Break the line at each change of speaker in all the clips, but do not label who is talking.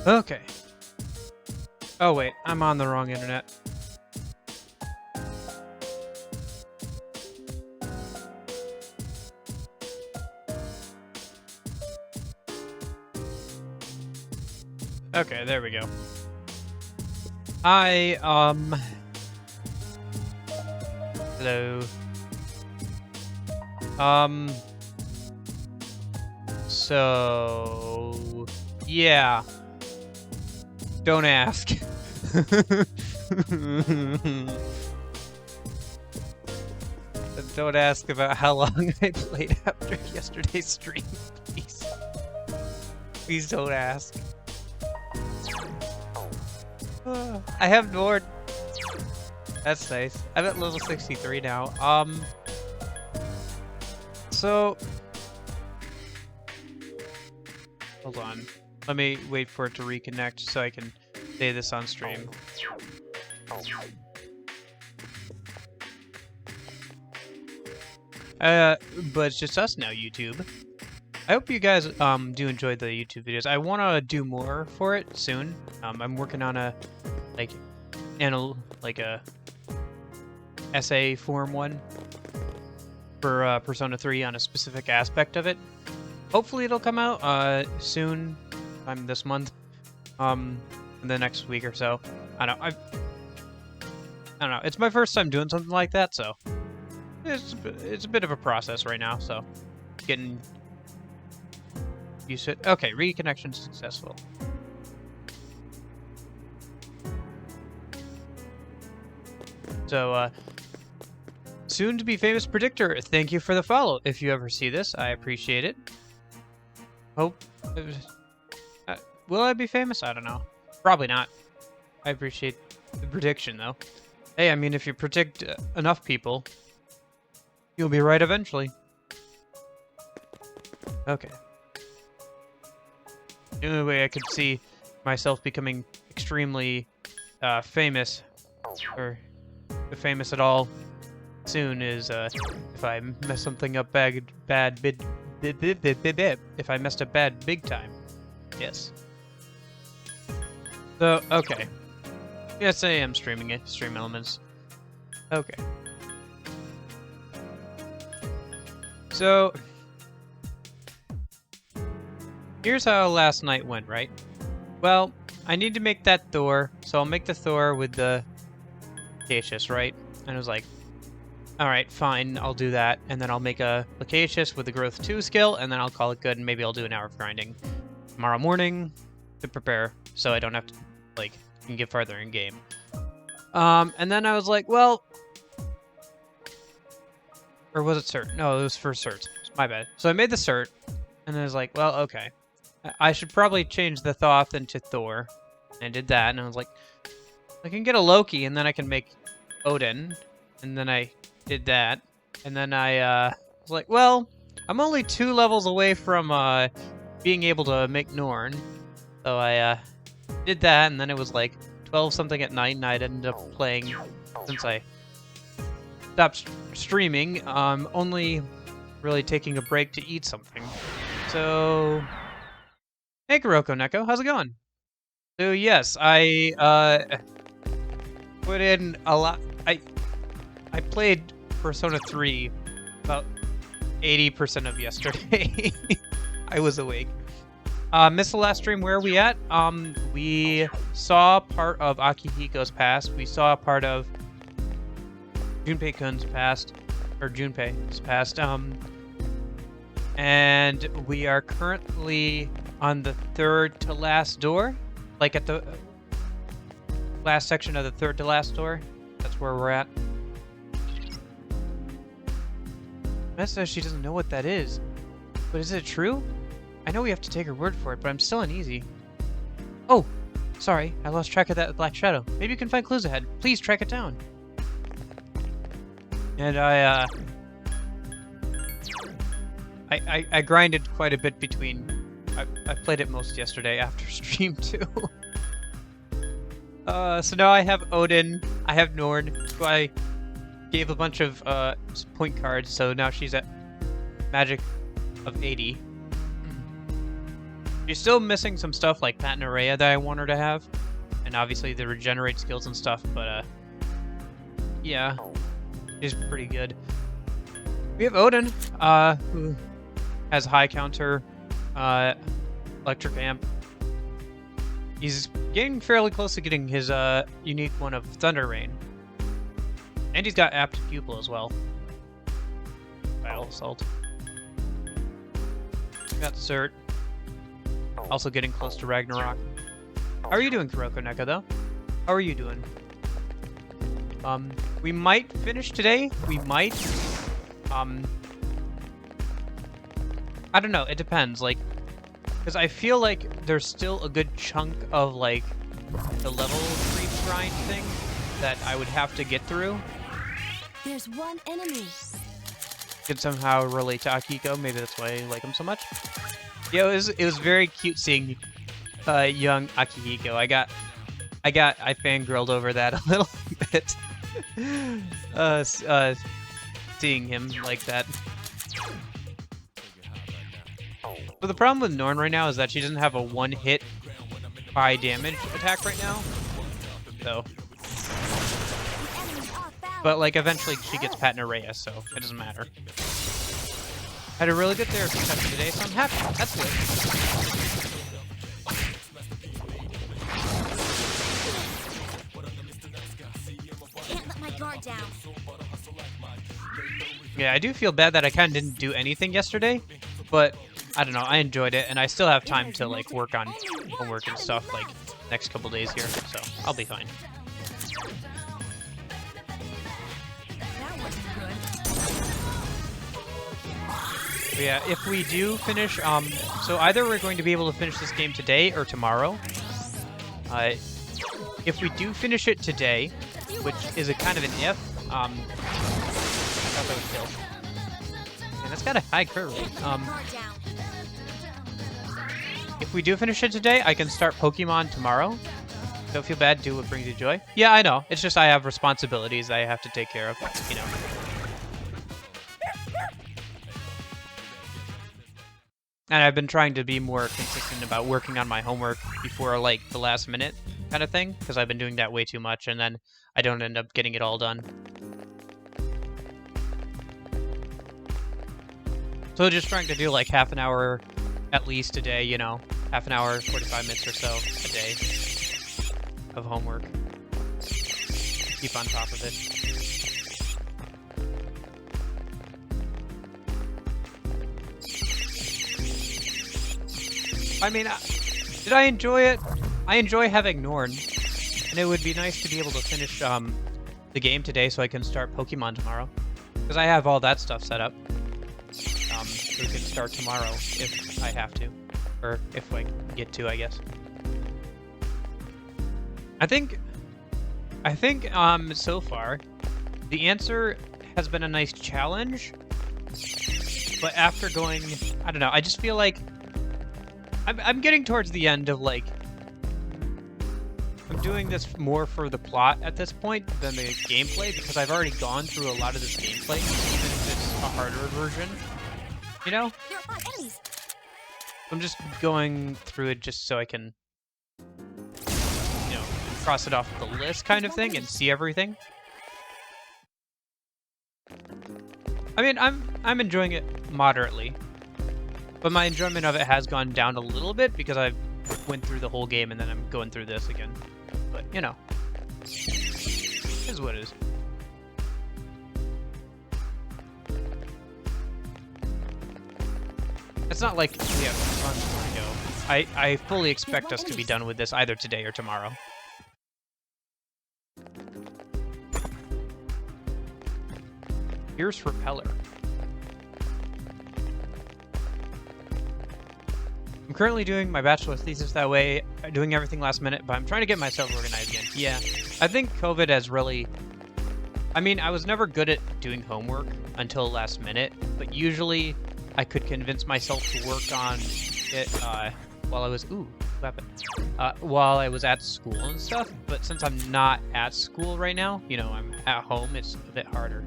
Okay. Oh wait, I'm on the wrong internet. Okay, there we go. Hi, hello. So yeah. Don't ask. Don't ask about how long I played after yesterday's stream, please. Please don't ask. I have Nord. That's nice. I'm at level 63 now. So hold on. Let me wait for it to reconnect so I can say this on stream. But it's just us now, YouTube. I hope you guys do enjoy the YouTube videos. I want to do more for it soon. I'm working on a a essay form one for Persona 3 on a specific aspect of it. Hopefully it'll come out soon, this month, in the next week or so. I don't know. It's my first time doing something like that, so it's a bit of a process right now. So getting used to it. Okay, reconnection successful. So soon to be famous predictor. Thank you for the follow. If you ever see this, I appreciate it. Hope. Will I be famous? I don't know. Probably not. I appreciate the prediction, though. Hey, I mean, if you predict enough people, you'll be right eventually. Okay. The only way I could see myself becoming extremely famous, or famous at all, soon is if I mess something up if I messed up bad big time. Yes. So, okay. Yes, I am streaming it. Stream Elements. Okay. So, here's how last night went, right? Well, I need to make that Thor, so I'll make the Thor with the Lacacious, right? And I was like, alright, fine, I'll do that. And then I'll make a Lacacious with the Growth 2 skill, and then I'll call it good, and maybe I'll do an hour of grinding tomorrow morning to prepare, so I don't have to, can get farther in game. And then I was like, well... Or was it cert? No, it was for cert. My bad. So I made the cert, and I was like, well, okay. I should probably change the Thoth into Thor. And I did that, and I was like, I can get a Loki, and then I can make Odin. And then I did that. And then I was like, well, I'm only 2 levels away from being able to make Norn. So I did that, and then it was like 12-something at night, and I'd ended up playing, since I stopped streaming, only really taking a break to eat something. So, hey Kuroko Neko, how's it going? So yes, I put in a lot. I played Persona 3 about 80% of yesterday. I was awake. Missed the last stream. Where are we at? We saw part of Akihiko's past. We saw part of Junpei-kun's past, or Junpei's past. And we are currently on the 3rd to last door, like at the last section of the 3rd to last door. That's where we're at. Mess says she doesn't know what that is, but is it true? I know we have to take her word for it, but I'm still uneasy. Oh, sorry, I lost track of that black shadow. Maybe you can find clues ahead. Please track it down. And I grinded quite a bit between. I played it most yesterday after stream too. So now I have Odin, I have Norn, who I gave a bunch of point cards, so now she's at magic of 80. She's still missing some stuff like Patenaria that I want her to have. And obviously the regenerate skills and stuff, but yeah, she's pretty good. We have Odin, who has high counter, electric amp. He's getting fairly close to getting his unique one of Thunder Rain. And he's got apt pupil as well. Battle Assault. Got Cert. Also getting close to Ragnarok. How are you doing, Kuroko Neko, though? How are you doing? We might finish today. We might. I don't know. It depends. Like, because I feel like there's still a good chunk of, like, the level creep grind thing that I would have to get through.
There's one enemy.
Could somehow relate to Akiko. Maybe that's why I like him so much. Yeah, it was very cute seeing young Akihiko. I fangirled over that a little bit. Seeing him like that. But the problem with Norn right now is that she doesn't have a one-hit high damage attack right now. So. But, like, eventually she gets Patenaria, so it doesn't matter. Had a really good therapy session today, so I'm happy. That's good.
Can't let my guard down.
Yeah, I do feel bad that I kind of didn't do anything yesterday, but I don't know, I enjoyed it, and I still have time to, like, work on homework and stuff, like, next couple days here, so I'll be fine. But yeah, if we do finish, so either we're going to be able to finish this game today or tomorrow. If we do finish it today, which is a kind of an if, I thought that would kill. And that's got a high curve rate. If we do finish it today, I can start Pokemon tomorrow. Don't feel bad, do what brings you joy. Yeah, I know. It's just I have responsibilities I have to take care of, you know. And I've been trying to be more consistent about working on my homework before, like, the last minute kind of thing, because I've been doing that way too much, and then I don't end up getting it all done. So just trying to do, like, half an hour at least a day, you know, half an hour, 45 minutes or so a day of homework. Keep on top of it. I mean, did I enjoy it? I enjoy having Norn, and it would be nice to be able to finish the game today so I can start Pokemon tomorrow, because I have all that stuff set up. So we can start tomorrow if I have to, or if I get to, I guess. I think so far the answer has been a nice challenge, but after going, I don't know, I just feel like I'm getting towards the end of, like, I'm doing this more for the plot at this point than the gameplay, because I've already gone through a lot of this gameplay, even if it's a harder version, you know? I'm just going through it just so I can, you know, cross it off the list kind of thing and see everything. I mean, I'm enjoying it moderately. But my enjoyment of it has gone down a little bit because I went through the whole game and then I'm going through this again. But, you know, it is what it is. It's not like we have tons more to go. I fully expect us to be done with this either today or tomorrow. Here's Repeller. I'm currently doing my bachelor's thesis that way, doing everything last minute, but I'm trying to get myself organized again. Yeah, I think COVID has really... I mean, I was never good at doing homework until last minute, but usually I could convince myself to work on it while I was... Ooh, weapon. While I was at school and stuff, but since I'm not at school right now, you know, I'm at home, it's a bit harder.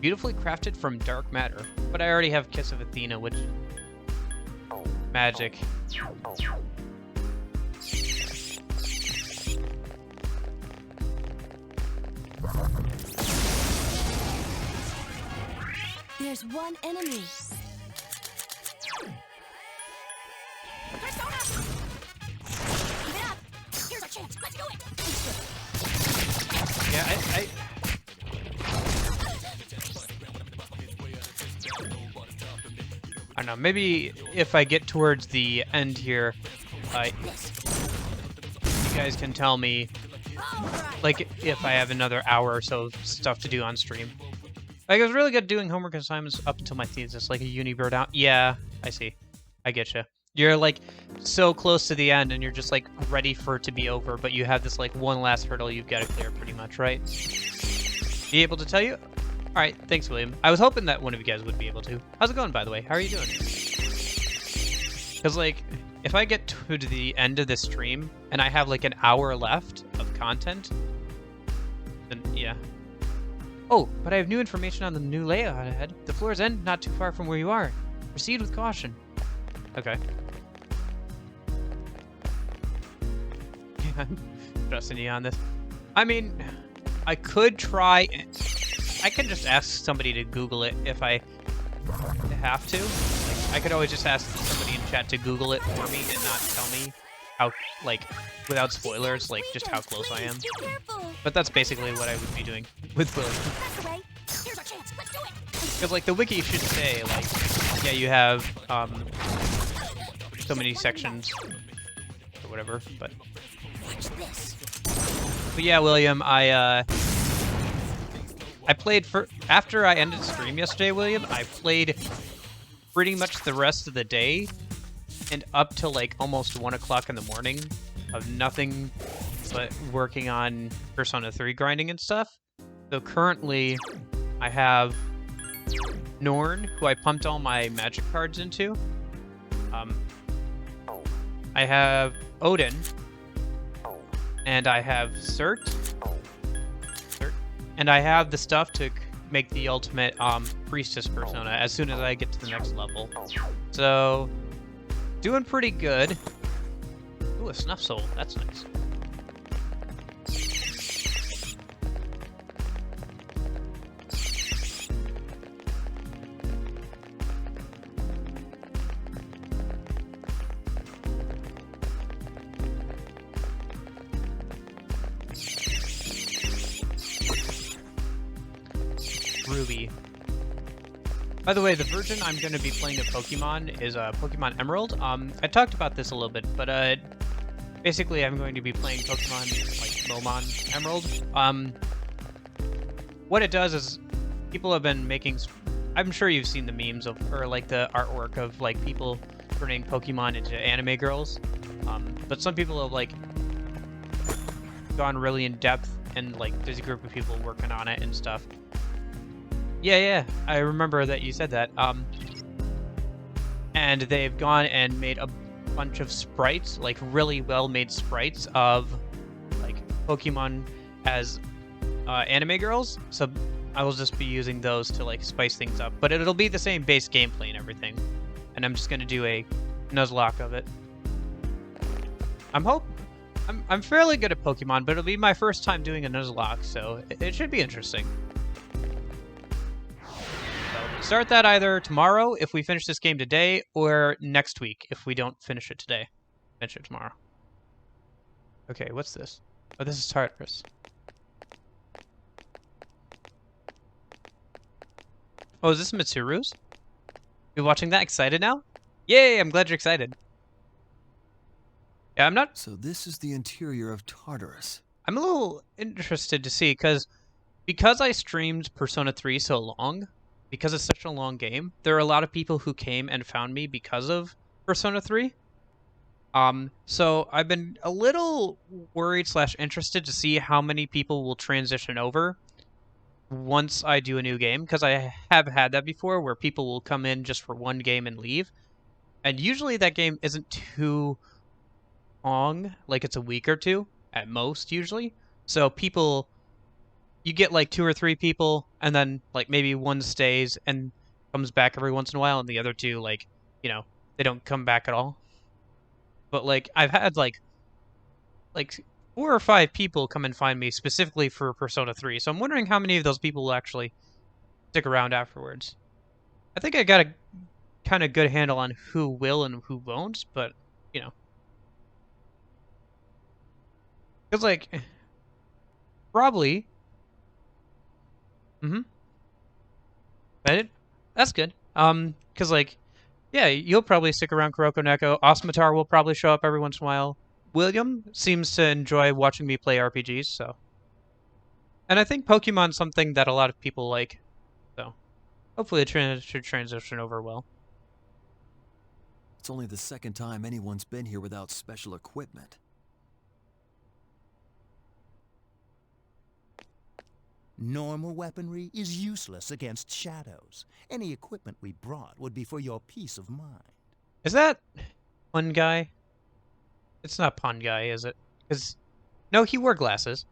Beautifully crafted from dark matter, but I already have Kiss of Athena, which... Magic.
There's one enemy. Persona! Keep it up. Here's our chance. Let's do it.
Yeah, I don't know. Maybe if I get towards the end here, you guys can tell me, like, if I have another hour or so of stuff to do on stream. Like, it was really good doing homework assignments up until my thesis, like a uni bird out. Yeah, I see. I get you. You're, like, so close to the end, and you're just, like, ready for it to be over, but you have this, like, one last hurdle you've got to clear pretty much, right? Be able to tell you? Alright, thanks, William. I was hoping that one of you guys would be able to. How's it going, by the way? How are you doing? Because, like, if I get to the end of the stream, and I have, like, an hour left of content, then, yeah. Oh, but I have new information on the new layout ahead. The floor's end not too far from where you are. Proceed with caution. Okay. I'm trusting you on this. I mean, I could try... I can just ask somebody to Google it if I have to. Like, I could always just ask somebody in chat to Google it for me and not tell me how, like, without spoilers, like, just how close I am. But that's basically what I would be doing with William. Because, like, the wiki should say, like, yeah, you have, so many sections, or whatever, but yeah, William, I played after I ended stream yesterday, William, I played pretty much the rest of the day, and up till, like, almost 1 o'clock in the morning of nothing but working on Persona 3 grinding and stuff. So currently, I have Norn, who I pumped all my magic cards into. I have Odin, and I have Cert, and I have the stuff to make the ultimate priestess persona as soon as I get to the next level. So, doing pretty good. Ooh, a snuff soul. That's nice. Ruby. By the way, the version I'm going to be playing of Pokemon is Pokemon Emerald. I talked about this a little bit, but basically I'm going to be playing Pokemon like Momon Emerald. What it does is people have been making... I'm sure you've seen the memes of, or like the artwork of like people turning Pokemon into anime girls. But some people have like gone really in depth, and like there's a group of people working on it and stuff. Yeah, I remember that you said that. And they've gone and made a bunch of sprites, like really well-made sprites of like Pokemon as anime girls. So I will just be using those to like spice things up, but it'll be the same base gameplay and everything. And I'm just gonna do a Nuzlocke of it. I'm fairly good at Pokemon, but it'll be my first time doing a Nuzlocke, so it should be interesting. Start that either tomorrow if we finish this game today, or next week if we don't finish it today. Finish it tomorrow. Okay, what's this? Oh, this is Tartarus. Oh, is this Mitsuru's? You watching that? Excited now? Yay, I'm glad you're excited. Yeah, I'm not...
So this is the interior of Tartarus.
I'm a little interested to see, because I streamed Persona 3 so long, because it's such a long game, there are a lot of people who came and found me because of Persona 3. So I've been a little worried / interested to see how many people will transition over once I do a new game, because I have had that before where people will come in just for one game and leave. And usually that game isn't too long, like it's a week or two at most usually. So people... You get like 2 or 3 people, and then like maybe one stays and comes back every once in a while, and the other 2, like, you know, they don't come back at all. but like I've had like 4 or 5 people come and find me specifically for Persona 3. So I'm wondering how many of those people will actually stick around afterwards. I think I got a kind of good handle on who will and who won't, but you know, because like probably, mm-hmm, but that's good. Because like, yeah, you'll probably stick around Kuroko Neko. Osmatar will probably show up every once in a while. William seems to enjoy watching me play RPGs, so. And I think Pokemon's something that a lot of people like, so hopefully it should transition over well.
It's only the second time anyone's been here without special equipment.
Normal weaponry is useless against shadows. Any equipment we brought would be for your peace of mind.
Is that Pun Guy? It's not Pun Guy, is it? Because, no, he wore glasses.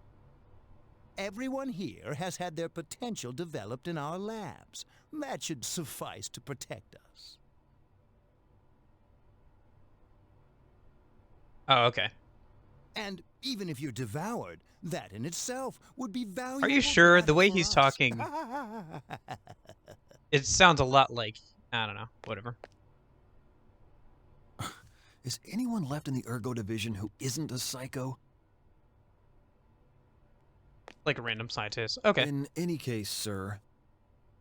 Everyone here has had their potential developed in our labs. That should suffice to protect us.
Oh, okay.
And even if you're devoured, that in itself would be valuable.
Are you sure? The
data
way
for
he's
us.
talking, it sounds a lot like, I don't know, whatever.
Is anyone left in the Ergo division who isn't a psycho?
Like a random scientist. Okay.
In any case, sir,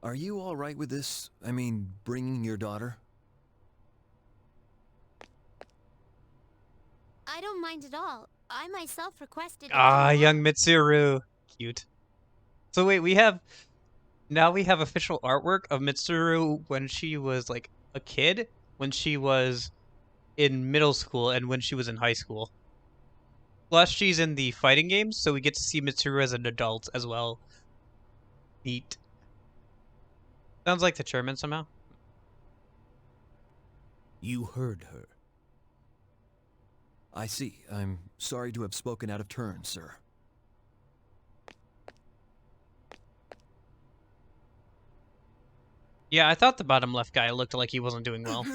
are you all right with this? I mean, bringing your daughter?
I don't mind at all. I myself requested.
Ah, young Mitsuru. Cute. So wait, now we have official artwork of Mitsuru when she was like a kid, when she was in middle school, and when she was in high school. Plus, she's in the fighting games, so we get to see Mitsuru as an adult as well. Neat. Sounds like the chairman somehow.
You heard her.
I see. I'm sorry to have spoken out of turn, sir.
Yeah, I thought the bottom left guy looked like he wasn't doing well.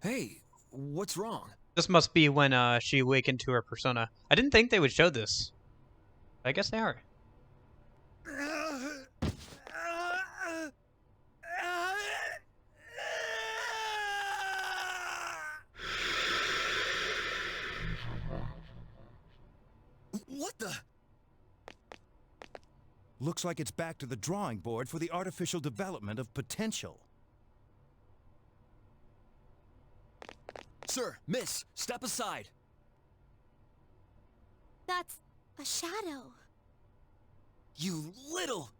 Hey, what's wrong?
This must be when she awakened to her persona. I didn't think they would show this. I guess they are.
What the?
Looks like it's back to the drawing board for the artificial development of potential.
Sir, miss, step aside.
That's a shadow.
You little...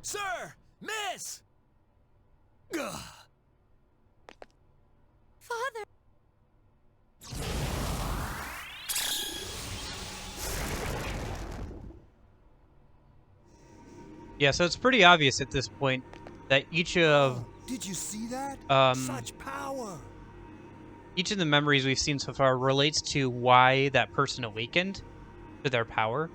Sir! Miss! Ugh.
Father.
Yeah, so it's pretty obvious at this point that each of
Did you see that? Such power.
each of the memories we've seen so far relates to why that person awakened to their power.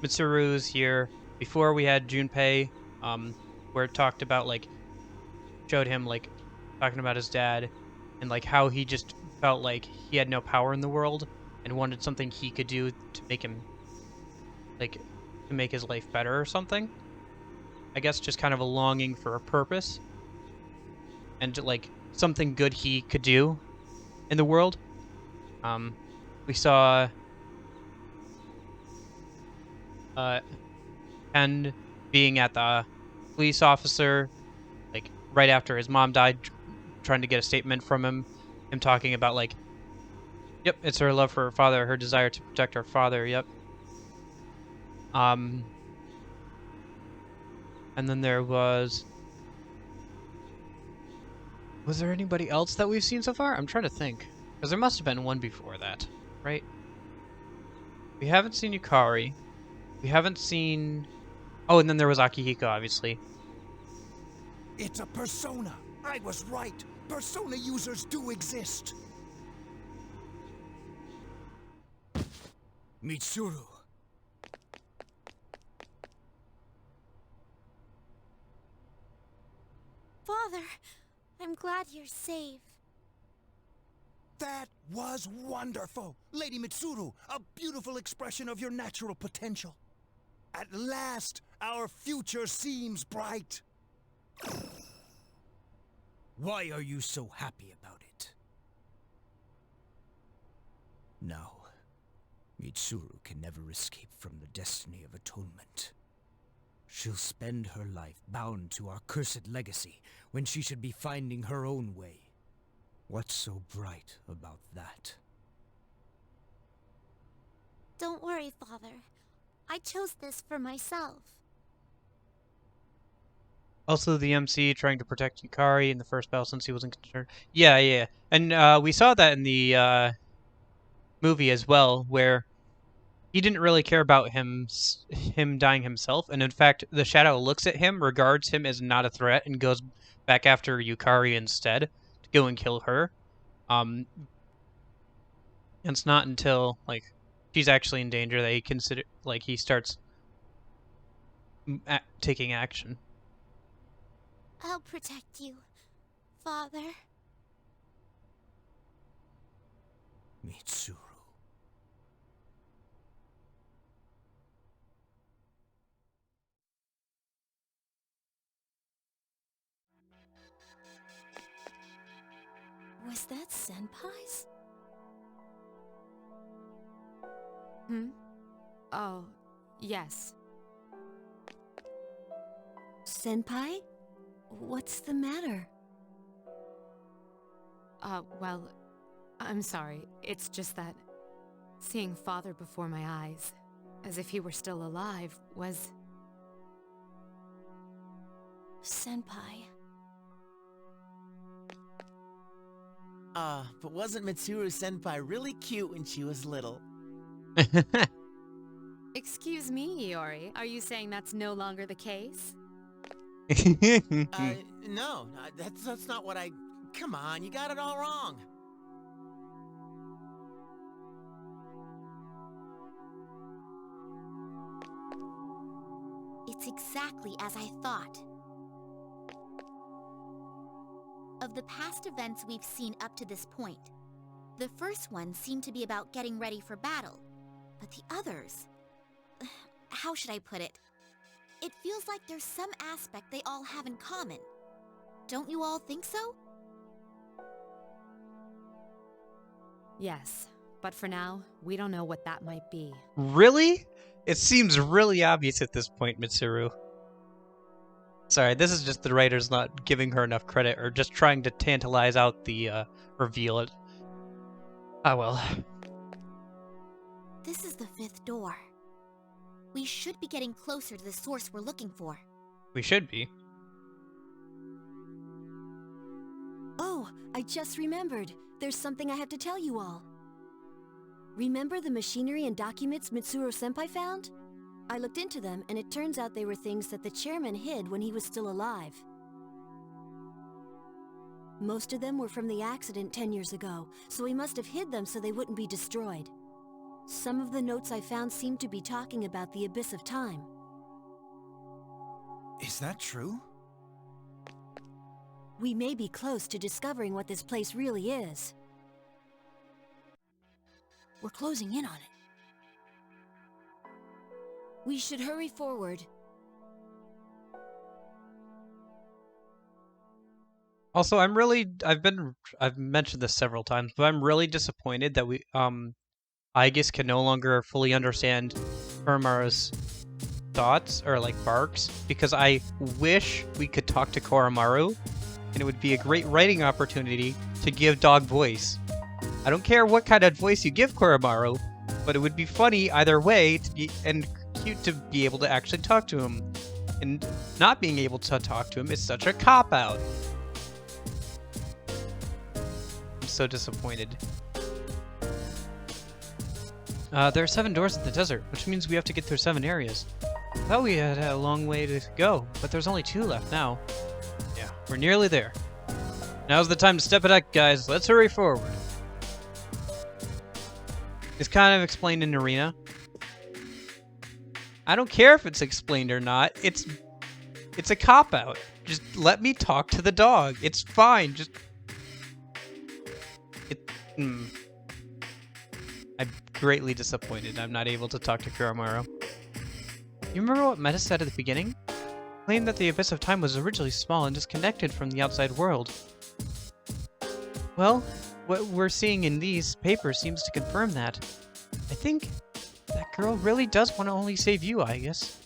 Mitsuru's here. Before we had Junpei, where it talked about like showed him like talking about his dad and like how he just felt like he had no power in the world and wanted something he could do to make him like to make his life better or something. I guess just kind of a longing for a purpose and like something good he could do in the world. We saw Ken being at the police officer like right after his mom died, trying to get a statement from him talking about like, yep, it's her love for her father, her desire to protect her father, yep. And then there was there anybody else that we've seen so far? I'm trying to think, because there must have been one before that, right? We haven't seen Yukari. We haven't seen... Oh, and then there was Akihiko, obviously.
It's a persona. I was right. Persona users do exist. Mitsuru.
I'm glad you're safe.
That was wonderful! Lady Mitsuru, a beautiful expression of your natural potential. At last, our future seems bright. Why are you so happy about it? No. Mitsuru can never escape from the destiny of atonement. She'll spend her life bound to our cursed legacy when she should be finding her own way. What's so bright about that?
Don't worry, Father. I chose this for myself.
Also, the MC trying to protect Yukari in the first battle since he wasn't concerned. Yeah. And we saw that in the movie as well, where he didn't really care about him dying himself. And in fact, the Shadow looks at him, regards him as not a threat, and goes back after Yukari instead to go and kill her. And it's not until like she's actually in danger that he starts taking action.
I'll protect you, Father.
Mitsuru.
Was that Senpai's?
Oh, yes.
Senpai? What's the matter?
Well, I'm sorry. It's just that seeing Father before my eyes, as if he were still alive, was...
Senpai.
But wasn't Mitsuru Senpai really cute when she was little?
Excuse me, Iori. Are you saying that's no longer the case?
No, that's not what I... Come on, you got it all wrong.
It's exactly as I thought. Of the past events we've seen up to this point, the first one seemed to be about getting ready for battle, but the others... How should I put it? It feels like there's some aspect they all have in common. Don't you all think so?
Yes, but for now, we don't know what that might be.
Really? It seems really obvious at this point, Mitsuru. Sorry, this is just the writers not giving her enough credit or just trying to tantalize out the reveal. Ah, well.
This is the 5th door. We should be getting closer to the source we're looking for.
We should be.
Oh, I just remembered. There's something I have to tell you all. Remember the machinery and documents Mitsuru Senpai found? I looked into them, and it turns out they were things that the chairman hid when he was still alive. Most of them were from the accident 10 years ago, so he must have hid them so they wouldn't be destroyed. Some of the notes I found seem to be talking about the abyss of time.
Is that true?
We may be close to discovering what this place really is. We're closing in on it. We should hurry forward.
Also, I've mentioned this several times, but I'm really disappointed that Aegis can no longer fully understand Koromaru's thoughts or like barks, because I wish we could talk to Koromaru, and it would be a great writing opportunity to give dog voice. I don't care what kind of voice you give Koromaru, but it would be funny either way and cute to be able to actually talk to him. And not being able to talk to him is such a cop-out. I'm so disappointed. There are 7 doors in the desert, which means we have to get through 7 areas. I thought we had a long way to go, but there's only 2 left now. Yeah, we're nearly there. Now's the time to step it up, guys. Let's hurry forward. It's kind of explained in Arena. I don't care if it's explained or not. It's a cop-out. Just let me talk to the dog. It's fine. Just... I'm greatly disappointed I'm not able to talk to Kuramaru. You remember what Meta said at the beginning? Claimed that the Abyss of Time was originally small and disconnected from the outside world. Well, what we're seeing in these papers seems to confirm that. I think that girl really does want to only save you, I guess.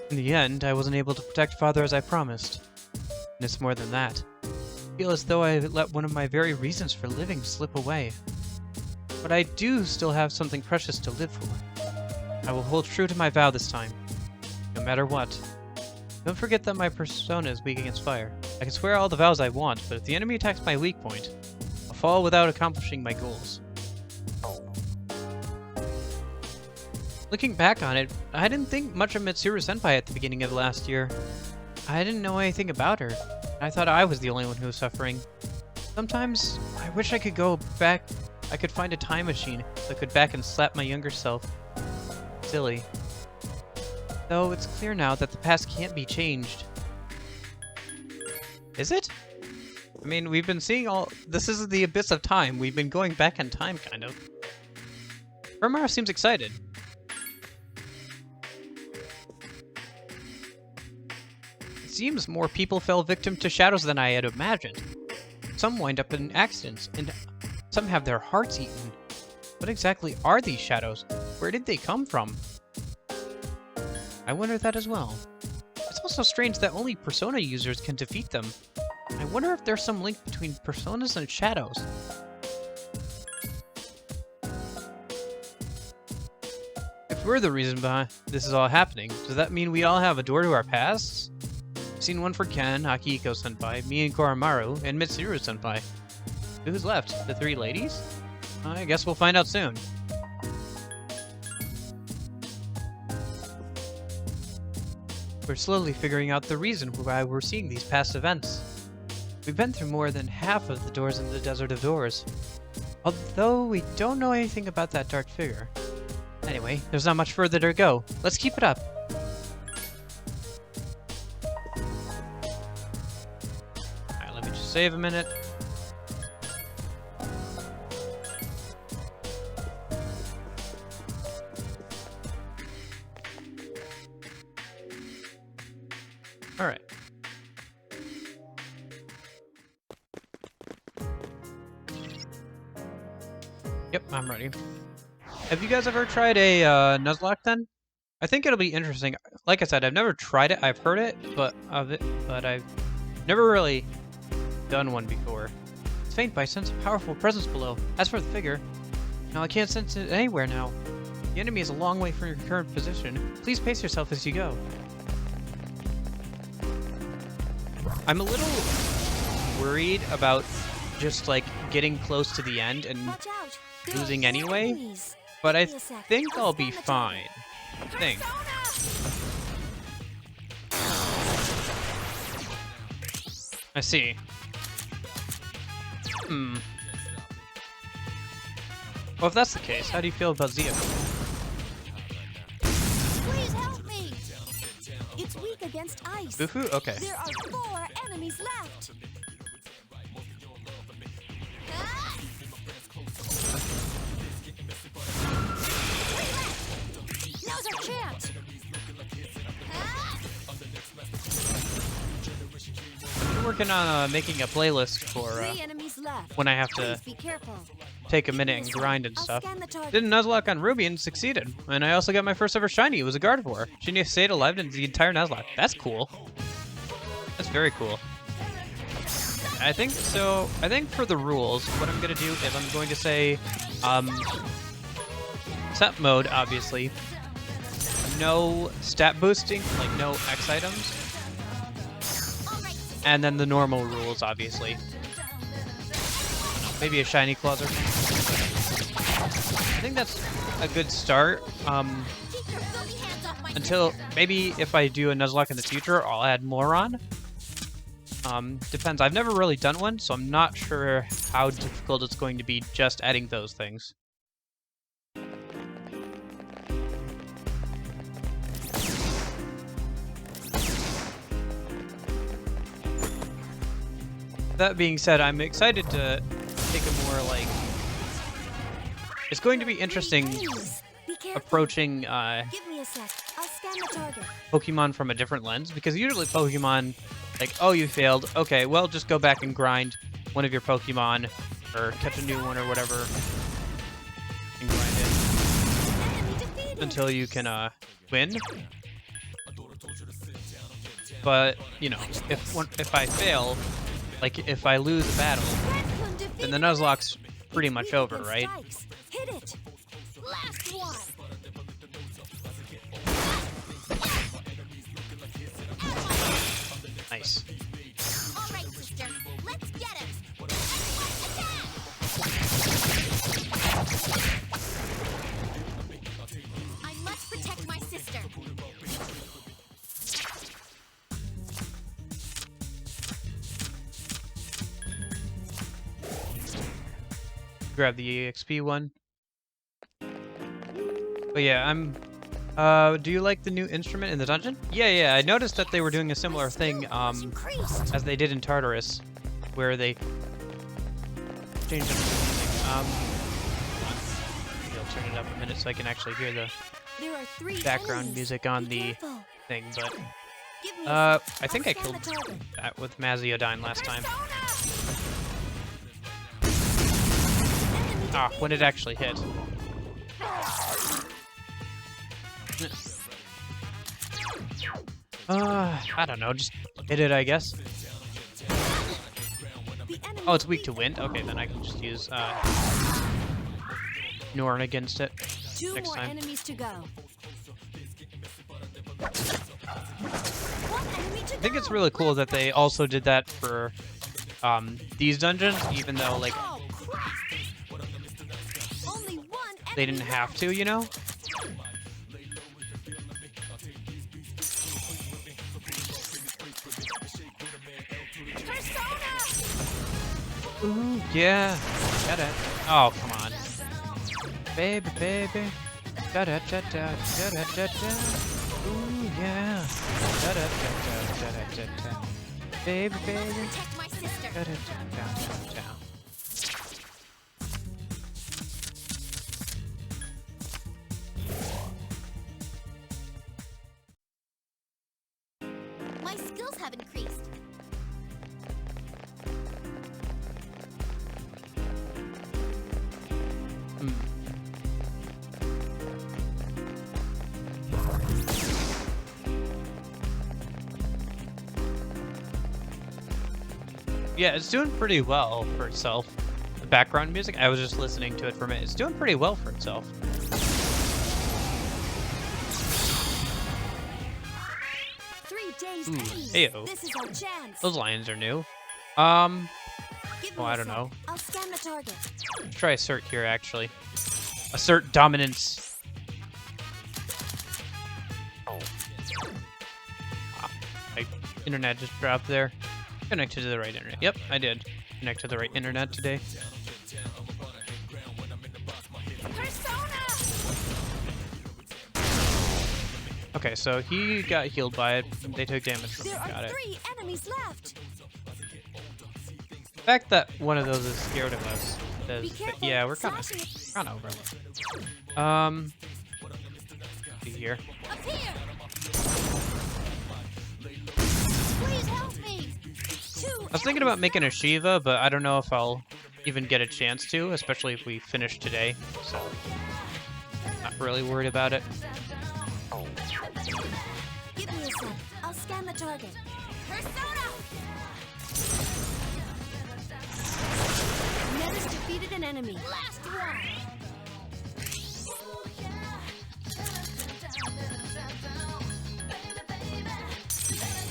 In the end, I wasn't able to protect Father as I promised. And it's more than that. I feel as though I let one of my very reasons for living slip away. But I do still have something precious to live for. I will hold true to my vow this time, no matter what. Don't forget that my persona is weak against fire. I can swear all the vows I want, but if the enemy attacks my weak point, I'll fall without accomplishing my goals. Looking back on it, I didn't think much of Mitsuru-senpai at the beginning of last year. I didn't know anything about her. I thought I was the only one who was suffering. Sometimes, I wish I could go back. I could find a time machine that could back and slap my younger self. Silly. Though it's clear now that the past can't be changed. Is it? I mean, we've been seeing all... This is the Abyss of Time. We've been going back in time, kind of. Kuramaru seems excited. It seems more people fell victim to shadows than I had imagined. Some wind up in accidents, and some have their hearts eaten. What exactly are these shadows? Where did they come from? I wonder that as well. It's also strange that only Persona users can defeat them. I wonder if there's some link between Personas and shadows. If we're the reason behind this is all happening, does that mean we all have a door to our pasts? I've seen one for Ken, Akihiko-senpai, me and Kuramaru, and Mitsuru-senpai. Who's left? The three ladies? I guess we'll find out soon. We're slowly figuring out the reason why we're seeing these past events. We've been through more than half of the doors in the Desert of Doors. Although we don't know anything about that dark figure. Anyway, there's not much further to go. Let's keep it up. Alright, let me just save a minute. Alright. Yep, I'm ready. Have you guys ever tried a Nuzlocke then? I think it'll be interesting. Like I said, I've never tried it. I've heard it, but I've never really done one before. It's faint, but I sense a powerful presence below. As for the figure, no, I can't sense it anywhere now. The enemy is a long way from your current position. Please pace yourself as you go. I'm a little worried about just like getting close to the end and losing anyway, but I think I'll be fine. I think. I see. Well, if that's the case, how do you feel about Zia?
Please help me! It's weak against ice.
Bufu? Okay.
There are 4 enemies left. Now's our chance.
I'm working on making a playlist for
3 enemies left.
when I have to
Please be careful.
take a minute and grind and
I'll
stuff.
scan the target.
Did a Nuzlocke on Ruby and succeeded. And I also got my first ever shiny. It was a Gardevoir. She stayed alive in the entire Nuzlocke. That's cool. That's very cool. I think so. I think for the rules, what I'm gonna do is I'm going to say, set mode, obviously. No stat boosting, like no X items. And then the normal rules, obviously. Maybe a shiny claws or something. I think that's a good start. Until maybe if I do a Nuzlocke in the future, I'll add more on. Depends. I've never really done one, so I'm not sure how difficult it's going to be just adding those things. that being said, I'm excited to take a more, like... It's going to be interesting
Be careful.
approaching
Give me a sec. I'll scan the target.
Pokemon from a different lens, because usually Pokemon, like, oh, you failed. Okay, well, just go back and grind one of your Pokemon, or catch a new one or whatever, and grind it until you can win. But, you know, if I fail, like, if I lose a battle, then the Nuzlocke's pretty much over, right?
Hit it. Last one.
Nice.
All right, sister. Let's get him. I must protect my sister.
Grab the EXP one. But yeah, do you like the new instrument in the dungeon? Yeah, I noticed that they were doing a similar thing, as they did in Tartarus, where they changed up something. Maybe I'll turn it up a minute so I can actually hear the
There are 3
background
enemies.
music on
Be
the
careful.
thing, but
Give me a
I
sec.
think
I'll
I
scan
killed
the target.
that with Maziodyne last time. Ah, when it actually hit. I don't know, just hit it, I guess. Oh, it's weak to wind? Okay, then I can just use Norn against it
2
next
more
time.
enemies to go.
I think it's really cool that they also did that for these dungeons, even though, like,
Only 1
they didn't have to, you know? Ooh, yeah. Got it. Oh, come on. Baby, baby. Da da da da da da da da. Ooh, yeah. Da da da da da da da da. Baby, baby.
Protect my sister.
Da da da da da da.
My skills have increased.
Yeah, it's doing pretty well for itself. The background music, I was just listening to it for a minute. It's doing pretty well for itself.
3 days.
Ooh,
enemies.
heyo.
This is our chance.
Those lions are new.
Give
Oh,
me
I
a
don't
sec.
know.
I'll scan the target.
Let's try assert here, actually. Assert dominance. Ah, my internet just dropped there. Connected to the right internet. Yep, I did. Connect to the right internet today. Okay, so he got healed by it. They took damage from
There
it. Got
are
it.
3 enemies left.
The fact that one of those is scared of us
Be
says,
careful.
yeah, we're kind
Slashing
of
it.
overlooked. See here.
Up here. Please help me.
2
I was thinking about making a Shiva, but I don't know if I'll even get a chance to, especially if we finish today. So, not really worried about it.
Give me a sec. I'll scan the target.
Persona.
Nevis defeated an enemy.
Last one.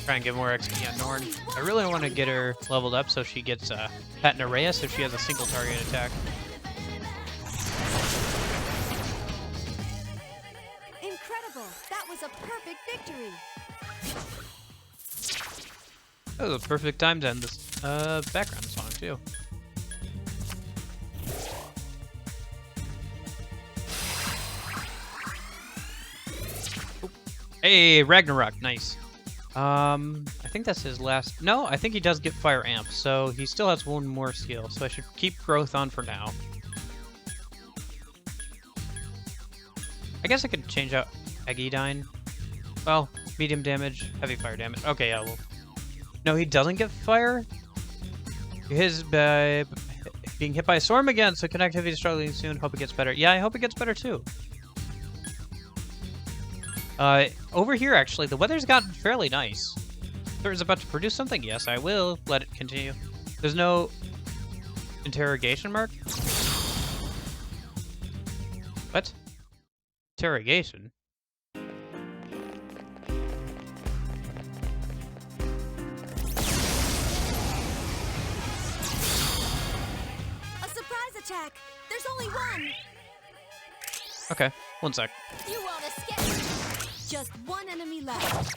Try and get more XP on Norn. I really want to get her leveled up so she gets Patinarea, so she has a single target attack.
Incredible. That was a perfect victory.
That was a perfect time to end this background song, too. Hey, Ragnarok, nice. I think that's his last. No, I think he does get fire amp, so he still has one more skill. So I should keep growth on for now. I guess I could change out Aegidine. Well, medium damage, heavy fire damage. Okay, yeah, well. No, he doesn't get fire. His being hit by a storm again, so connectivity is struggling soon. Hope it gets better. Yeah, I hope it gets better too. Over here, actually, the weather's gotten fairly nice. Is about to produce something? Yes, I will let it continue. There's no interrogation mark? What? Interrogation?
A surprise attack! There's only one!
Okay, one sec.
You won't escape! Just one enemy left.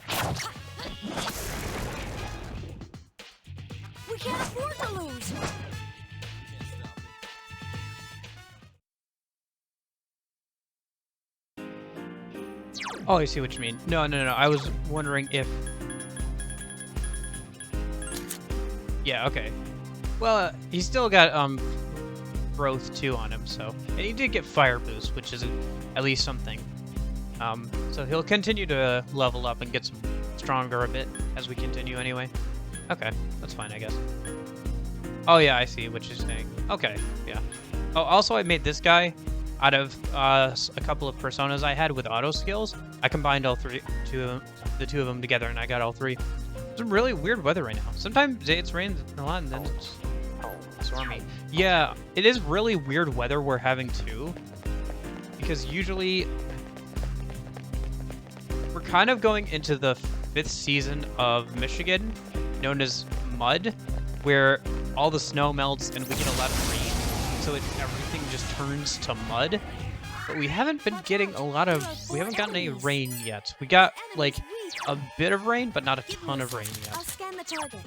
We can't afford to lose!
Oh, I see what you mean. No. I was wondering if... Yeah, okay. Well, he's still got, growth 2 on him, so... And he did get fire boost, which is at least something. So he'll continue to level up and get some stronger a bit as we continue anyway. Okay, that's fine, I guess. Oh yeah, I see what you're saying. Okay, yeah. Oh, also I made this guy out of a couple of personas I had with auto skills. I combined the two of them together, and I got all 3. It's a really weird weather right now. Sometimes it's rains a lot, and then it's stormy. Yeah, it is really weird weather we're having too, because usually we're kind of going into the 5th season of Michigan, known as Mud, where all the snow melts and we get a lot of rain, so everything just turns to mud. But we haven't been getting we haven't gotten any rain yet. We got, like, a bit of rain, but not a ton of rain
I'll
yet.
scan the target.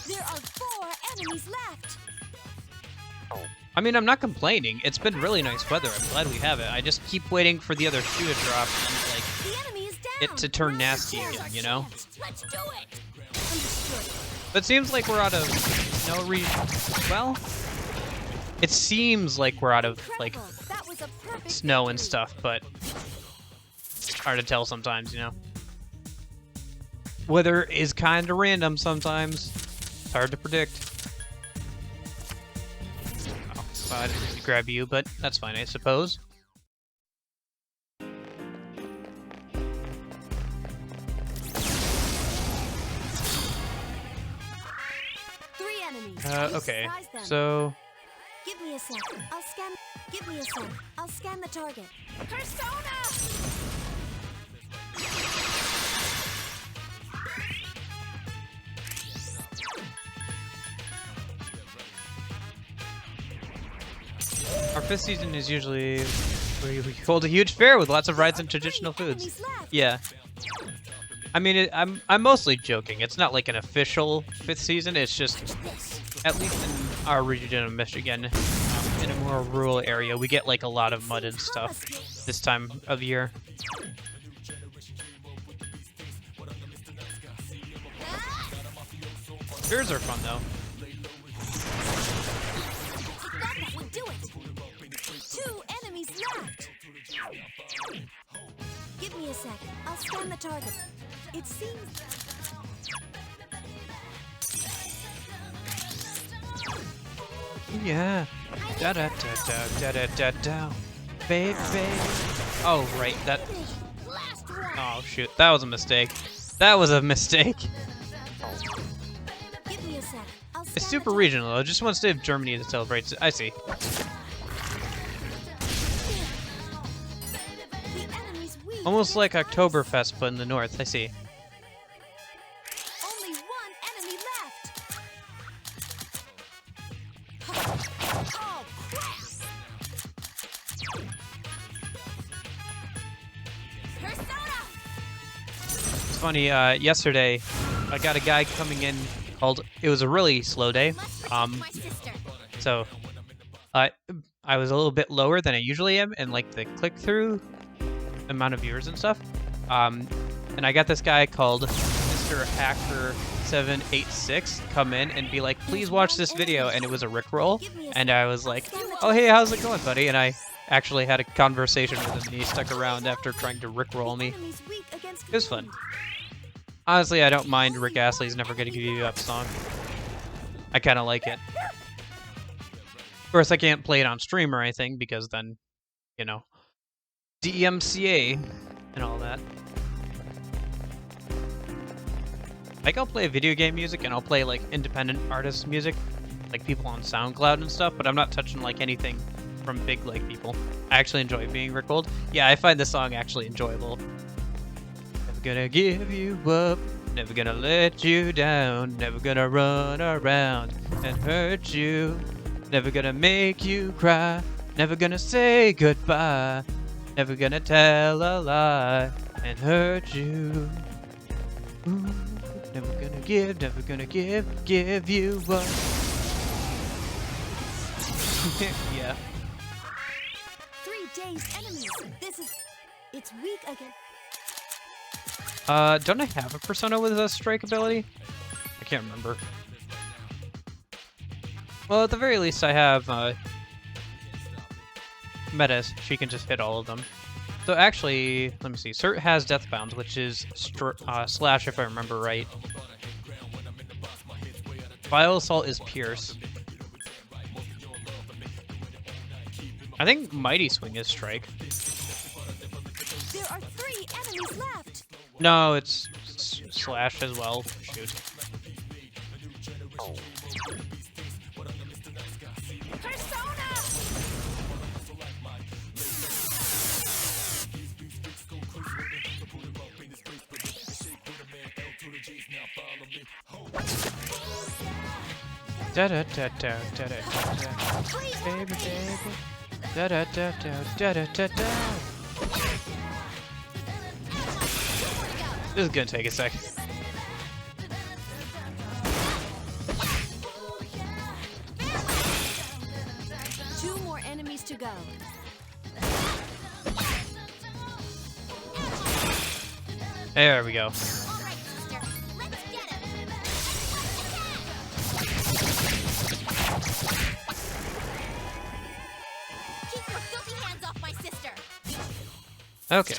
There are 4 enemies left!
I mean, I'm not complaining. It's been really nice weather. I'm glad we have it. I just keep waiting for the other shoe to drop and, like,
The enemy is down!
it to turn nasty again, you know?
Let's do it! Understood.
But it seems like we're out of snow well, it seems like we're out of, like,
Incredible. That was a perfect
snow and
victory.
stuff, but it's hard to tell sometimes, you know? Weather is kind of random sometimes. It's hard to predict. Oh, well, I didn't mean to grab you, but that's fine, I suppose.
3 enemies.
Okay,
Surprise them.
so...
Give me a sec. I'll scan. Give me a sec. I'll scan the target. Persona!
Our 5th season is usually where we hold a huge fair with lots of rides and traditional foods.
Enemies left.
Yeah. I mean, I'm mostly joking. It's not like an official 5th season. It's just, at least in our region of Michigan, in a more rural area, we get like a lot of mud and stuff this time of year. Fairs are fun though.
That would do it. 2 enemies left. Give me a sec. I'll scan the target. It seems.
Yeah. Da da da da da da da da. Baby. Oh right, that.
Last one.
Oh shoot, that was a mistake. That was a mistake.
Give me a sec. I'll
It's
scan
super
the
regional though. Just one state of Germany that celebrates it. I see.
The enemy's weak.
Almost like Oktoberfest, but in the north. I see.
Only 1 enemy left. Oh crap! Persona!
It's funny. Yesterday, I got a guy coming in called. It was a really slow day.
Must protect my sister.
So, I was a little bit lower than I usually am, and like the click-through amount of viewers and stuff. and I got this guy called Mr. Hacker786 come in and be like, please watch this video, and it was a Rickroll, and I was like, oh hey, how's it going, buddy? And I actually had a conversation with him, and he stuck around after trying to Rickroll me. It was fun. Honestly, I don't mind Rick Astley's Never Gonna Give You Up song. I kind of like it. Of course, I can't play it on stream or anything, because then, you know, DMCA and all that. Like, I'll play video game music, and I'll play, like, independent artist music, like people on SoundCloud and stuff, but I'm not touching, like, anything from big, like, people. I actually enjoy being Rickrolled. Yeah, I find this song actually enjoyable. Never gonna give you up, never gonna let you down, never gonna run around and hurt you, never gonna make you cry, never gonna say goodbye, never gonna tell a lie and hurt you. Ooh, never gonna give you up. Yeah.
3 days enemies. It's weak again.
Don't I have a persona with a strike ability? I can't remember. Well, at the very least, I have, Metas. She can just hit all of them. So actually, let me see. Cert has Deathbound, which is Slash, if I remember right. Vile Assault is Pierce. I think Mighty Swing is Strike.
There are 3 enemies left.
No, it's Slash as well. Shoot. Da da da da da da da. Baby, baby. Da da da da da da da da. This is gonna take a sec.
Two more enemies to go.
There we go.
All right, sister. Let's get him. Keep your filthy hands off my sister.
Okay.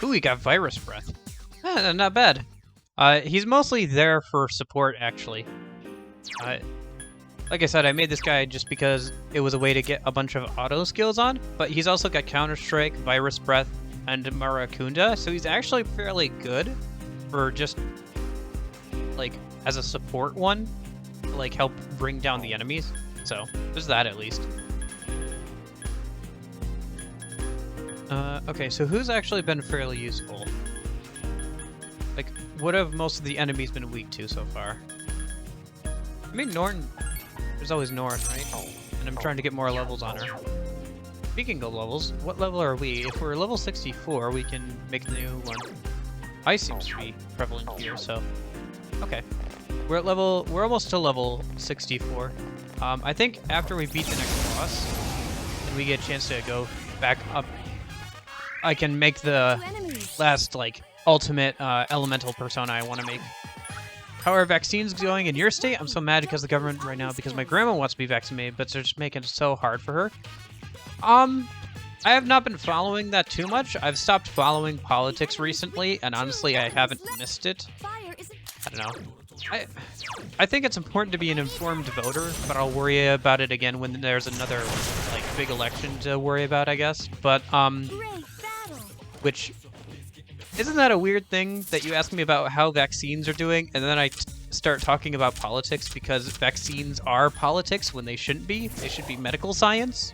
Ooh, he got Virus Breath. Not bad. He's mostly there for support, actually. Like I said, I made this guy just because it was a way to get a bunch of auto skills on, but he's also got Counter-Strike, Virus Breath, and Maracunda, so he's actually fairly good for just, like, as a support one, to, like, help bring down the enemies. So, there's that at least. Okay, so who's actually been fairly useful? Like, what have most of the enemies been weak to so far? I mean, Norn... There's always Norn, right? And I'm trying to get more levels on her. Speaking of levels, what level are we? If we're level 64, we can make a new one. Ice seems to be prevalent here, so... Okay. We're almost to level 64. I think after we beat the next boss, and we get a chance to go back up, I can make the last, like, ultimate elemental persona I want to make. How are vaccines going in your state? I'm so mad because the government right now, because my grandma wants to be vaccinated, but they're just making it so hard for her. I have not been following that too much. I've stopped following politics recently, and honestly, I haven't missed it. I don't know. I think it's important to be an informed voter, but I'll worry about it again when there's another, like, big election to worry about, I guess. But, which... Isn't that a weird thing that you ask me about how vaccines are doing, and then I start talking about politics because vaccines are politics when they shouldn't be? They should be medical science.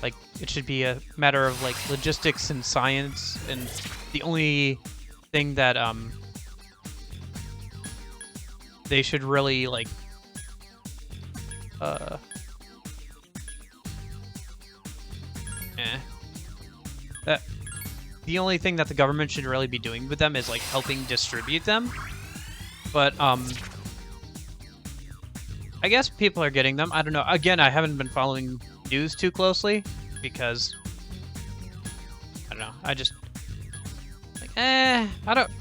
Like, it should be a matter of, like, logistics and science, and the only thing that, they should really, like, the only thing that the government should really be doing with them is, like, helping distribute them. But, I guess people are getting them. I don't know. Again, I haven't been following news too closely because I don't know. I just like, I don't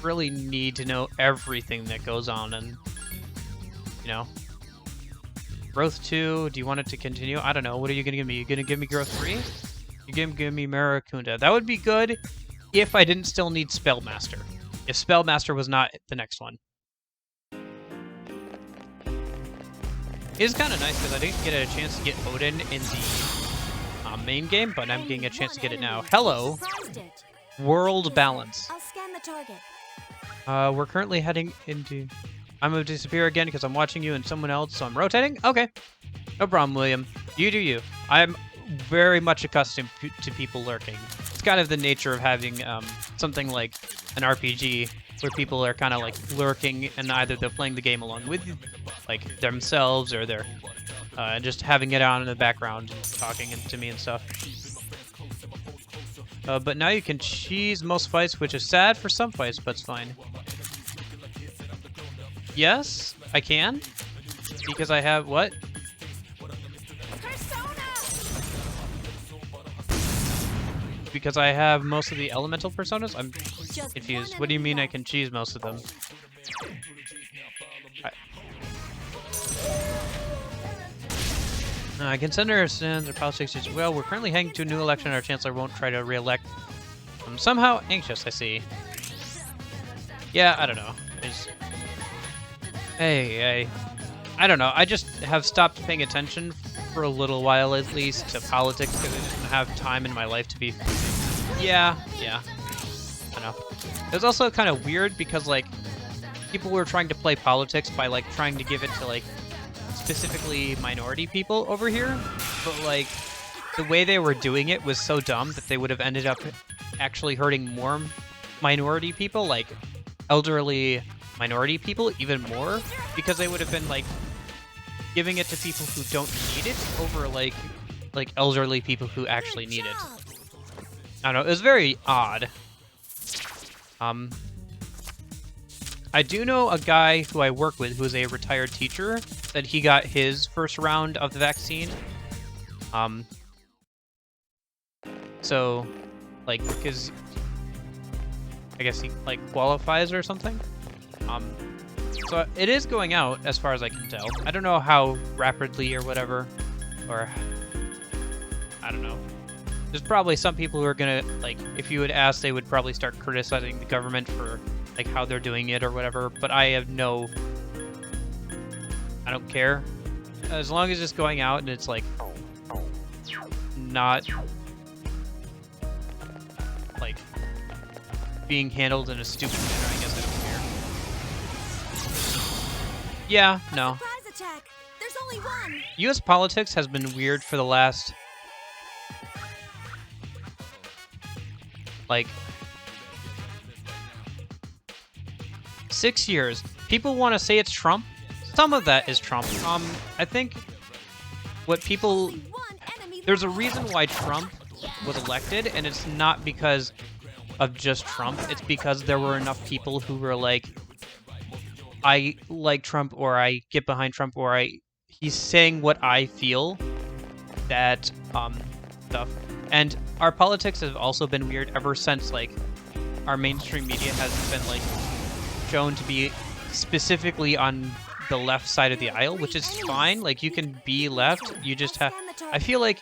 really need to know everything that goes on, and you know, growth 2. Do you want it to continue? I don't know. What are you gonna give me? You gonna give me growth 3? You give me Maracunda. That would be good if I didn't still need Spellmaster. If Spellmaster was not the next one. It's kind of nice because I didn't get a chance to get Odin in the main game, but I'm getting a chance to get it now. Hello, World Balance.
I'll scan the target.
We're currently heading into... I'm going to disappear again because I'm watching you and someone else, so I'm rotating? Okay. No problem, William. You do you. I'm very much accustomed to people lurking. It's kind of the nature of having something like an RPG where people are kind of like lurking, and either they're playing the game along with like themselves, or they're just having it on in the background and talking to me and stuff. But now you can cheese most fights, which is sad for some fights, but it's fine. Yes, I can. Because I have what? Because I have most of the elemental personas? I'm confused. What do you mean I can cheese most of them? I can understand their politics as well. We're currently heading to a new election. Our chancellor won't try to re-elect. I'm somehow anxious, I see. Yeah, I don't know. I don't know. I just have stopped paying attention for a little while, at least, to politics, because I didn't have time in my life to be... Yeah. I know. It was also kind of weird because, like, people were trying to play politics by, like, trying to give it to, like, specifically minority people over here, but, like, the way they were doing it was so dumb that they would have ended up actually hurting more minority people, like, elderly minority people, even more, because they would have been, like, giving it to people who don't need it over, like elderly people who actually need it. I don't know, it was very odd. I do know a guy who I work with who's a retired teacher that he got his first round of the vaccine. So, like, because I guess he, like, qualifies or something. So it is going out, as far as I can tell. I don't know how rapidly or whatever, or I don't know. There's probably some people who are gonna, like, if you would ask, they would probably start criticizing the government for, like, how they're doing it or whatever, but I have no... I don't care. As long as it's going out and it's, like, not, like, being handled in a stupid manner, I guess I don't care. Yeah, no.
Surprise attack! There's only one!
U.S. politics has been weird for the last... like... 6 years. People want to say it's Trump. Some of that is Trump. I think what people... There's a reason why Trump was elected, and it's not because of just Trump. It's because there were enough people who were like, I like Trump, or I get behind Trump, or he's saying what I feel, that stuff. And our politics have also been weird ever since, like, our mainstream media has been, like, shown to be specifically on the left side of the aisle, which is fine. Like, you can be left, you just have... I feel like...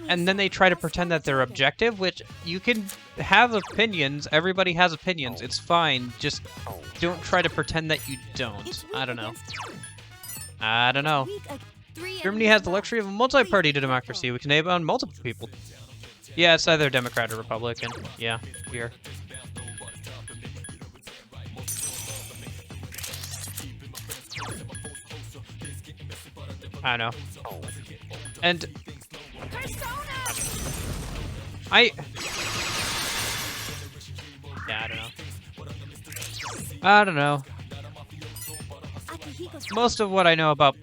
And then they try to pretend that they're objective, which you can have opinions. Everybody has opinions. It's fine. Just don't try to pretend that you don't. I don't know. I don't know. Germany has the luxury of a multi-party democracy. We can name on multiple people. Yeah, it's either Democrat or Republican. Yeah, here. I don't know. And... Yeah, I don't know. I don't know. Most of what I know about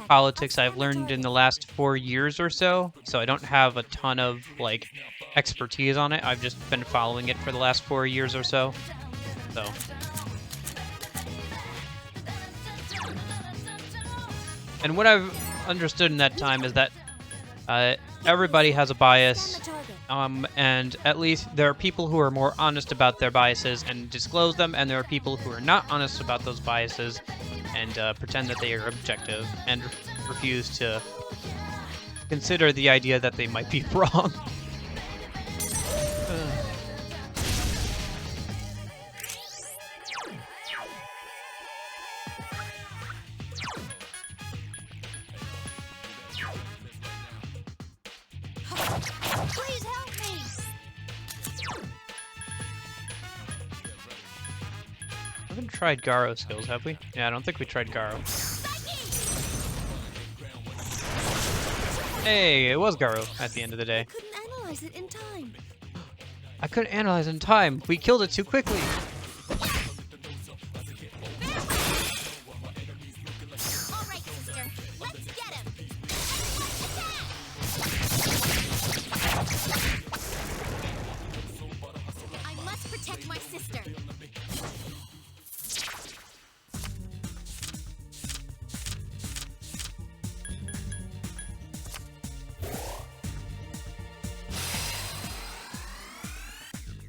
politics I've learned in the last 4 years or so, so I don't have a ton of, like, expertise on it. I've just been following it for the last 4 years or so. So. And what I've understood in that time is that everybody has a bias, and at least there are people who are more honest about their biases and disclose them, and there are people who are not honest about those biases and pretend that they are objective and refuse to consider the idea that they might be wrong.
Please help me!
We haven't tried Garo skills, have we? Yeah, I don't think we tried Garo. Hey, it was Garo at the end of the day.
Couldn't analyze it in time.
I couldn't analyze in time. We killed it too quickly.
All right, sister. Let's get him! I must protect my sister.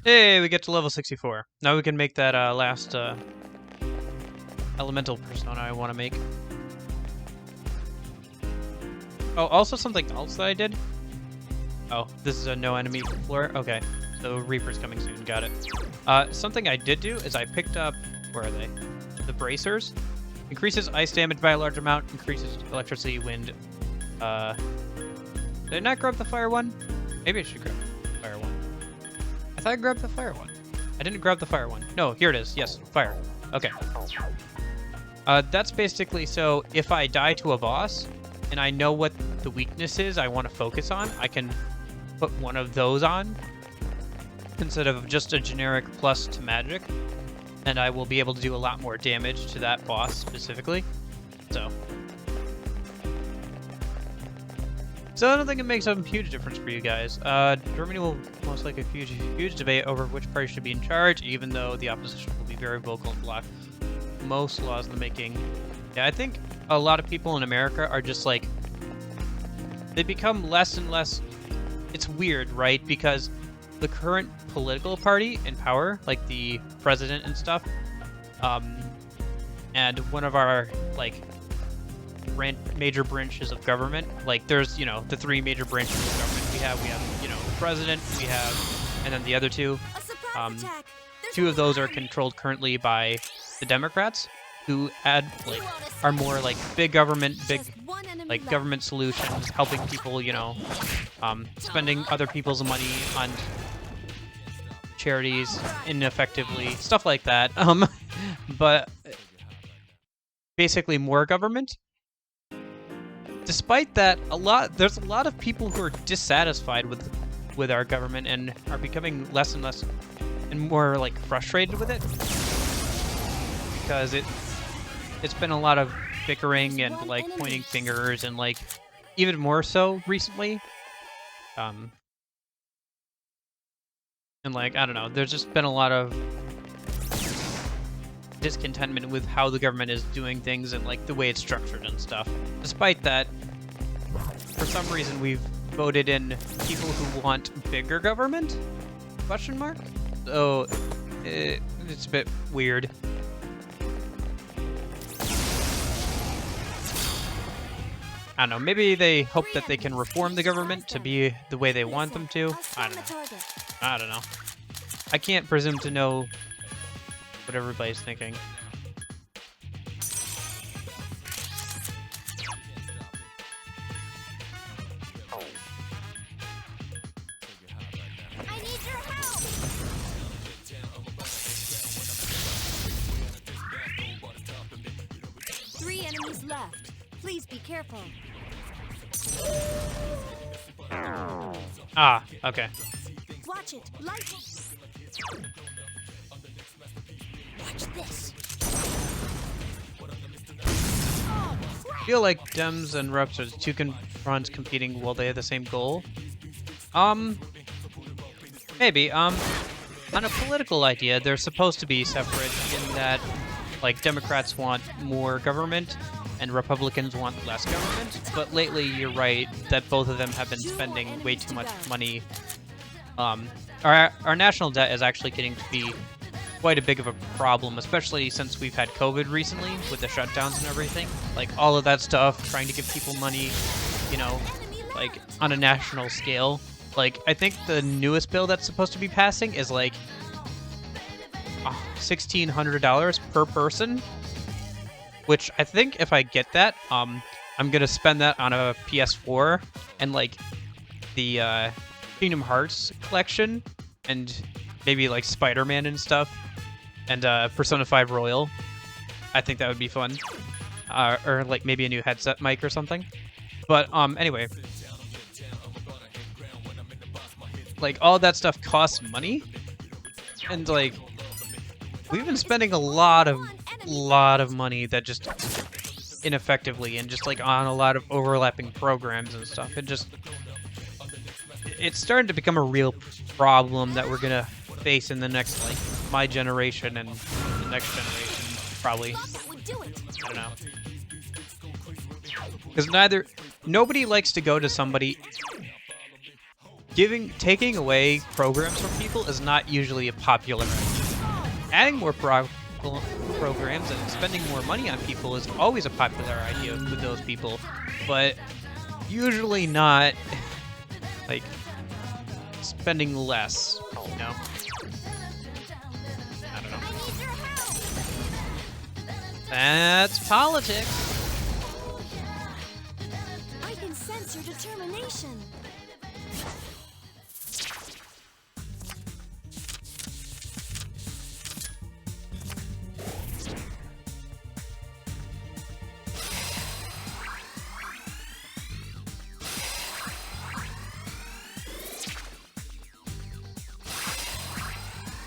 Hey, we get to level 64. Now we can make that last elemental persona I want to make. Oh, also something else that I did. Oh, this is a no enemy floor. Okay, so Reaper's coming soon. Got it. Something I did do is I picked up, where are they? The bracers. Increases ice damage by a large amount. Increases electricity, wind. Did I not grab the fire one? Maybe I should grab the fire one. I thought I grabbed the fire one. I didn't grab the fire one. No, here it is. Yes, fire. Okay. That's basically so if I die to a boss and I know what the weakness is I want to focus on, I can put one of those on instead of just a generic plus to magic, and I will be able to do a lot more damage to that boss specifically. So I don't think it makes a huge difference for you guys. Germany will most likely huge debate over which party should be in charge, even though the opposition will be very vocal and block most laws in the making. Yeah, I think a lot of people in America are just like, they become less and less. It's weird, right? Because the current political party in power, like the president and stuff, and one of our like major branches of government, like there's, you know, the three major branches of government we have, you know, the president, we have, and then the other two.
A surprise attack. There's
Two
a
of those are
fire.
controlled currently by the Democrats, who are more like big government, big
Just one enemy
like
left.
government solutions, helping people, you know, spending other people's money on charities ineffectively, stuff like that. But basically more government. Despite that, there's a lot of people who are dissatisfied with our government and are becoming less and less and more like frustrated with it, because it's been a lot of bickering and like pointing fingers, and like even more so recently. And like, I don't know, there's just been a lot of discontentment with how the government is doing things and like the way it's structured and stuff. Despite that, for some reason we've voted in people who want bigger government? Question mark? So it's a bit weird. I don't know, maybe they hope that they can reform the government to be the way they want them to. I don't know. I don't know. I can't presume to know what everybody's thinking.
I need your help!
3 enemies left. Please be careful.
Ah, okay.
Watch it. Light. Watch this.
I feel like Dems and Reps are two fronts competing while they have the same goal. Maybe. On a political idea, they're supposed to be separate in that, like, Democrats want more government, and Republicans want less government. But lately, you're right that both of them have been spending way too much money. Our national debt is actually getting to be quite a big of a problem, especially since we've had COVID recently with the shutdowns and everything. Like, all of that stuff, trying to give people money, you know, like, on a national scale. Like, I think the newest bill that's supposed to be passing is, like, $1,600 per person, which I think if I get that, I'm gonna spend that on a PS4 and, like, the, Kingdom Hearts collection, and maybe, like, Spider-Man and stuff, and, Persona 5 Royal. I think that would be fun. Or, like, maybe a new headset mic or something. But, anyway. Like, all that stuff costs money, and, like, we've been spending a lot of money that just ineffectively, and just, like, on a lot of overlapping programs and stuff. It's starting to become a real problem that we're gonna face in the next, like, my generation and the next generation, probably. I don't know. Because nobody likes to go to somebody. Taking away programs from people is not usually a popular idea. Adding more programs and spending more money on people is always a popular idea with those people, but usually not, like, spending less, you know? I don't know. That's politics.
I can sense your determination.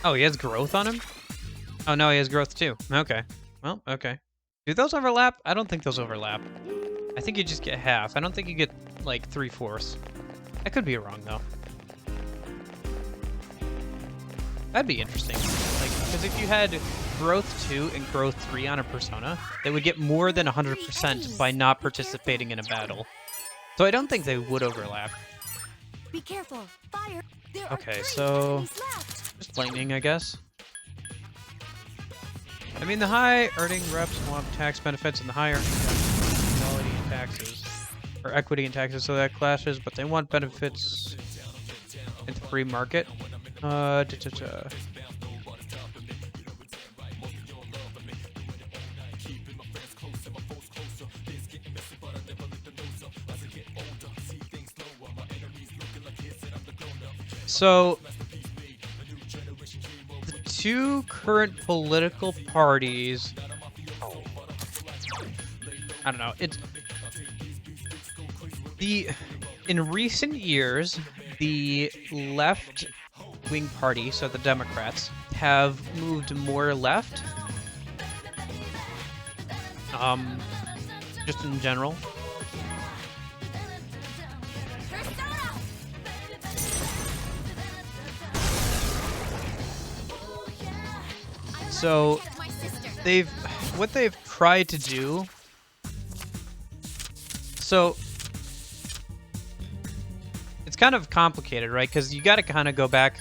Oh, he has growth on him? Oh, no, he has growth too. Okay. Well, okay. Do those overlap? I don't think those overlap. I think you just get half. I don't think you get, like, 3/4. I could be wrong, though. That'd be interesting. Like, because if you had growth 2 and growth 3 on a persona, they would get more than 100% by not participating in a battle. So I don't think they would overlap.
Be careful. Fire. There are
Okay,
3
so
enemies left.
just lightning, I guess. I mean, the high earning reps want tax benefits, and the higher quality and taxes, or equity and taxes, so that clashes. But they want benefits in the free market. So, the two current political parties, I don't know, in recent years, the left-wing party, so the Democrats, have moved more left, just in general. So what they've tried to do, so it's kind of complicated, right? Because you got to kind of go back,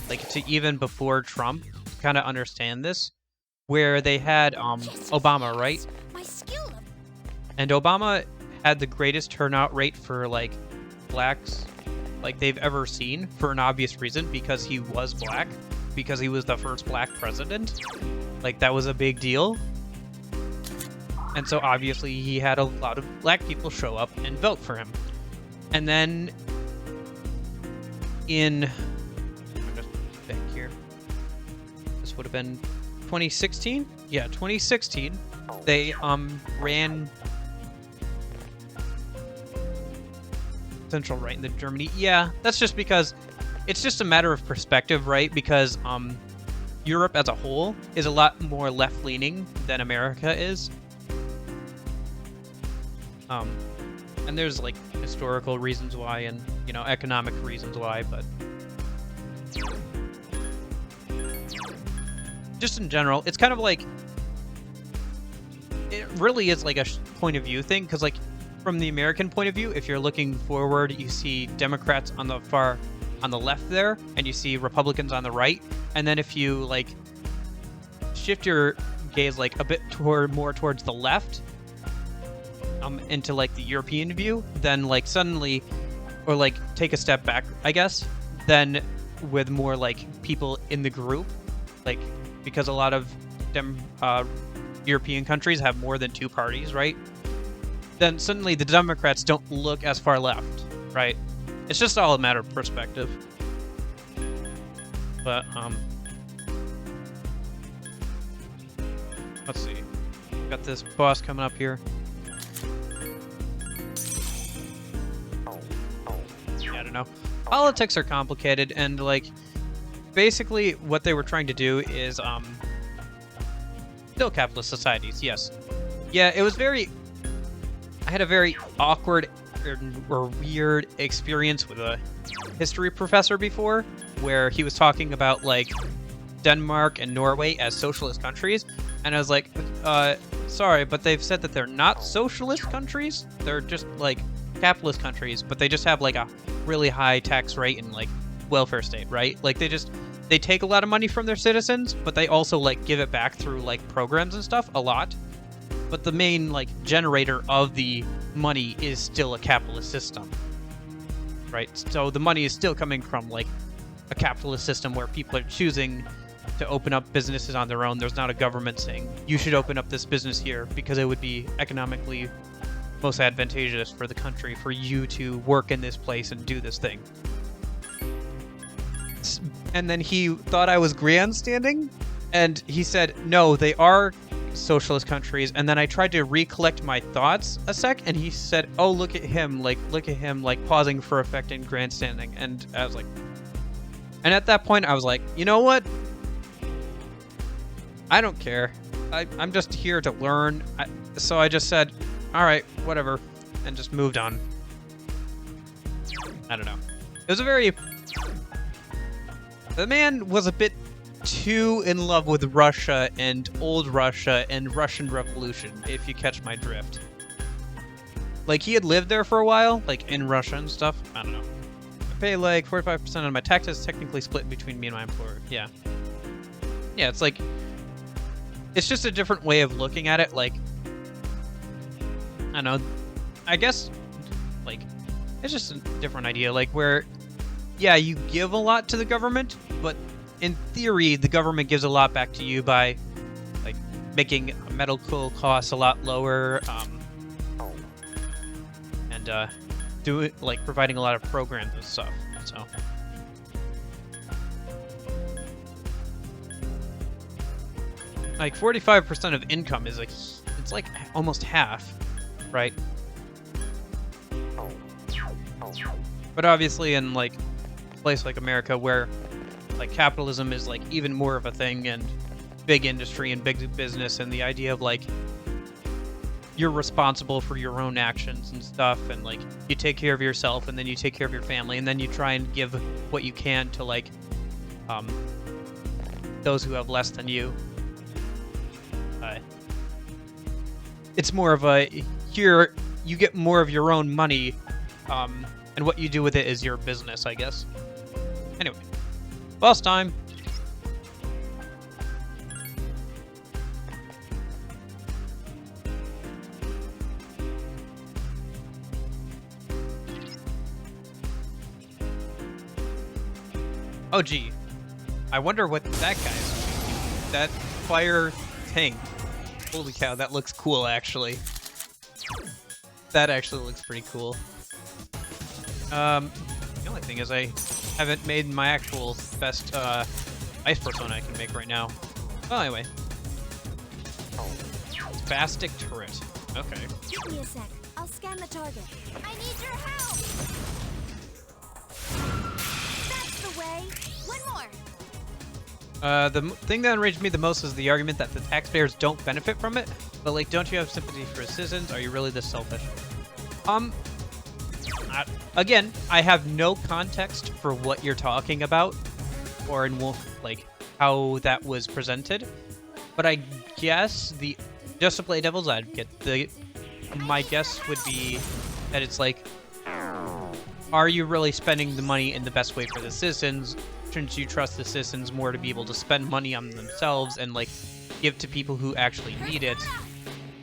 like, to even before Trump to kind of understand this, where they had Obama, right? And Obama had the greatest turnout rate for, like, blacks, like, they've ever seen, for an obvious reason, because he was black. Because he was the first black president. Like, that was a big deal. And so obviously he had a lot of black people show up and vote for him. And then I'm just back here. This would have been 2016? Yeah, 2016. They ran central right into Germany. Yeah, that's just because it's just a matter of perspective, right? Because Europe as a whole is a lot more left-leaning than America is. And there's, like, historical reasons why and, you know, economic reasons why, but just in general, it's kind of like, really is like a point of view thing, because like from the American point of view, if you're looking forward, you see Democrats on the left there, and you see Republicans on the right. And then if you like shift your gaze like a bit more towards the left, into like the European view, then like suddenly, or like take a step back, I guess, then with more like people in the group, like because a lot of European countries have more than 2 parties, right? Then suddenly the Democrats don't look as far left, right? It's just all a matter of perspective. But let's see. Got this boss coming up here. Yeah, I don't know. Politics are complicated, and like basically what they were trying to do is still capitalist societies, yes. Yeah, it was very... I had a very awkward or weird experience with a history professor before, where he was talking about like Denmark and Norway as socialist countries, and I was like, sorry, but they've said that they're not socialist countries. They're just like capitalist countries, but they just have like a really high tax rate and like welfare state, right? Like they take a lot of money from their citizens, but they also like give it back through like programs and stuff a lot. But the main like generator of the money is still a capitalist system, right? So the money is still coming from like a capitalist system where people are choosing to open up businesses on their own. There's not a government saying you should open up this business here because it would be economically most advantageous for the country for you to work in this place and do this thing. And then he thought I was grandstanding, and he said, no, they are socialist countries. And then I tried to recollect my thoughts a sec, and he said, oh, look at him, like pausing for effect and grandstanding. And I was like, and at that point I was like, you know what? I don't care. I'm just here to learn. So I just said, all right, whatever, and just moved on. I don't know. It was a very... The man was a bit too in love with Russia and old Russia and Russian Revolution, if you catch my drift. Like, he had lived there for a while, like, in Russia and stuff. I don't know. I pay, like, 45% of my taxes, technically split between me and my employer. Yeah. Yeah, it's like... It's just a different way of looking at it, like... I don't know. I guess, like, it's just a different idea, like, where... Yeah, you give a lot to the government, but in theory, the government gives a lot back to you by, like, making medical costs a lot lower, and providing a lot of programs and stuff. So, like, 45% of income is like, it's like almost half, right? But obviously, in like place like America, where like capitalism is like even more of a thing, and big industry and big business, and the idea of like you're responsible for your own actions and stuff, and like you take care of yourself, and then you take care of your family, and then you try and give what you can to like those who have less than you. It's more of a here you get more of your own money, and what you do with it is your business, I guess. Anyway, boss time. Oh, gee. I wonder what that guy is. That fire tank. Holy cow, that looks cool, actually. That actually looks pretty cool. The only thing is I haven't made my actual best ice persona I can make right now. Well, anyway. Spastic turret. Okay.
Give me a sec. I'll scan the target.
I need your help! That's the way! One more!
The thing that enraged me the most is the argument that the taxpayers don't benefit from it. But, like, don't you have sympathy for citizens? Are you really this selfish? Again, I have no context for what you're talking about, or in like how that was presented. But I guess the just to play devil's advocate, my guess would be that it's like, are you really spending the money in the best way for the citizens? Shouldn't you trust the citizens more to be able to spend money on themselves and like give to people who actually need it,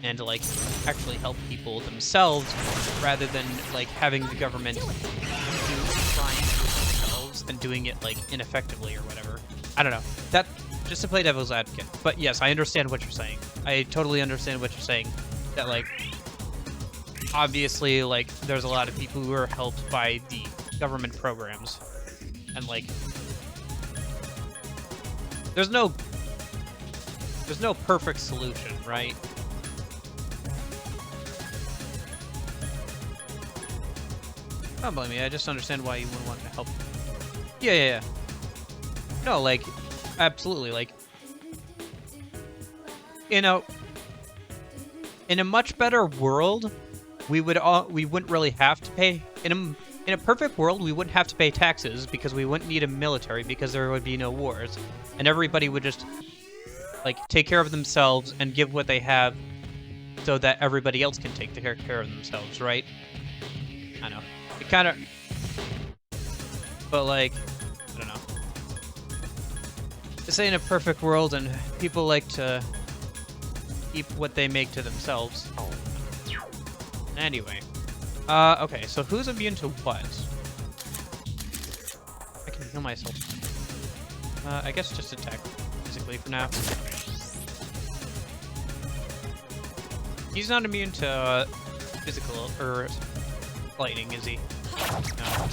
and to like actually help people themselves, rather than like having the government trying to do it themselves and doing it like ineffectively or whatever. I don't know. That just to play devil's advocate. But yes, I understand what you're saying. I totally understand what you're saying. That like obviously like there's a lot of people who are helped by the government programs, and like there's no perfect solution, right? Don't blame me. I just understand why you wouldn't want to help. Yeah. No, like, absolutely. Like, in a much better world, we wouldn't really have to pay. In a perfect world, we wouldn't have to pay taxes because we wouldn't need a military because there would be no wars, and everybody would just like take care of themselves and give what they have, so that everybody else can take care of themselves, right? I know. It kind of, but like, I don't know. This ain't a perfect world, and people like to keep what they make to themselves. Anyway, okay, so who's immune to what? I can heal myself. I guess just attack physically for now. He's not immune to physical or lightning, is he? No.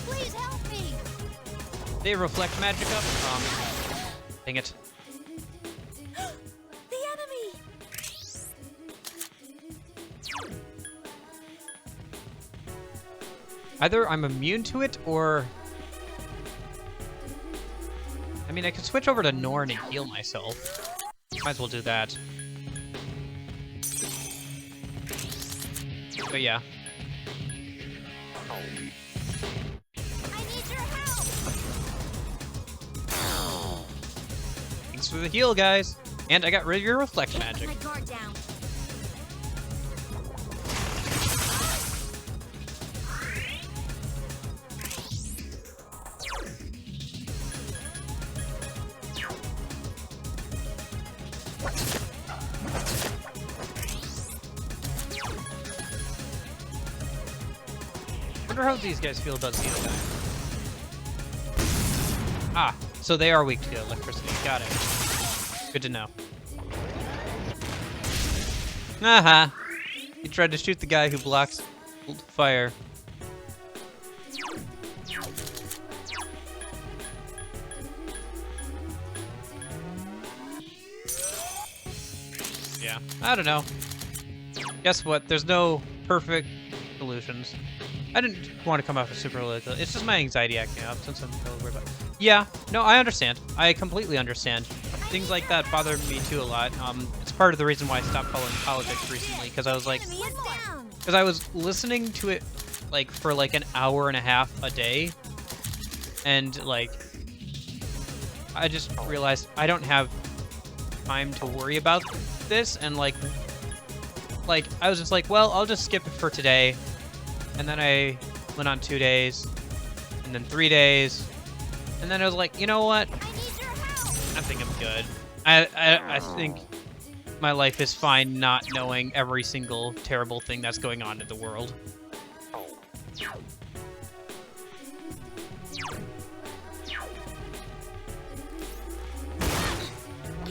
Please help me!
They reflect magic up. Dang it.
The enemy!
Either I'm immune to it, or I mean, I could switch over to Norn and heal myself. Might as well do that. But yeah.
I need your help!
Thanks for the heal, guys. And I got rid of your reflect magic.
My guard down.
I wonder how these guys feel about Zeno. Ah, so they are weak to electricity. Got it. Good to know. Aha! He tried to shoot the guy who blocks fire. Yeah, I don't know. Guess what? There's no perfect solutions. I didn't want to come off as super political. It's just my anxiety acting up since I'm really worried about it. Yeah, no, I understand. I completely understand. Things like that bother me too a lot. It's part of the reason why I stopped following politics recently, because I was like, because I was listening to it like for like an hour and a half a day, and like I just realized I don't have time to worry about this, and like I was just like, well, I'll just skip it for today. And then I went on 2 days, and then 3 days, and then I was like, you know what? I think I'm good. I think my life is fine not knowing every single terrible thing that's going on in the world.
I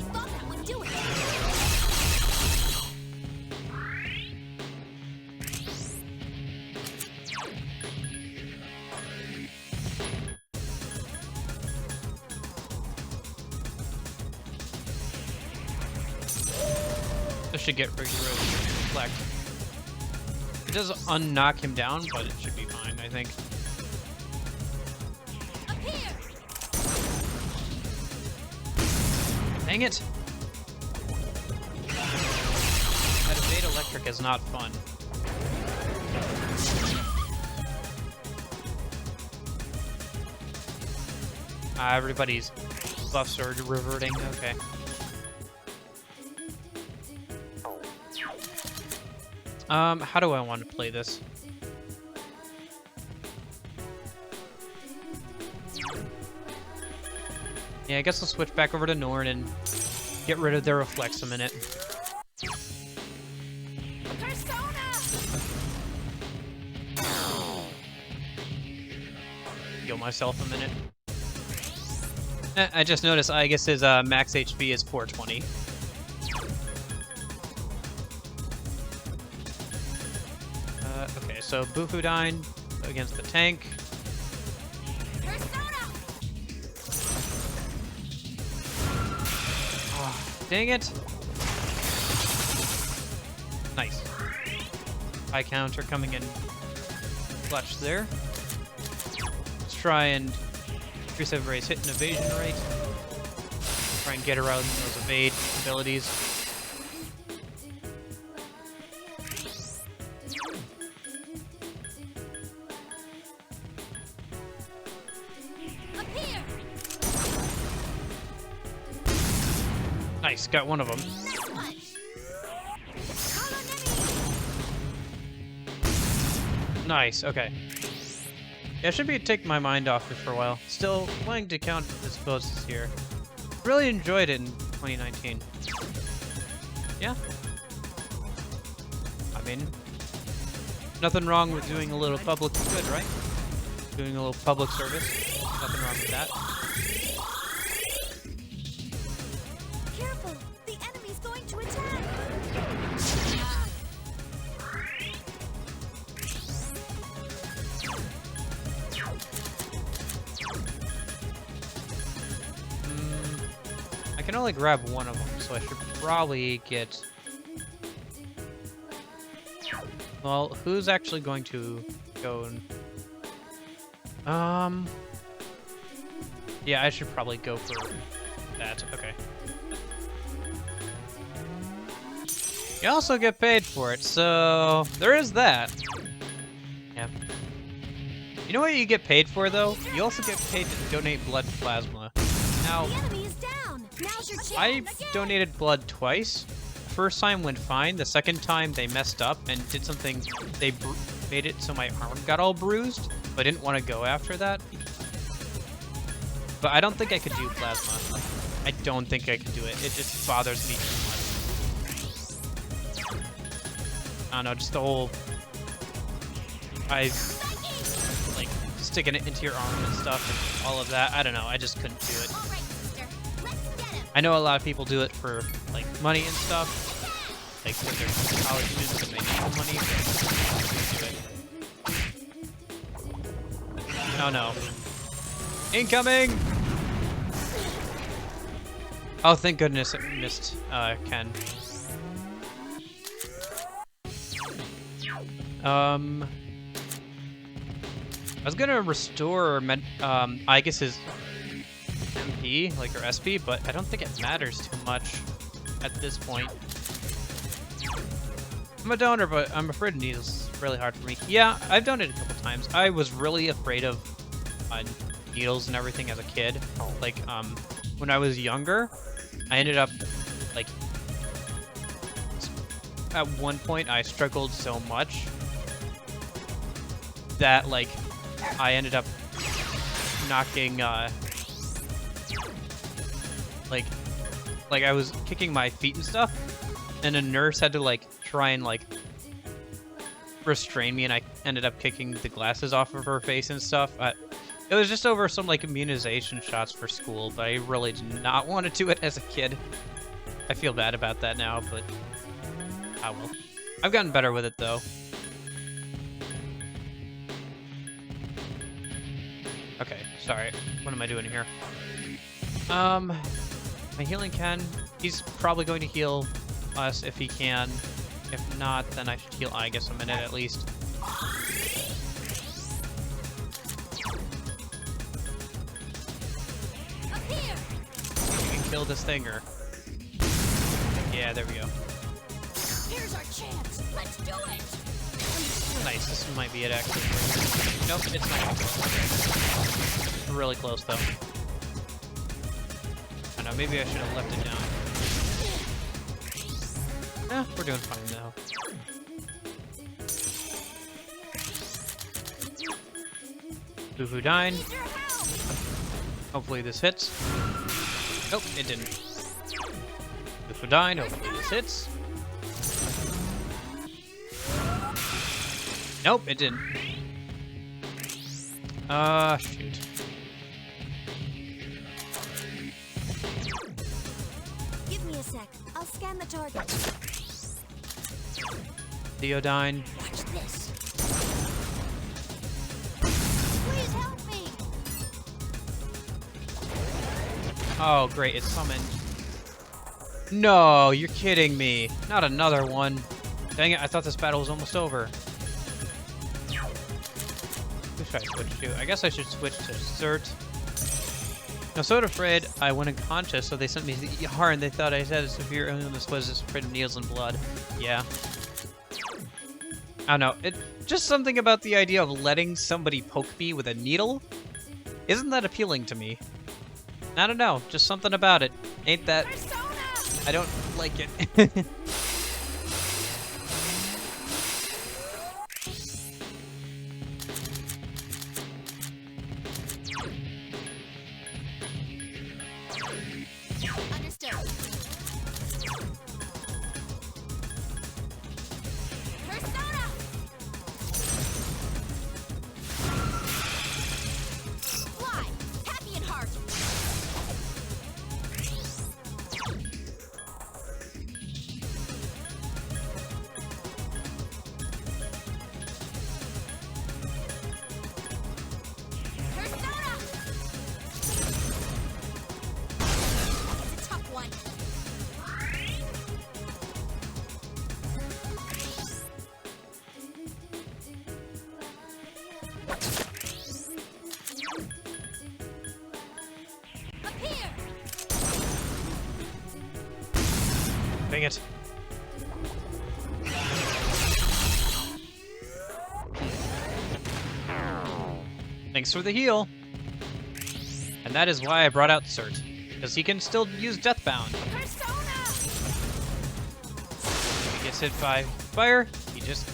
thought that would do it!
This should get rid of reflect. It does unknock him down, but it should be fine, I think.
Up here!
Dang it! That evade electric is not fun. Everybody's buffs are reverting. Okay. How do I want to play this? Yeah, I guess I'll switch back over to Norn and get rid of their reflex a minute. Heal myself a minute. I just noticed, I guess his max HP is 420. Okay, so Bufudine against the tank. Oh, dang it! Nice. High counter coming in clutch there. Let's try and increase everybody's hit and evasion rate. Try and get around those evade abilities. Nice, got one of them. Nice, okay. Yeah, I should be take my mind off it for a while. Still wanting to count this post this year. Really enjoyed it in 2019. Yeah. I mean, nothing wrong with doing a little public good, right? Doing a little public service. Nothing wrong with that.
Careful! The enemy's going to attack!
I can only grab one of them, so I should probably get... Well, who's actually going to go and... Yeah, I should probably go for that. Okay. You also get paid for it, so there is that. Yeah. You know what you get paid for, though? You also get paid to donate blood plasma. Now,
The enemy is down! Now's your chance!
I donated blood twice. The first time went fine. The second time they messed up and did something. They made it so my arm got all bruised, but I didn't want to go after that. But I don't think I could do plasma. I don't think I can do it. It just bothers me too much. I don't know, just the whole... like, sticking it into your arm and stuff and all of that. I don't know, I just couldn't do it.
All right, sister. Let's get him.
I know a lot of people do it for, like, money and stuff. Like, because they're college students and they need the money, but I can't do it. Oh no. Incoming! Oh, thank goodness it missed Ken. I was gonna restore I guess his MP, like, or SP, but I don't think it matters too much at this point. I'm a donor, but I'm afraid needles really hard for me. Yeah, I've donated a couple times. I was really afraid of needles and everything as a kid. Like, when I was younger, I ended up, like, at one point I struggled so much that, like, I ended up knocking, like I was kicking my feet and stuff, and a nurse had to, like, try and, like, restrain me, and I ended up kicking the glasses off of her face and stuff. It was just over some, like, immunization shots for school, but I really did not want to do it as a kid. I feel bad about that now, but I will. I've gotten better with it, though. Okay, sorry. What am I doing here? My healing Ken, he's probably going to heal us if he can. If not, then I should heal I guess a minute at least. We can kill this thing, or... Yeah, there we go.
Here's our chance! Let's do it!
Nice, this might be it actually. Nope, it's not even close. Really close though. I know, maybe I should have left it down. Eh, we're doing fine now. Fufu Dine. Hopefully this hits. Nope, it didn't. Fufu Dine, hopefully this hits. Nope, it didn't. Shoot.
Give me a sec. I'll scan the target.
Theodine.
Watch this. Please help me.
Oh, great, it's summoned. No, you're kidding me. Not another one. Dang it, I thought this battle was almost over. Who should I switch to? I guess I should switch to Cert. I'm so afraid I went unconscious, so they sent me the ER and they thought I had a severe illness was just afraid of needles and blood. Yeah. I don't know. It just something about the idea of letting somebody poke me with a needle. Isn't that appealing to me? I don't know. Just something about it. Ain't that? I don't like it.
Understood. Persona! Fly! Happy and heart! Persona! It's a tough one. Appear!
Dang it. Thanks for the heal. And that is why I brought out Cert. Because he can still use Deathbound.
Persona!
If he gets hit by fire, he just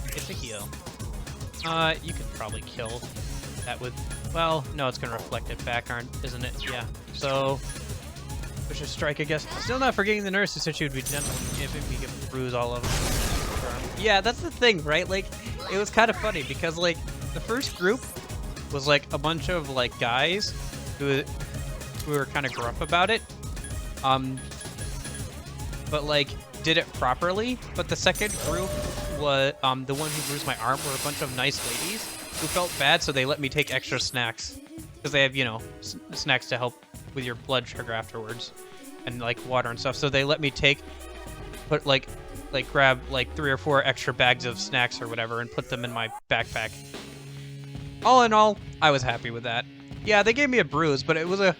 gets a heal. You could probably kill that with... Well, no, it's gonna reflect it back, isn't it? Yeah. So... Vicious Strike, I guess. Still not forgetting the nurse who said she would be gentle if we could bruise all of them. Yeah, that's the thing, right? Like, it was kind of funny because, like, the first group was, like, a bunch of, like, guys who were kind of gruff about it. But, like, did it properly. But the second group was, the one who bruised my arm were a bunch of nice ladies who felt bad, so they let me take extra snacks. Because they have, you know, snacks to help with your blood sugar afterwards. And, like, water and stuff. So they let me grab, like, 3 or 4 extra bags of snacks or whatever and put them in my backpack. All in all, I was happy with that. Yeah, they gave me a bruise, but it was a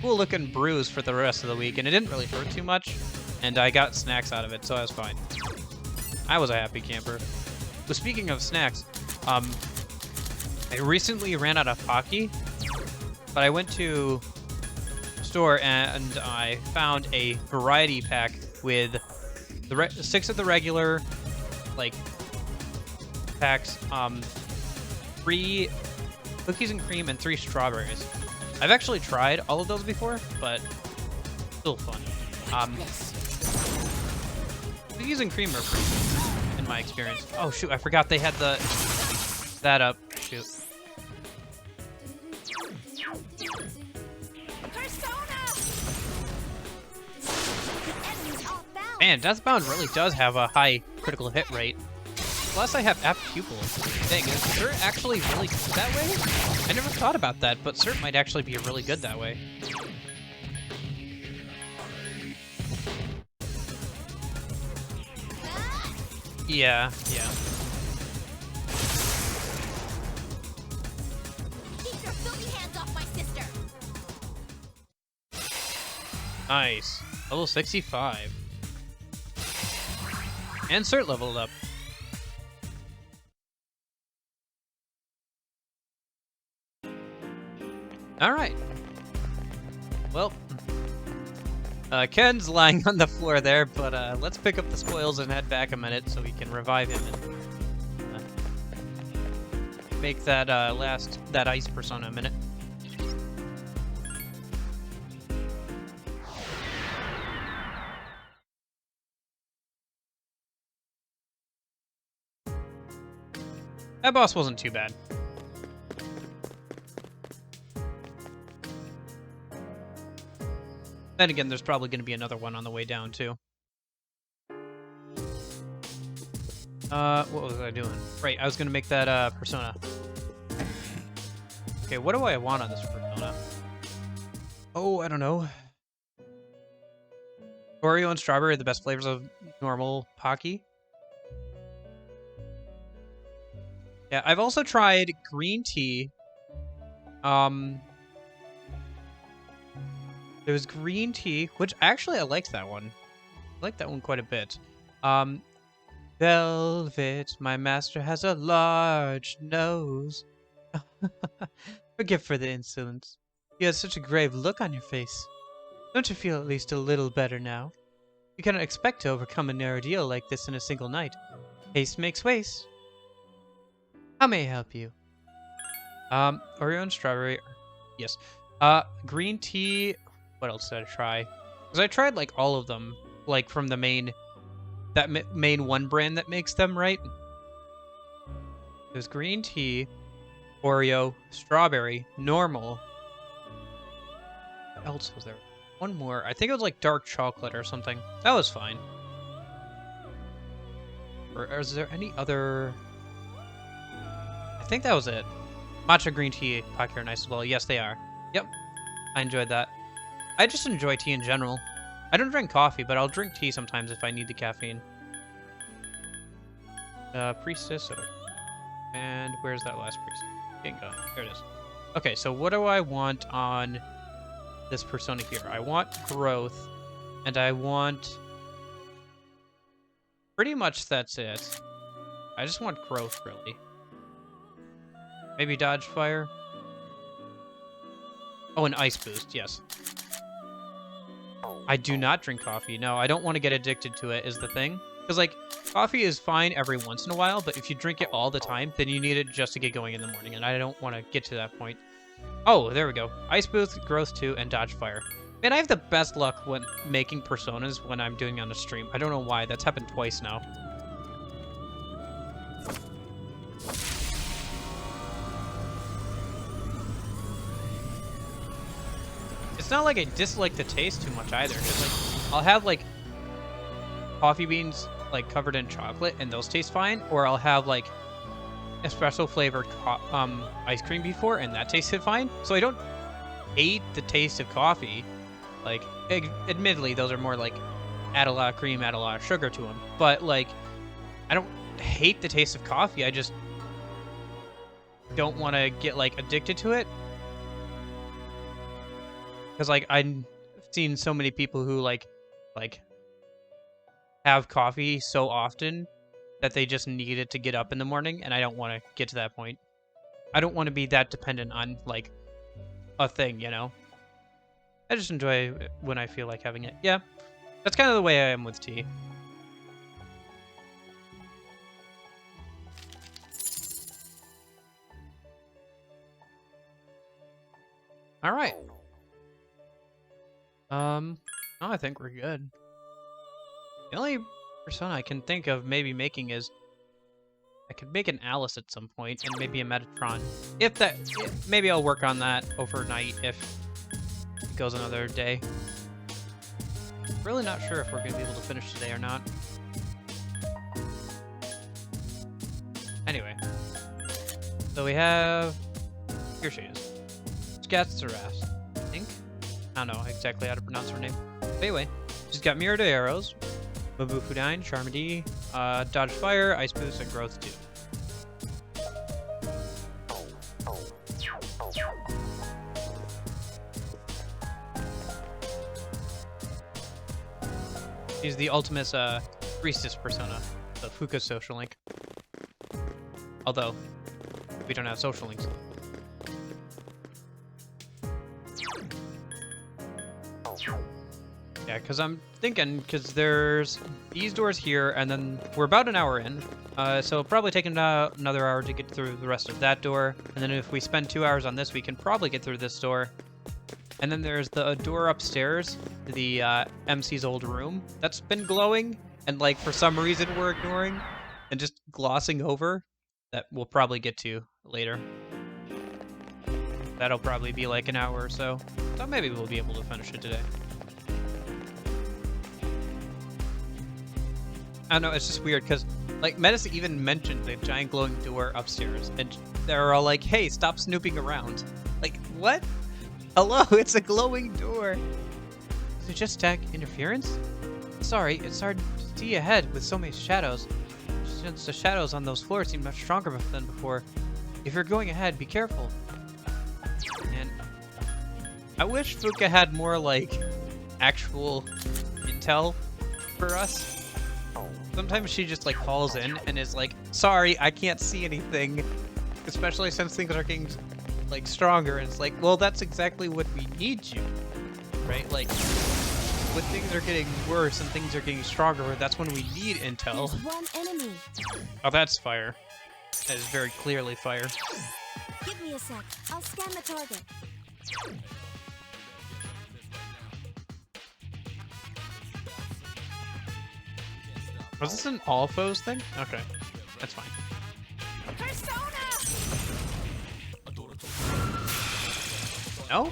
cool-looking bruise for the rest of the week, and it didn't really hurt too much, and I got snacks out of it, so I was fine. I was a happy camper. But speaking of snacks, I recently ran out of Pocky, but I went to the store and I found a variety pack with the 6 of the regular, like, packs, 3 cookies and cream and 3 strawberries. I've actually tried all of those before, but still fun. Cookies and cream are pretty good, in my experience. Oh shoot, I forgot they had that up. Shoot. Man, Deathbound really does have a high critical hit rate. Plus, I have apt pupil. Dang, is Cert actually really good that way? I never thought about that, but Cert might actually be really good that way. Yeah.
Keep your filthy hands off my sister.
Nice. Level 65. And Cert leveled up. Alright. Well, Ken's lying on the floor there, but let's pick up the spoils and head back a minute so we can revive him and make that that ice persona in a minute. That boss wasn't too bad. Then again, there's probably going to be another one on the way down, too. What was I doing? Right, I was going to make that, persona. Okay, what do I want on this persona? Oh, I don't know. Oreo and strawberry are the best flavors of normal Pocky. Yeah, I've also tried green tea. There was green tea, which actually I liked that one. I liked that one quite a bit. Velvet, my master has a large nose. Forgive for the insolence. You had such a grave look on your face. Don't you feel at least a little better now? You cannot expect to overcome an ordeal like this in a single night. Haste makes waste. How may I help you? Oreo and strawberry. Yes. Green tea. What else did I try? Because I tried, like, all of them. Like, from the main... That main one brand that makes them, right? There's green tea, Oreo, strawberry, normal. What else was there? One more. I think it was, like, dark chocolate or something. That was fine. Or is there any other... I think that was it. Matcha green tea, Pocky are nice as well. Yes, they are. Yep. I enjoyed that. I just enjoy tea in general. I don't drink coffee, but I'll drink tea sometimes if I need the caffeine. Priestess. And where's that last priestess? Bingo. There it is. Okay, so what do I want on this persona here? I want growth, and I want... Pretty much that's it. I just want growth, really. Maybe dodge fire. Oh, an ice boost, yes. I do not drink coffee. No, I don't want to get addicted to it is the thing. Because, like, coffee is fine every once in a while, but if you drink it all the time, then you need it just to get going in the morning, and I don't want to get to that point. Oh, there we go. Ice boost, growth 2, and dodge fire. Man, I have the best luck when making personas when I'm doing it on a stream. I don't know why. That's happened twice now. It's not like I dislike the taste too much either. Cause, like, I'll have, like, coffee beans, like, covered in chocolate, and those taste fine. Or I'll have, like, espresso flavored ice cream before, and that tasted fine. So I don't hate the taste of coffee. Like, admittedly, those are more, like, add a lot of cream, add a lot of sugar to them. But, like, I don't hate the taste of coffee. I just don't want to get, like, addicted to it. Because, like, I've seen so many people who, like, have coffee so often that they just need it to get up in the morning, and I don't want to get to that point. I don't want to be that dependent on, like, a thing, you know? I just enjoy it when I feel like having it. Yeah, that's kind of the way I am with tea. All right. No, I think we're good. The only persona I can think of maybe making is I could make an Alice at some point and maybe a Metatron. Maybe I'll work on that overnight if it goes another day. Really not sure if we're gonna be able to finish today or not. Anyway, so we have here she is, Skatsaras, I think. I don't know exactly how to pronounce her name. But anyway, she's got Mirror to Arrows, Mabu Fudine, Charmady, Dodge Fire, Ice Boost, and Growth 2. She's the ultimate priestess persona, the Fuka social link. Although, we don't have social links. Yeah, because I'm thinking, because there's these doors here, and then we're about an hour in. So it'll probably take another hour to get through the rest of that door. And then if we spend 2 hours on this, we can probably get through this door. And then there's the door upstairs, the MC's old room. That's been glowing, and like for some reason we're ignoring and just glossing over. That we'll probably get to later. That'll probably be like an hour or so. So maybe we'll be able to finish it today. I don't know, it's just weird because like Metis even mentioned the giant glowing door upstairs, and they're all like, "Hey, stop snooping around." Like, what? Hello, it's a glowing door. Is it just tech interference? Sorry, it's hard to see ahead with so many shadows. Since the shadows on those floors seem much stronger than before. If you're going ahead, be careful. And I wish Fuka had more like actual intel for us. Sometimes she just like calls in and is like, "Sorry, I can't see anything." Especially since things are getting like stronger, and it's like, well, that's exactly what we need you, right? Like when things are getting worse and things are getting stronger, that's when we need intel.
There's one enemy.
Oh, that's fire. That is very clearly fire.
Give me a sec. I'll scan the target.
Was this an all foes thing? Okay, that's fine. No?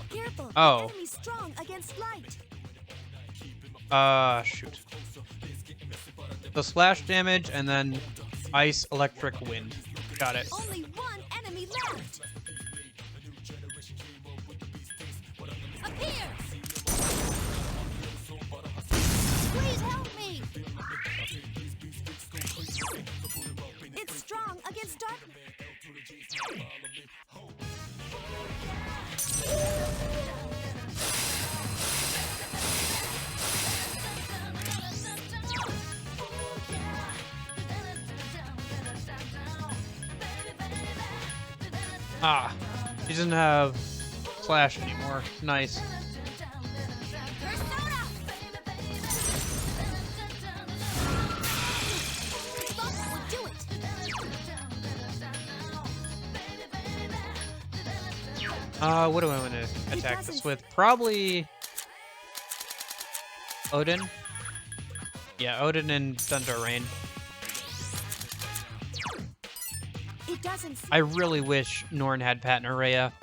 Careful.
Oh.
Enemy strong against light.
Shoot. So splash damage and then ice, electric, wind. Got it.
Only one enemy left. Appear. Please help me. It's strong against darkness.
Ah, he doesn't have slash anymore. Nice. What do I want to attack this with? Probably Odin. Yeah, Odin and Thunder Rain.
It doesn't.
I really wish Norn had Patnareya.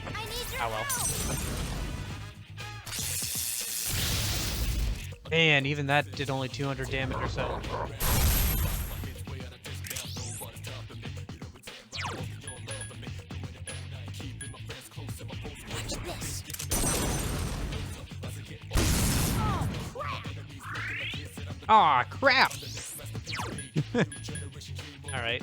I need your
Oh well.
help.
Man, even that did only 200 damage or so. Aw, crap! Alright,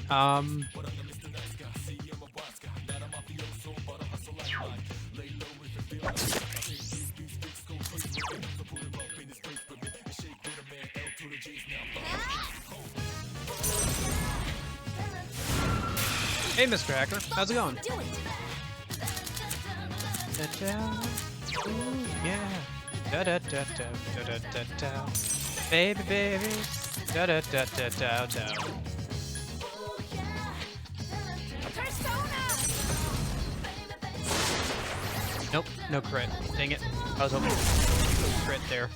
Hey, Mr. Hacker, how's it going?
Do it.
Ooh, yeah. Da da da da da da da da. Baby, baby. Da da da da da da. Nope, no crit. Dang it. I was hoping for crit there.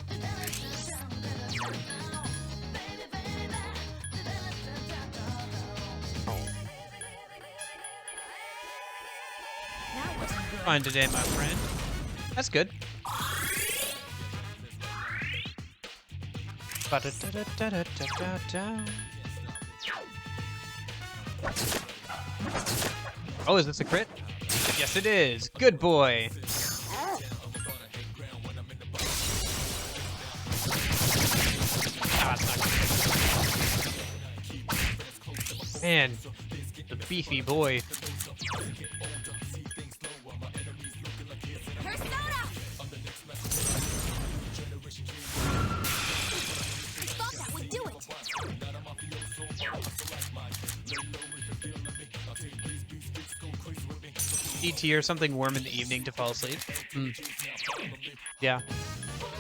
Fine today, my friend. That's good. Oh, is this a crit? Yes, it is. Good boy. Ah, it's not good. Man, the beefy boy. tea or something warm in the evening to fall asleep. Yeah.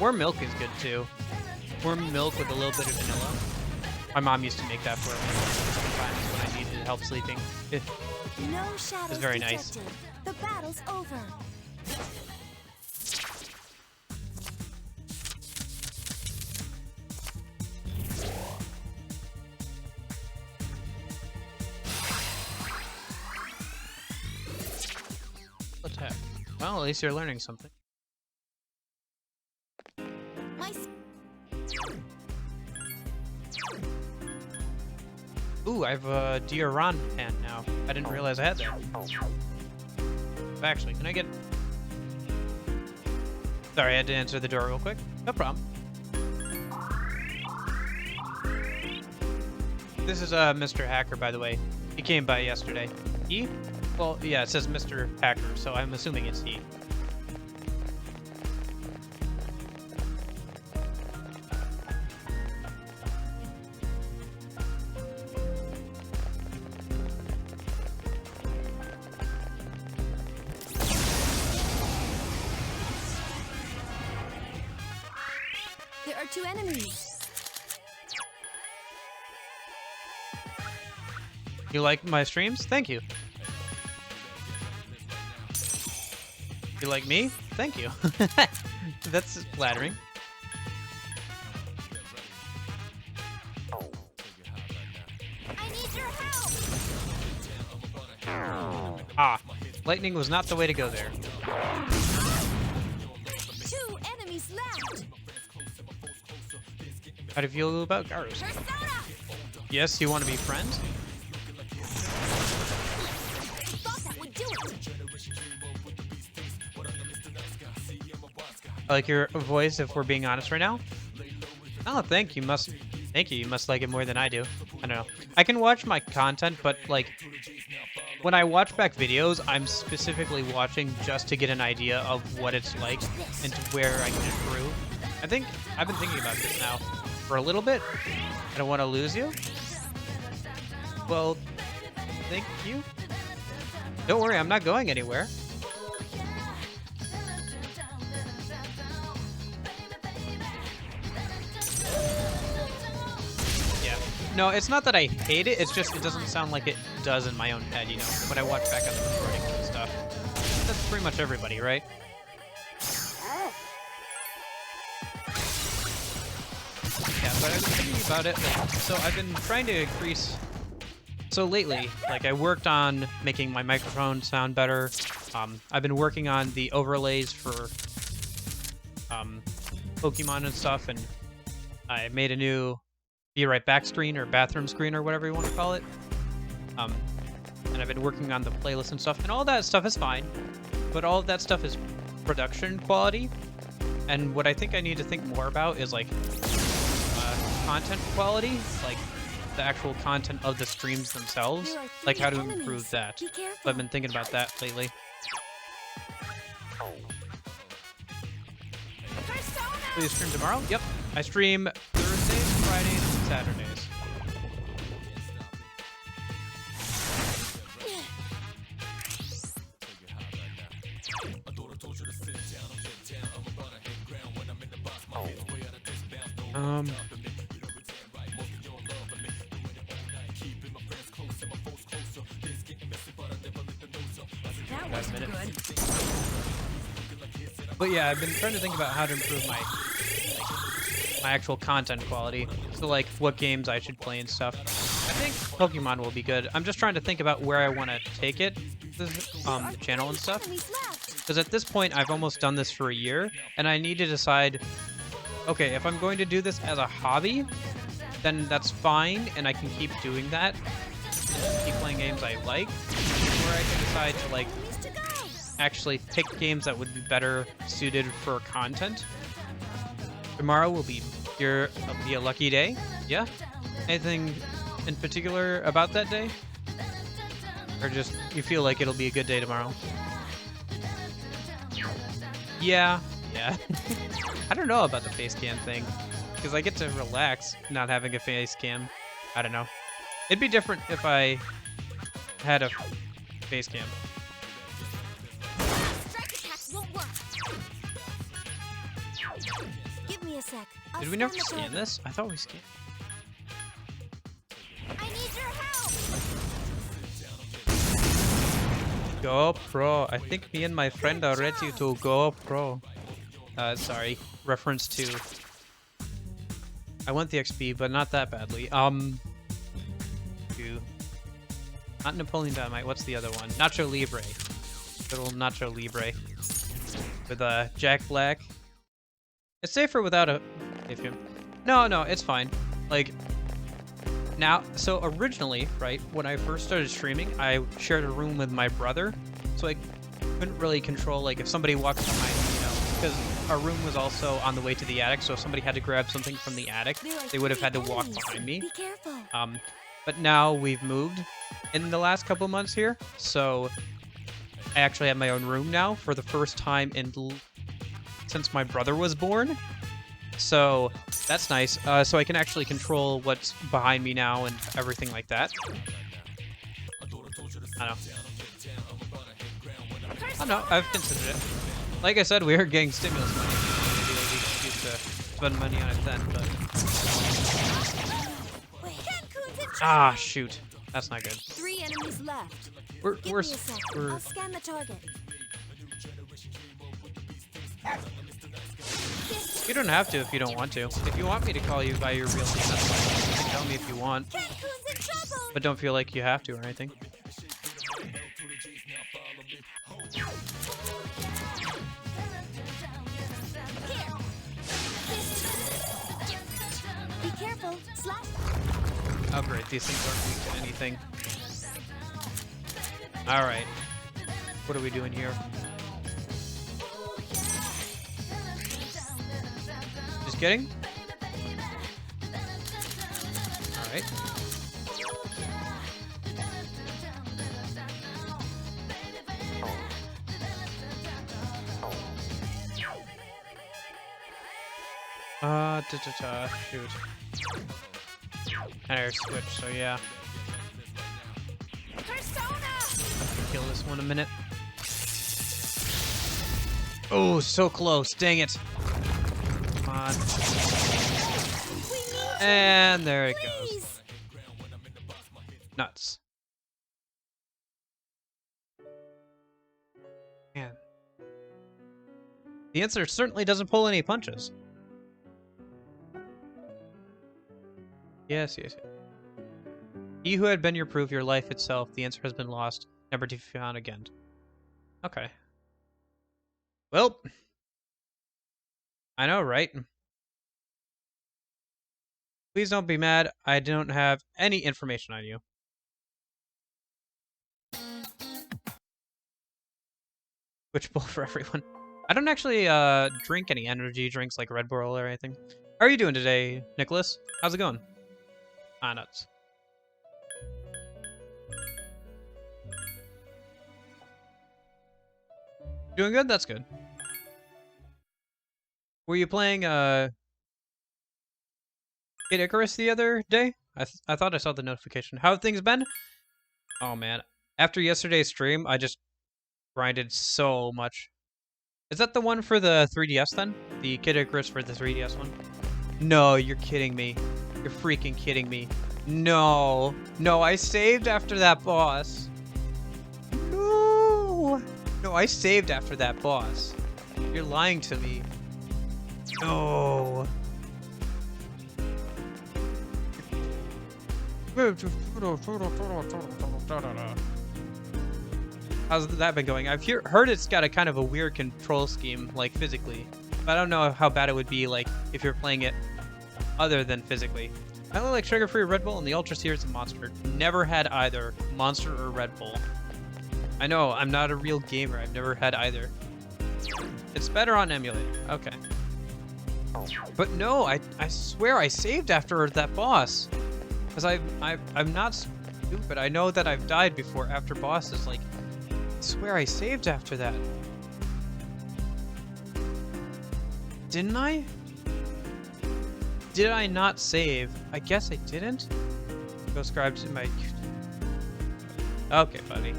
Warm milk is good too. Warm milk with a little bit of vanilla. My mom used to make that for me sometimes when I needed help sleeping.
No shadows
very nice.
detected. The battle's over.
Attack. Well, at least you're learning something.
My
Ooh, I have a Dioran hand now. I didn't realize I had that. Actually, can I get... Sorry, I had to answer the door real quick. No problem. This is Mr. Hacker, by the way. He came by yesterday. He? Well, yeah, it says Mr. Hacker, so I'm assuming it's he.
There are 2 enemies.
You like my streams? Thank you. You like me? Thank you. That's flattering.
I need your help.
Ah, lightning was not the way to go there.
2 enemies left.
How do you feel about Garus?
Persona.
Yes, you want to be friends?
Thought that would do it.
I like your voice, if we're being honest right now. Oh, thank you. Thank you. You must like it more than I do. I don't know. I can watch my content, but like when I watch back videos, I'm specifically watching just to get an idea of what it's like and to where I can improve. I think I've been thinking about this now for a little bit. I don't want to lose you. Well, thank you. Don't worry, I'm not going anywhere. Yeah. No, it's not that I hate it, it's just it doesn't sound like it does in my own head, you know, when I watch back on the recordings and stuff. That's pretty much everybody, right? Yeah, but I've been thinking about it, like, so I've been trying to increase... So lately, like, I worked on making my microphone sound better. I've been working on the overlays for Pokemon and stuff, and I made a new Be Right Back screen, or bathroom screen, or whatever you want to call it. And I've been working on the playlist and stuff, and all that stuff is fine, but all of that stuff is production quality, and what I think I need to think more about is, like, content quality, like, the actual content of the streams themselves,
There are
like
3
how to
enemies.
improve that.
Be
So
careful.
I've been thinking about that lately.
Persona.
Will you stream tomorrow? Yep. I stream Thursdays, Fridays, and Saturdays.
That
Last
wasn't
minute.
good.
But yeah, I've been trying to think about how to improve my actual content quality. So like what games I should play and stuff. I think Pokemon will be good. I'm just trying to think about where I want to take it, this channel and stuff.
Enemies left.
Because at this point, I've almost done this for a year, and I need to decide, okay, if I'm going to do this as a hobby, then that's fine, and I can keep doing that, and keep playing games I like, or I can decide to, like,
Enemies to go.
actually pick games that would be better suited for content. Tomorrow will be a lucky day. Yeah? Anything in particular about that day? Or just you feel like it'll be a good day tomorrow? Yeah. I don't know about the face cam thing, because I get to relax not having a face cam. I don't know. It'd be different if I had a face cam.
me a sec. I'll
Did we never
scan the
scan
target.
this? I thought we scanned.
I need your help!
Go pro. I think me and my friend are ready to go pro. Sorry. Reference to... I want the XP, but not that badly. Not Napoleon Dynamite. What's the other one? Nacho Libre. Little Nacho Libre. With Jack Black. It's safer without a... No, it's fine. Like, now, so originally, right, when I first started streaming, I shared a room with my brother, so I couldn't really control, like, if somebody walked behind me, you know, because our room was also on the way to the attic, so if somebody had to grab something from the attic,
There are
they would have
3
had to walk
enemies.
behind me.
Be careful.
But now we've moved in the last couple months here, so I actually have my own room now for the first time since my brother was born. So that's nice. So I can actually control what's behind me now and everything like that. I don't know. I've considered it. Like I said, we are getting stimulus money. Maybe we used to spend money on it then, but... Ah, shoot. That's not good.
3 enemies left.
We're
Give me a sec. I'll scan the target.
You don't have to if you don't want to. If you want me to call you by your real name, that's fine. You can tell me if you want.
Cancun's in trouble!
But don't feel like you have to or anything.
Be careful. Slash.
Oh great, these things aren't weak to anything. Alright. What are we doing here? Just kidding? Alright. Shoot. And I switch, so yeah.
Persona!
Kill this one in a minute. Oh, so close. Dang it. Come on. And there it goes. Nuts. Man. The answer certainly doesn't pull any punches. Yes. He who had been your proof, your life itself, the answer has been lost, never to be found again. Okay. Well. I know, right? Please don't be mad. I don't have any information on you. Which bowl for everyone. I don't actually drink any energy drinks like Red Bull or anything. How are you doing today, Nicholas? How's it going? Ah, nuts. Doing good? That's good. Were you playing Kid Icarus the other day? I thought I saw the notification. How have things been? Oh man. After yesterday's stream, I just grinded so much. Is that the one for the 3DS then? The Kid Icarus for the 3DS one? No, you're kidding me. You're freaking kidding me. No. No, I saved after that boss. No. No, I saved after that boss. You're lying to me. No. How's that been going? I've heard it's got a kind of a weird control scheme, like physically. But I don't know how bad it would be, like, if you're playing it other than physically. I only like sugar-free Red Bull and the Ultra Series and Monster. Never had either Monster or Red Bull. I know, I'm not a real gamer. I've never had either. It's better on emulator. Okay. But no, I swear I saved after that boss. Because I'm not stupid. I know that I've died before after bosses. Like, I swear I saved after that. Didn't I? Did I not save? I guess I didn't. Go scribe to my... Okay, buddy.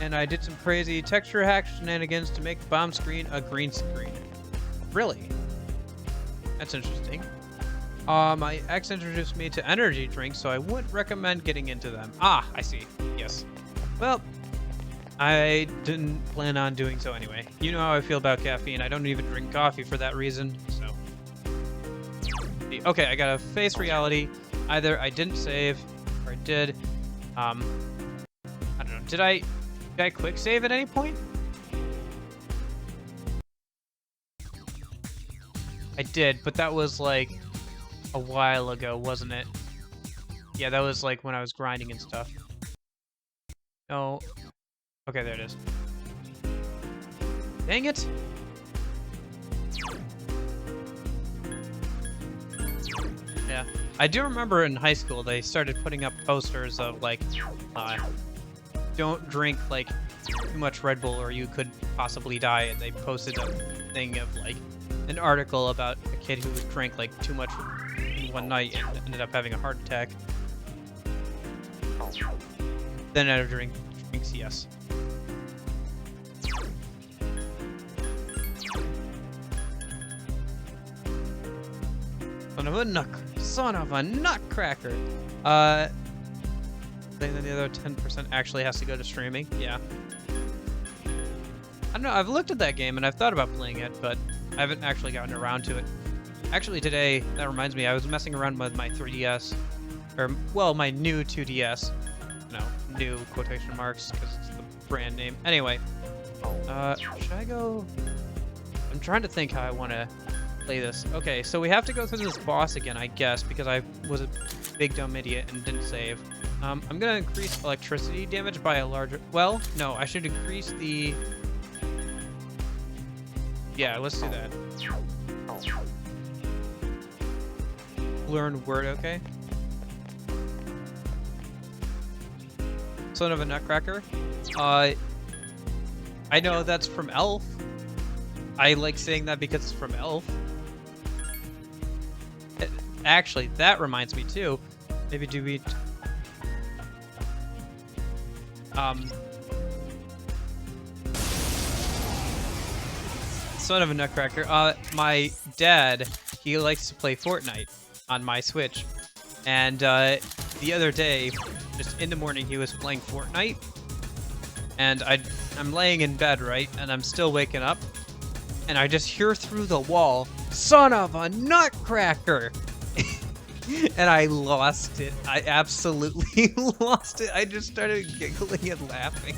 and I did some crazy texture hack shenanigans to make the bomb screen a green screen. Really? That's interesting. My ex introduced me to energy drinks, so I wouldn't recommend getting into them. Ah, I see. Yes. Well, I didn't plan on doing so anyway. You know how I feel about caffeine. I don't even drink coffee for that reason, so. Okay, I gotta face reality. Either I didn't save, or I did. I don't know. Did I quick save at any point? I did, but that was like a while ago, wasn't it? Yeah, that was like when I was grinding and stuff. No. Okay, there it is. Dang it! Yeah. I do remember in high school they started putting up posters of like, don't drink like too much Red Bull or you could possibly die, and they posted a thing of like an article about a kid who drank like too much in one night and ended up having a heart attack. Then I drink CS. Son of a nutcracker. Then the other 10% actually has to go to streaming. Yeah. I don't know. I've looked at that game and I've thought about playing it, but I haven't actually gotten around to it. Actually, today, that reminds me, I was messing around with my 3DS, or well, my new 2DS. No, new quotation marks because it's the brand name. Anyway, should I go? I'm trying to think how I want to play this. Okay, so we have to go through this boss again, I guess, because I was a big dumb idiot and didn't save. I'm gonna increase electricity damage by a larger. Well, no, I should increase the. Yeah, let's do that. Learn word, okay? Son of a nutcracker. I know that's from Elf. I like saying that because it's from Elf. Actually, that reminds me too. Maybe do we... Son of a nutcracker. My dad, he likes to play Fortnite on my Switch. And the other day, just in the morning, he was playing Fortnite. And I'm laying in bed, right? And I'm still waking up. And I just hear through the wall, "Son of a nutcracker!" And I lost it. I absolutely lost it. I just started giggling and laughing.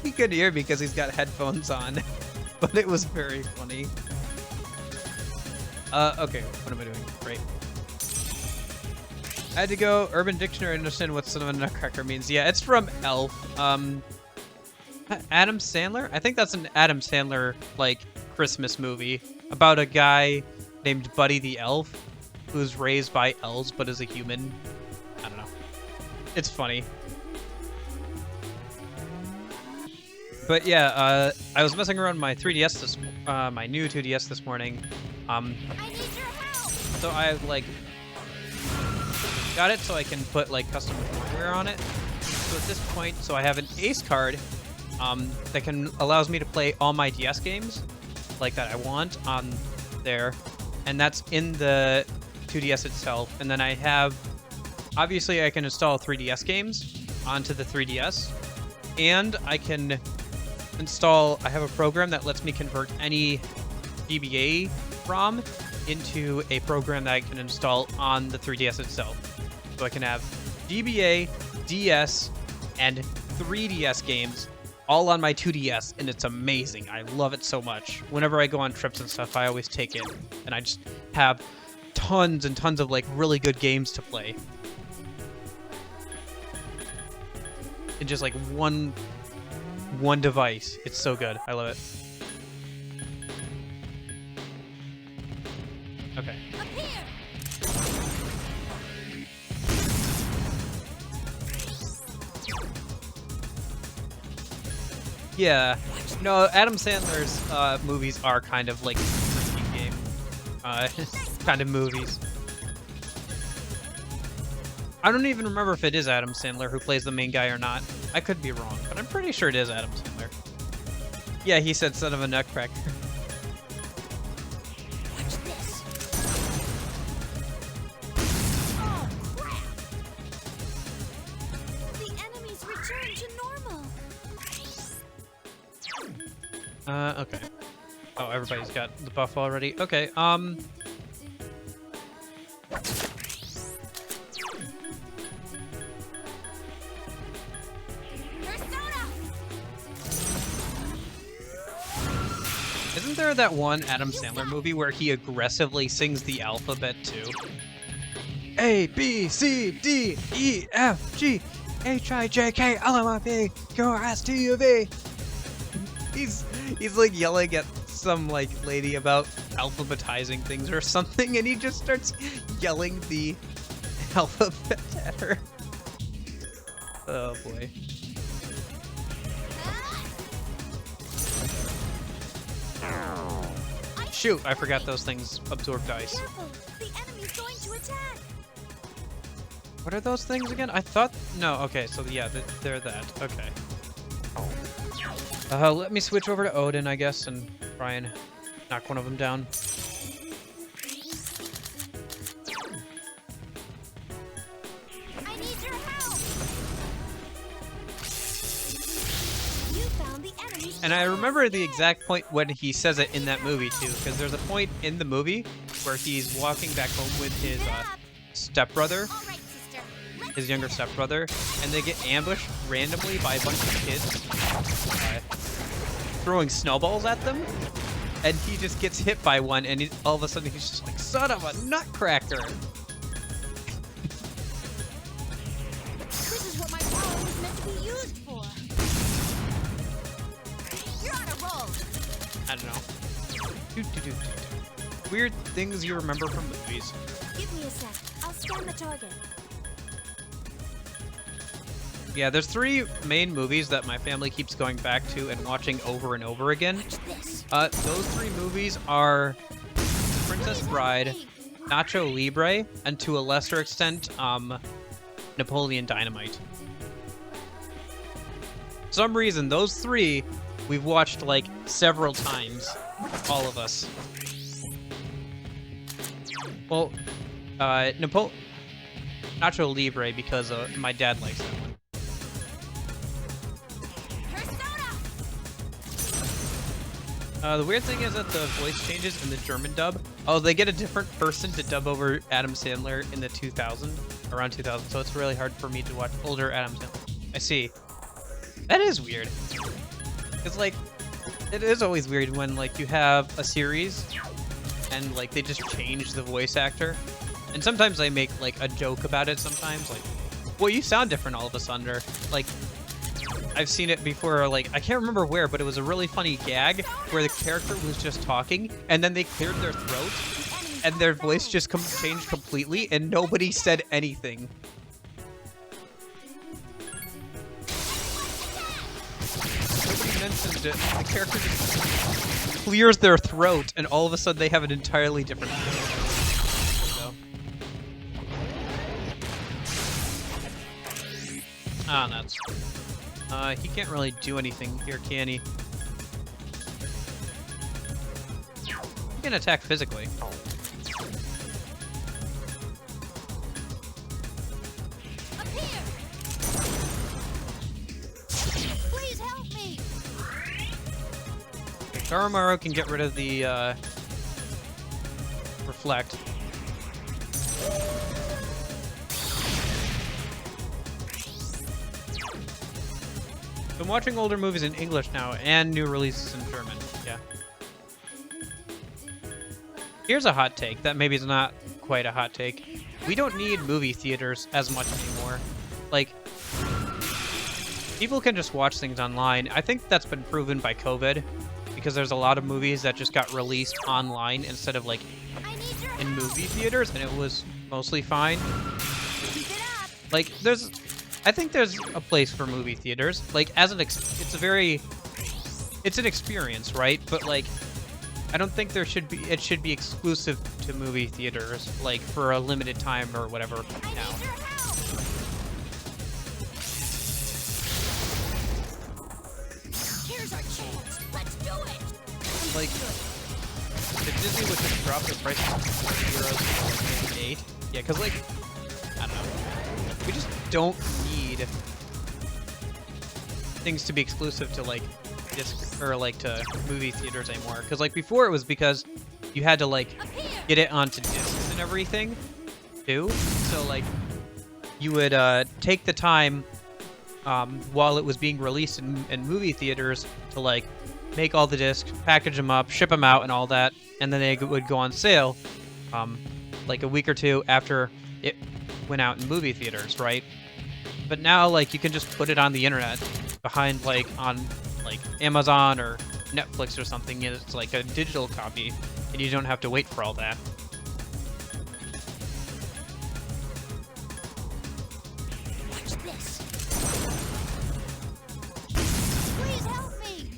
He couldn't hear me because he's got headphones on. But it was very funny. Okay, what am I doing? Great. I had to go Urban Dictionary to understand what son of a nutcracker means. Yeah, it's from Elf. Adam Sandler? I think that's an Adam Sandler, like, Christmas movie about a guy named Buddy the Elf who's raised by elves but is a human. I don't know. It's funny. But yeah, I was messing around my 3DS my new 2DS this morning.
I need your help!
So I like got it so I can put like custom hardware on it. So at this point, so I have an Ace card that allows me to play all my DS games like that I want on there, and that's in the 2DS itself. And then I have, obviously I can install 3DS games onto the 3DS, and I can install, I have a program that lets me convert any GBA ROM into a program that I can install on the 3DS itself. So I can have GBA, DS, and 3DS games all on my 2DS, and it's amazing. I love it so much. Whenever I go on trips and stuff, I always take it, and I just have tons and tons of like really good games to play. In just like one device. It's so good. I love it. Okay.
Up here!
Yeah. No, Adam Sandler's movies are kind of like risky game kind of movies. I don't even remember if it is Adam Sandler who plays the main guy or not. I could be wrong, but I'm pretty sure it is Adam Sandler. Yeah, he said son of a nutcracker.
Watch this. Oh, crap! The enemies return to normal.
Okay. Oh, everybody's got the buff already. Okay, Isn't there that one Adam Sandler movie where he aggressively sings the alphabet too? A, B, C, D, E, F, G, H, I, J, K, L, M, N, P, Q, R, S, T, U, V. He's like yelling at some like lady about alphabetizing things or something, and he just starts yelling the alphabet at her. Oh boy. Shoot, I forgot those things absorb dice.
Careful! The enemy's going to attack!
What are those things again? I thought... No, okay, so yeah, they're that. Okay. Let me switch over to Odin, I guess, and try and knock one of them down.
I need your help! You found the enemy.
And I remember the exact point when he says it in that movie, too, because there's a point in the movie where he's walking back home with his stepbrother,
All right, sister.
his younger stepbrother, and they get ambushed randomly by a bunch of kids throwing snowballs at them, and he just gets hit by one, and all of a sudden he's just like, son of a nutcracker!
This is what my power was meant to be used for. You're on a roll.
I don't know. Weird things you remember from movies.
Give me a sec. I'll scan the target.
Yeah, there's 3 main movies that my family keeps going back to and watching over and over again.
Watch this.
Those 3 movies are Princess Bride, Nacho Libre, and to a lesser extent, Napoleon Dynamite. For some reason, those 3 we've watched like several times, all of us. Well, Nacho Libre because my dad likes that one. The weird thing is that the voice changes in the German dub. Oh, they get a different person to dub over Adam Sandler in the around 2000, so it's really hard for me to watch older Adam Sandler. I see. That is weird. It's like, it is always weird when like you have a series and like they just change the voice actor. And sometimes they make like a joke about it sometimes, like, well, you sound different all of a sudden, or like, I've seen it before, like, I can't remember where, but it was a really funny gag where the character was just talking, and then they cleared their throat, and their voice just changed completely, and nobody said anything. Nobody mentioned it. The character just clears their throat, and all of a sudden they have an entirely different voice. Ah, nuts. He can't really do anything here, can he? He can attack physically.
Up here. Please help me.
Garumaru can get rid of the, reflect. I'm watching older movies in English now, and new releases in German, yeah. Here's a hot take that maybe is not quite a hot take. We don't need movie theaters as much anymore. Like, people can just watch things online. I think that's been proven by COVID, because there's a lot of movies that just got released online instead of, like, in movie theaters, and it was mostly fine. Like, I think there's a place for movie theaters. Like, as it's an experience, right? But like, I don't think it should be exclusive to movie theaters, like for a limited time or whatever now. like, if Disney would just drop the price of €40 for like 8, yeah, because like, I don't know, we just don't need things to be exclusive to like disc or like to movie theaters anymore. Because like before it was because you had to like get it onto discs and everything too. So like you would take the time while it was being released in movie theaters to like make all the discs, package them up, ship them out, and all that, and then they would go on sale like a week or two after it went out in movie theaters, right? But now like you can just put it on the internet behind like on like Amazon or Netflix or something, and it's like a digital copy, and you don't have to wait for all that.
Watch this. Please help me.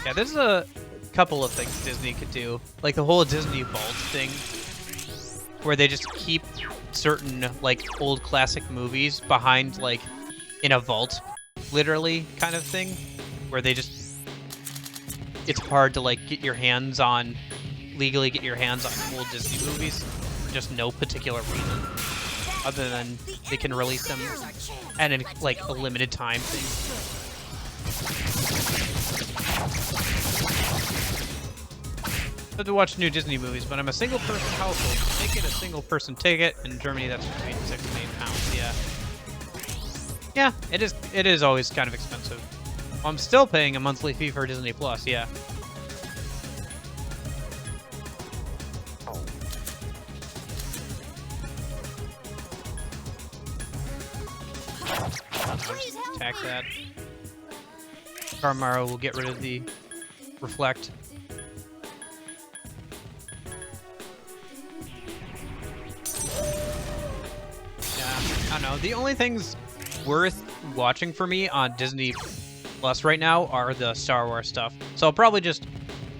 Yeah, there's a couple of things Disney could do, like the whole Disney Vault thing, where they just keep certain like old classic movies behind like in a vault, literally kind of thing, where they just it's hard to like legally get your hands on old Disney movies for just no particular reason, other than they can release them at like a limited time thing. I have to watch new Disney movies, but I'm a single-person household. Make it a single-person ticket. In Germany, that's between £6 and £8. Yeah. Yeah, it is always kind of expensive. Well, I'm still paying a monthly fee for Disney Plus. Yeah. Attack that. Carmaro will get rid of the reflect. I don't know. The only things worth watching for me on Disney Plus right now are the Star Wars stuff. So I'll probably just,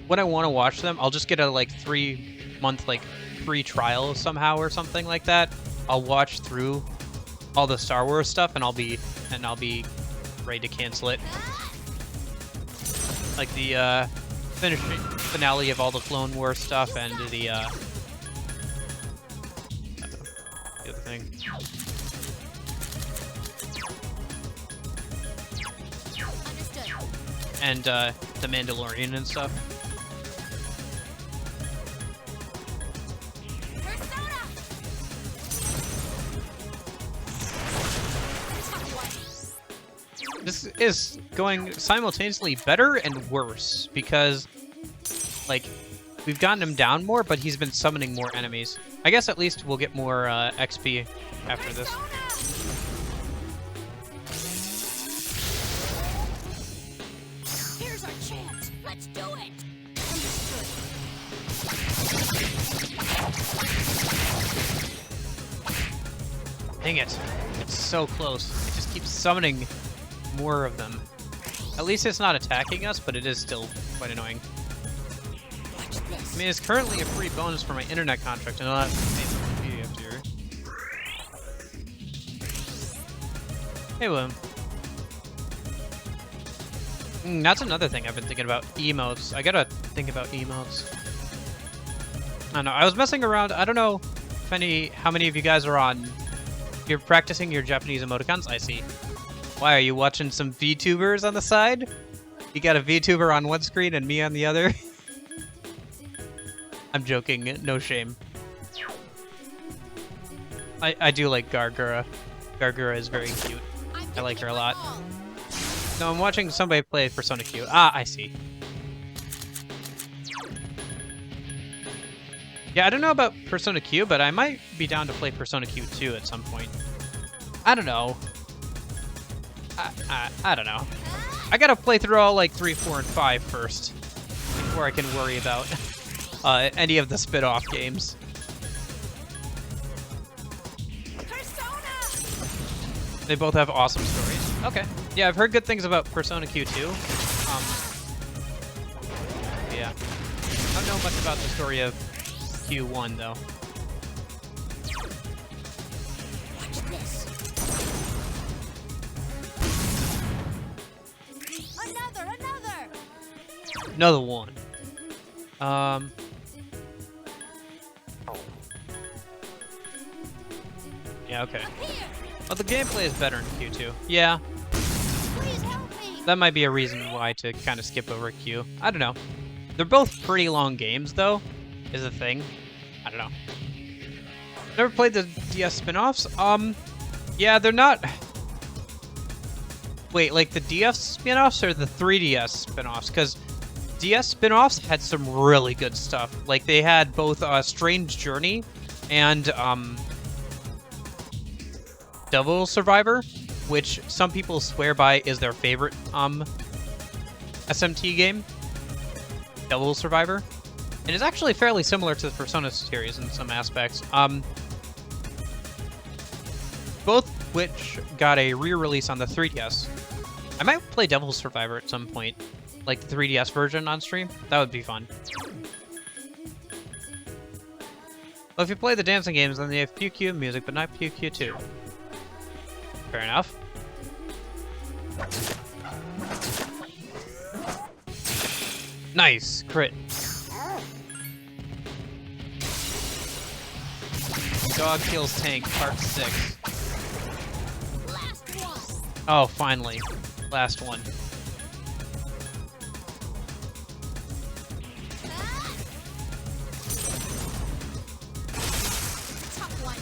when I want to watch them, I'll just get a like 3-month like free trial somehow or something like that. I'll watch through all the Star Wars stuff and I'll be ready to cancel it. Like the finale of all the Clone Wars stuff and the other thing. And the Mandalorian and stuff. This is going simultaneously better and worse because, like, we've gotten him down more, but he's been summoning more enemies. I guess at least we'll get more XP after this.
Here's our chance. Let's do it.
Dang it. It's so close. It just keeps summoning more of them. At least it's not attacking us, but it is still quite annoying. I mean, it's currently a free bonus for my internet contract, and I'll have to pay for the PDF here. Hey, William. That's another thing I've been thinking about. Emotes. I gotta think about emotes. I don't know. I was messing around. I don't know if how many of you guys are on. You're practicing your Japanese emoticons? I see. Why, are you watching some VTubers on the side? You got a VTuber on one screen and me on the other? I'm joking. No shame. I do like Gargura. Gargura is very cute. I like her a lot. No, I'm watching somebody play Persona Q. Ah, I see. Yeah, I don't know about Persona Q, but I might be down to play Persona Q 2 at some point. I don't know. I don't know. I gotta play through all like 3, 4, and 5 first before I can worry about any of the spin-off games.
Persona!
They both have awesome stories. Okay. Yeah, I've heard good things about Persona Q2. Yeah. I don't know much about the story of Q1, though.
Watch this.
Another one. Yeah, okay. Well, the gameplay is better in Q2. Yeah.
Please help me.
That might be a reason why to kind of skip over Q. I don't know. They're both pretty long games, though, is the thing. I don't know. Never played the DS spin-offs? Yeah, they're not... Wait, like the DS spin-offs or the 3DS spin-offs? Because DS spin-offs had some really good stuff. Like, they had both Strange Journey and Devil Survivor, which some people swear by is their favorite SMT game. Devil Survivor. And it's actually fairly similar to the Persona series in some aspects. Both which got a re-release on the 3DS. I might play Devil Survivor at some point, like the 3DS version on stream. That would be fun. Well, if you play the dancing games, then they have Pew Pew music, but not Pew Pew 2. Fair enough. Nice, crit. Dog Kills Tank, Part 6. Oh, finally. Last one.
Tough one.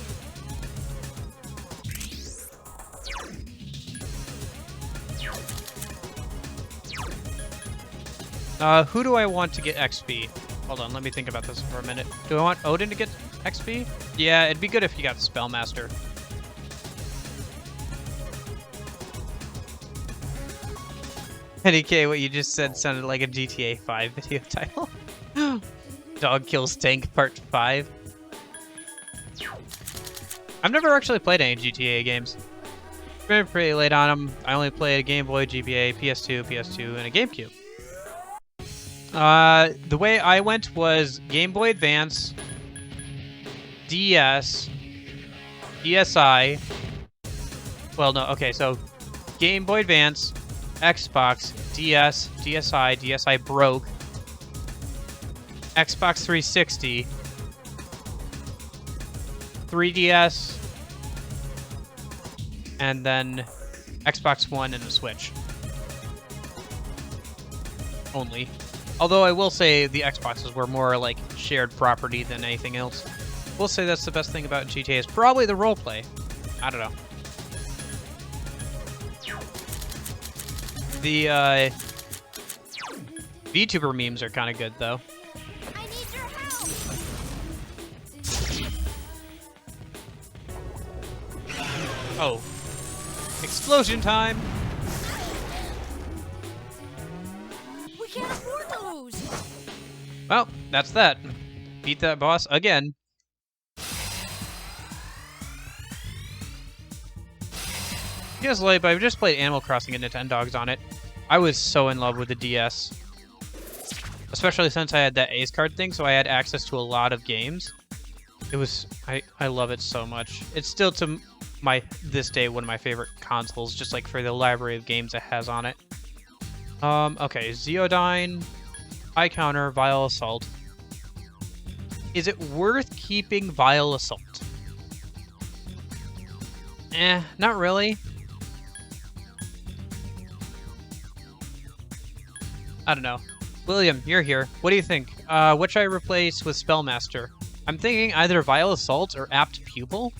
Who do I want to get XP? Hold on, let me think about this for a minute. Do I want Odin to get XP? Yeah, it'd be good if you got Spellmaster. NEK, what you just said sounded like a GTA 5 video title. Dog Kills Tank Part 5. I've never actually played any GTA games. Been pretty late on them. I only played a Game Boy, GBA, PS2, and a GameCube. The way I went was Game Boy Advance, DS, DSi. Well, no, okay, so Game Boy Advance, Xbox, DS, DSi, DSi broke, Xbox 360, 3DS, and then Xbox One and the Switch. Only. Although I will say the Xboxes were more like shared property than anything else. We'll say that's the best thing about GTA is probably the roleplay. I don't know. The VTuber memes are kind of good though.
I need your help.
Oh. Explosion time!
We can't afford to lose.
Well, that's that. Beat that boss again. Just late, but I've just played Animal Crossing and Nintendogs on it. I was so in love with the DS. Especially since I had that Ace card thing, so I had access to a lot of games. It was... I love it so much. It's still, to this day, one of my favorite consoles, just like for the library of games it has on it. Okay, Zeodyne, High Counter, Vile Assault. Is it worth keeping Vile Assault? Not really. I don't know. William, you're here. What do you think? What should I replace with Spellmaster? I'm thinking either Vile Assault or Apt Pupil.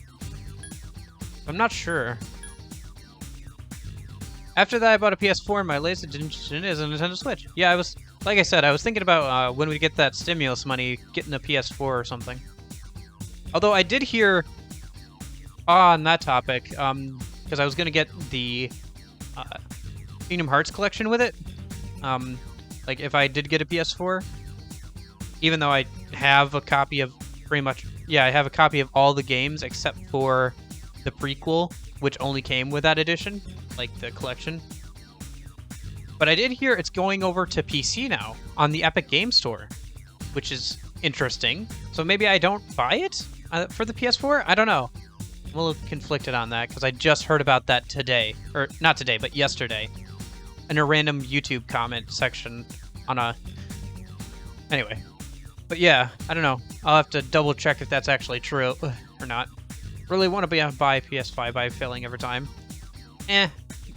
I'm not sure. After that, I bought a PS4, and my latest addition is a Nintendo Switch. Yeah, like I said, I was thinking about when we get that stimulus money, getting a PS4 or something. Although I did hear on that topic, because I was gonna get the Kingdom Hearts collection with it. Like if I did get a PS4, even though I have a copy of pretty much, yeah, I have a copy of all the games except for the prequel, which only came with that edition, like the collection. But I did hear it's going over to PC now on the Epic Game Store, which is interesting. So maybe I don't buy it for the PS4? I don't know. I'm a little conflicted on that because I just heard about that today. Or not today, but yesterday. In a random YouTube comment section on a... Anyway. But yeah, I don't know. I'll have to double check if that's actually true or not. Really want to buy PS5 by failing every time.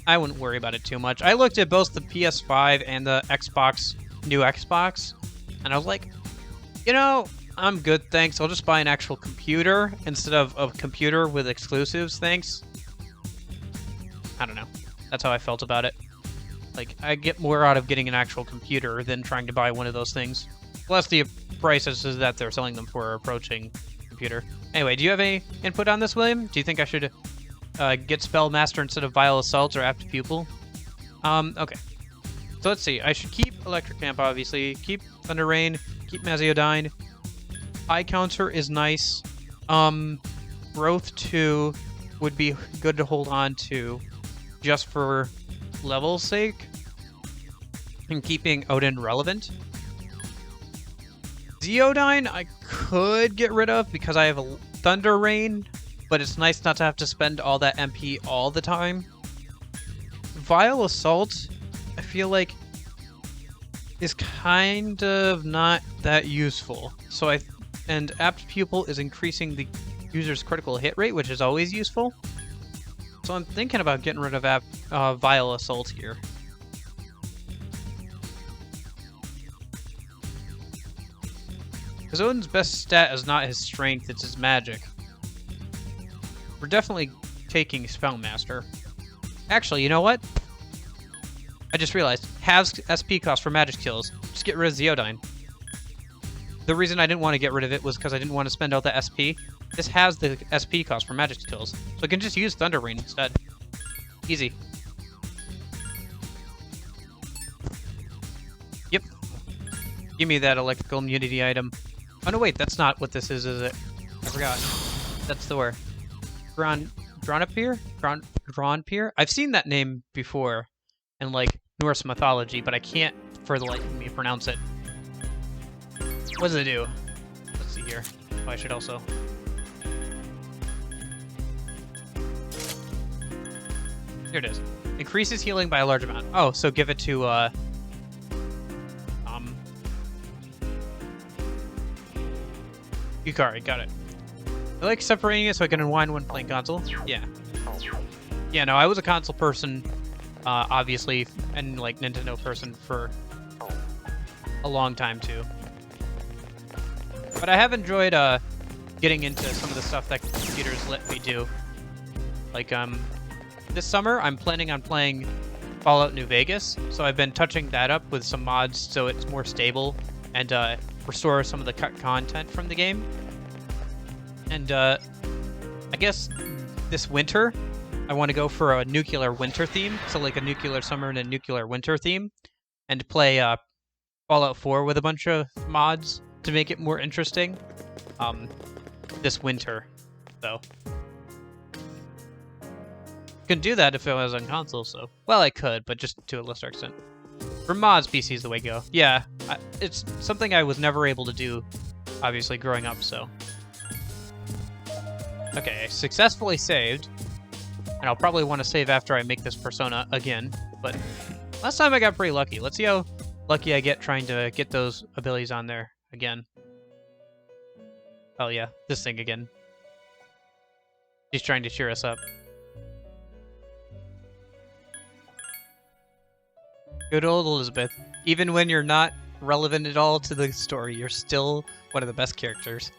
I wouldn't worry about it too much. I looked at both the PS5 and the Xbox, new Xbox, and I was like, you know, I'm good, thanks. I'll just buy an actual computer instead of a computer with exclusives, thanks. I don't know. That's how I felt about it. Like, I get more out of getting an actual computer than trying to buy one of those things. Plus, the prices that they're selling them for are approaching computer. Anyway, do you have any input on this, William? Do you think I should get Spellmaster instead of Vile Assault or Apt Pupil? Okay. So let's see. I should keep Electric Camp, obviously. Keep Thunder Rain. Keep Maziodyne. Eye Counter is nice. Growth 2 would be good to hold on to just for level's sake. And keeping Odin relevant. Zeodyne I could get rid of because I have a Thunder Rain, but it's nice not to have to spend all that MP all the time. Vile Assault, I feel like, is kind of not that useful. So and Apt Pupil is increasing the user's critical hit rate, which is always useful. So I'm thinking about getting rid of Vile Assault here. Because Odin's best stat is not his strength, it's his magic. We're definitely taking Spellmaster. Actually, you know what? I just realized. Halves SP cost for magic skills. Just get rid of Zeodyne. The reason I didn't want to get rid of it was because I didn't want to spend out the SP. This has the SP cost for magic skills. So I can just use Thunder Rain instead. Easy. Yep. Give me that electrical immunity item. Oh no, wait, that's not what this is it? I forgot. That's the word. Dronapir? Dronpir? I've seen that name before in, like, Norse mythology, but I can't, for the life of me, pronounce it. What does it do? Let's see here. Oh, I should also... Here it is. Increases healing by a large amount. Oh, so give it to, Yukari, got it. I like separating it so I can unwind when playing console. Yeah. Yeah, no, I was a console person, obviously, and, like, Nintendo person for a long time, too. But I have enjoyed, getting into some of the stuff that computers let me do. Like, this summer, I'm planning on playing Fallout New Vegas, so I've been touching that up with some mods so it's more stable and, restore some of the cut content from the game. And I guess this winter I want to go for a nuclear winter theme, so like a nuclear summer and a nuclear winter theme, and play Fallout 4 with a bunch of mods to make it more interesting this winter, though. Couldn't do that if it was on console, so... Well, I could, but just to a lesser extent. For mods, PC is the way to go. Yeah, it's something I was never able to do, obviously, growing up, so... Okay, I successfully saved. And I'll probably want to save after I make this persona again, but... Last time I got pretty lucky. Let's see how lucky I get trying to get those abilities on there again. Oh yeah, this thing again. He's trying to cheer us up. Good old Elizabeth. Even when you're not relevant at all to the story, you're still one of the best characters.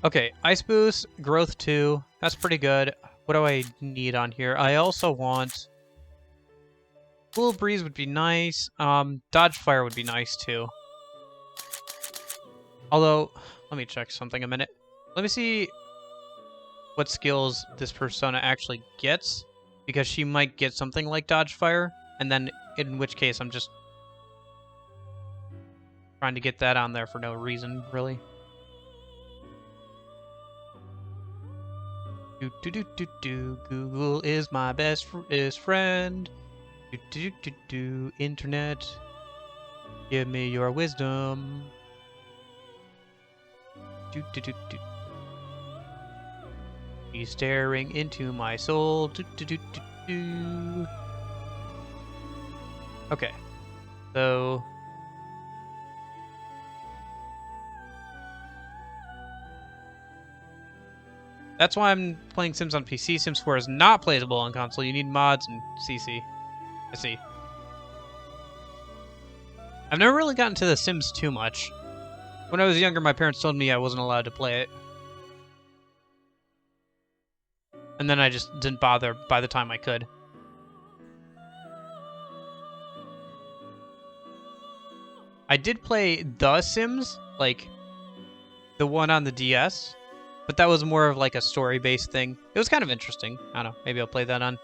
Okay, Ice Boost, Growth 2. That's pretty good. What do I need on here? I also want... Cool Breeze would be nice. Dodge Fire would be nice, too. Although, let me check something a minute. Let me see what skills this persona actually gets, because she might get something like Dodge Fire, and then in which case I'm just trying to get that on there for no reason, really. Do do do do do. Google is my best friend. Do do do do. Internet, give me your wisdom. Do do do do. He's staring into my soul. Do do do do do. Okay, so. That's why I'm playing Sims on PC. Sims 4 is not playable on console. You need mods and CC. I see. I've never really gotten to The Sims too much. When I was younger, my parents told me I wasn't allowed to play it. And then I just didn't bother by the time I could. I did play The Sims, like the one on the DS. But that was more of like a story-based thing. It was kind of interesting. I don't know. Maybe I'll play that on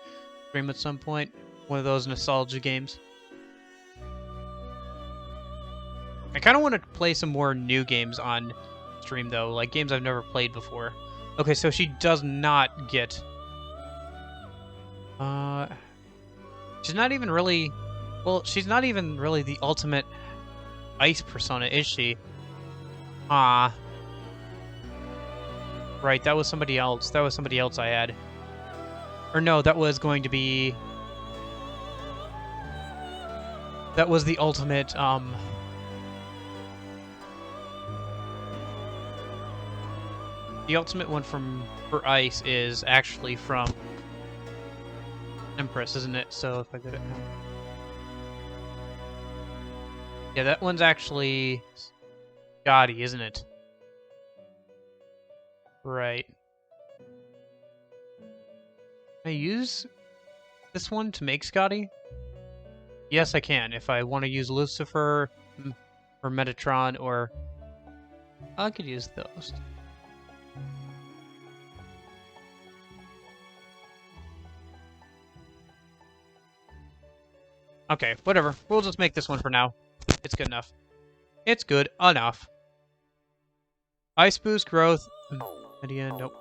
stream at some point. One of those nostalgia games. I kind of want to play some more new games on stream, though. Like games I've never played before. Okay, so she does not get... She's not even really... Well, she's not even really the ultimate ice persona, is she? Ah... Right, that was somebody else. That was somebody else I had. Or no, that was going to be... That was the ultimate, The ultimate one for Ice is actually from Empress, isn't it? So if I get it now. Yeah, that one's actually Gotti, isn't it? Right. Can I use this one to make Scotty? Yes, I can. If I want to use Lucifer or Metatron, or I could use those. Okay, whatever. We'll just make this one for now. It's good enough. It's good enough. Ice boost growth. Nope.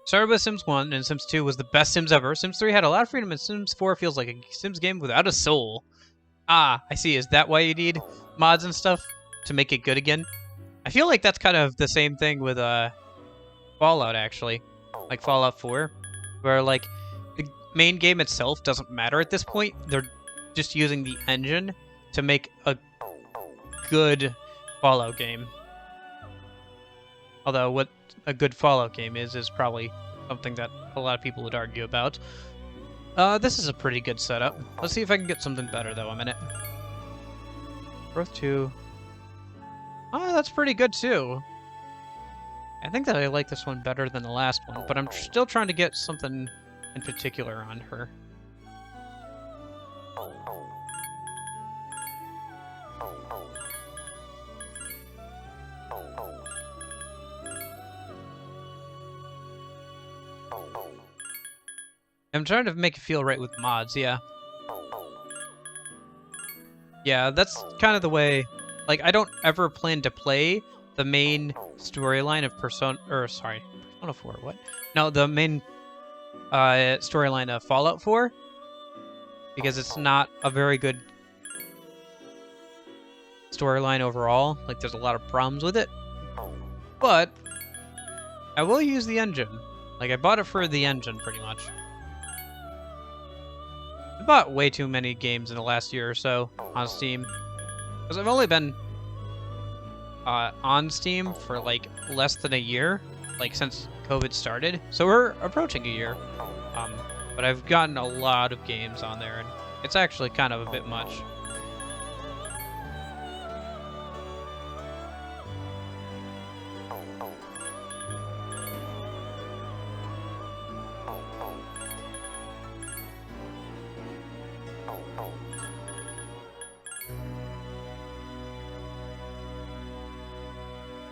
Started with Sims 1, and Sims 2 was the best Sims ever. Sims 3 had a lot of freedom, and Sims 4 feels like a Sims game without a soul. Ah, I see. Is that why you need mods and stuff? To make it good again? I feel like that's kind of the same thing with Fallout, actually. Like Fallout 4. Where, like, the main game itself doesn't matter at this point. They're just using the engine to make a good Fallout game. Although what a good Fallout game is probably something that a lot of people would argue about. This is a pretty good setup. Let's see if I can get something better, though, a minute. Growth 2. Oh, that's pretty good, too. I think that I like this one better than the last one, but I'm still trying to get something in particular on her. I'm trying to make it feel right with mods, yeah. Yeah, that's kind of the way... Like, I don't ever plan to play the main storyline of Persona 4, what? No, the main storyline of Fallout 4. Because it's not a very good storyline overall. Like, there's a lot of problems with it. But, I will use the engine. Like, I bought it for the engine, pretty much. I bought way too many games in the last year or so on Steam. Because I've only been on Steam for like less than a year, like since COVID started. So we're approaching a year. But I've gotten a lot of games on there, and it's actually kind of a bit much.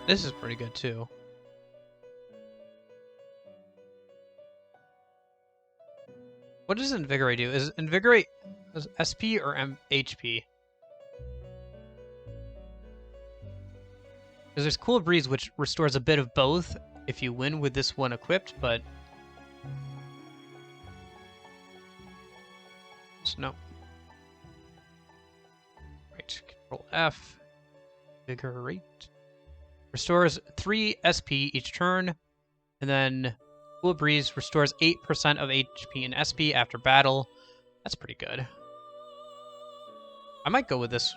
This is pretty good, too. What does Invigorate do? Is Invigorate SP or HP? Because there's Cool Breeze, which restores a bit of both, if you win with this one equipped, but no. Right, Control F. Invigorate. Restores 3 SP each turn, and then Cool Breeze restores 8% of HP and SP after battle. That's pretty good. I might go with this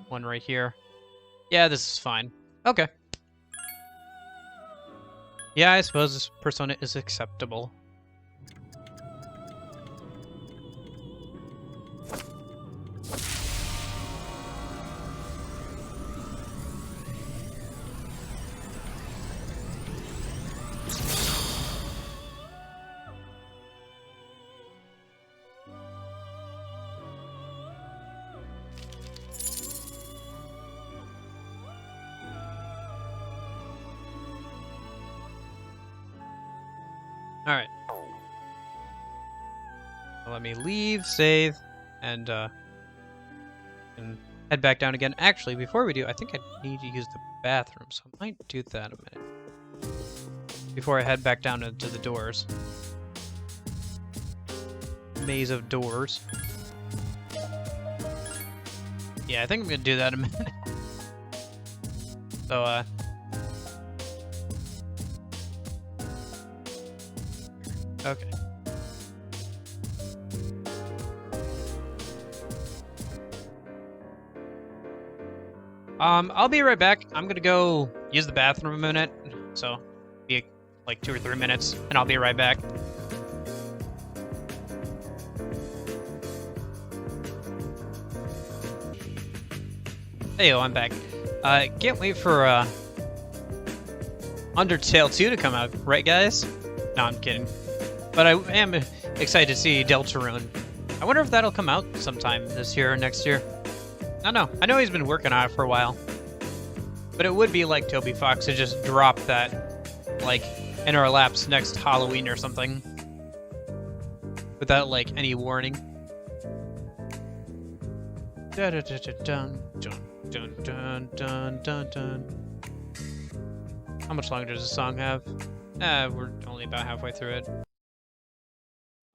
one right here. Yeah, this is fine. Okay. Yeah, I suppose this persona is acceptable. Alright. Let me leave, save, and head back down again. Actually, before we do, I think I need to use the bathroom, so I might do that a minute. Before I head back down into the doors. Maze of doors. Yeah, I think I'm gonna do that in a minute. So, okay. I'll be right back. I'm gonna go use the bathroom a minute, so be like 2 or 3 minutes, and I'll be right back. Heyo, I'm back. Can't wait for Undertale 2 to come out, right, guys? No, I'm kidding. But I am excited to see Deltarune. I wonder if that'll come out sometime this year or next year. I don't know. I know he's been working on it for a while. But it would be like Toby Fox to just drop that, like, in our laps next Halloween or something. Without, like, any warning. Dun dun dun dun dun dun dun dun. How much longer does the song have? We're only about halfway through it.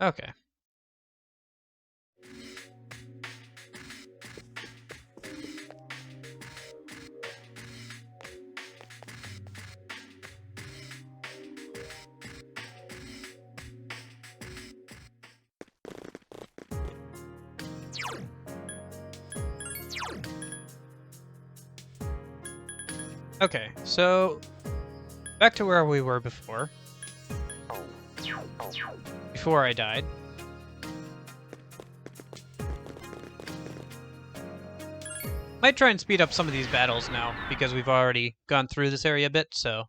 Okay. Okay, so back to where we were before. Before I died. Might try and speed up some of these battles now, because we've already gone through this area a bit, so.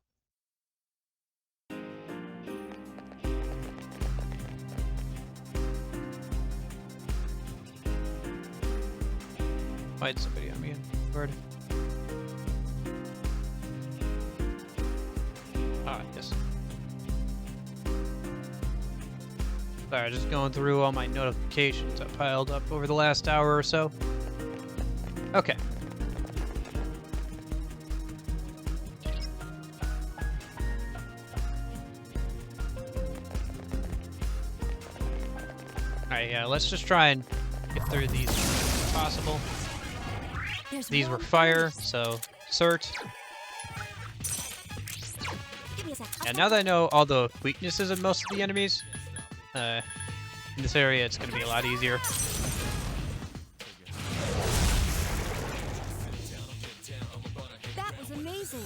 Fight somebody on me in Discord. Ah, yes. Sorry, just going through all my notifications that piled up over the last hour or so. Okay. Alright, yeah, let's just try and get through these as much as possible. These were fire, so cert. Yeah, now that I know all the weaknesses of most of the enemies, in this area it's going to be a lot easier.
That was amazing.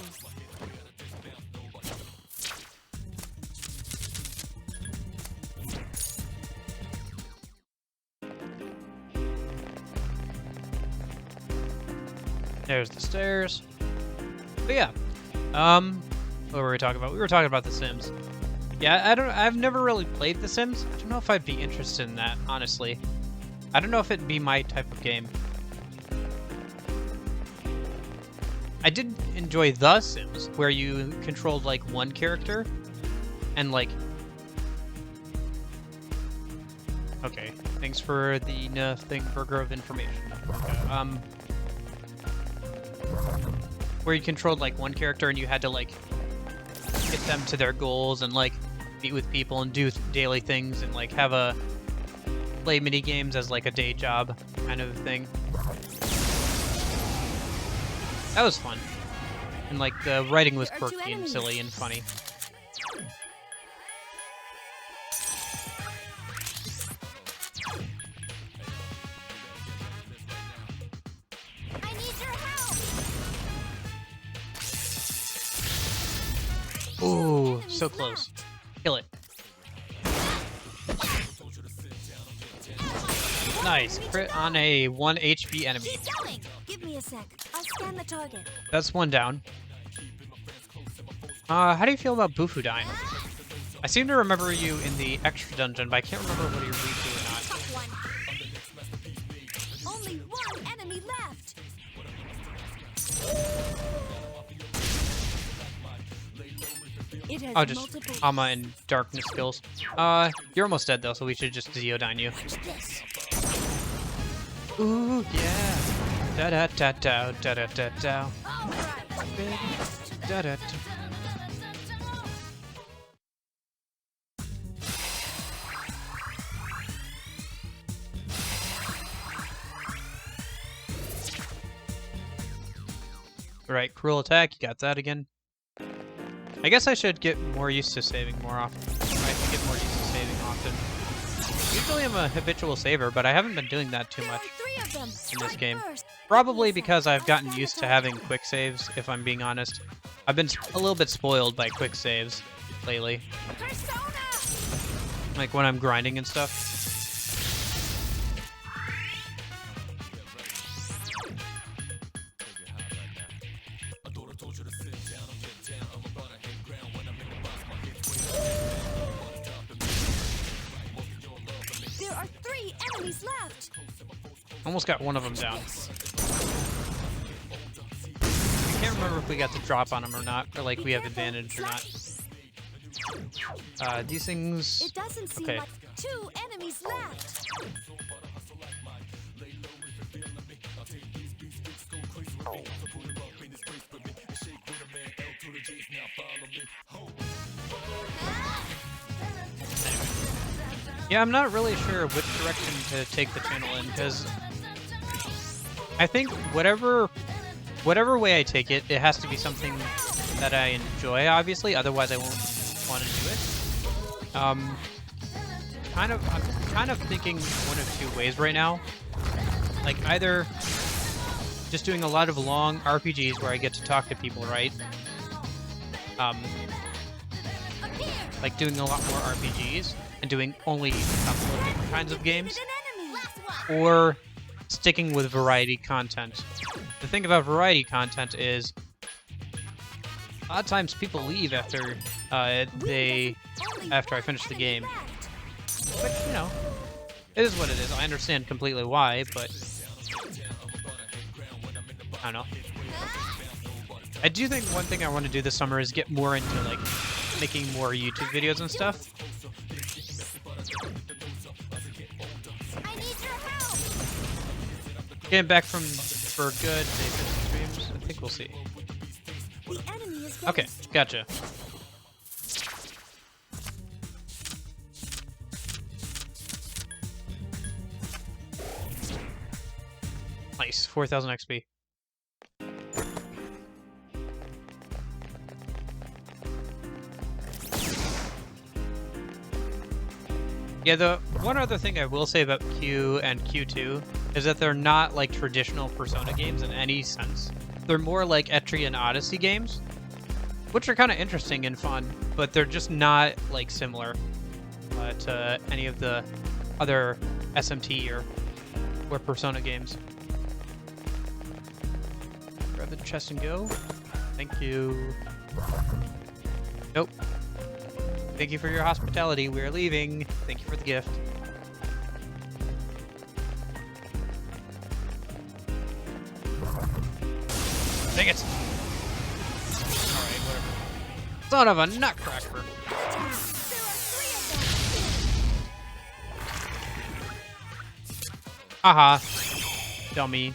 There's the stairs. But yeah, what were we talking about? We were talking about The Sims. Yeah, I've never really played The Sims. I don't know if I'd be interested in that, honestly. I don't know if it'd be my type of game. I did enjoy The Sims, where you controlled, like, one character, and, like... Okay, thanks for the nothing burger of information. Where you controlled, like, one character and you had to, like, get get them to their goals and like meet with people and do daily things and like have a play mini games as like a day job kind of thing. That was fun. And like the writing was
There are two
quirky and
enemies.
silly and funny.
I need your help!
Ooh, so close. Kill it. Nice. Crit on a 1 HP enemy.
Keep going!
Give me a sec. I'll scan the target.
That's one down. How do you feel about Bufudine? I seem to remember you in the extra dungeon, but I can't remember whether you're weak to or not.
Tough one.
Only one enemy left. It has
Oh, just
multiple.
Ama and darkness skills. You're almost dead though, so we should just Zeodyne you.
This.
Ooh, yeah. Da da da da da da da da. Da da da. Right, cruel attack. You got that again. I guess I should get more used to saving more often. I should get more used to saving often. Usually I'm a habitual saver, but I haven't been doing that too
There
much
are three of them.
in this
Strike
game.
first.
Probably because I've gotten used to having quick saves, if I'm being honest. I've been a little bit spoiled by quick saves lately.
Persona!
Like when I'm grinding and stuff.
There are three enemies left.
Almost got one of them down. I can't remember if we got the drop on them or not, or like we have advantage or not. These things...
It doesn't seem
Okay.
like two enemies left.
Yeah, I'm not really sure which direction to take the channel in, because I think whatever way I take it, it has to be something that I enjoy, obviously, otherwise I won't want to do it. I'm kind of thinking one of two ways right now. Like either just doing a lot of long RPGs where I get to talk to people, right? Like doing a lot more RPGs and doing only a couple of different kinds of games, or sticking with variety content. The thing about variety content is a lot of times people leave after I finish the game. But, you know, it is what it is. I understand completely why, but I don't know. I do think one thing I want to do this summer is get more into, like, making more YouTube videos and stuff.
I need your help!
Getting back for good, say 50 streams. I think we'll see.
The enemy is
Okay, gotcha. Nice, 4,000 XP. Yeah, the one other thing I will say about Q and Q2 is that they're not like traditional Persona games in any sense. They're more like Etrian Odyssey games, which are kind of interesting and fun, but they're just not like similar to any of the other SMT or Persona games. Grab the chest and go. Thank you. Nope. Thank you for your hospitality. We're leaving. Thank you for the gift. Dang it! Alright, whatever. Son of a nutcracker! Haha. Dummy.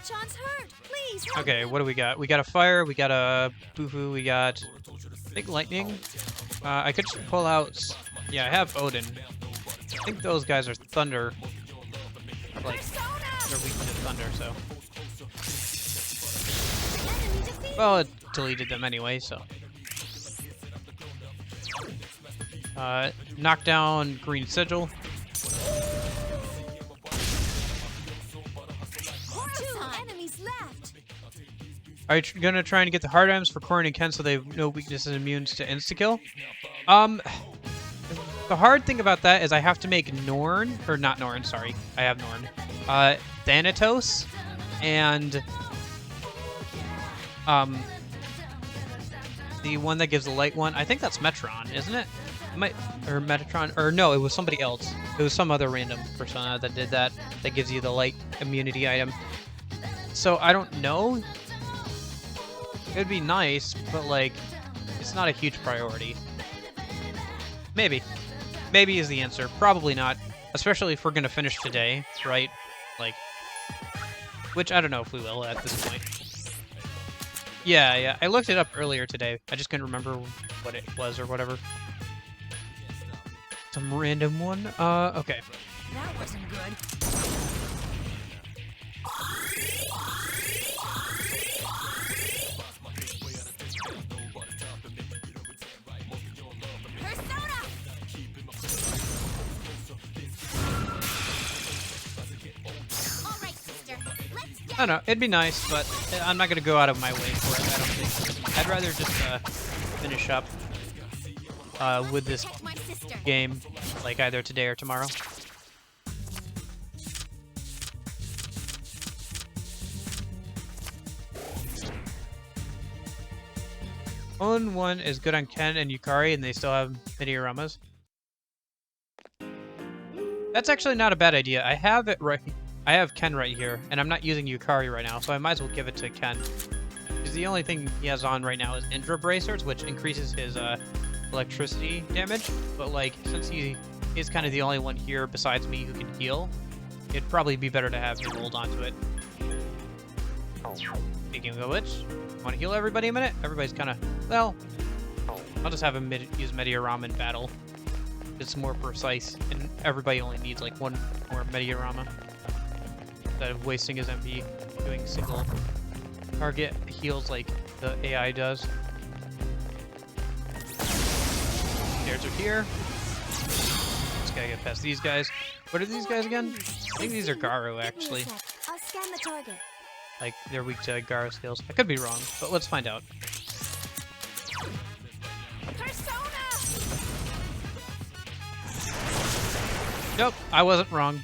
Machan's hurt. Please help
Okay,
him.
what do we got? We got a fire, we got a boohoo, we got big lightning. I could just pull out. Yeah, I have Odin. I think those guys are thunder. Like, they're weak to thunder, so.
Enemy defeated.
Well, it deleted them anyway, so. Knock down green sigil.
Two enemies left.
Are you gonna try and get the hard items for Corrin and Ken so they have no weaknesses and immune to insta-kill? The hard thing about that is I have to make Norn, or not Norn, sorry. I have Norn. Thanatos, and the one that gives the light one. I think that's Metron, isn't it? Or Metatron, or no, it was somebody else. It was some other random persona that did that, that gives you the light immunity item. So I don't know. It'd be nice, but like, it's not a huge priority. Maybe. Maybe is the answer. Probably not. Especially if we're gonna finish today, right? Like, which I don't know if we will at this point. Yeah. I looked it up earlier today. I just couldn't remember what it was or whatever. Some random one. Okay.
That wasn't good.
Persona! All right, sister. Let's get
I don't know. It'd be nice, but I'm not gonna go out of my way for it. I don't think. I'd rather just finish up with this
my sister.
game, like either today or tomorrow. Own one is good on Ken and Yukari, and they still have mini-aramas. That's actually not a bad idea. I have it right. I have Ken right here, and I'm not using Yukari right now, so I might as well give it to Ken. Because the only thing he has on right now is Indra Bracers, which increases his electricity damage. But like, since he is kind of the only one here besides me who can heal, it'd probably be better to have him hold onto it. Speaking of which, want to heal everybody a minute? Everybody's kind of, well, I'll just have him use Mediarama in battle. It's more precise, and everybody only needs like one more Mediarama instead of wasting his MP doing single target heals like the AI does. Stairs are here. Just gotta get past these guys. What are these guys again? I think these are Garu, actually.
Give me a sec. I'll scan the target.
Like, they're weak to Garu skills. I could be wrong, but let's find out. Nope, I wasn't wrong.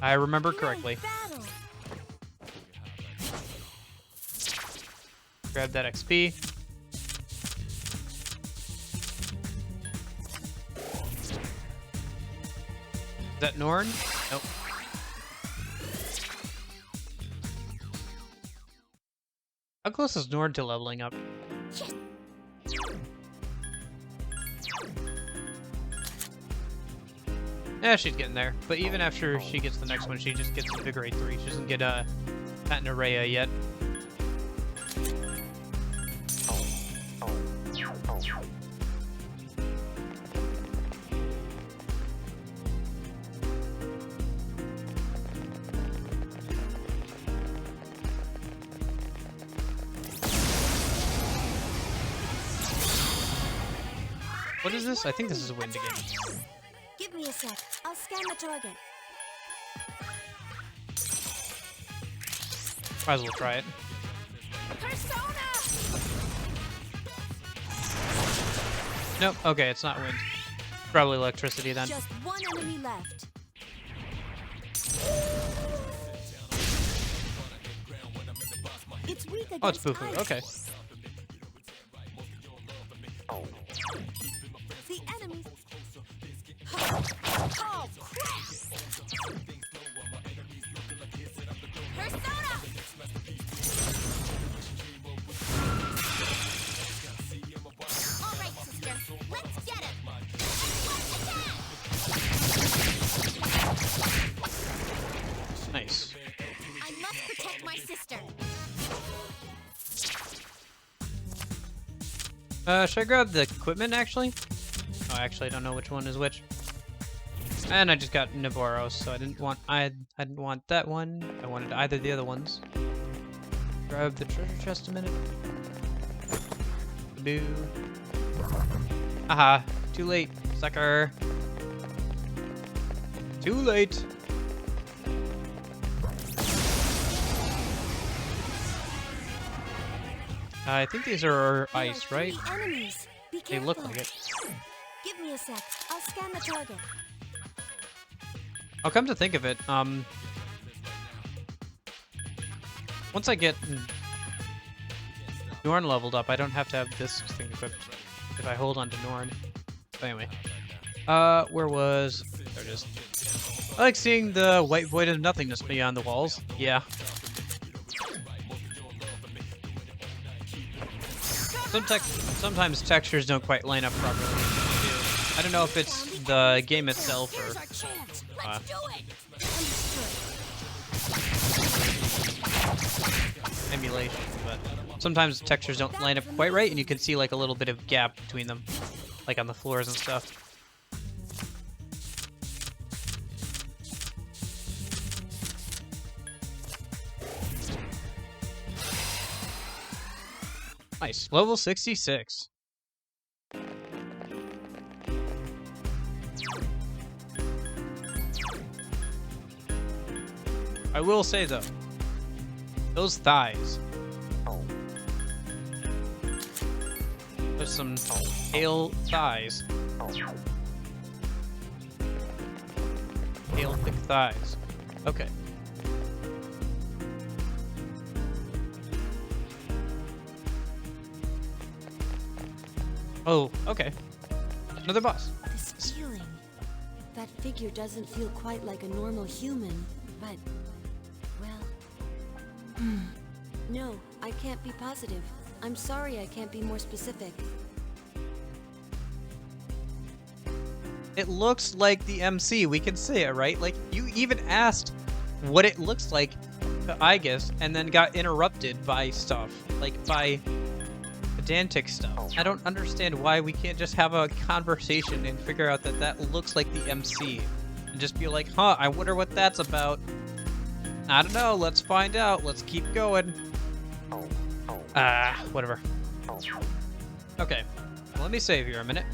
I remember correctly.
Battle.
Grab that XP. Is that Norn? Nope. How close is Norn to leveling up? Yeah, she's getting there. But even after she gets the next one, she just gets Invigorate 3. She doesn't get Patent Araya yet. What is this? I think this is a wind again.
Give me a sec. I'll scan the target.
Might as well try it. Nope. Okay, it's not wind. Probably electricity then.
Just one enemy left. It's weak against
Oh, it's Bufu.
ice.
Okay.
The enemies. Oh, crap!
Persona! All right, sister. Let's get him.
Nice.
I must protect my sister.
Should I grab the equipment, actually? Oh, actually, I don't know which one is which. And I just got Navarro, so I didn't want that one. I wanted either of the other ones. Grab the treasure chest a minute. Boo. Aha, too late, sucker. Too late. I think these are ice, right?
Enemies. Be
They
careful.
look like it.
Give me a sec. I'll scan the target.
I'll come to think of it, once I get Norn leveled up, I don't have to have this thing equipped if I hold on to Norn. But anyway. Where was... There it is. I like seeing the white void of nothingness beyond the walls. Yeah. Sometimes textures don't quite line up properly. I don't know if it's the game itself or emulation, but sometimes textures don't line up quite right, and you can see like a little bit of gap between them, like on the floors and stuff. Nice. Level 66. I will say though, those thighs. There's some pale thighs. Pale thick thighs. Okay. Oh, okay. Another boss.
This feeling. That figure doesn't feel quite like a normal human, but... well... No, I can't be positive. I'm sorry I can't be more specific.
It looks like the MC. We can say it, right? Like, you even asked what it looks like to Aegis, and then got interrupted by stuff. Like, by pedantic stuff. I don't understand why we can't just have a conversation and figure out that that looks like the MC. And just be like, huh, I wonder what that's about. I don't know, let's find out. Let's keep going. Whatever. Okay, well, let me save here a minute.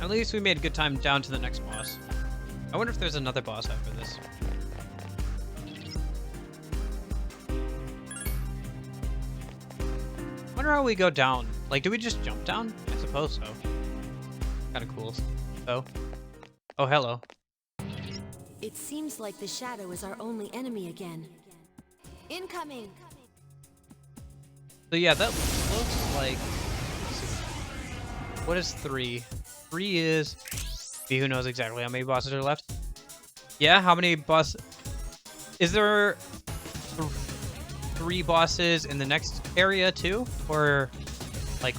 At least we made good time down to the next boss. I wonder if there's another boss after this. I wonder how we go down. Like, do we just jump down? I suppose so. Kind of cool. Oh. Oh, hello.
It seems like the shadow is our only enemy again. Incoming!
So yeah, that looks like... Let's see. What is 3? 3 is... Who knows exactly how many bosses are left? Yeah, how many boss... Is there 3 bosses in the next area too? Or, like...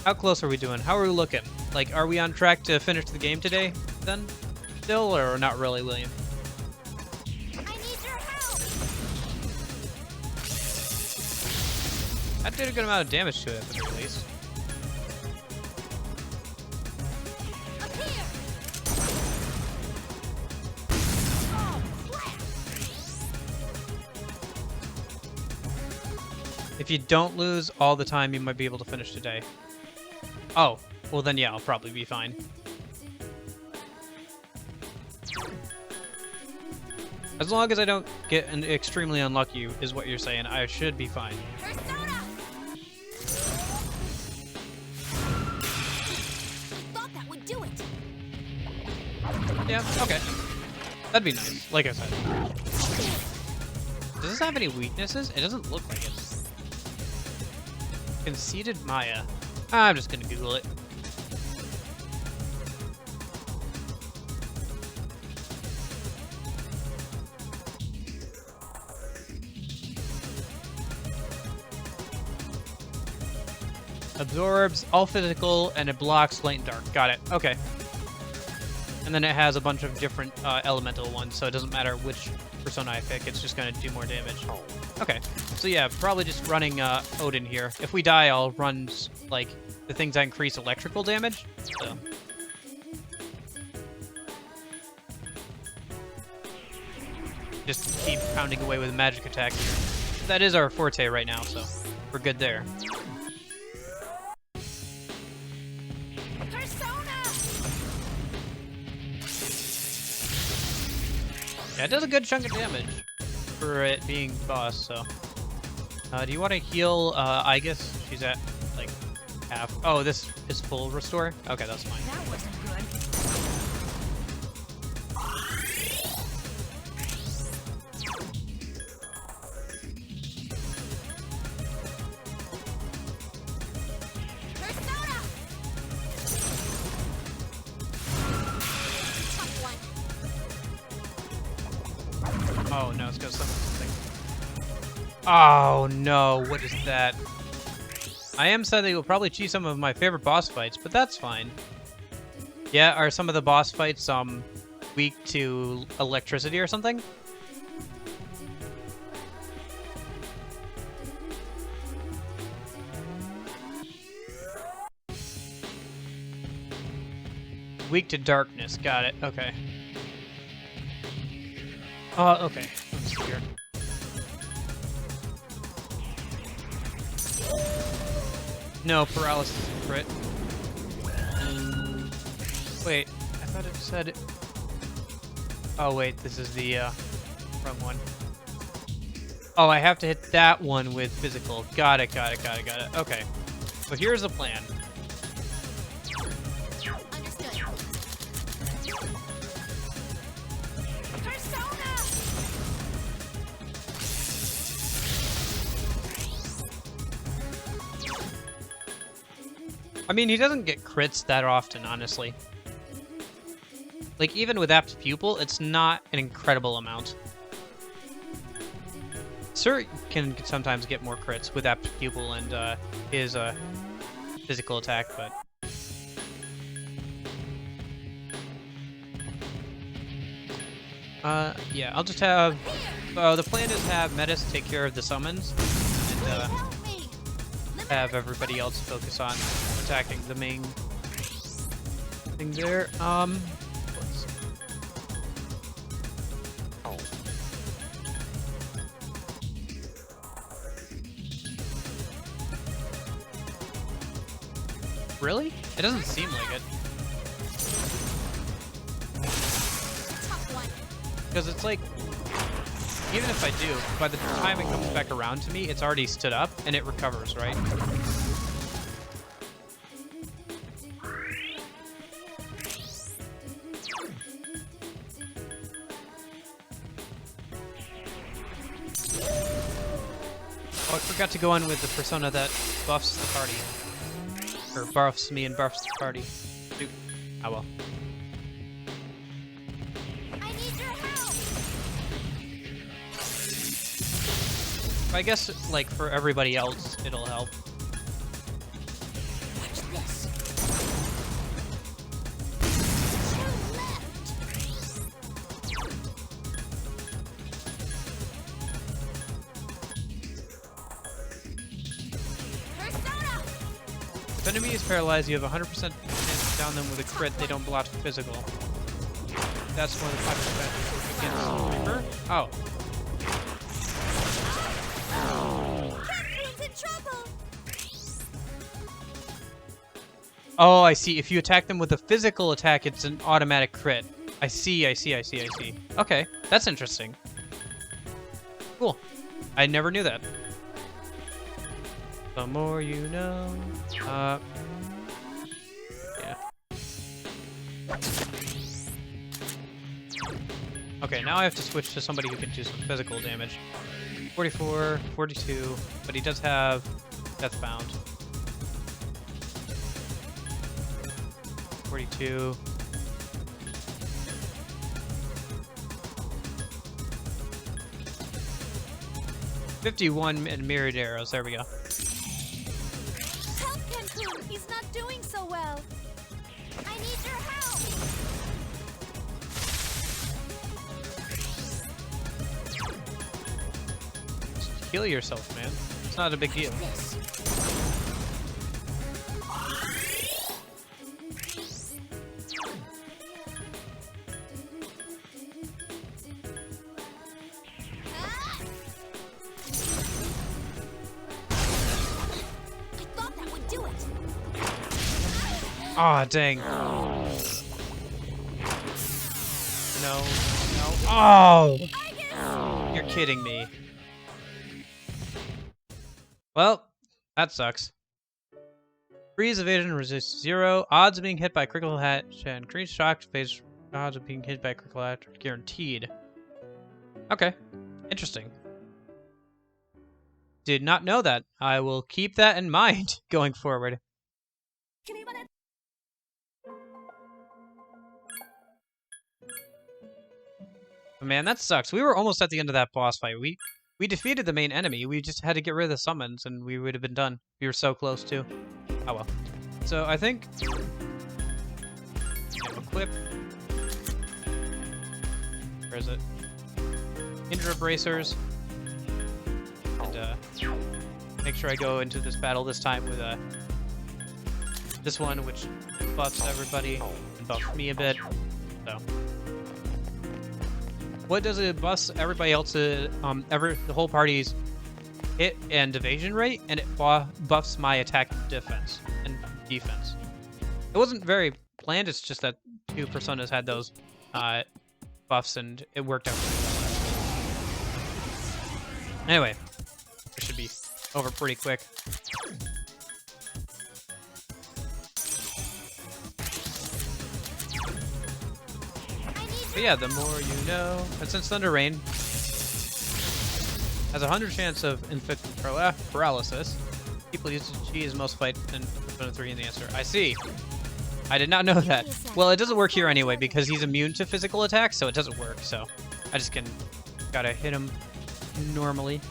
How close are we doing? How are we looking? Like, are we on track to finish the game today, then? Still, or not really, William?
I need your help!
That did a good amount of damage to it, at the very least.
Up here! Oh, crap!
If you don't lose all the time, you might be able to finish today. Oh, well then yeah, I'll probably be fine. As long as I don't get an extremely unlucky, is what you're saying, I should be fine.
Persona! Thought that would do it!
Yeah, okay. That'd be nice, like I said. Does this have any weaknesses? It doesn't look like it. Conceited Maya. I'm just gonna Google it. Absorbs all physical and it blocks light and dark. Got it. Okay. And then it has a bunch of different elemental ones, so it doesn't matter which persona I pick, it's just gonna do more damage. Okay, so yeah, probably just running Odin here. If we die, I'll run like the things that increase electrical damage. So. Just keep pounding away with magic attack here. That is our forte right now, so we're good there. Yeah, it does a good chunk of damage for it being boss, so. Do you want to heal I guess she's at, like, half. Oh, this is full restore? Okay, that's fine.
That wasn't good.
Oh no, it's gonna summon something. Oh no, what is that? I am sad that you'll probably cheat some of my favorite boss fights, but that's fine. Yeah, are some of the boss fights weak to electricity or something? Weak to darkness, got it, okay. Okay. Let's see here. No, paralysis crit. Wait, I thought it said... Oh wait, this is the wrong one. Oh, I have to hit that one with physical. Got it. Okay. So here's the plan. I mean, he doesn't get crits that often, honestly. Like, even with Apt Pupil, it's not an incredible amount. Sir can sometimes get more crits with Apt Pupil and his physical attack, but... yeah, I'll just have... the plan is have Metis take care of the summons, and have everybody else focus on attacking the main thing there. Let's see. Really? It doesn't seem like it. Because it's like, even if I do, by the time it comes back around to me, it's already stood up and it recovers, right? Oh, I forgot to go on with the persona that buffs the party. Or buffs me and buffs the party. Dude. Oh well.
I need your help.
I guess, like, for everybody else, it'll help.
Watch this. Persona.
If enemy is paralyzed, you have 100% chance to down them with a crit. They don't block physical. That's one of the 5% against Reaper. Oh.
Catherine in trouble.
Oh, I see. If you attack them with a physical attack, it's an automatic crit. I see. Okay, that's interesting. Cool. I never knew that. The more you know. Yeah. Okay, now I have to switch to somebody who can do some physical damage. 44, 42, but he does have Deathbound. 42. $51 and mirrored arrows. There we go.
Help, Cancun. He's not doing so well. I need your help.
heal yourself, man. It's not a big deal. Aw, dang. No. No. Oh! You're kidding me. Well, that sucks. Freeze evasion resists 0. Odds of being hit by critical hit and increased shock phase. Odds of being hit by critical hit are guaranteed. Okay. Interesting. Did not know that. I will keep that in mind going forward. Man, that sucks. We were almost at the end of that boss fight. We defeated the main enemy. We just had to get rid of the summons, and we would have been done. We were so close, too. Oh, well. So, I think... equip. Where is it? Indra Bracers. And, make sure I go into this battle this time with, this one, which buffs everybody and buffs me a bit. So... what does it buff everybody else's, the whole party's hit and evasion rate, and it buffs my attack defense and defense. It wasn't very planned, it's just that 2 personas had those buffs, and it worked out pretty well. Anyway, it should be over pretty quick. But yeah, the more you know. And since Thunder Rain has a 100 chance of inflicting paralysis, people use cheese most fight and put a 3 in the answer. I see. I did not know that. Well, it doesn't work here anyway because he's immune to physical attacks, so it doesn't work. So I just gotta hit him normally.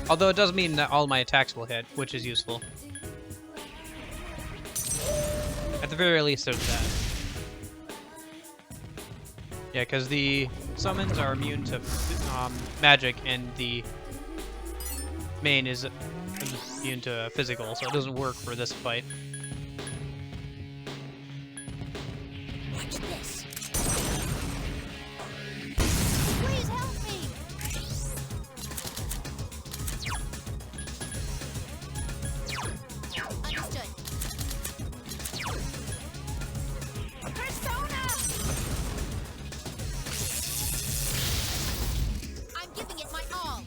Although it does mean that all my attacks will hit, which is useful. At the very least, there's that. Yeah, because the summons are immune to magic, and the main is immune to physical, so it doesn't work for this fight.
Watch this. Please help me. Understood. Persona! I'm giving it my all.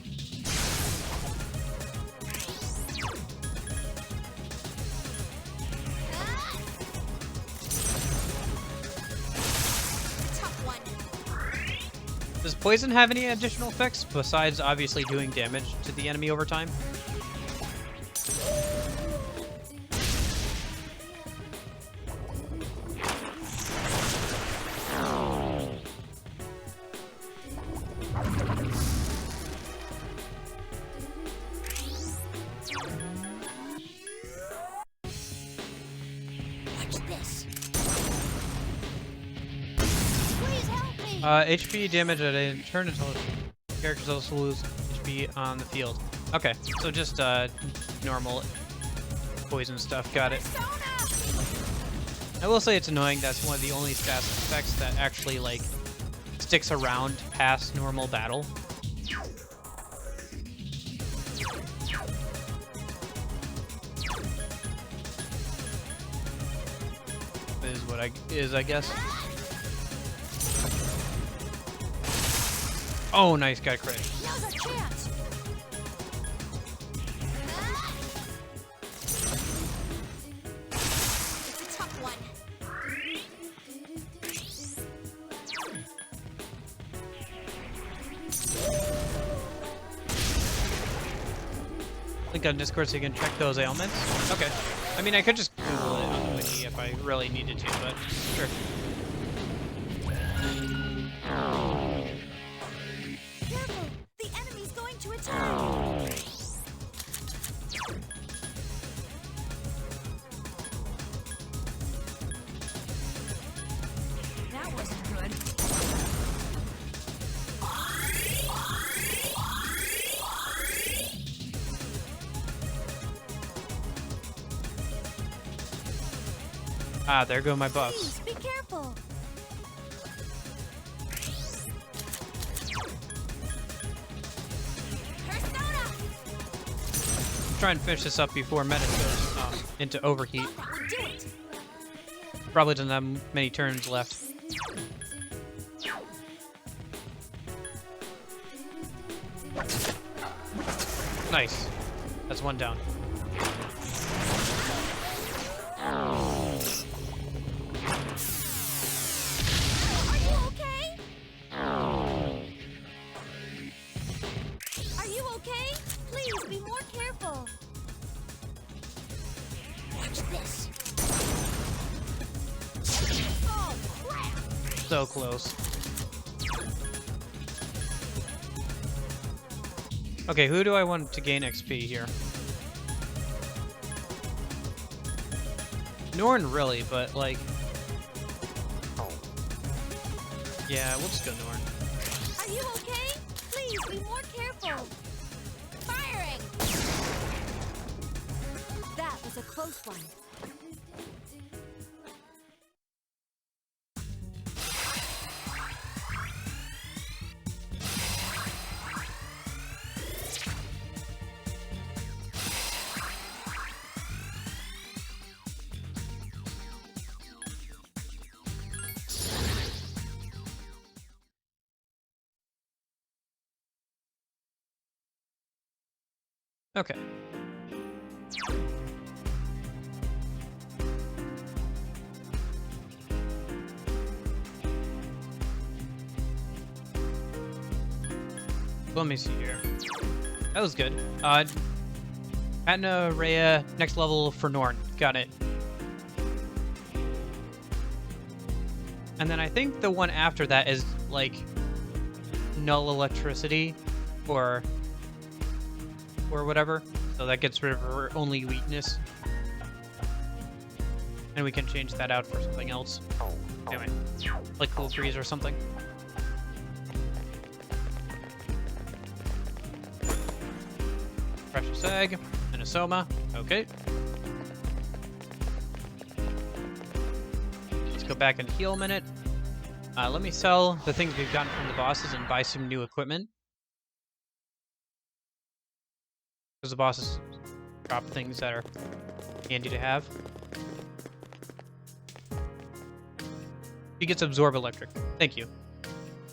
Tough one.
Does poison have any additional effects besides obviously doing damage to the enemy over time?
Watch this. Please help me.
HP damage at a turn until characters also lose HP on the field. Okay, so just normal poison stuff. Got it. I will say it's annoying. That's one of the only stats effects that actually like sticks around past normal battle. Is what I guess. Oh, nice, got a crit.
Now's our chance. It's a tough one.
Link on Discord so you can check those ailments. Okay. I mean, I could just Google it on the wiki if I really needed to, but sure.
Careful! The enemy's going to attack!
Ah, there go my buffs.
Please, be careful.
Persona!
Try and finish this up before Menace goes into overheat.
That would do it.
Probably doesn't have many turns left. Nice. That's one down.
Are you okay? Are you okay? Please be more careful. Watch this. Oh, crap!
So close. Okay, who do I want to gain XP here? Norn, really, but like... Yeah, we'll just go Norn.
Are you okay? Please be more careful. Firing!
That was a close one.
Okay. Let me see here. That was good. Atna Rhea, next level for Norn. Got it. And then I think the one after that is like null electricity or whatever. So that gets rid of her only weakness. And we can change that out for something else. Anyway, like Cool Breeze or something. Precious Egg and a Soma. Okay. Let's go back and heal a minute. Let me sell the things we've gotten from the bosses and buy some new equipment. Because the bosses drop things that are handy to have. She gets Absorb Electric. Thank you.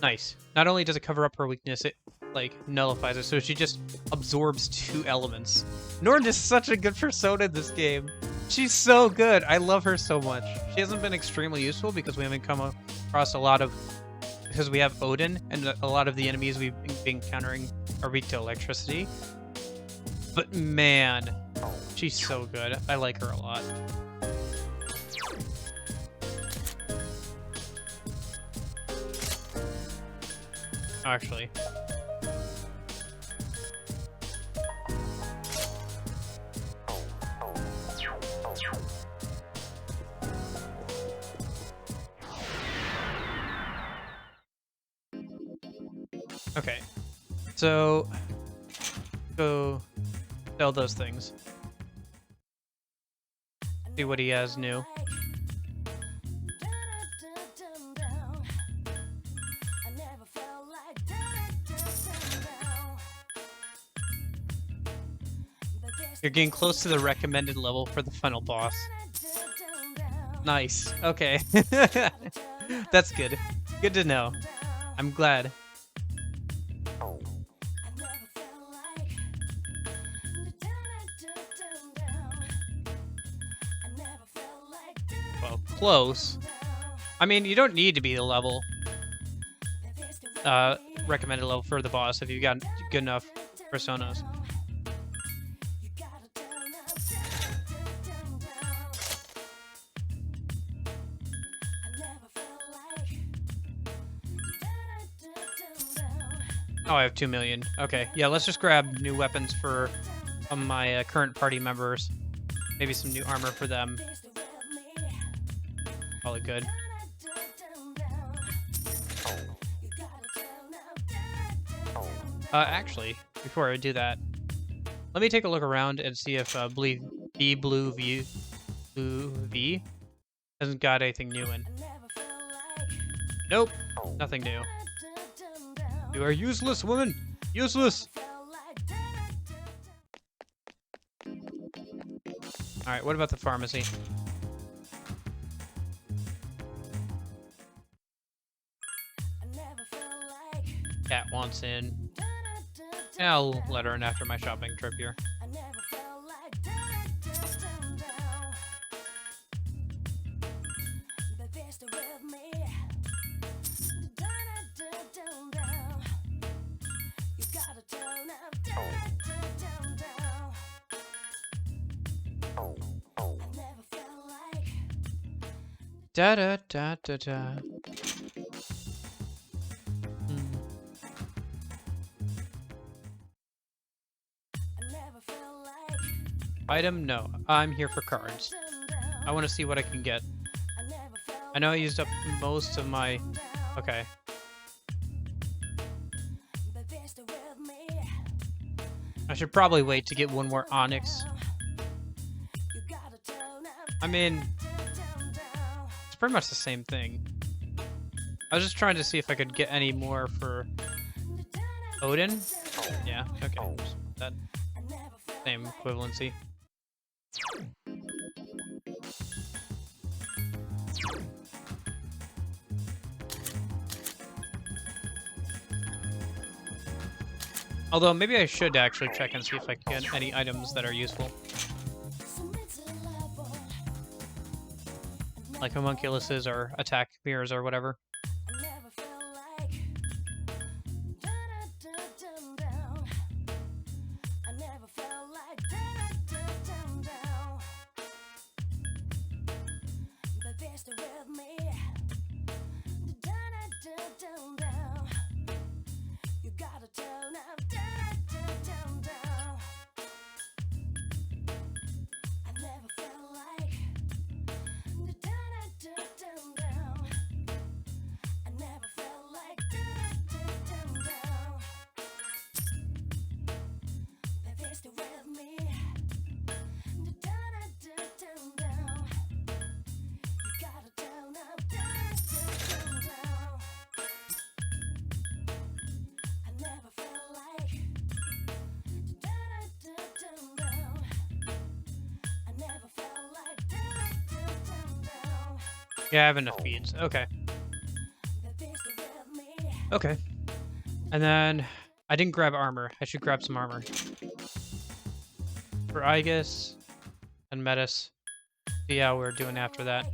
Nice. Not only does it cover up her weakness, it like nullifies it, so she just absorbs 2 elements. Norn is such a good persona in this game. She's so good. I love her so much. She hasn't been extremely useful because we haven't come across a lot of... Because we have Odin, and a lot of the enemies we've been encountering are weak to electricity. But man, she's so good. I like her a lot. Actually. Okay. So, go sell those things. See what he has new. You're getting close to the recommended level for the final boss. Nice. Okay. That's good. Good to know. I'm glad. Well, close. I mean, you don't need to be the level. Recommended level for the boss if you've got good enough personas. Oh, I have 2 million. Okay, yeah, let's just grab new weapons for my current party members. Maybe some new armor for them. Probably good. Actually, before I do that, let me take a look around and see if Blue V Hasn't got anything new in. Nope. Nothing new. You are useless, woman! Useless! Alright, what about the pharmacy? Cat wants in. Yeah, I'll let her in after my shopping trip here. Da da da da da. Item? No. I'm here for cards. I want to see what I can get. I know I used up most of my... Okay. I should probably wait to get one more Onyx. I mean... It's pretty much the same thing. I was just trying to see if I could get any more for... Odin? Yeah, okay. That same equivalency. Although, maybe I should actually check and see if I can get any items that are useful. Like homunculuses or attack mirrors or whatever. Yeah, I have enough feeds. Okay. Okay. And then I didn't grab armor. I should grab some armor. For Aegis and Metis. See how we're doing after that.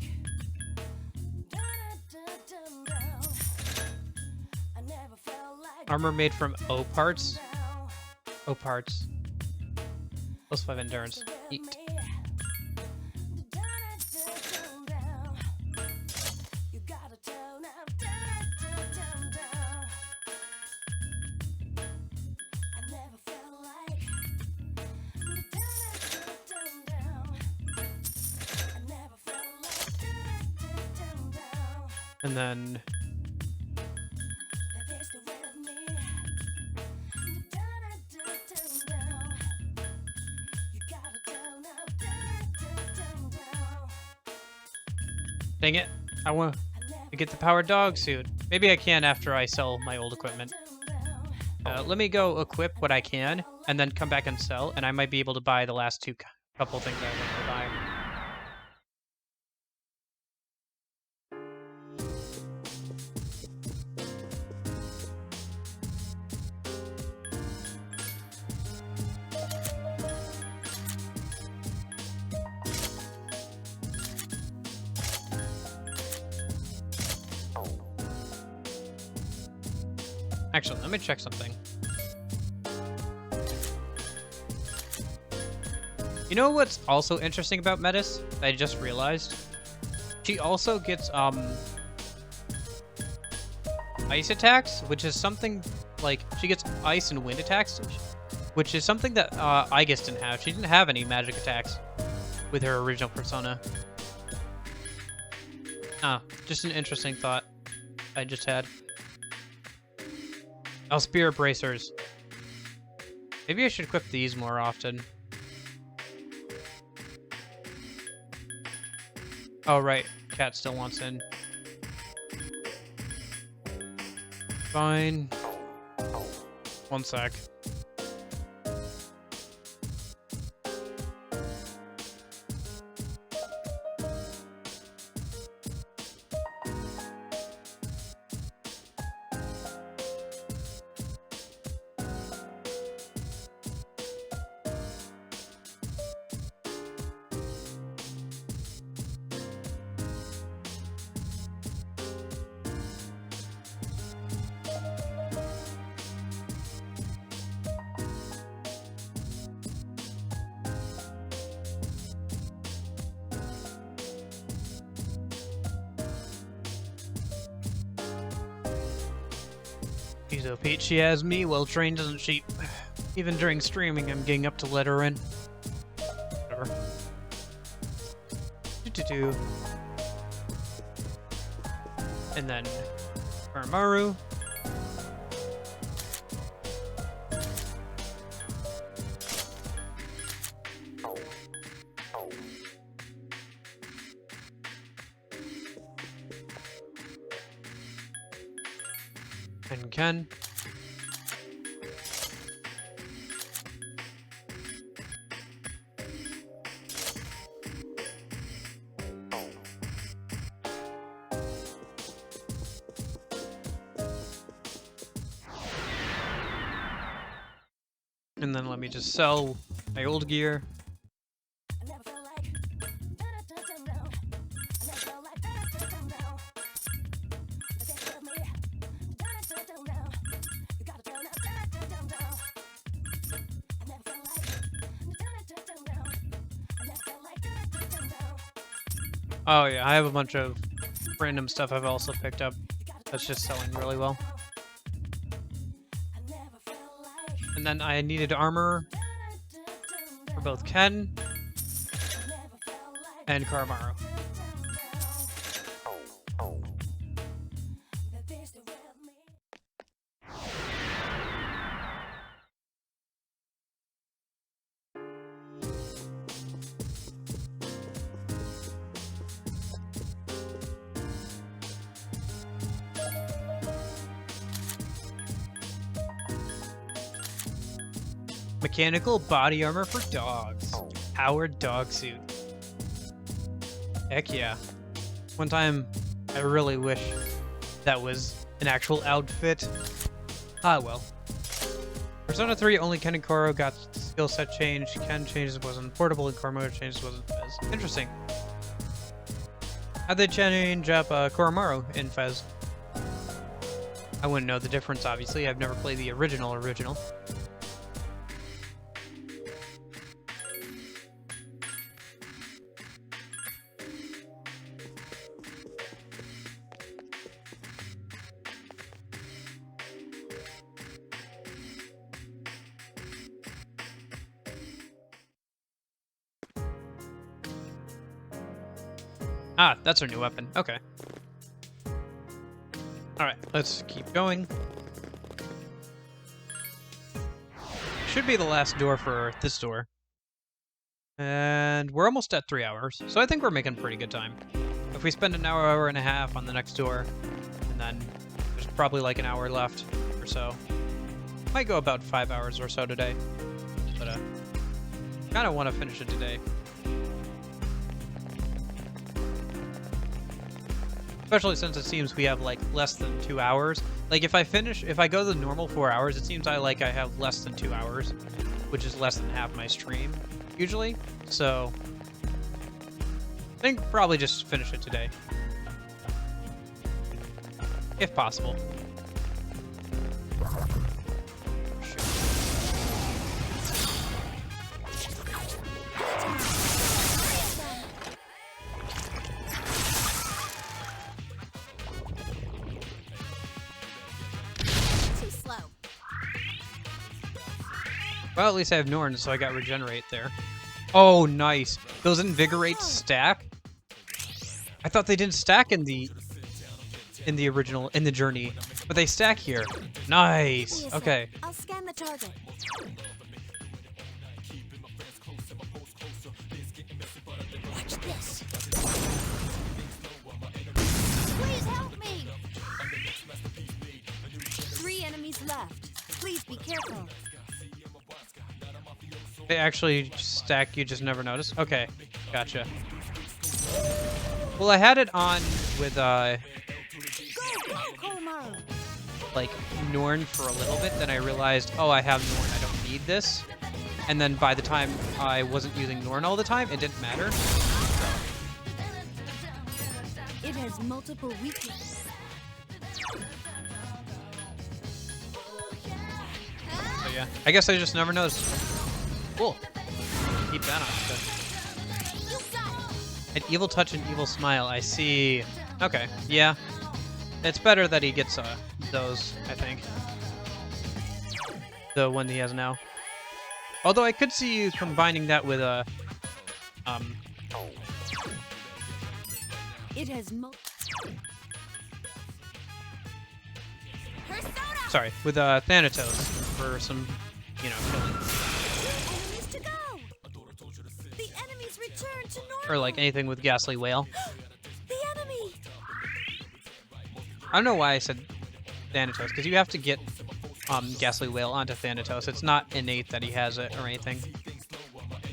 Armor made from O parts. O parts. Plus 5 endurance. Eat. And then dang it, I want to get the powered dog suit. Maybe I can after I sell my old equipment. Let me go equip what I can and then come back and sell, and I might be able to buy the last couple things I want to buy. Actually, let me check something. You know what's also interesting about Metis that I just realized? She also gets ice attacks, which is something like she gets ice and wind attacks, which is something that Aegis didn't have. She didn't have any magic attacks with her original persona. Ah, just an interesting thought I just had. Oh, spirit bracers. Maybe I should equip these more often. Oh, right. Cat still wants in. Fine. 1 sec. So Pete, she has me well trained, doesn't she? Even during streaming, I'm getting up to let her in. Whatever. Do. And then Aramaru. And Ken. And then let me just sell my old gear. Oh yeah, I have a bunch of random stuff I've also picked up that's just selling really well. And then I needed armor for both Ken and Karamaru. Mechanical body armor for dogs. Powered dog suit. Heck yeah. One time, I really wish that was an actual outfit. Ah well. Persona 3, only Ken and Koro got skill set changed. Ken changes wasn't portable and Koromaru changes wasn't FES. Interesting. How'd they change up Koromaru in FES? I wouldn't know the difference, obviously. I've never played the original. Ah, that's our new weapon. Okay. Alright, let's keep going. Should be the last door for this door. And we're almost at 3 hours, so I think we're making pretty good time. If we spend an hour and a half on the next door, and then there's probably like an hour left or so. Might go about 5 hours or so today. But kind of want to finish it today. Especially since it seems we have like less than 2 hours. Like if I go the normal 4 hours, it seems I have less than 2 hours, which is less than half my stream usually. So I think probably just finish it today, if possible. Well, at least I have Norn, so I got Regenerate there. Oh, nice. Those Invigorate stack? I thought they didn't stack in the original, in the journey, but they stack here. Nice. Okay.
I'll scan the target. Watch this. left. Please be careful.
They actually stack, you just never notice? Okay, gotcha. Well, I had it on with,
Go, Koromaru.
like, Norn for a little bit, then I realized, oh, I have Norn, I don't need this. And then by the time I wasn't using Norn all the time, it didn't matter. So,
It has multiple weaknesses.
so yeah, I guess I just never noticed. Cool. Keep that on. An evil touch and evil smile. I see. Okay. Yeah. It's better that he gets those, I think. The one he has now. Although I could see you combining that with
It has
sorry, with Thanatos for some, you know, killing.
enemies to go. The enemies return to normal.
Or like anything with Ghastly Whale.
The enemy.
I don't know why I said Thanatos, because you have to get Ghastly Whale onto Thanatos. It's not innate that he has it or anything.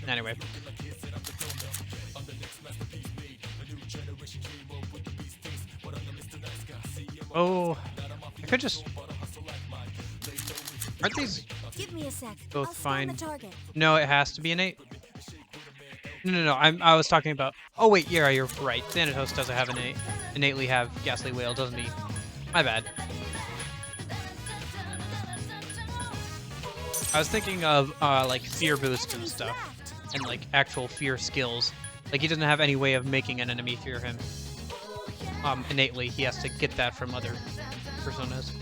Anyway. Oh, I could just... Aren't these
Give me a sec.
both
I'll scan
fine?
the target.
No, it has to be innate. No. I was talking about... Oh wait, yeah, you're right. Thanatos doesn't have innately have Ghastly Whale, doesn't he? My bad. I was thinking of like fear boost and stuff, and like actual fear skills. Like he doesn't have any way of making an enemy fear him. Innately, he has to get that from other personas.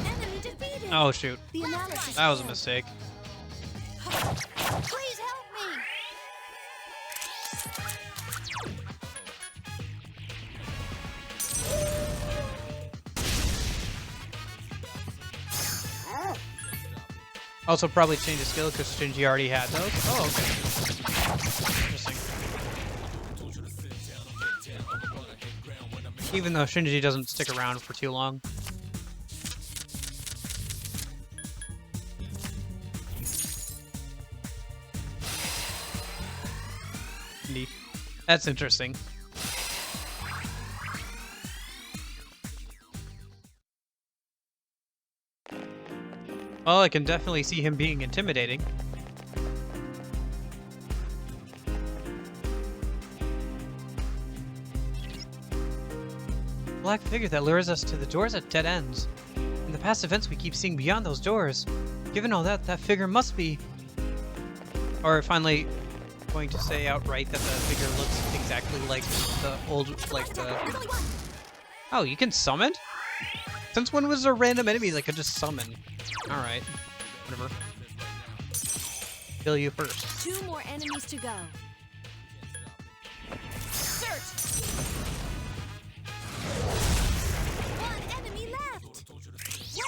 Enemy defeated.
Oh shoot,
The analysis
that was a
failed.
mistake.
Please help me!
Also, probably change the skill because Shinji already had those. Oh, okay. Interesting. Even though Shinji doesn't stick around for too long. Neat. That's interesting. Well, I can definitely see him being intimidating. Black figure that lures us to the doors at dead ends. In the past events we keep seeing beyond those doors. Given all that, that figure must be... Or finally going to say outright that the figure looks exactly like the old, like the... Oh, you can summon? Since when was there a random enemy that could just summon? Alright. Whatever. Kill you first.
2 more enemies to go. Search. 1 enemy left.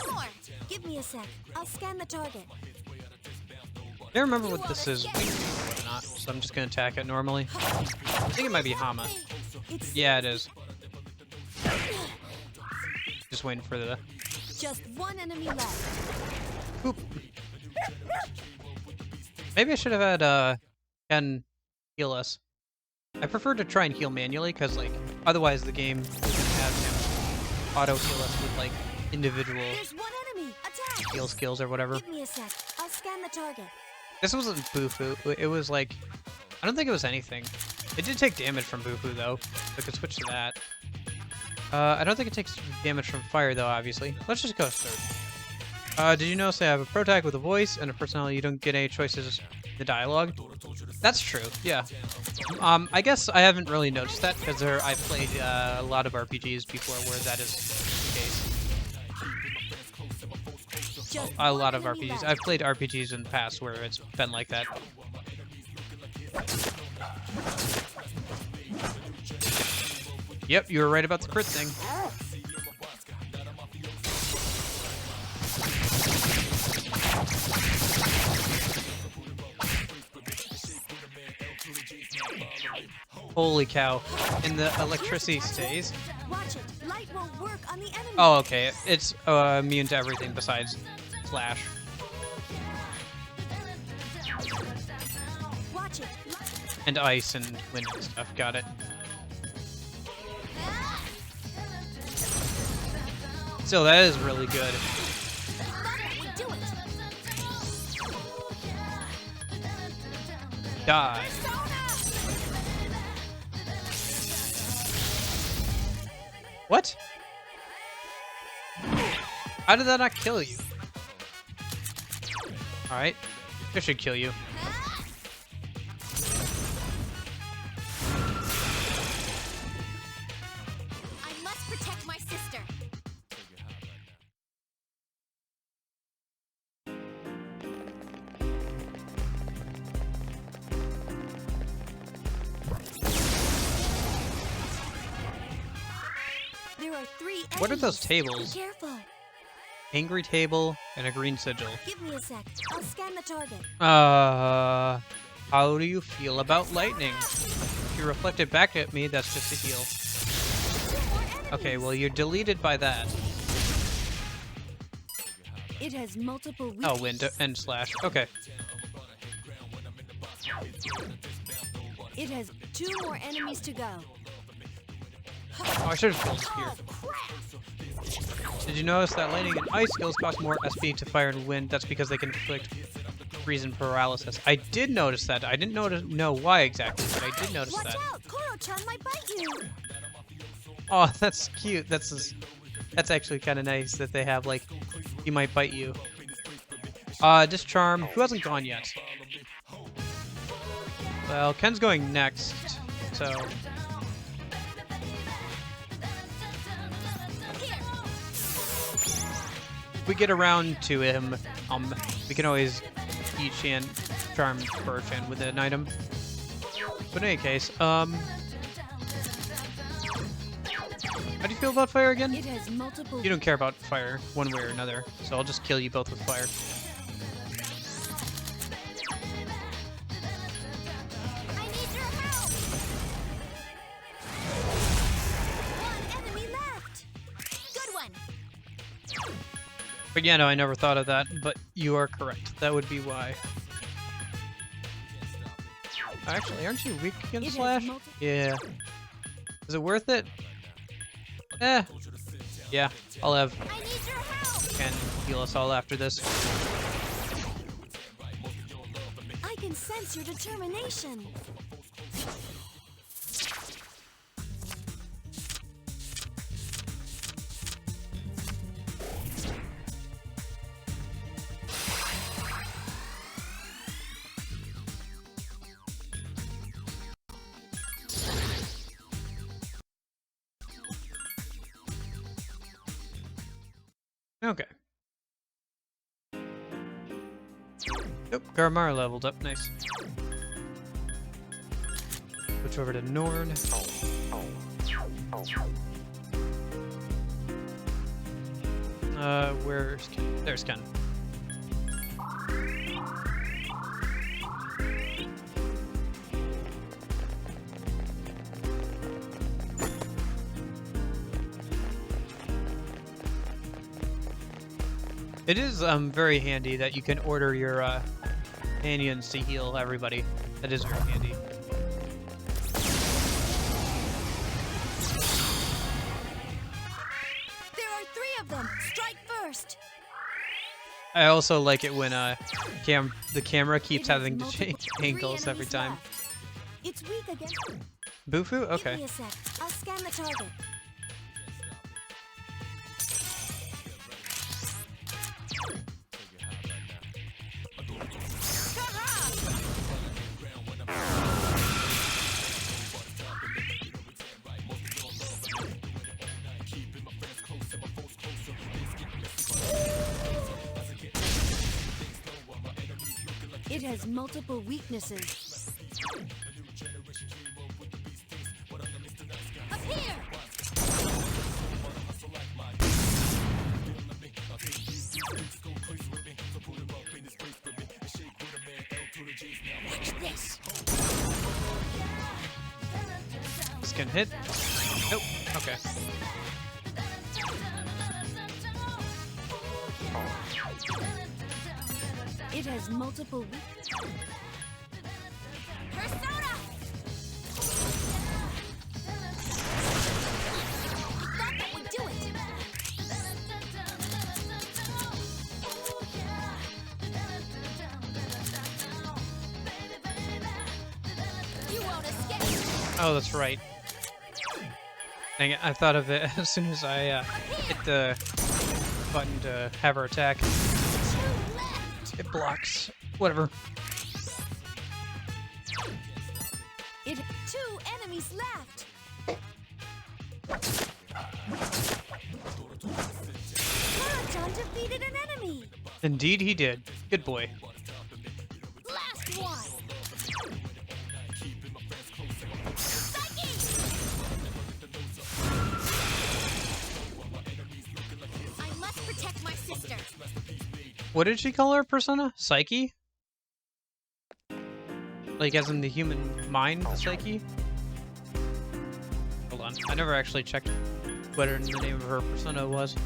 1 more. Give me a sec. I'll scan the target.
I don't remember what this is or whatnot, so I'm just gonna attack it normally. I think it might be Hama.
It's
Yeah, it is. Just waiting for the...
just 1 enemy left.
Boop. Maybe I should have had Ken heal us. I prefer to try and heal manually, because like otherwise the game doesn't have him auto heal us with like individual
There's 1 enemy. Attack.
heal skills or whatever.
Give me a sec. I'll scan the target.
This wasn't Bufu. It was like, I don't think it was anything. It did take damage from Bufu though. So I could switch to that. I don't think it takes damage from fire though, obviously. Let's just go third. Did you notice I have a protag with a voice and a personality? You don't get any choices in the dialogue. That's true, yeah. I guess I haven't really noticed that because I've played a lot of RPGs before where that is the case. A lot of RPGs. I've played RPGs in the past where it's been like that. Yep, you were right about the crit thing. Holy cow. And the electricity stays.
Watch it. Light won't work on the enemy.
Oh, okay. It's immune to everything besides slash.
Watch it.
And ice and wind and stuff. Got it. Still, that is really good.
We do it.
Die. What? How did that not kill you? Alright. This should kill you.
I must protect my sister.
There are 3
What are those
enemies.
tables?
Be careful.
Angry table and a green sigil.
Give me a sec. I'll scan the target.
How do you feel about lightning? If you reflect it back at me, that's just a heal. Okay, well, you're deleted by that.
It has multiple
Oh, wind and slash. Okay.
It has 2 more enemies to go.
Oh, I should have killed here. Did you notice that lightning and ice skills cost more SP to fire and wind? That's because they can inflict freeze and paralysis. I did notice that. I didn't know why exactly, but I did notice
Watch
that.
out! Koro-chan might bite you.
Oh, that's cute. That's actually kind of nice that they have, like, he might bite you. Discharm. Who hasn't gone yet? Well, Ken's going next, so... If we get around to him, we can always eat charm Burchan with an item. But in any case, how do you feel about fire again?
It has multiple.
You don't care about fire one way or another, so I'll just kill you both with fire.
I need your help.
One enemy left.
Good one.
But yeah, no, I never thought of that, but you are correct. That would be why. Actually, aren't you weak against
It has
slash? Yeah. Is it worth it? Eh. Yeah, I'll have
I need your help.
Ken heal us all after this.
I can sense your determination.
Okay. Nope, Garamara leveled up. Nice. Switch over to Nord. Where's Ken? There's Ken. It is very handy that you can order your companions to heal everybody. That is very handy.
There are 3 of them. Strike first.
I also like it when the camera keeps
It has
having to
multiple-
change
3
angles every
enemies
time.
left. It's weak against.
Bufu?
Give
Okay.
me a sec. I'll scan the target. It has multiple weaknesses.
Up here. Watch this.
can hit. Nope. Okay.
It has multiple.
Persona! That would do it! You won't escape!
Oh, that's right. Dang it, I thought of it as soon as I hit the button to have her attack. It blocks. Whatever.
It 2 enemies left. Marathon defeated an enemy.
Indeed he did. Good boy.
Last one! I must protect my sister.
What did she call her persona? Psyche? Like as in the human mind, the psyche? Hold on. I never actually checked what the name of her persona was.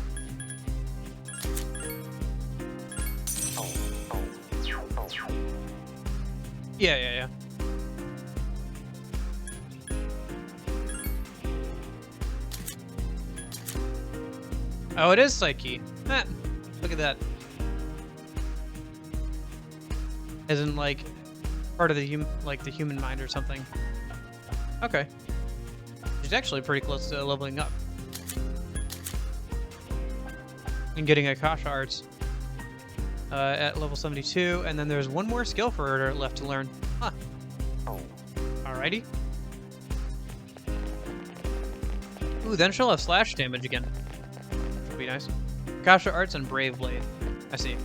Yeah. Oh, it is Psyche. Ah, look at that. Isn't like part of the human mind or something. Okay. She's actually pretty close to leveling up. And getting Akasha Arts at level 72, and then there's one more skill for her left to learn. Huh. Alrighty. Ooh, then she'll have slash damage again. Should be nice. Akasha Arts and Brave Blade. I see.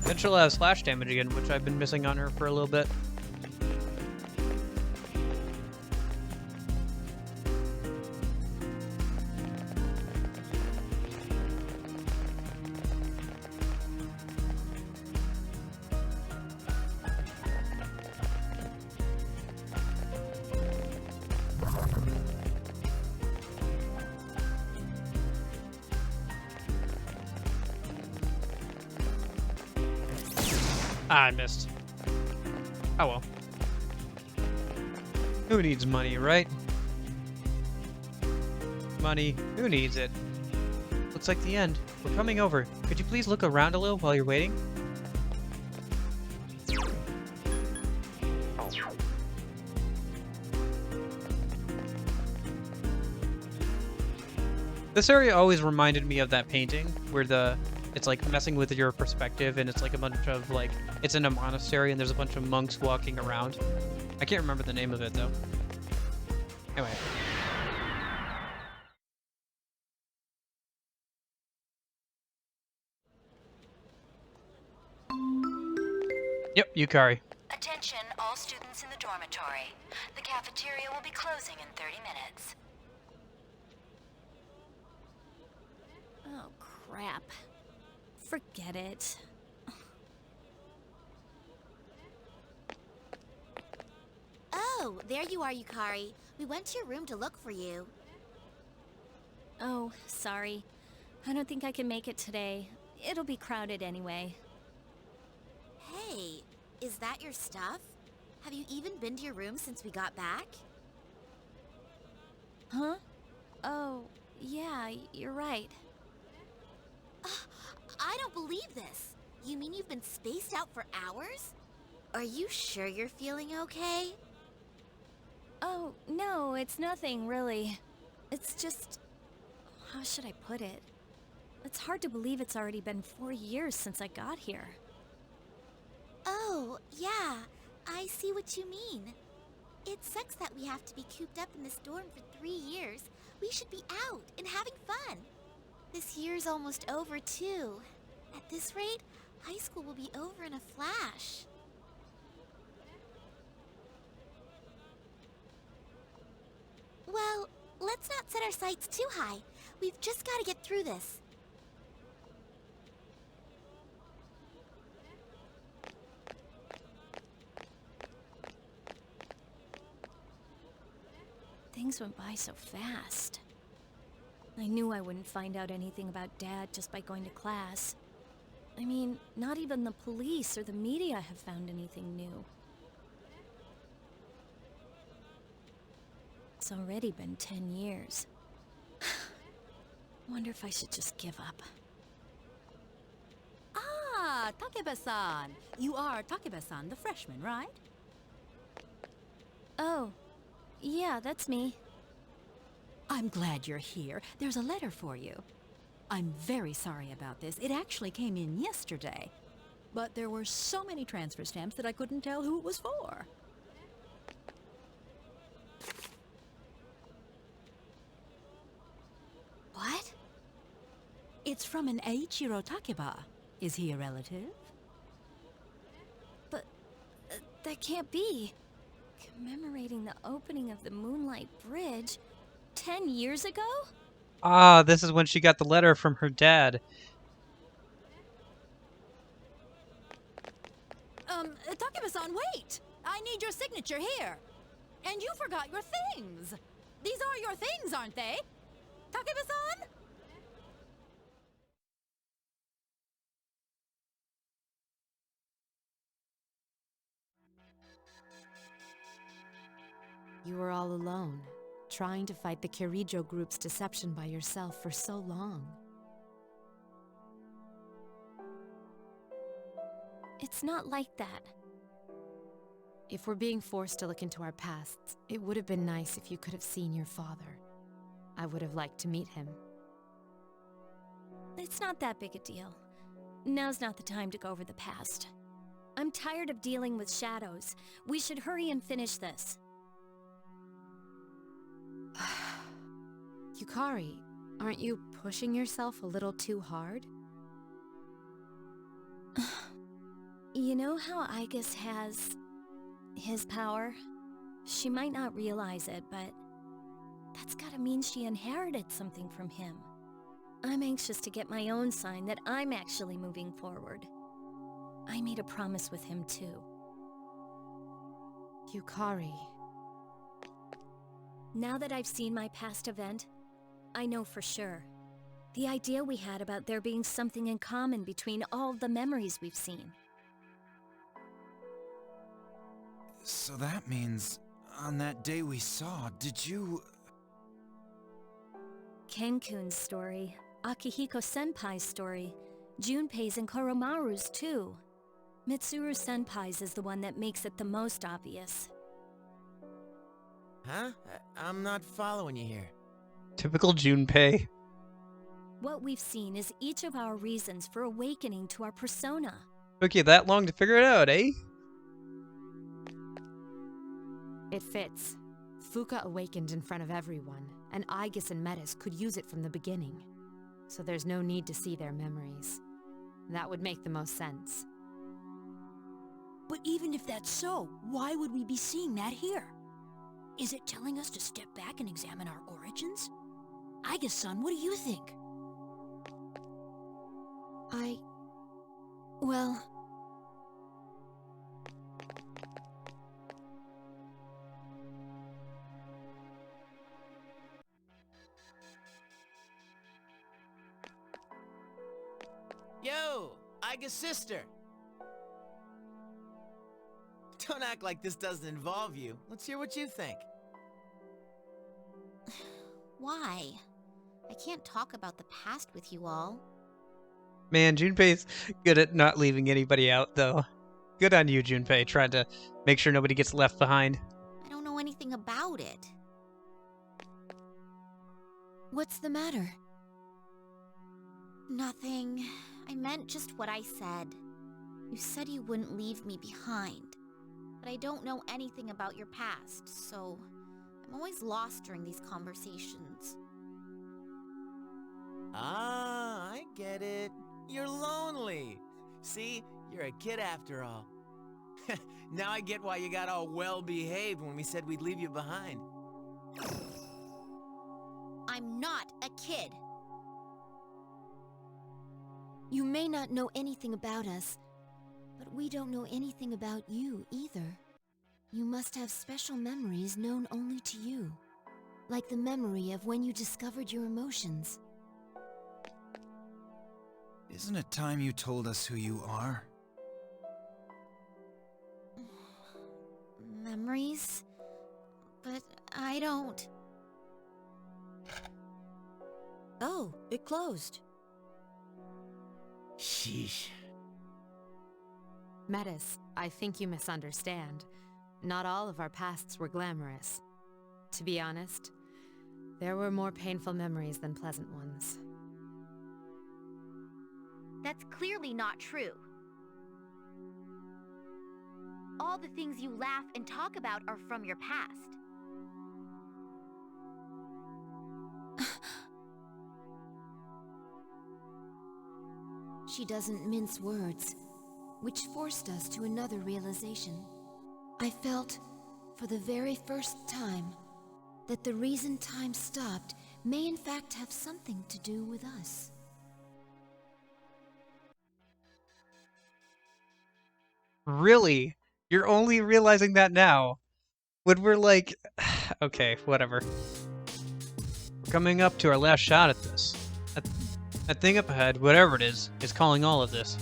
Then she'll have slash damage again, which I've been missing on her for a little bit. Ah, I missed. Oh well. Who needs money, right? Money. Who needs it? Looks like the end. We're coming over. Could you please look around a little while you're waiting? This area always reminded me of that painting where it's like messing with your perspective, and it's like a bunch of like, it's in a monastery and there's a bunch of monks walking around. I can't remember the name of it though. Anyway. Yep, Yukari.
Attention, all students in the dormitory. The cafeteria will be closing in 30 minutes.
Oh, crap. Forget it.
Oh, there you are, Yukari. We went to your room to look for you.
Oh, sorry. I don't think I can make it today. It'll be crowded anyway.
Hey, is that your stuff? Have you even been to your room since we got back?
Huh? Oh, yeah, you're right.
I don't believe this. You mean you've been spaced out for hours? Are you sure you're feeling okay?
Oh, no, it's nothing, really. It's just... how should I put it? It's hard to believe it's already been 4 years since I got here.
Oh, yeah. I see what you mean. It sucks that we have to be cooped up in this dorm for 3 years. We should be out and having fun. This year's almost over, too. At this rate, high school will be over in a flash. Well, let's not set our sights too high. We've just got to get through this.
Things went by so fast. I knew I wouldn't find out anything about Dad just by going to class. I mean, not even the police or the media have found anything new. It's already been 10 years. Wonder if I should just give up.
Ah, Takeba-san. You are Takeba-san, the freshman, right?
Oh, yeah, that's me.
I'm glad you're here. There's a letter for you. I'm very sorry about this. It actually came in yesterday. But there were so many transfer stamps that I couldn't tell who it was for.
What?
It's from an Eiichiro Takeba. Is he a relative?
But that can't be. Commemorating the opening of the Moonlight Bridge 10 years ago?
Ah, this is when she got the letter from her dad.
Takeba-san, wait! I need your signature here. And you forgot your things. These are your things, aren't they? Takeba-san?
You were all alone, trying to fight the Kirijo group's deception by yourself for so long.
It's not like that.
If we're being forced to look into our pasts, it would have been nice if you could have seen your father. I would have liked to meet him.
It's not that big a deal. Now's not the time to go over the past. I'm tired of dealing with shadows. We should hurry and finish this.
Yukari, aren't you pushing yourself a little too hard?
You know how Aigis has his power? She might not realize it, but that's gotta mean she inherited something from him. I'm anxious to get my own sign that I'm actually moving forward. I made a promise with him too.
Yukari.
Now that I've seen my past event, I know for sure. The idea we had about there being something in common between all the memories we've seen.
So that means, on that day we saw, did you...
Kenkun's story, Akihiko Senpai's story, Junpei's and Koromaru's too. Mitsuru Senpai's is the one that makes it the most obvious.
Huh? I'm not following you here.
Typical Junpei.
What we've seen is each of our reasons for awakening to our persona.
Took you that long to figure it out, eh?
It fits. Fuka awakened in front of everyone, and Aigis and Metis could use it from the beginning. So there's no need to see their memories. That would make the most sense.
But even if that's so, why would we be seeing that here? Is it telling us to step back and examine our origins? Aigis-san, what do you think?
Well...
Yo, Aiga's sister. Don't act like this doesn't involve you. Let's hear what you think.
Why? I can't talk about the past with you all.
Man, Junpei's good at not leaving anybody out, though. Good on you, Junpei, trying to make sure nobody gets left behind.
I don't know anything about it.
What's the matter?
Nothing. I meant just what I said. You said you wouldn't leave me behind. But I don't know anything about your past, so I'm always lost during these conversations.
Ah, I get it. You're lonely. See, you're a kid after all. Now I get why you got all well-behaved when we said we'd leave you behind.
I'm not a kid.
You may not know anything about us, but we don't know anything about you either. You must have special memories known only to you. Like the memory of when you discovered your emotions.
Isn't it time you told us who you are?
Memories? But I don't...
Oh, it closed.
Sheesh.
Metis, I think you misunderstand. Not all of our pasts were glamorous. To be honest, there were more painful memories than pleasant ones.
That's clearly not true. All the things you laugh and talk about are from your past.
She doesn't mince words, which forced us to another realization. I felt, for the very first time, that the reason time stopped may in fact have something to do with us.
Really? You're only realizing that now? When we're like... Okay, whatever. We're coming up to our last shot at this. That thing up ahead, whatever it is calling all of this.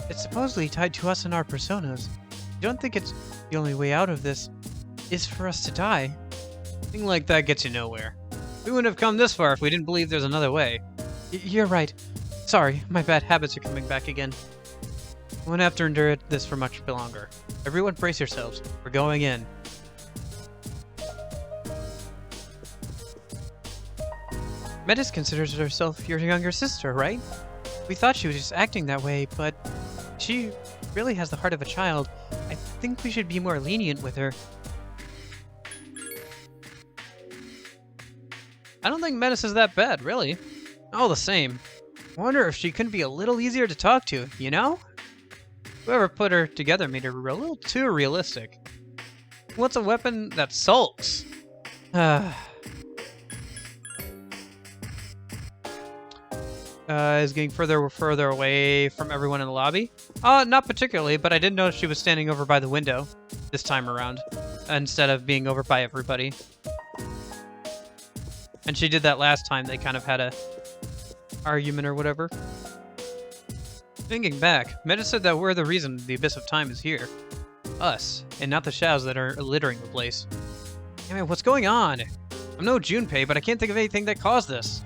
It's supposedly tied to us and our personas. You don't think it's the only way out of this is for us to die? A thing like that gets you nowhere. We wouldn't have come this far if we didn't believe there's another way. You're right. Sorry, my bad habits are coming back again. We won't have to endure this for much longer. Everyone brace yourselves. We're going in. Metis considers herself your younger sister, right? We thought she was just acting that way, but she really has the heart of a child. I think we should be more lenient with her. I don't think Metis is that bad, really. All the same. I wonder if she couldn't be a little easier to talk to, you know? Whoever put her together made her a little too realistic. What's a weapon that sulks? Is getting further and further away from everyone in the lobby. Not particularly, but I did notice she was standing over by the window this time around, instead of being over by everybody. And she did that last time. They kind of had a argument or whatever. Thinking back, Meta said that we're the reason the Abyss of Time is here. Us, and not the shadows that are littering the place. I mean, what's going on? I'm no Junpei, but I can't think of anything that caused this.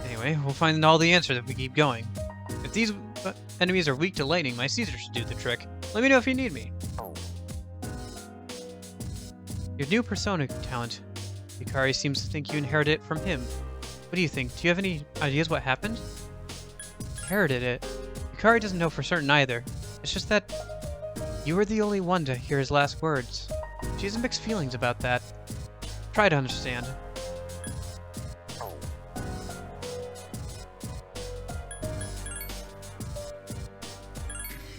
Anyway, we'll find all the answers if we keep going. If these enemies are weak to lightning, my Caesar should do the trick. Let me know if you need me. Your new persona talent. Yukari seems to think you inherited it from him. What do you think? Do you have any ideas what happened? Inherited it? Yukari doesn't know for certain either. It's just that you were the only one to hear his last words. She has mixed feelings about that. Try to understand.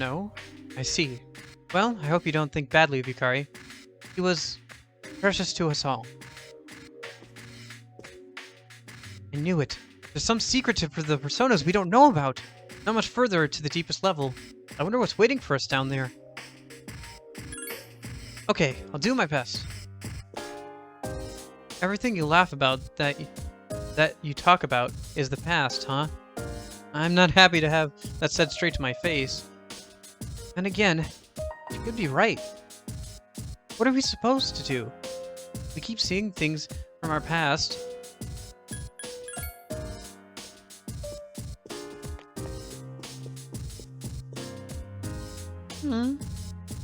No? I see. Well, I hope you don't think badly of Yukari. He was precious to us all. I knew it. There's some secret to the personas we don't know about. Not much further to the deepest level. I wonder what's waiting for us down there. Okay, I'll do my best. Everything you laugh about, that you talk about, is the past, huh? I'm not happy to have that said straight to my face. And again, you could be right. What are we supposed to do? We keep seeing things from our past.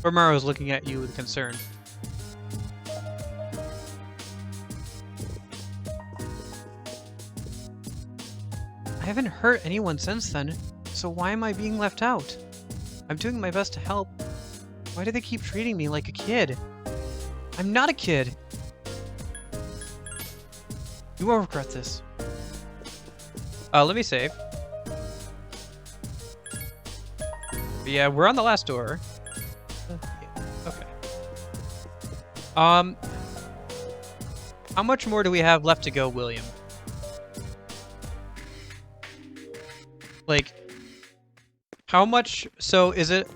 Romaro's looking at you with concern. I haven't hurt anyone since then, so why am I being left out? I'm doing my best to help. Why do they keep treating me like a kid? I'm not a kid! You won't regret this. Let me save. But yeah, we're on the last door. Okay. How much more do we have left to go, William? Like, how much? So is it?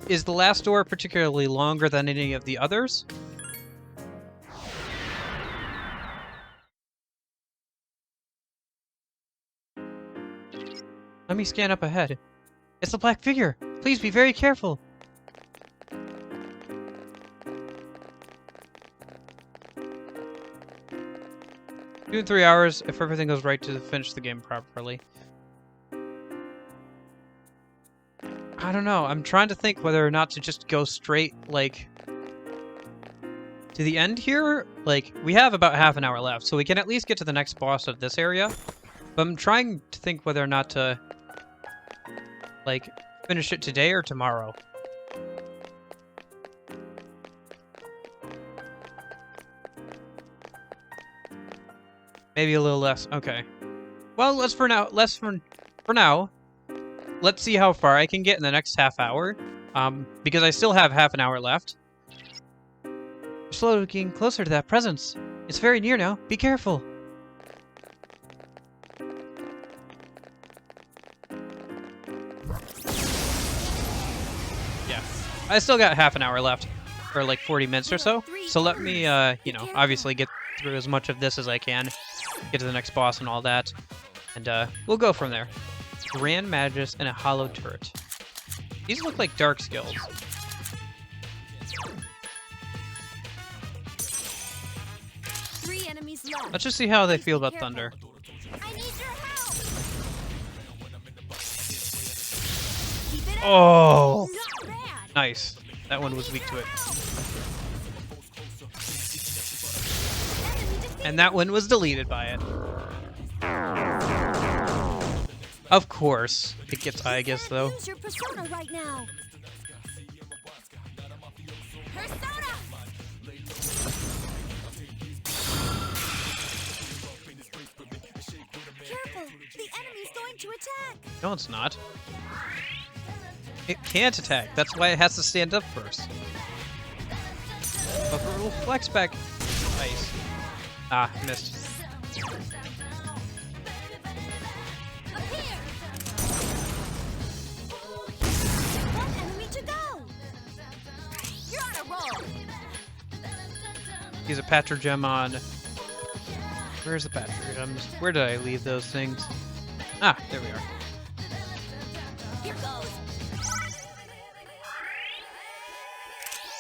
Is the last door particularly longer than any of the others? Let me scan up ahead. It's a black figure. Please be very careful. 2 to 3 hours if everything goes right to finish the game properly. I don't know. I'm trying to think whether or not to just go straight, like, to the end here. Like, we have about half an hour left, so we can at least get to the next boss of this area. But I'm trying to think whether or not to, like, finish it today or tomorrow. Maybe a little less. Okay. Well, let's for now. For now. Let's see how far I can get in the next half hour. Because I still have half an hour left. You're slowly getting closer to that presence. It's very near now. Be careful. Yeah. I still got half an hour left. Or like 40 minutes or so. So let me, you know, obviously get through as much of this as I can. Get to the next boss and all that. And we'll go from there. Grand Magus and a hollow turret. These look like dark skills.
Three enemies left.
Let's just see how they feel about thunder.
I need your help!
Keep it up.
Oh!
Not bad.
Nice. That one was weak to it. And that one was deleted by it. Of course. It gets Aegis, though.
Use your persona right now.
Persona!
Careful, the enemy's going to attack.
No, it's not. It can't attack. That's why it has to stand up first. But it will flex back. Nice. Ah, missed.
One enemy to go.
You're on a roll!
Use a Patcher Gem on... Where's the Patcher Gems? Where did I leave those things? Ah, there we are.
Here goes!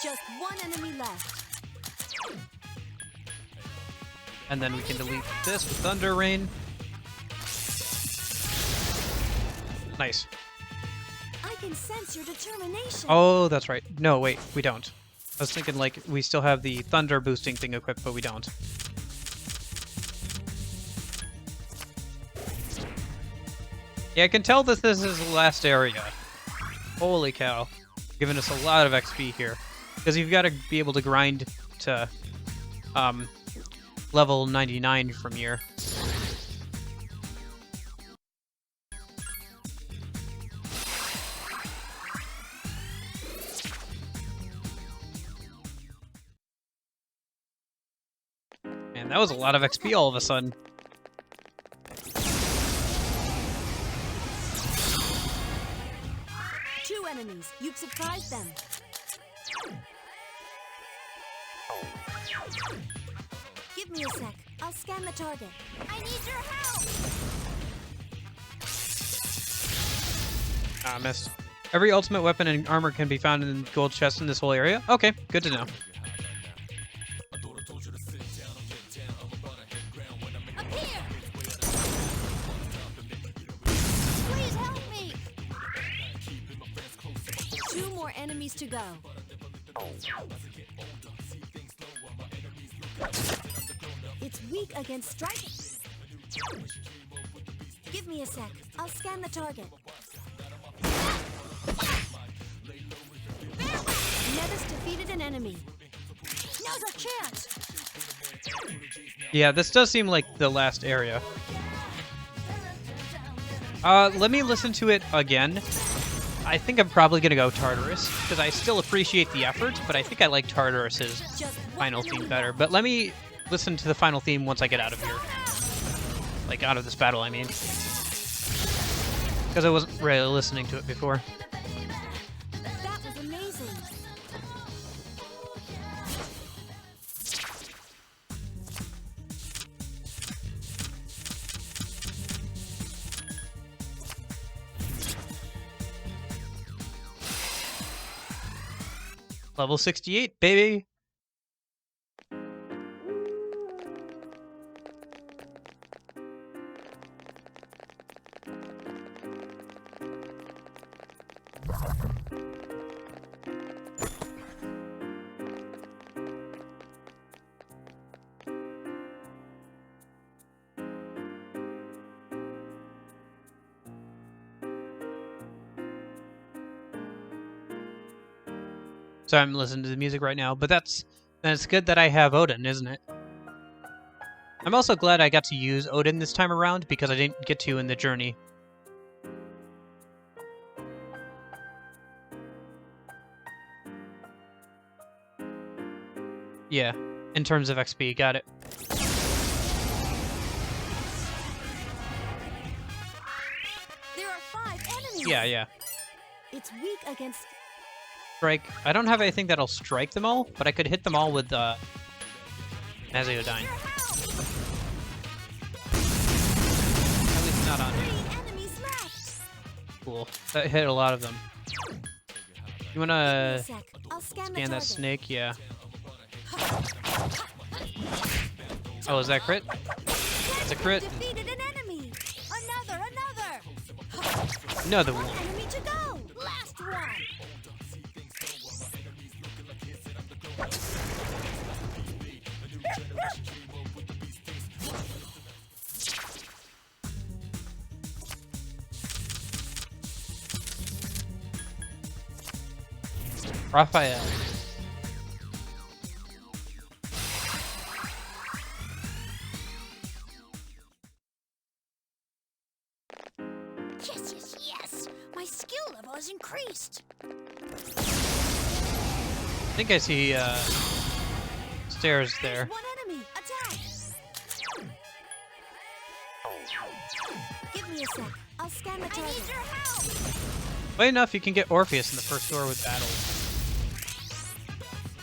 Just one enemy left.
And then we can delete this with Thunder Rain. Nice.
I can sense your determination.
Oh, that's right. No, wait, we don't. I was thinking, like, we still have the Thunder boosting thing equipped, but we don't. Yeah, I can tell that this is the last area. Holy cow. Giving us a lot of XP here. Because you've got to be able to grind to, level 99 from here. Man, that was a lot of XP all of a sudden.
Two enemies. You've surprised them. Give me a sec. I'll scan the target.
I need your help!
Ah, missed. Every ultimate weapon and armor can be found in gold chests in this whole area? Okay, good to know.
Up here! Please help me!
Two more enemies to go. It's weak against striking. Give me a sec. I'll scan the target. Nevis defeated an enemy. Now's our chance.
Yeah, this does seem like the last area. Let me listen to it again. I think I'm probably gonna go Tartarus, because I still appreciate the effort, but I think I like Tartarus's final theme better. But let me listen to the final theme once I get out of here. Like, out of this battle, I mean. Because I wasn't really listening to it before.
That was amazing.
Level 68, baby! So I'm listening to the music right now, but that's good that I have Odin, isn't it? I'm also glad I got to use Odin this time around because I didn't get to in the journey. Yeah, in terms of XP, got it.
There are 5 enemies.
Yeah.
It's weak against.
Strike. I don't have anything that'll strike them all, but I could hit them all with Aziodyne. At least not on him.
3 enemies left.
Cool. That hit a lot of them. You wanna
Give me a sec. I'll scan the
scan that
target.
snake? Yeah. Oh, is that crit? It's a crit.
Defeated an enemy. Another.
Another one.
Enemy to go. Last one.
Raphael.
Yes. My skill level has increased.
I think I see stairs there.
There's one enemy. Attack. Give me a sec. I'll scan the target. I need your help.
Way enough, you can get Orpheus in the first door with battle.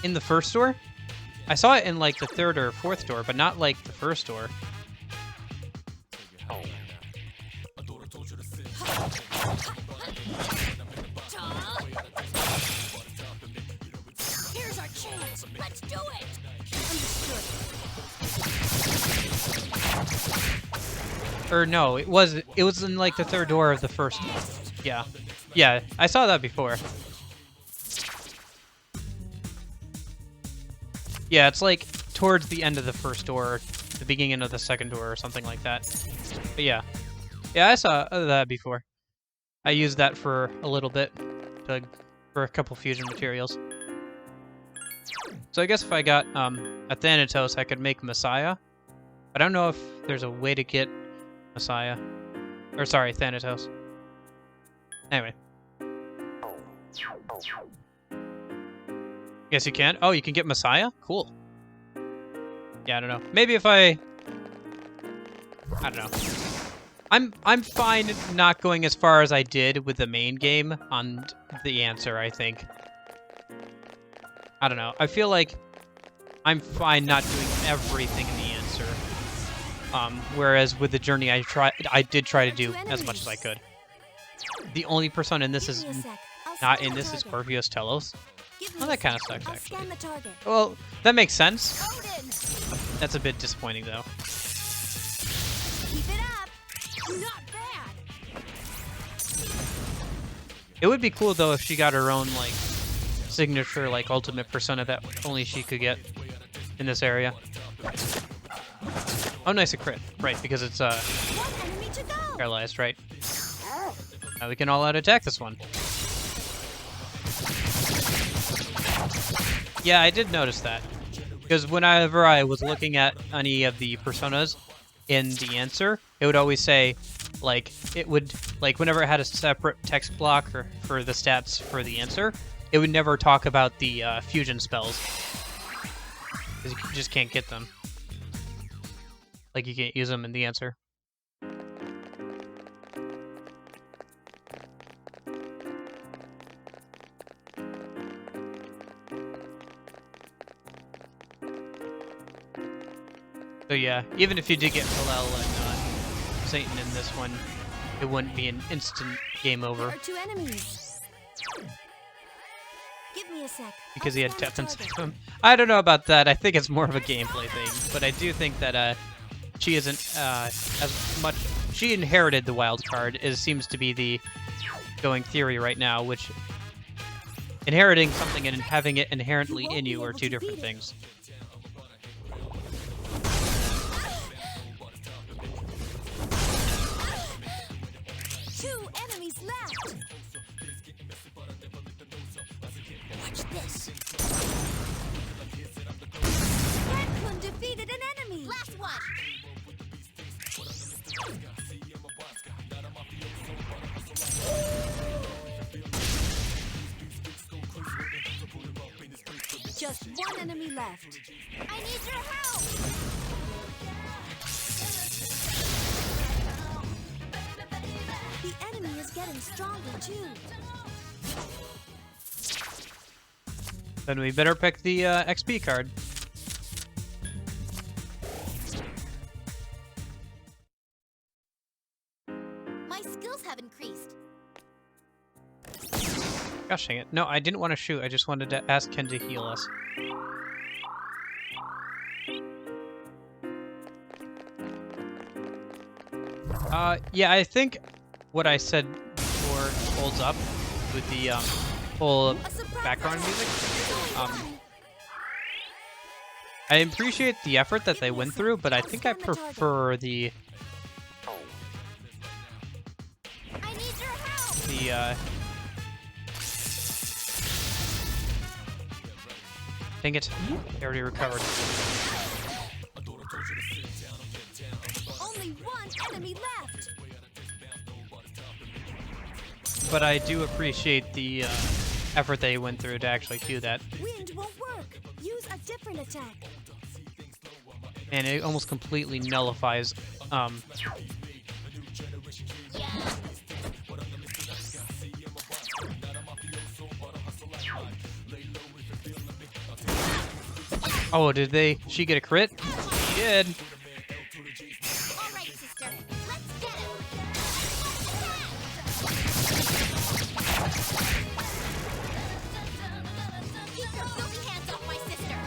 In the first door? I saw it in like the third or fourth door, but not like the first door.
Here's our chance. Let's do it. Understood.
Or no, it was in like the third door of the first door. Yeah, I saw that before. Yeah, it's like towards the end of the first door, the beginning of the second door, or something like that. But yeah, I saw that before. I used that for a little bit, for a couple fusion materials. So I guess if I got a Thanatos, I could make Messiah. I don't know if there's a way to get Messiah. Or sorry, Thanatos. Anyway. Guess you can. Oh, you can get Messiah? Cool. Yeah, I don't know. Maybe if I don't know. I'm fine not going as far as I did with the main game on the answer, I think. I don't know. I feel like I'm fine not doing everything in the answer. Whereas with the journey, I did try to do as much as I could. The only persona in this is not in this is Scorpios Telos. Oh, that kind of sucks, actually. Well, that makes sense. That's a bit disappointing, though.
Keep it up. Not bad.
It would be cool, though, if she got her own, like, signature, like, ultimate persona that only she could get in this area. Oh, nice, a crit. Right, because it's, paralyzed, right? Now we can all out-attack this one. Yeah, I did notice that. Because whenever I was looking at any of the personas in the answer, it would always say, like, it would, like, whenever it had a separate text block for the stats for the answer, it would never talk about the fusion spells. Because you just can't get them. Like, you can't use them in the answer. So yeah, even if you did get Hillel and Satan in this one, it wouldn't be an instant game over.
There are 2 enemies. Give me a sec.
because he had death inside of him. I don't know about that. I think it's more of a gameplay thing, but I do think that she isn't as much. She inherited the wild card. It seems to be the going theory right now, which inheriting something and having it inherently in you are two different things.
Two enemies left. Watch this. Redclun defeated an enemy.
Last one.
Just one enemy left.
I need your help.
The enemy is getting stronger too.
Then we better pick the XP card.
My skills have increased.
Gosh dang it. No, I didn't want to shoot. I just wanted to ask Ken to heal us. Yeah, I think what I said before holds up with the whole background music. I appreciate the effort that they went through, but I think I prefer the dang it, I already recovered.
Only one enemy left.
But I do appreciate the effort they went through to actually do that.
Wind won't work. Use a different attack.
And it almost completely nullifies Oh, did she get a crit? She did.
All right, sister. Let's get him. Keep your filthy hands off my sister.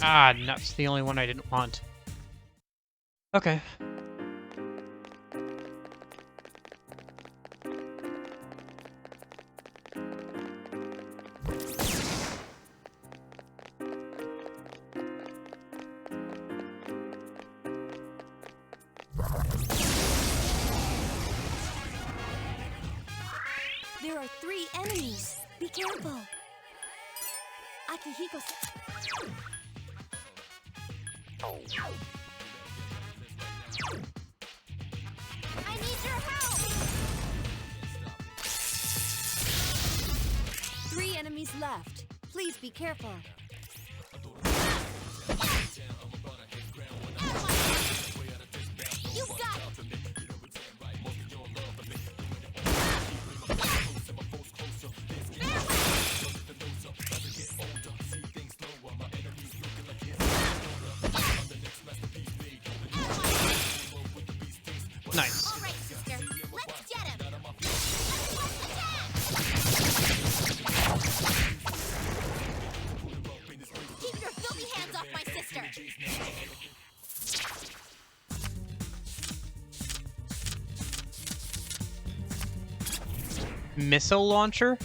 Ah, nuts. The only one I didn't want. Okay.
There are 3 enemies. Be careful. Akihiko.
I need your help.
3 enemies left. Please be careful.
You got it.
Nice.
All right, sister. Let's get him. Keep your filthy hands off my sister.
Missile launcher?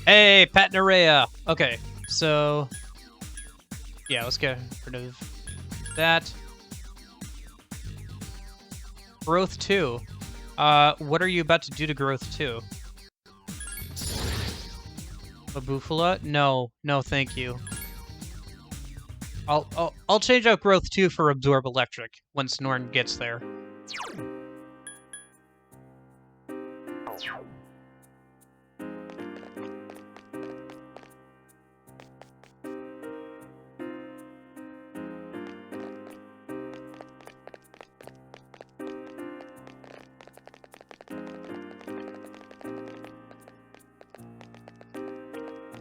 Hey, Patnarea! Okay, so... yeah, let's get rid of that. Growth 2. What are you about to do to Growth 2? A Bufala? No, no, thank you. I'll change out Growth 2 for Absorb Electric once Norn gets there.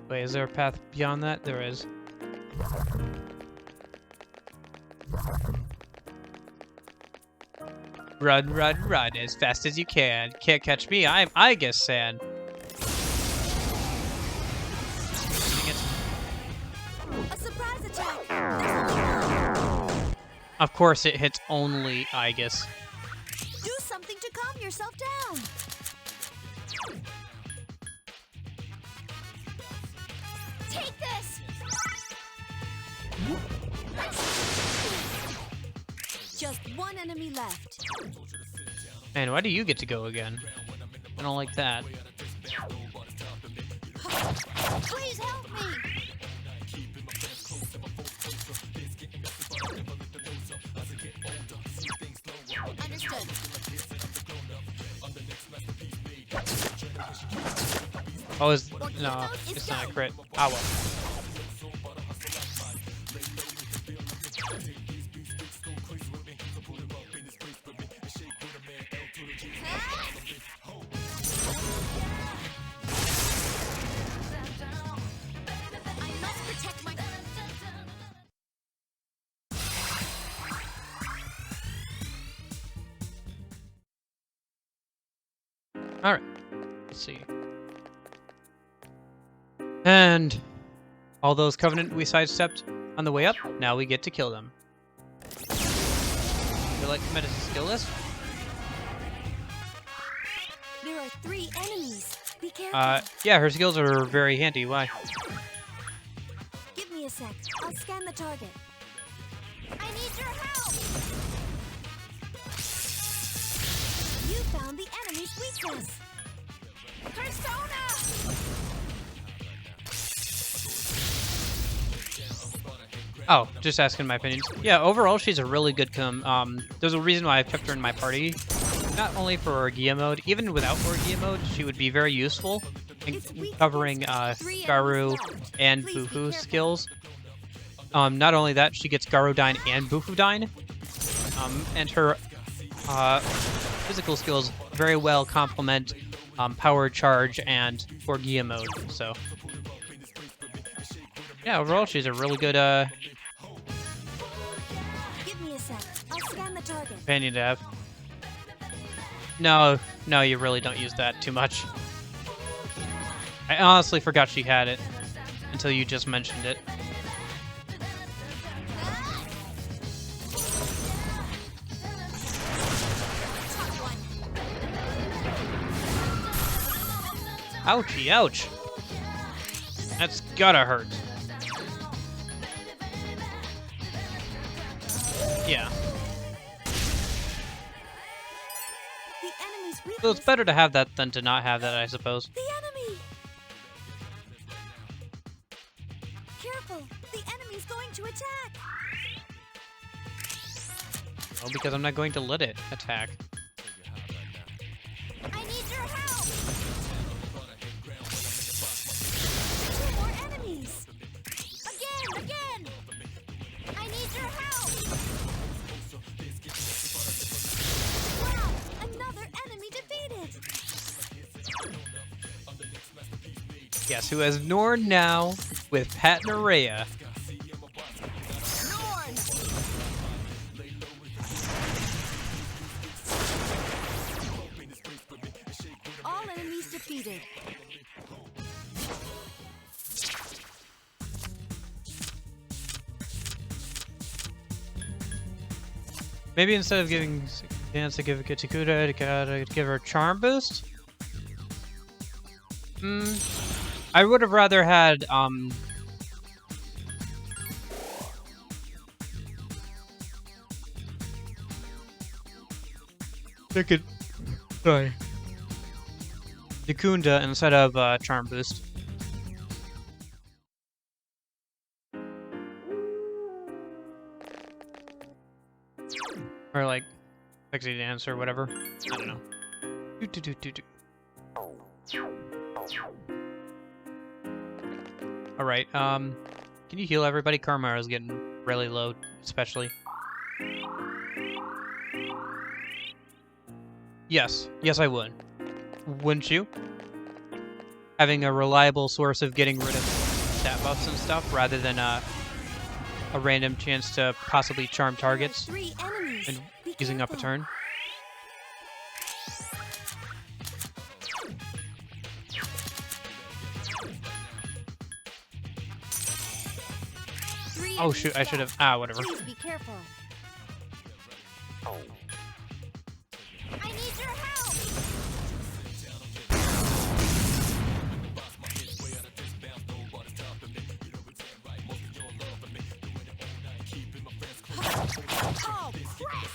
Wait, is there a path beyond that? There is. Run, run, run as fast as you can. Can't catch me, I'm Aigis-san.
A surprise attack! There's only one.
Of course it hits only Aigis.
Do something to calm yourself down.
Take this!
Just one enemy left.
Man, why do you get to go again? I don't like that.
Please help me! Understood.
Oh, no, it's not a crit. Ah, well.
I must protect my...
Alright. Let's see. And all those Covenant we sidestepped on the way up, now we get to kill them. Feel like Metis is skill list?
There are 3 enemies. Be careful.
Yeah, her skills are very handy. Why?
Give me a sec. I'll scan the target.
I need your help!
You found the enemy's weakness.
Persona!
Oh, just asking my opinions. Yeah, overall, she's a really good there's a reason why I've kept her in my party. Not only for Orgia mode, even without Orgia mode, she would be very useful in covering Garu and Bufu skills. Not only that, she gets Garudyne and Bufudyne. And her physical skills very well complement Power Charge and Orgia mode, so... Yeah, overall, she's a really good
Give me a sec. I'll scan the target.
companion to have. No, you really don't use that too much. I honestly forgot she had it until you just mentioned it. Ouchie, ouch. That's gotta hurt. Yeah.
The enemy's weakness.
So it's better to have that than to not have that, I suppose.
The enemy! Careful! The enemy's going to attack!
Well, because I'm not going to let it attack.
I need your help!
2 more enemies!
Again! I need your help!
Wow! Another enemy defeated!
Yes, who has Norn now with Pat Nerea.
All enemies defeated.
Maybe instead of giving Dance to give it to Kuda, to give her Charm Boost? I would have rather had, sorry. Yakunda instead of, Charm Boost. Or like, Sexy Dance or whatever. I don't know. Alright, can you heal everybody? Karmara's getting really low, especially. Yes. Yes, I would. Wouldn't you? Having a reliable source of getting rid of stat buffs and stuff, rather than, a random chance to possibly charm targets
There are 3 enemies.
and
Be
using up a
careful.
turn.
the
Oh
enemy
shoot, I should have.
spot.
Whatever.
Please be careful.
I need your help!
Oh, crap!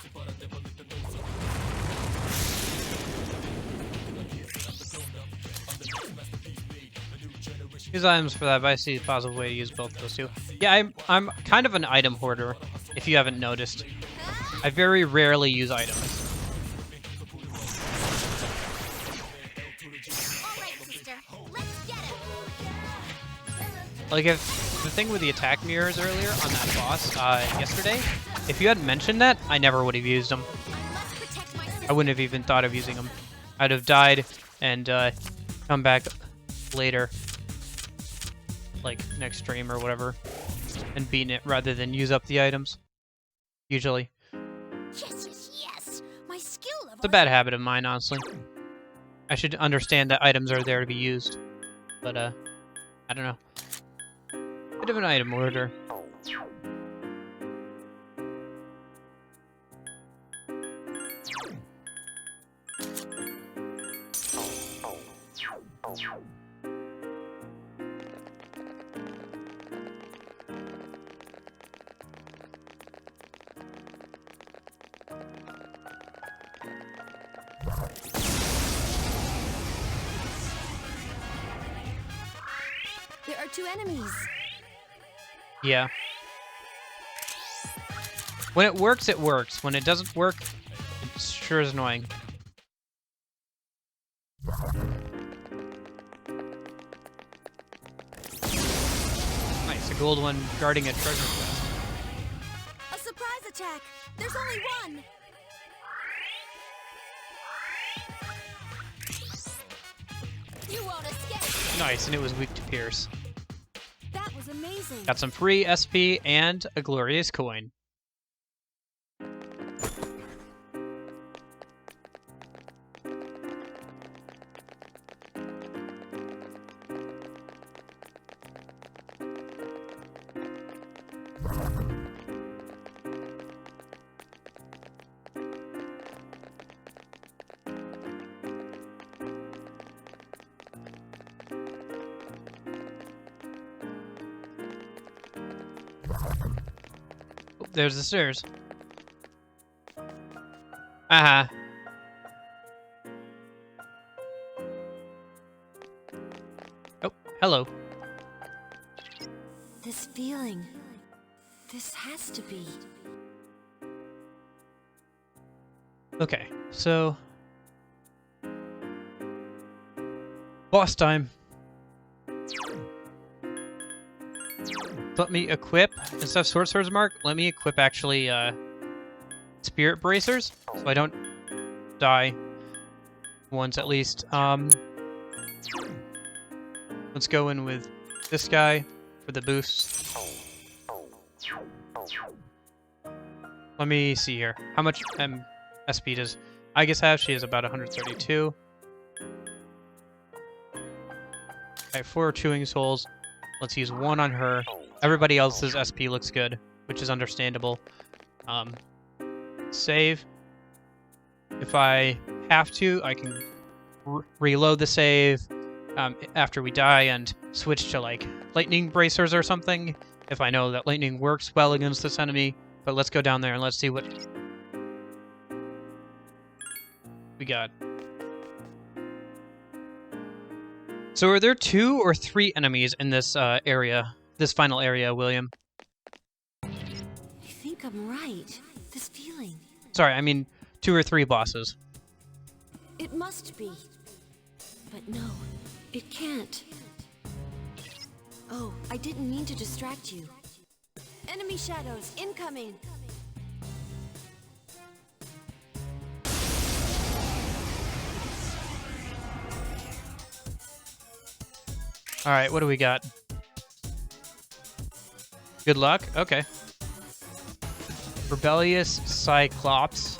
Use items for that, but I see a positive way to use both those two. Yeah, I'm kind of an item hoarder, if you haven't noticed. I very rarely use items.
Alright, sister. Let's get him!
Like, if the thing with the attack mirrors earlier on that boss yesterday, if you hadn't mentioned that, I never would have used them.
I must protect my sister.
I wouldn't have even thought of using them. I'd have died and come back later, like next stream or whatever, and beaten it rather than use up the items. Usually.
Yes, yes, yes! My skill level
It's a bad habit of mine, honestly. I should understand that items are there to be used. But, I don't know. Bit of an item order.
There are 2 enemies.
Yeah. When it works, it works. When it doesn't work, it sure is annoying. Nice, a gold one guarding a treasure chest.
A surprise attack! There's only one!
You won't escape!
Nice, and it was weak to pierce.
That was amazing.
Got some free SP and a glorious coin. Oh, there's the stairs. Uh-huh. Oh, hello.
This feeling. This has to be.
Okay, so... boss time. Let me equip, instead of Sword Swords Mark, let me equip actually, Spirit Bracers, so I don't die once at least. Let's go in with this guy for the boost. Let me see here. How much SP does Aegis have? She has about 132. Okay, 4 Chewing Souls. Let's use 1 on her. Everybody else's SP looks good, which is understandable. Save. If I have to, I can reload the save after we die and switch to, like, Lightning Bracers or something, if I know that Lightning works well against this enemy. But let's go down there and let's see what we got. So are there 2 or 3 enemies in this area, this final area, William?
I think I'm right. This feeling.
Sorry, I mean 2 or 3 bosses.
It must be. But no, it can't. Oh, I didn't mean to distract you. Enemy shadows incoming.
Alright, what do we got? Good luck? Okay. Rebellious Cyclops.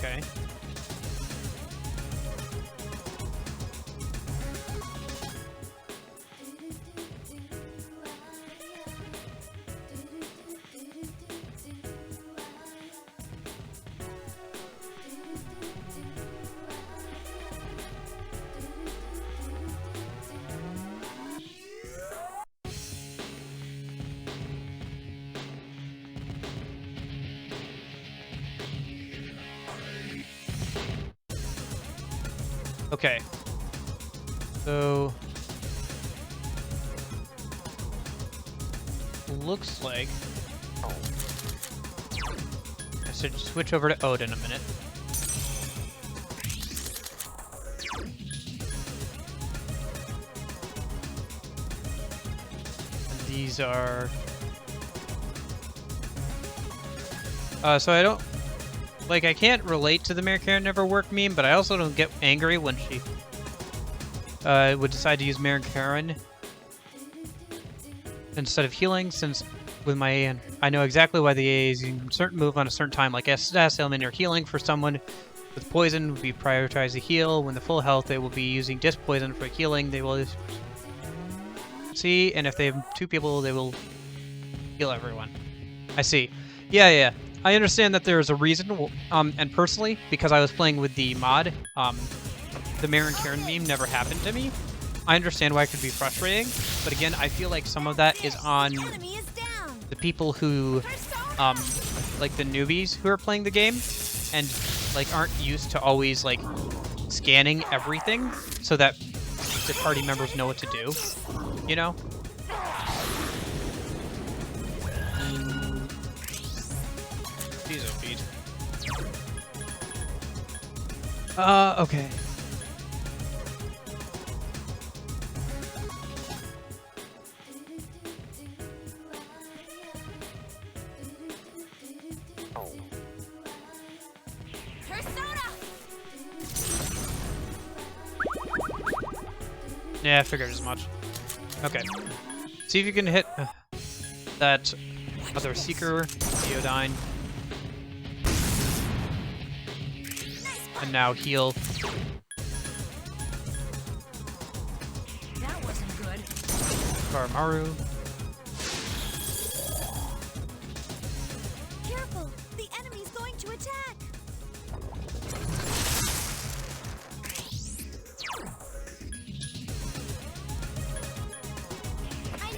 Okay. Okay. So looks like I should switch over to Odin a minute. And these are so I don't like, I can't relate to the Mary Karen never work meme, but I also don't get angry when she would decide to use Mary Karen instead of healing, since with my I know exactly why the AA is using a certain move on a certain time, like status element or healing for someone with poison would be prioritized to heal. When the full health, they will be using disc poison for healing. They will see, and if they have 2 people, they will heal everyone. I see. Yeah. I understand that there is a reason, and personally, because I was playing with the mod, the Maren Karen meme never happened to me. I understand why it could be frustrating, but again, I feel like some of that is on the people who, like the newbies who are playing the game, and like aren't used to always like scanning everything so that the party members know what to do, you know? Okay. Yeah, I figured as much. Okay. See if you can hit that other Seeker, Theodine. And now heal.
That wasn't good.
Karamaru.
Careful! The enemy's going to attack!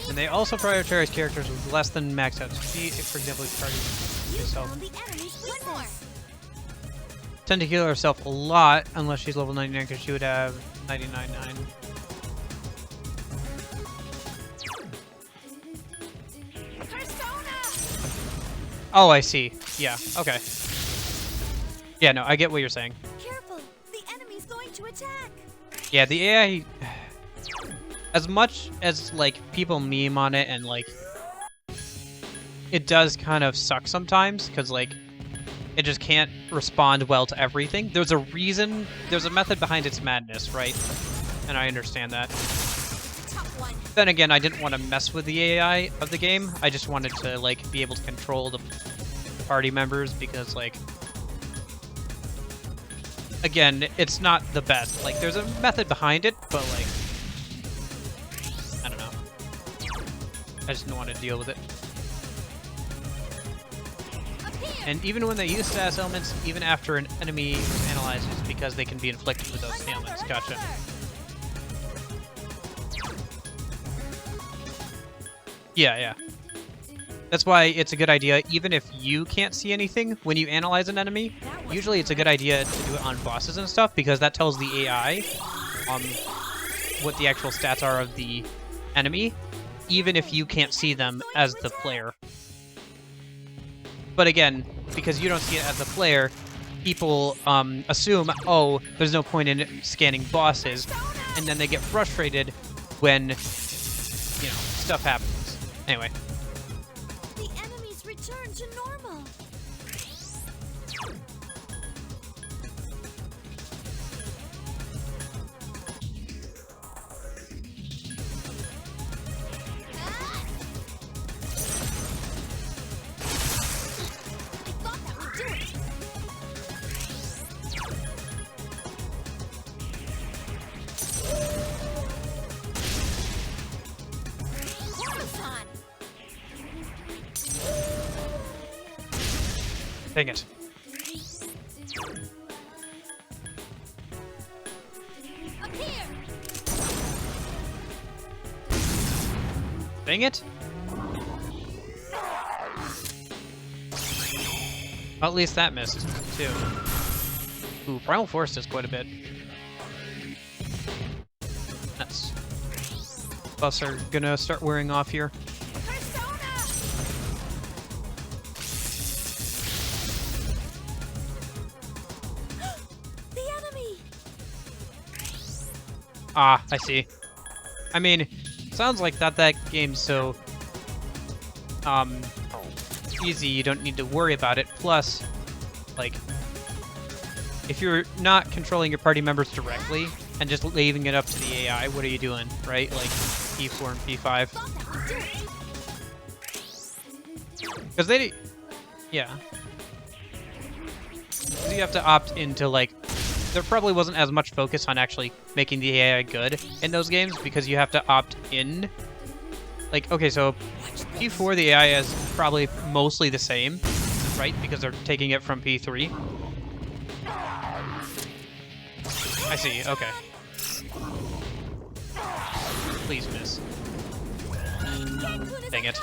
And they also prioritize characters with less than max HP. For example, party yourself.
Found the enemy's weakness.
Tend to heal herself a lot unless she's level 99, because she would have 99.9. Oh, I see. Yeah, okay. Yeah, no, I get what you're saying.
Careful! The enemy's going to attack!
Yeah, the AI, as much as like people meme on it and like it does kind of suck sometimes, because like it just can't respond well to everything. There's a reason, there's a method behind its madness, right? And I understand that. Then again, I didn't want to mess with the AI of the game. I just wanted to like be able to control the party members, because like, again, it's not the best. Like, there's a method behind it, but like, I don't know. I just didn't want to deal with it. And even when they use status elements, even after an enemy is analyzed, it's because they can be inflicted with those ailments. Gotcha. Yeah. That's why it's a good idea, even if you can't see anything when you analyze an enemy, usually it's a good idea to do it on bosses and stuff, because that tells the AI what the actual stats are of the enemy, even if you can't see them as the player. But again, because you don't see it as the player, people assume, oh, there's no point in scanning bosses, and then they get frustrated when, you know, stuff happens. Anyway.
The enemy's returned to normal.
Dang it.
Up here!
Dang it. Well, at least that missed, too. Ooh, Primal Force does quite a bit. That's... Buffs are gonna start wearing off here.
The enemy!
Ah, I see. I mean, sounds like that game's so easy you don't need to worry about it. Plus, like, if you're not controlling your party members directly and just leaving it up to the AI, what are you doing, right? Like P4 and P5. Because yeah. You have to opt into, like, there probably wasn't as much focus on actually making the AI good in those games because you have to opt in. Like, okay, so P4, the AI is probably mostly the same, right? Because they're taking it from P3. I see, okay. Please miss. Dang it.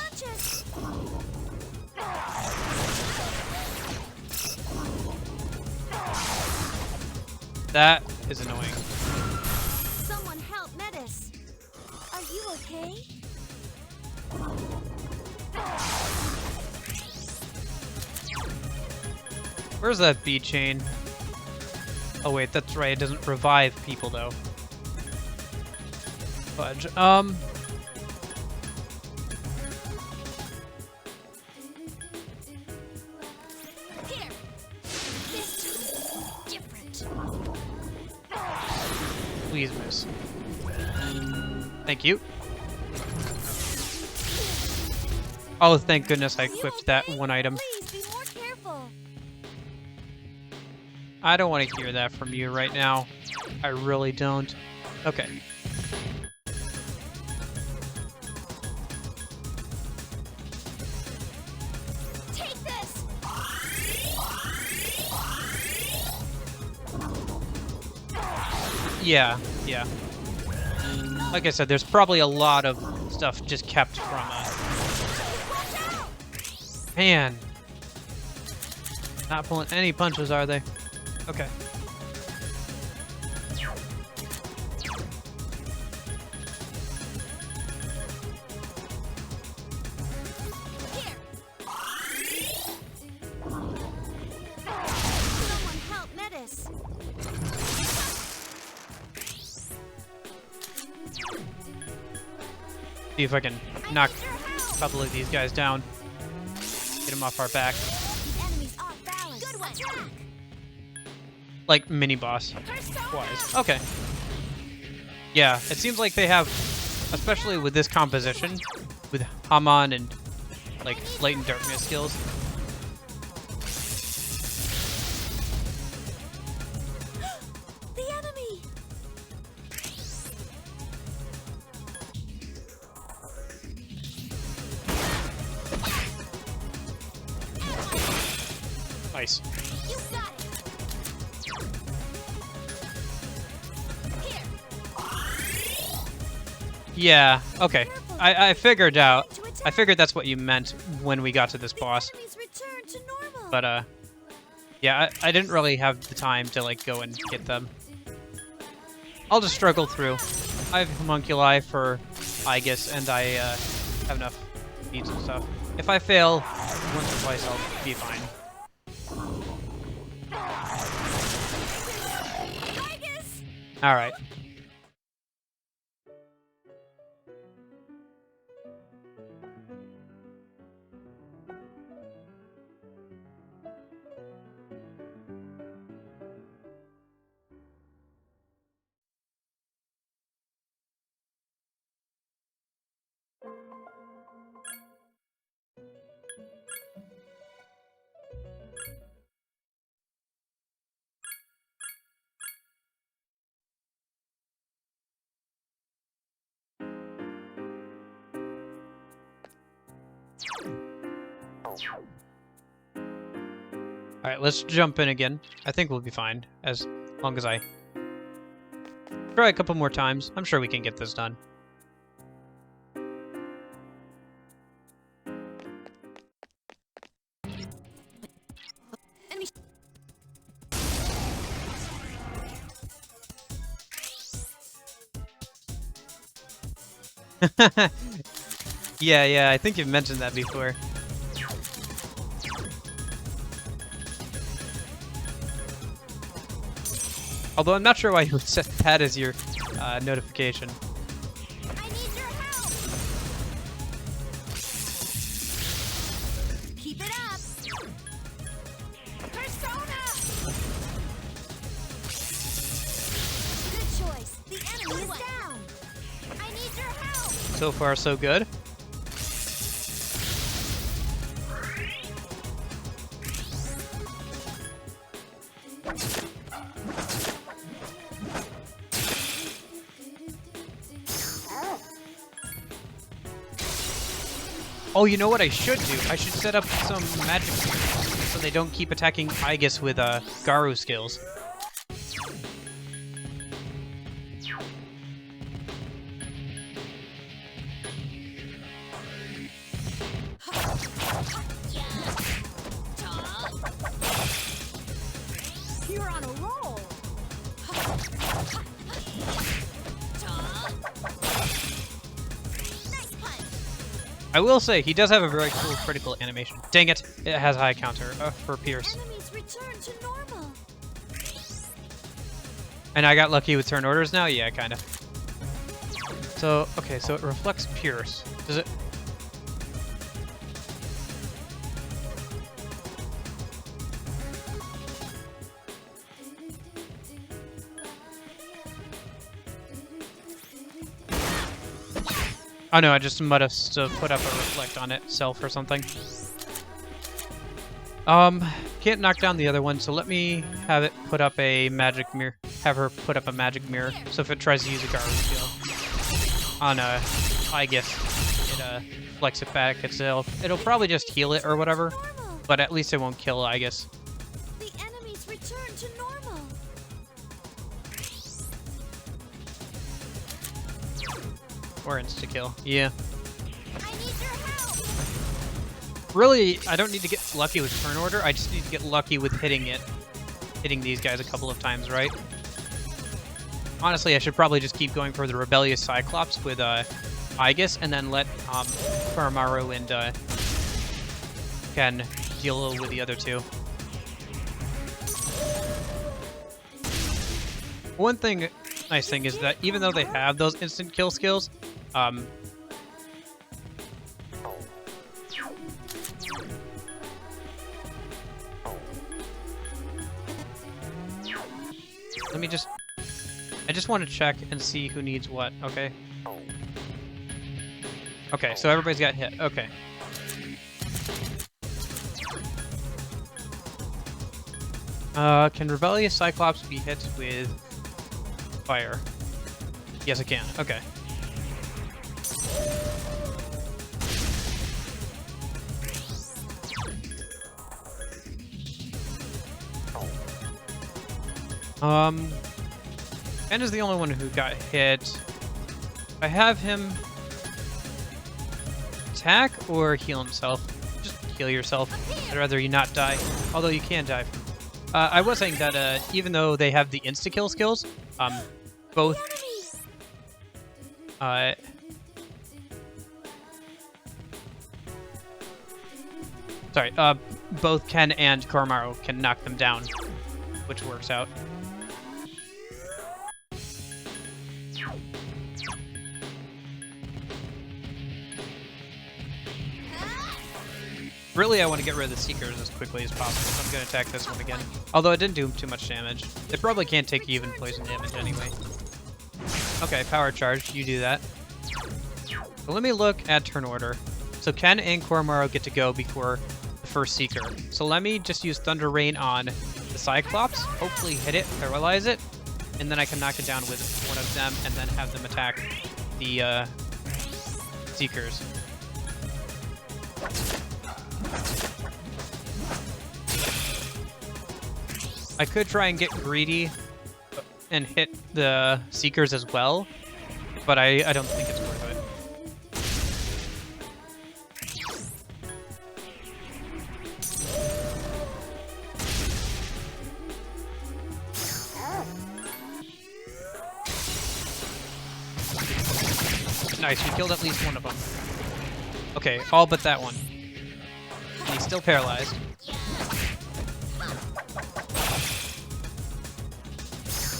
That is annoying.
Someone help Metis! Are you okay?
Where's that bead chain? Oh wait, that's right, it doesn't revive people though. Fudge.
Here! This time, different.
Please miss. Thank you. Oh, thank goodness I equipped that one item.
Please be more careful.
I don't want to hear that from you right now. I really don't. Okay.
Take this!
Yeah, yeah. Like I said, there's probably a lot of stuff just kept from Man. Not pulling any punches, are they? Okay.
Here! Someone help Metis!
See if I can knock a couple of these guys down. Get them off our back.
The enemy's off balance. Good one! Attack!
Like, mini-boss wise. Okay. Yeah, it seems like they have, especially with this composition, with Haman and, like, Latent Darkness skills.
The enemy!
Nice.
You got it! Here!
Yeah, okay. I figured that's what you meant when we got to this boss.
Enemies return to normal.
But, yeah, I didn't really have the time to, like, go and get them. I'll just struggle through. I have homunculi for Aegis, and I, have enough needs and stuff. If I fail once or twice, I'll be fine. Alright. Alright, let's jump in again. I think we'll be fine, as long as I try a couple more times. I'm sure we can get this done. Yeah, I think you've mentioned that before. Although I'm not sure why you would set that as your notification.
I need your help! Keep it up! Persona! Good choice. The enemy is down! I need your help!
So far, so good. Oh, you know what I should do? I should set up some magic so they don't keep attacking Aegis with Garu skills.
You're on a roll.
I will say, he does have a very cool critical animation. Dang it, it has high counter for Pierce.
Enemies return to normal.
And I got lucky with turn orders now? Yeah, kinda. So, okay, so it reflects Pierce. Does it... Oh no, I just must have put up a reflect on itself or something. Can't knock down the other one, so let me have it put up a magic mirror. Have her put up a magic mirror, so if it tries to use a Garu skill on I guess it flex it back itself. It'll probably just heal it or whatever, but at least it won't kill, I guess.
The enemies return to normal.
Or insta-kill. Yeah.
I need your help.
Really, I don't need to get lucky with turn order. I just need to get lucky with hitting these guys a couple of times, right? Honestly, I should probably just keep going for the Rebellious Cyclops with Aegis, and then let Koromaru and Ken deal with the other two. One nice thing is that even though they have those instant kill skills, I just want to check and see who needs what, okay? Okay, so everybody's got hit, okay. Can Rebellious Cyclops be hit with fire? Yes, it can, okay. Ken is the only one who got hit. I have him attack or heal himself. Just heal yourself. I'd rather you not die. Although you can die. I was saying that even though they have the insta-kill skills, both... sorry, both Ken and Koromaru can knock them down, which works out. Really, I want to get rid of the Seekers as quickly as possible, so I'm going to attack this one again. Although it didn't do too much damage. They probably can't take even poison damage anyway. Okay, power charge, you do that. So let me look at turn order. So Ken and Koromaru get to go before the first Seeker. So let me just use Thunder Rain on the Cyclops, hopefully hit it, paralyze it, and then I can knock it down with one of them and then have them attack the Seekers. I could try and get greedy and hit the Seekers as well, but I don't think it's worth it. Nice, we killed at least one of them. Okay, all but that one. And he's still paralyzed.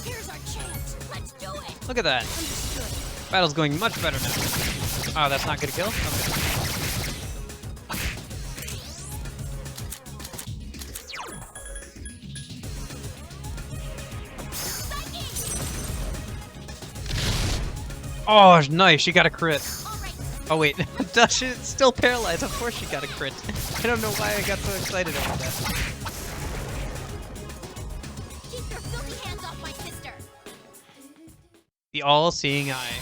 Here's our chance. Let's do it.
Look at that. Battle's going much better now. Oh, that's not gonna kill? Okay. Oh, nice. She got a crit. Oh, wait. She's still paralyzed. Of course she got a crit. I don't know why I got so excited about that.
Keep your filthy hands off my sister.
The all-seeing eye.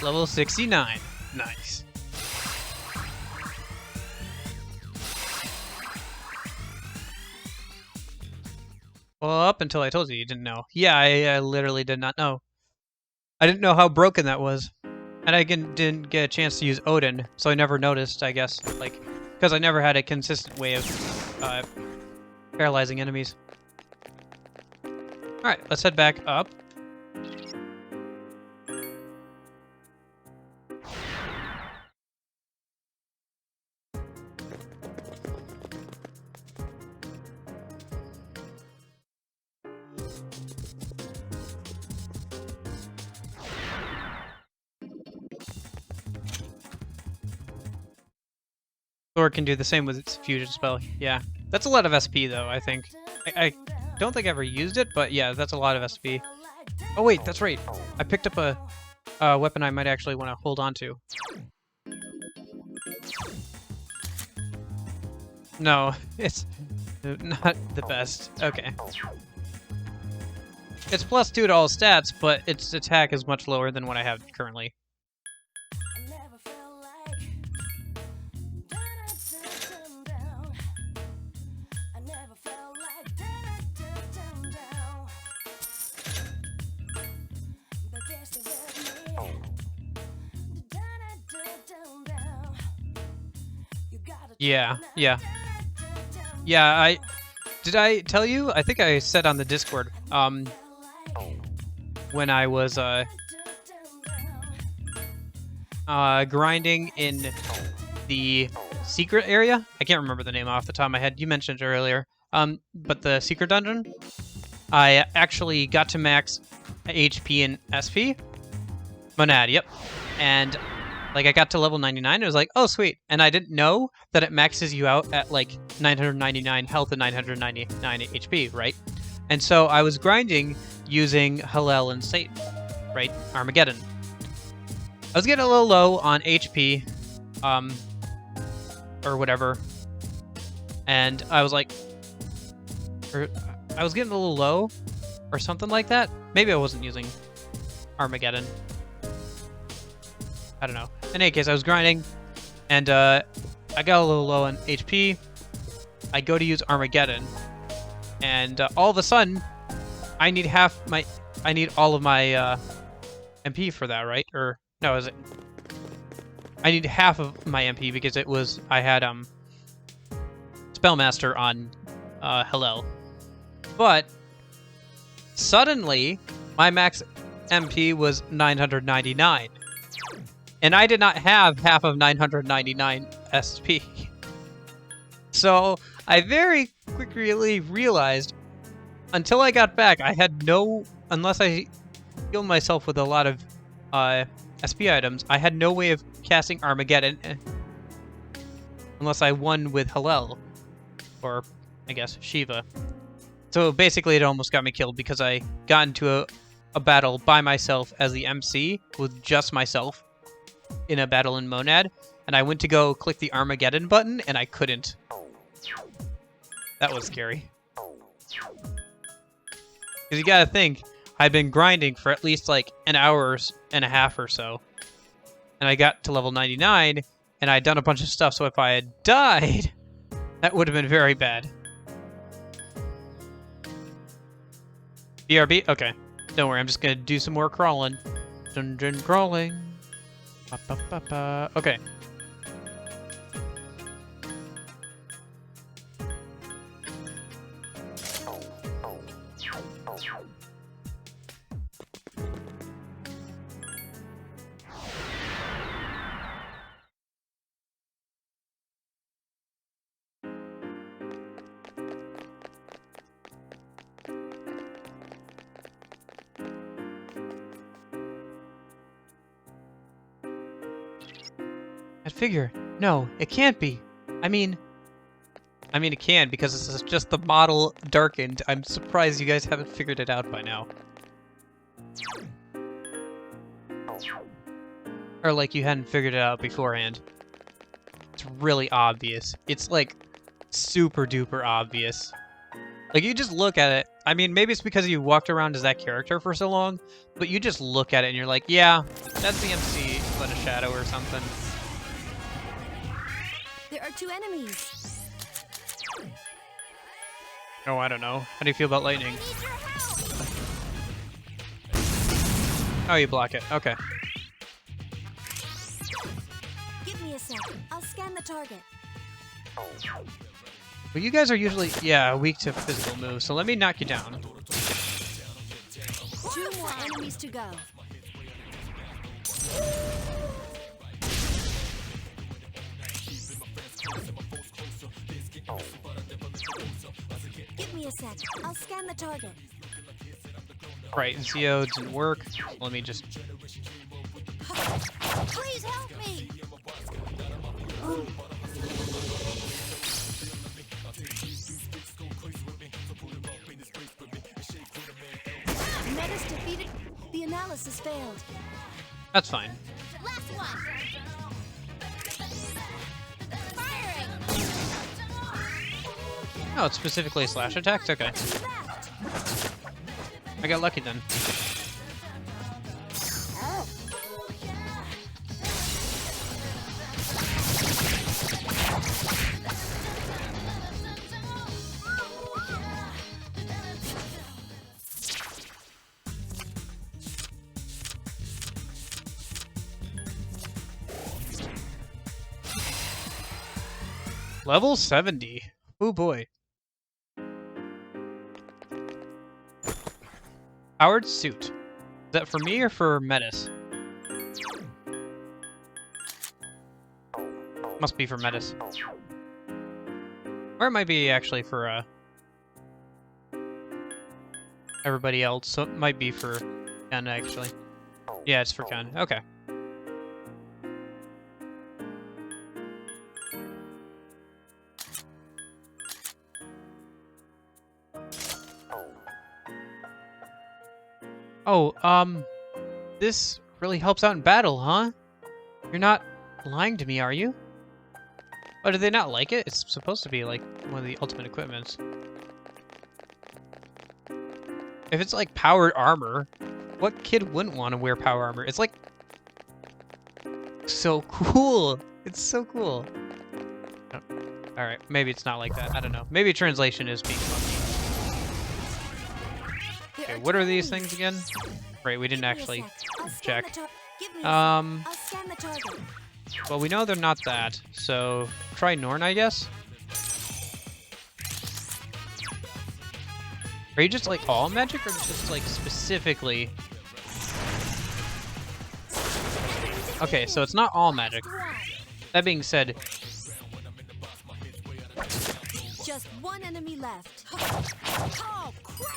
Level 69. Nice. Well, up until I told you didn't know. Yeah, I literally did not know. I didn't know how broken that was. And I didn't get a chance to use Odin, so I never noticed, I guess. Like, because I never had a consistent way of paralyzing enemies. Alright, let's head back up. Thor can do the same with its fusion spell. Yeah, that's a lot of SP though, I think. I don't think I ever used it, but yeah, that's a lot of SP. Oh wait, that's right. I picked up a weapon I might actually want to hold on to. No, it's not the best. Okay. It's +2 to all stats, but its attack is much lower than what I have currently. Yeah. Did I tell you? I think I said on the Discord, when I was, grinding in the secret area. I can't remember the name off the top of my head. You mentioned it earlier. But the secret dungeon, I actually got to max HP and SP. Monad, yep. And like I got to level 99, it was like, oh sweet. And I didn't know that it maxes you out at like 999 health and 999 HP, right? And so I was grinding using Hallel and Satan, right? Armageddon. I was getting a little low on HP, or whatever. And I was like, I was getting a little low or something like that. Maybe I wasn't using Armageddon. I don't know. In any case, I was grinding, and I got a little low on HP. I go to use Armageddon, and all of a sudden, I need all of my MP for that, right? Or no, is it? I need half of my MP because I had Spellmaster on Hallel, but suddenly my max MP was 999. And I did not have half of 999 SP. So I very quickly realized, until I got back, I had unless I healed myself with a lot of SP items, I had no way of casting Armageddon unless I won with Hallel, or I guess Shiva. So basically it almost got me killed because I got into a battle by myself as the MC with just myself in a battle in Monad, and I went to go click the Armageddon button and I couldn't. That was scary. Because you gotta think, I'd been grinding for at least like an hour and a half or so, and I got to level 99 and I'd done a bunch of stuff, so if I had died, That would have been very bad. BRB? Okay. Don't worry, I'm just gonna do some more crawling. Dungeon crawling. Ba, ba, ba, ba. Okay. That figure. No, it can't be. I mean it can because this is just the model darkened. I'm surprised you guys haven't figured it out by now. Or like you hadn't figured it out beforehand. It's really obvious. It's like super duper obvious. Like you just look at it. I mean, maybe it's because you walked around as that character for so long, but you just look at it and you're like, yeah, that's the MC, but a shadow or something.
There are 2 enemies.
Oh, I don't know. How do you feel about lightning? Oh, you block it. Okay.
Give me a sec. I'll scan the target.
Well, you guys are usually, yeah, weak to physical moves, so let me knock you down.
2 more enemies to go. Give me a sec. I'll scan the target.
Right, Zio didn't work. Let me just...
Please help me! Metis defeated. The analysis failed.
That's fine.
Last one. Firing.
Oh, it's specifically slash attacks? Okay. I got lucky then. Level 70. Oh boy. Powered suit. Is that for me or for Metis? Must be for Metis. Or it might be actually for everybody else. So it might be for Ken actually. Yeah, it's for Ken. Okay. Oh, this really helps out in battle, huh? You're not lying to me, are you? Oh, did they not like it? It's supposed to be like one of the ultimate equipments. If it's like powered armor, what kid wouldn't want to wear power armor? It's like so cool. It's so cool. Oh, all right, maybe it's not like that. I don't know. Maybe translation is being funky. Okay, what are these things again? Right, we didn't actually check. Well, we know they're not that, so try Norn, I guess. Are you just like all magic, or just like specifically? Okay, so it's not all magic. That being said,
just 1 enemy left. Oh, crap!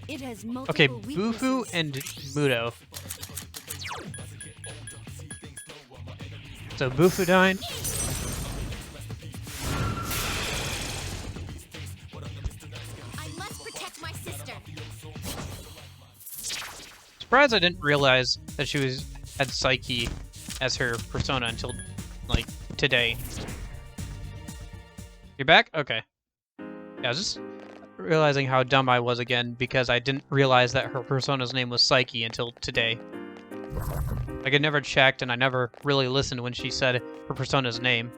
It has multiple
okay,
weaknesses.
Bufu and Mudo. So Bufudyne.
I must protect my sister.
Surprised I didn't realize that she had Psyche as her persona until like today. You're back? Okay. Yeah, I was just realizing how dumb I was again because I didn't realize that her persona's name was Psyche until today. Like I never checked and I never really listened when she said her persona's name.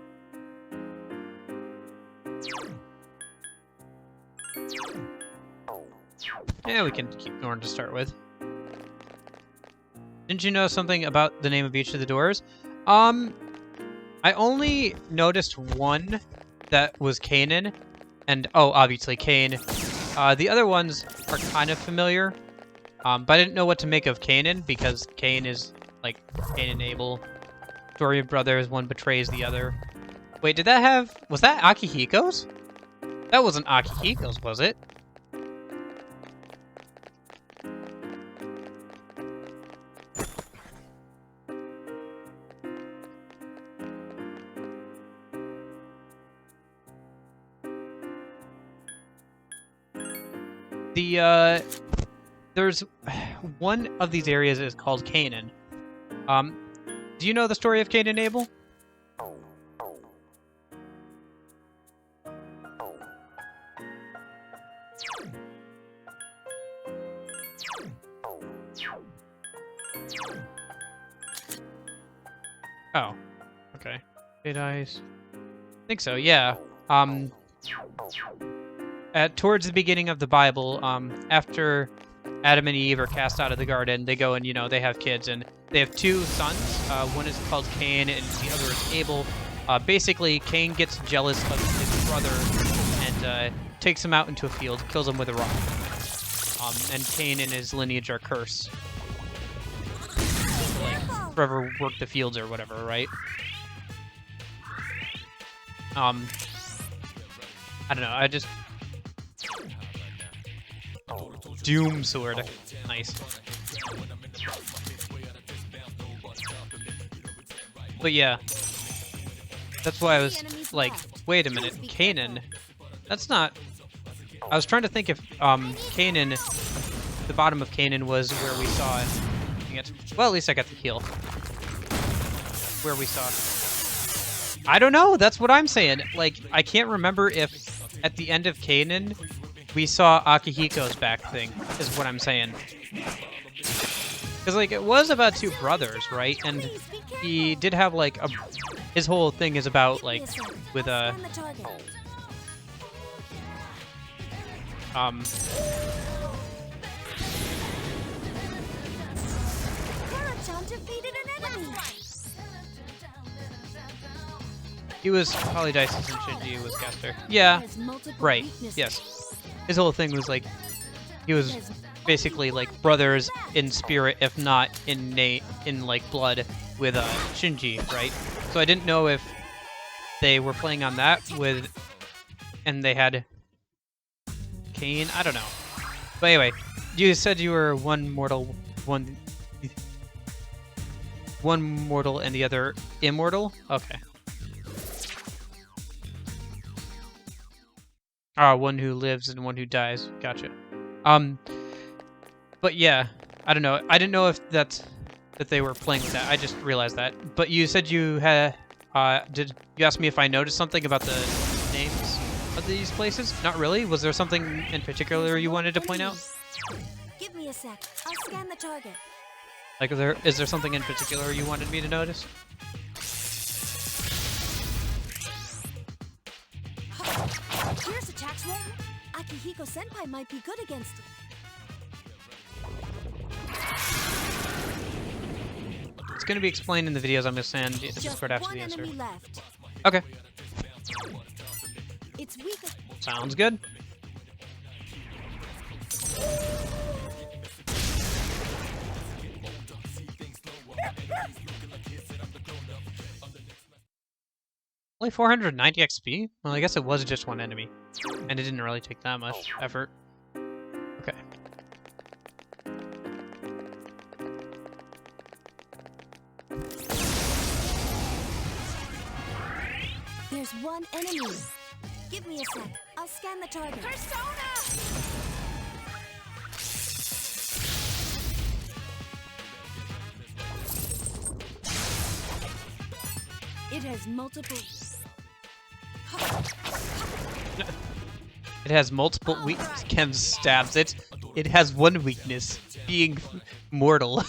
Yeah, we can keep going to start with. Didn't you know something about the name of each of the doors? I only noticed one that was Canaan, and oh, obviously Cain. The other ones are kind of familiar, but I didn't know what to make of Canaan because Cain is like Cain and Abel, story of brothers. One betrays the other. Wait, was that Akihiko's? That wasn't Akihiko's, was it? There's one of these areas is called Canaan. Do you know the story of Cain and Abel? Oh, okay. Eight eyes. I think so, yeah. Towards the beginning of the Bible, after Adam and Eve are cast out of the garden, they go and, they have kids, and they have two sons. One is called Cain, and the other is Abel. Basically, Cain gets jealous of his brother and takes him out into a field, kills him with a rock. And Cain and his lineage are cursed. Like, forever work the fields or whatever, right? I don't know, I just... Doom sword. Nice. But yeah. That's why I was like, wait a minute, Canaan? That's not... I was trying to think if Canaan, the bottom of Canaan was where we saw it. Well, at least I got the heal. Where we saw it. I don't know, that's what I'm saying. Like, I can't remember if at the end of Canaan we saw Akihiko's back thing, is what I'm saying. Because, like, it was about two brothers, right? And he did have, like, his whole thing is about, like, with, he was Polydices and Shinji was Caster. Yeah, right, yes. His whole thing was, like, he was basically, like, brothers in spirit, if not in like, blood with, Shinji, right? So I didn't know if they were playing on that with, and they had Cain, I don't know. But anyway, you said you were one mortal and the other immortal? Okay. One who lives and one who dies. Gotcha. But yeah, I don't know. I didn't know if that they were playing with that. I just realized that. But you said you had, did you ask me if I noticed something about the names of these places? Not really. Was there something in particular you wanted to point out?
Give me a sec. I'll scan the target.
Like, is there something in particular you wanted me to notice?
Here's attacks roll. Akihiko Senpai might be good against it.
It's going to be explained in the videos I'm going to send in the Discord after the answer.
Left.
Okay.
It's weak.
Sounds good. Only 490 XP? Well, I guess it was just one enemy. And it didn't really take that much effort. Okay.
There's one enemy. Give me a sec. I'll scan the target. Persona! It has multiple...
It has multiple weaknesses. Kem stabs it. It has one weakness, being mortal.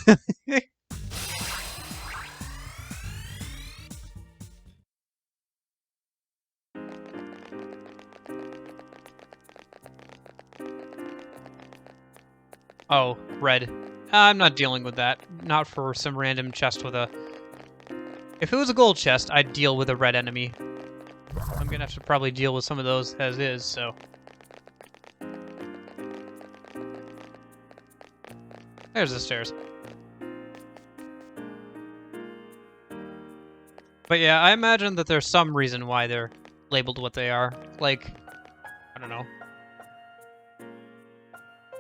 Oh, red. I'm not dealing with that. Not for some random chest with a... If it was a gold chest, I'd deal with a red enemy. I'm gonna have to probably deal with some of those as is, so... There's the stairs. But yeah, I imagine that there's some reason why they're labeled what they are. Like, I don't know.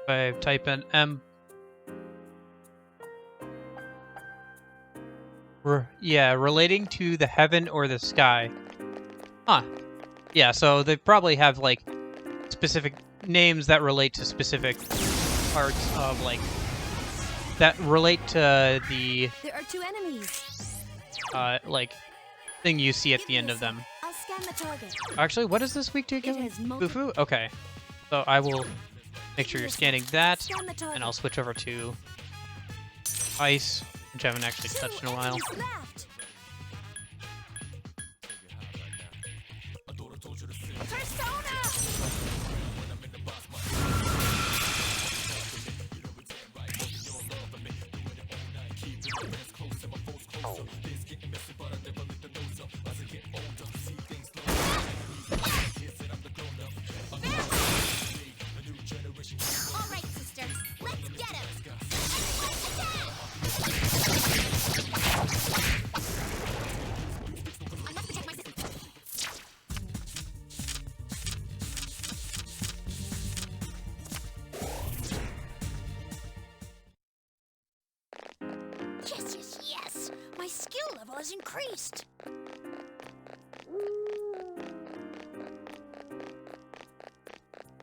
If I type in M... yeah, relating to the heaven or the sky. Huh. Yeah, so they probably have, like, specific names that relate to specific parts of, like... That relate to the...
There are 2 enemies.
Like, thing you see at the end of them.
I'll scan the target.
Actually, what is this weak to again?
has multiple-
Fufu? Okay. So I will make sure you're scanning that,
Scan the target.
and I'll switch over to ice, which I haven't actually touched in a while.
Enemies left.
All right, sister. Let's get him. I must protect my sister.
Yes, yes, yes. My skill level has increased.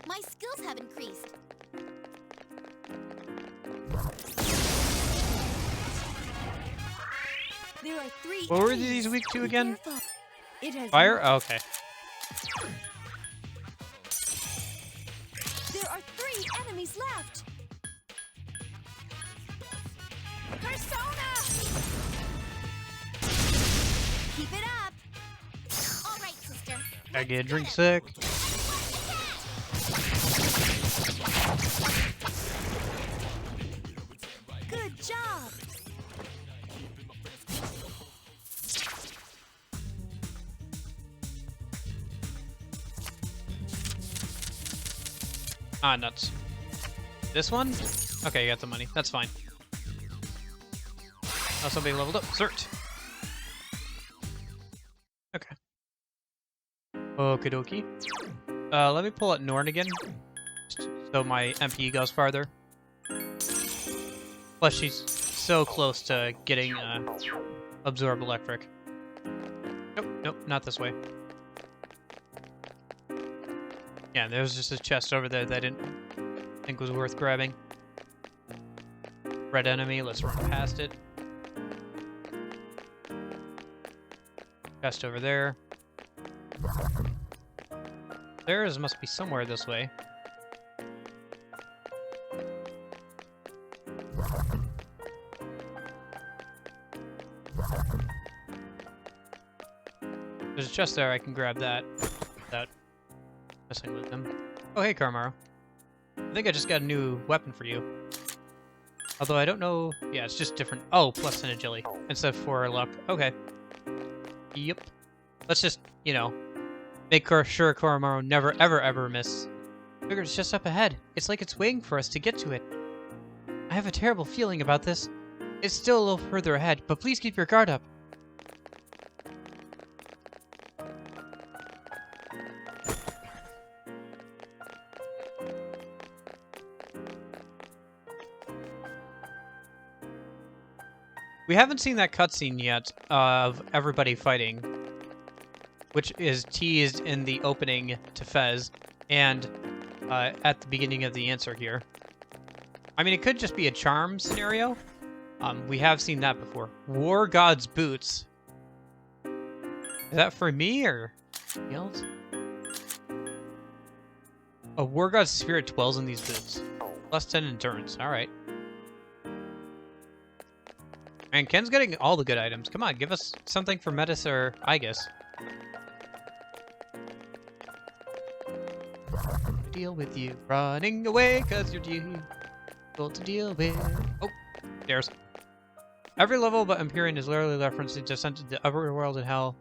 My skills have increased.
There are 3
What were
enemies.
these weak to
Be
again?
careful. It has
Fire? Oh, okay.
There are 3 enemies left. Persona! Keep it up.
All right, sister.
I get a drink sick.
Good job.
Ah, nuts. This one? Okay, you got the money. That's fine. Oh, somebody leveled up. Cert. Okay. Okie dokie. Let me pull out Norn again, so my MP goes farther. Plus, she's so close to getting absorb electric. Nope, nope, not this way. Yeah, there's just a chest over there that I didn't think was worth grabbing. Red enemy, let's run past it. Chest over there. Stairs must be somewhere this way. There's a chest there, I can grab that without messing with them. Oh, hey, Carmaro. I think I just got a new weapon for you. Although I don't know... Yeah, it's just different. Oh, plus an agility instead of 4 luck. Okay. Yep. Let's just, you know, make sure Carmaro never, ever, ever miss. Figure it's just up ahead. It's like it's waiting for us to get to it. I have a terrible feeling about this. It's still a little further ahead, but please keep your guard up. We haven't seen that cutscene yet of everybody fighting, which is teased in the opening to FES and at the beginning of the answer here. I mean, it could just be a charm scenario. We have seen that before. War God's Boots. Is that for me or something else? A War God's Spirit dwells in these boots. Plus 10 endurance. Alright. Man, Ken's getting all the good items. Come on, give us something for Metis or Aegis. Deal with you running away because you're due. difficult to deal with. Oh, stairs. Every level but Empyrean is literally referenced to descent to the upper world in hell.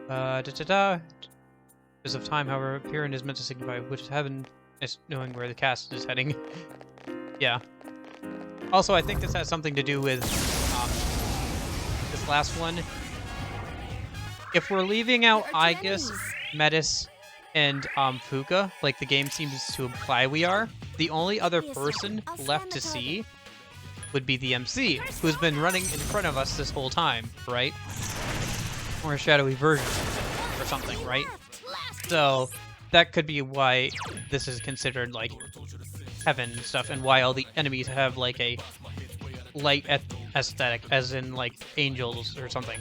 Because of time, however, Empyrean is meant to signify which is heaven, is knowing where the cast is heading. Yeah. Also, I think this has something to do with this last one. If we're leaving out Aegis, Metis, and Fuka, like the game seems to imply we are, the only other person left to see would be the MC, who's been running in front of us this whole time, right? Or a shadowy version or something, right? So that could be why this is considered like heaven and stuff, and why all the enemies have like a light aesthetic, as in like angels or something.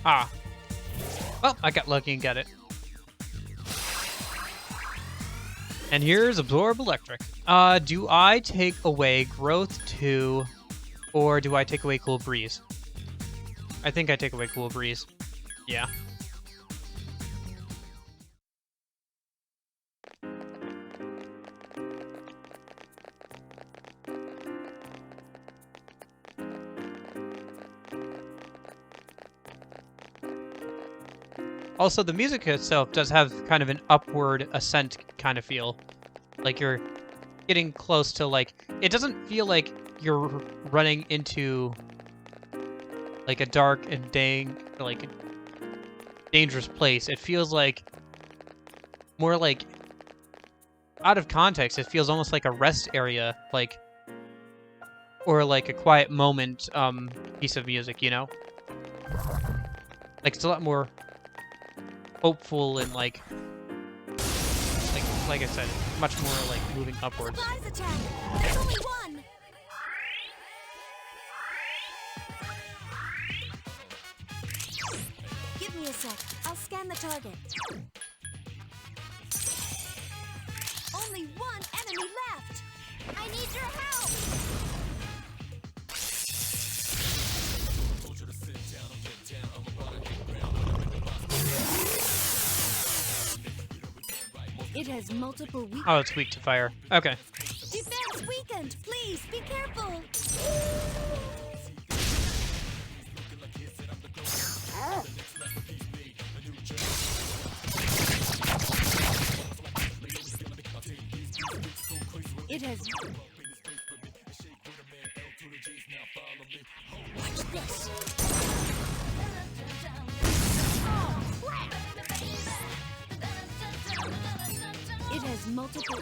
Ah. Well, I got lucky and got it. And here's Absorb Electric. Do I take away Growth 2, or do I take away Cool Breeze? I think I take away Cool Breeze. Yeah. Also, the music itself does have kind of an upward ascent kind of feel. Like you're getting close to, like, it doesn't feel like you're running into like a dark and dangerous place. It feels like more like, out of context, it feels almost like a rest area, like, or like a quiet moment piece of music, you know? Like, it's a lot more hopeful and like I said, much more like moving upwards.
Only one. Give me a sec. I'll scan the target. Only one enemy left. I need your help. It has multiple weak.
Oh, it's weak to fire. Okay.
Defense weakened. Please be careful. It has. Watch this. It has multiple.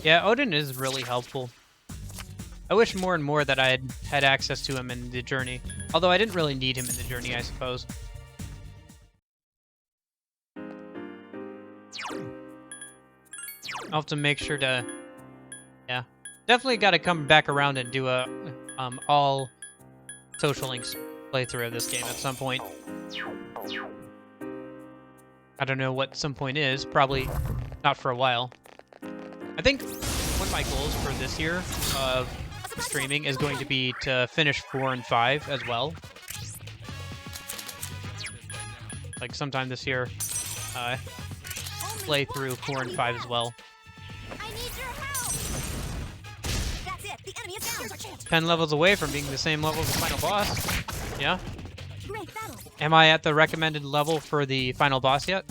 Yeah, Odin is really helpful. I wish more and more that I had access to him in the journey. Although I didn't really need him in the journey, I suppose. I'll have to make sure to... Yeah. Definitely got to come back around and do a all Social Links playthrough of this game at some point. I don't know what some point is. Probably not for a while. I think one of my goals for this year of streaming is going to be to finish 4 and 5 as well. Like sometime this year, play through 4 and 5 as well.
I need your help. That's it. The enemy is down. Here's our chance.
10 levels away from being the same level as the final boss. Yeah.
Great battle.
Am I at the recommended level for the final boss yet?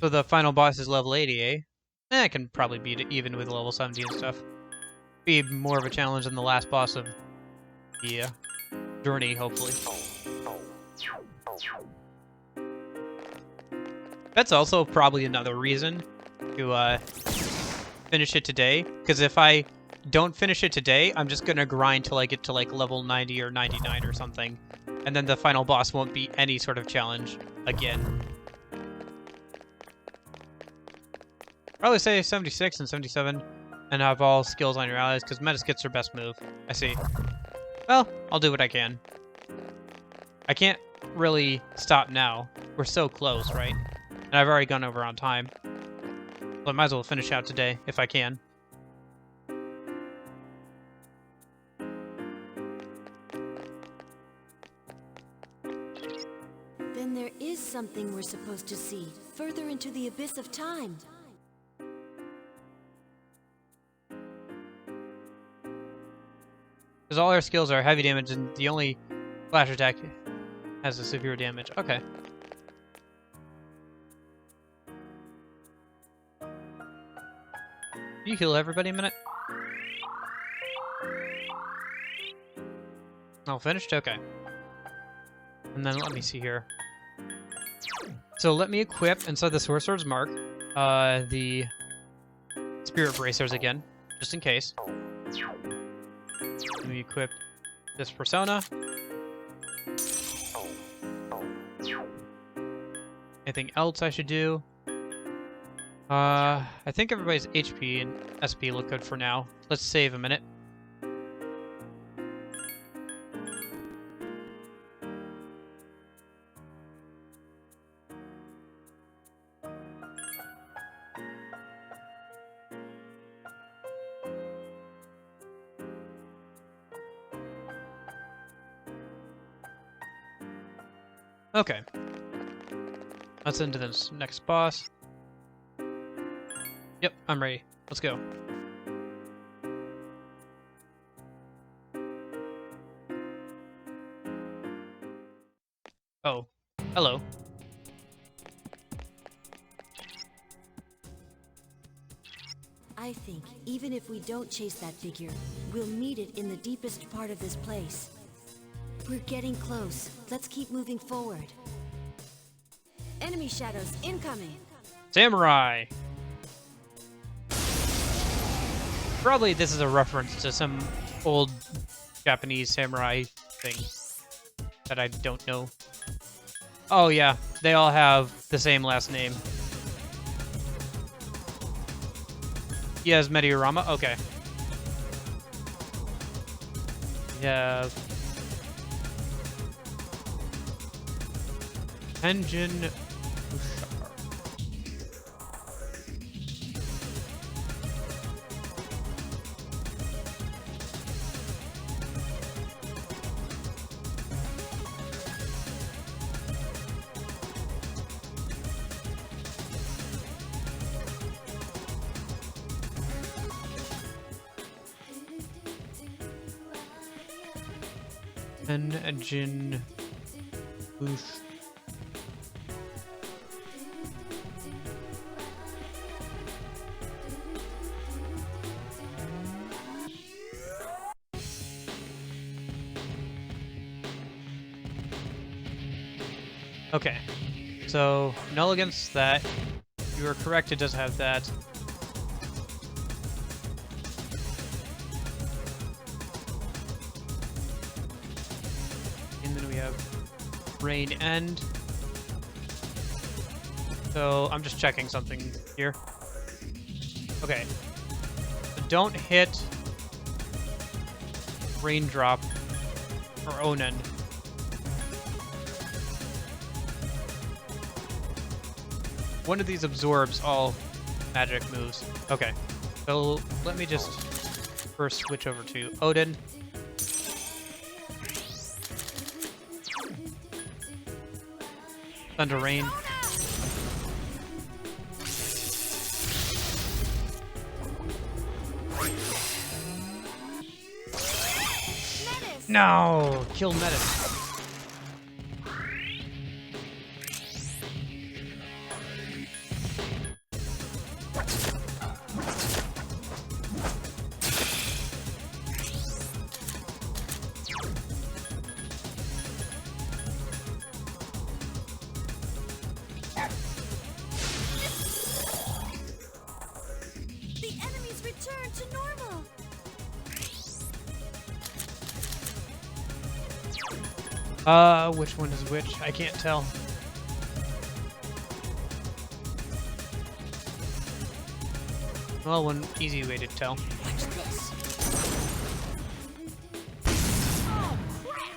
So the final boss is level 80, eh? I can probably beat it even with level 70 and stuff. be more of a challenge than the last boss of the journey, hopefully. That's also probably another reason to finish it today, because if I don't finish it today, I'm just gonna grind till I get to like level 90 or 99 or something, and then the final boss won't be any sort of challenge again. Probably say 76 and 77 and have all skills on your allies, because Metis gets her best move. I see. Well, I'll do what I can. I can't really stop now. We're so close, right? And I've already gone over on time. So I might as well finish out today, if I can.
Then there is something we're supposed to see, further into the abyss of time.
Because all our skills are heavy damage, and the only flash attack has a severe damage. Okay. Can you heal everybody a minute? All finished? Okay. And then let me see here. So let me equip, inside the Sorcerer's Mark, the Spirit Bracers again, just in case. Let me equip this persona. Anything else I should do? I think everybody's HP and SP look good for now. Let's save a minute. Okay. Let's into this next boss. Yep, I'm ready. Let's go. Oh, hello.
I think even if we don't chase that figure, we'll meet it in the deepest part of this place. We're getting close. Let's keep moving forward. Enemy shadows incoming.
Samurai! Probably this is a reference to some old Japanese samurai thing that I don't know. Oh yeah, they all have the same last name. He has Mediorama? Okay. We have Tenjin Ushar. Tenjin Ushar. Okay, so null against that. You are correct, it does have that. And then we have Rain End. So I'm just checking something here. Okay, so don't hit Raindrop or Onen. One of these absorbs all magic moves. Okay, so let me just first switch over to Odin. Thunder Rain. No! Kill Metis. Which one is which? I can't tell. Well, one easy way to tell.
Watch this.
Oh, crap!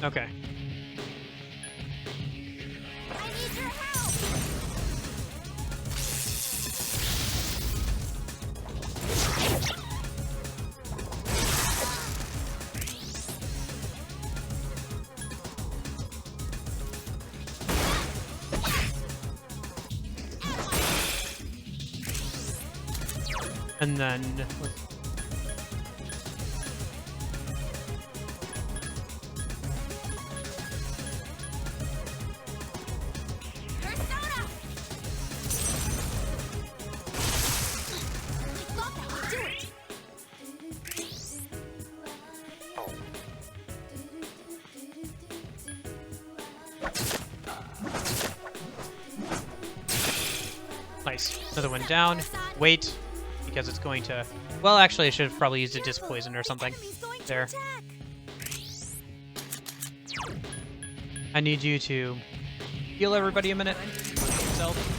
Okay.
I need your help!
And then...
Persona! I thought that would do it!
Nice. Another one down. Wait, because it's going to... Well, actually, I should have probably used a disc poison or something.
Enemy's going to
There.
attack.
I need you to heal everybody a minute. Including yourself.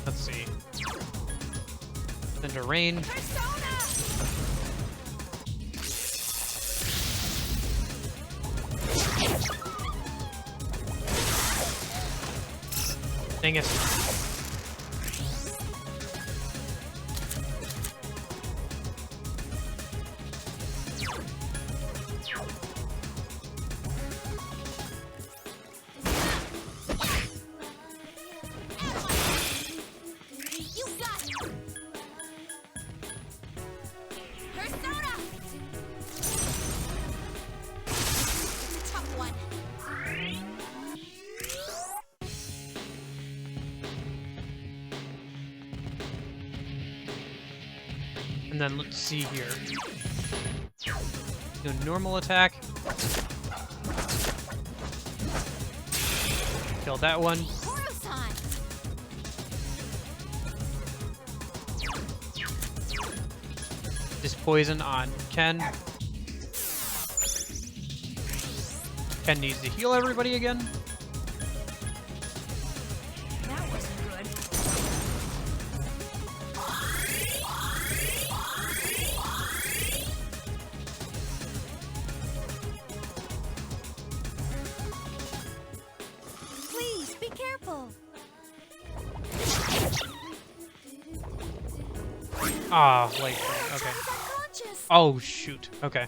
Let's see. Thunder Rain.
Persona!
Dang it.
You got it! Persona! It's a tough one.
And then let's see here. Do a normal attack. Kill that one.
Koro-san!
Just poison on Ken. Ken needs to heal everybody again.
That wasn't good.
Please, be careful.
Ah, like, okay.
Unconscious.
Oh, shoot. Okay.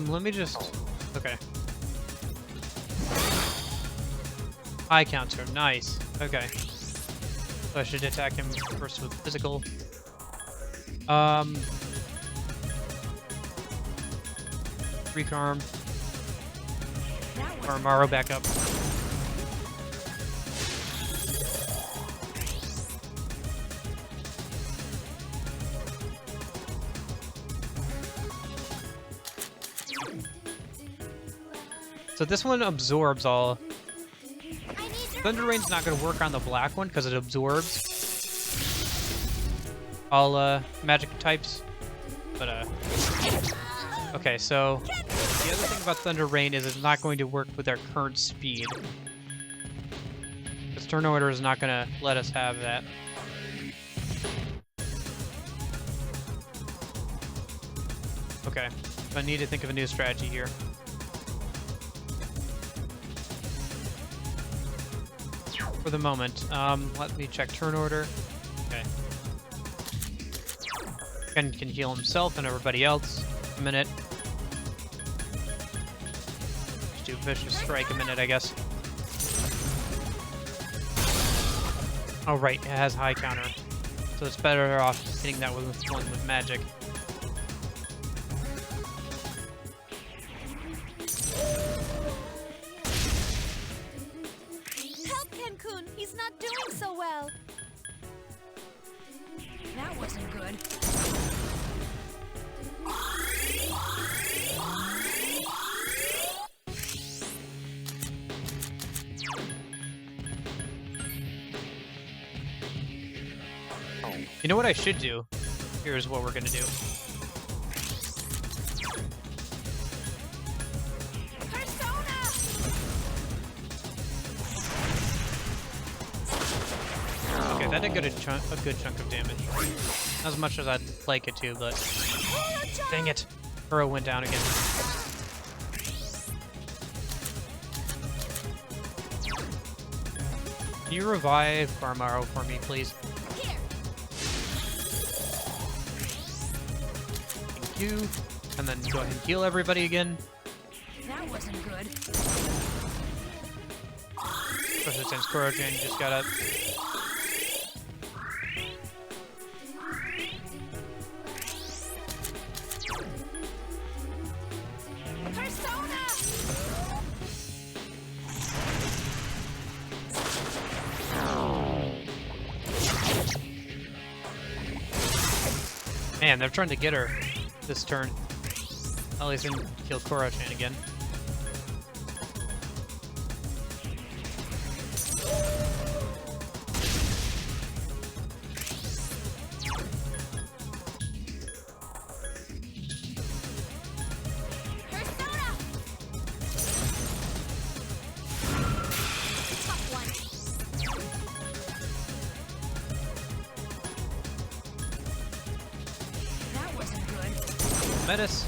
Let me just... Okay. High counter. Nice. Okay. So I should attack him first with physical. Freak arm. Armaro back up. So this one absorbs all.
I need your
Thunder Rain's not going to work on the black one because it absorbs all magic types. But okay, so the other thing about Thunder Rain is it's not going to work with our current speed. This turn order is not going to let us have that. Okay, so I need to think of a new strategy here. For the moment, let me check turn order. Okay. Ken can heal himself and everybody else. A minute. do Vicious Strike a minute, I guess. Oh, right, it has high counter. So it's better off hitting that with one with magic.
Help, Cancun! He's not doing so well!
That wasn't good.
You know what I should do? Here's what we're gonna do. Okay, that did a good chunk of damage. Not as much as I'd like it to, but dang it, Burrow went down again. Can you revive Farmaro for me, please? Thank you. And then go ahead and heal everybody again.
That wasn't good.
Especially since Koro-chan just got up. Man, they're trying to get her this turn. At least didn't kill Koro-chan again. Metis.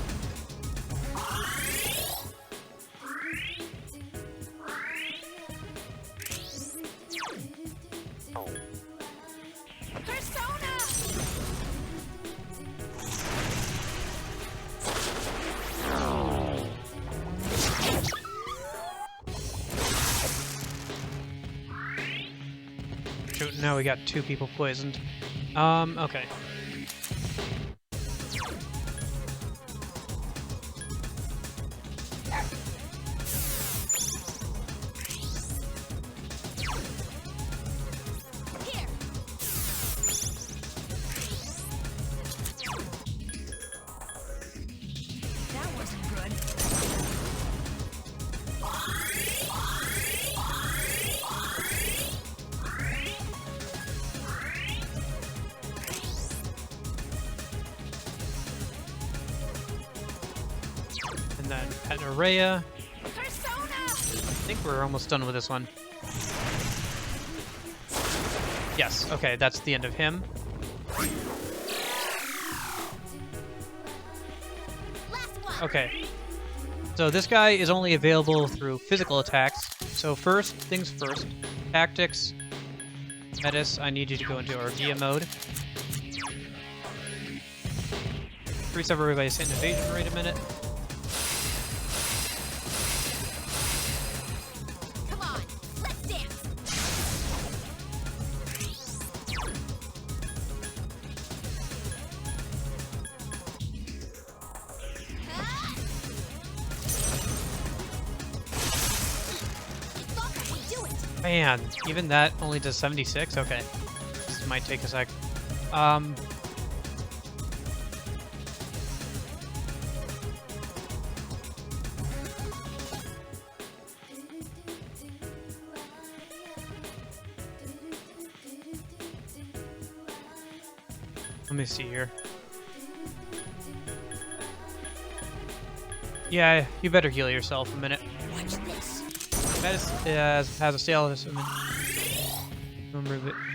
Shoot, now we got 2 people poisoned. Okay. And then Panoraya. I think we're almost done with this one. Yes, okay, that's the end of him. Okay. So this guy is only available through physical attacks. So first things first. Tactics. Metis, I need you to go into Orgia mode. Increase everybody's hit and evasion rate a minute. Man, even that only does 76? Okay. This might take a sec. Let me see here. Yeah, you better heal yourself a minute.
Watch this.
That has a sale.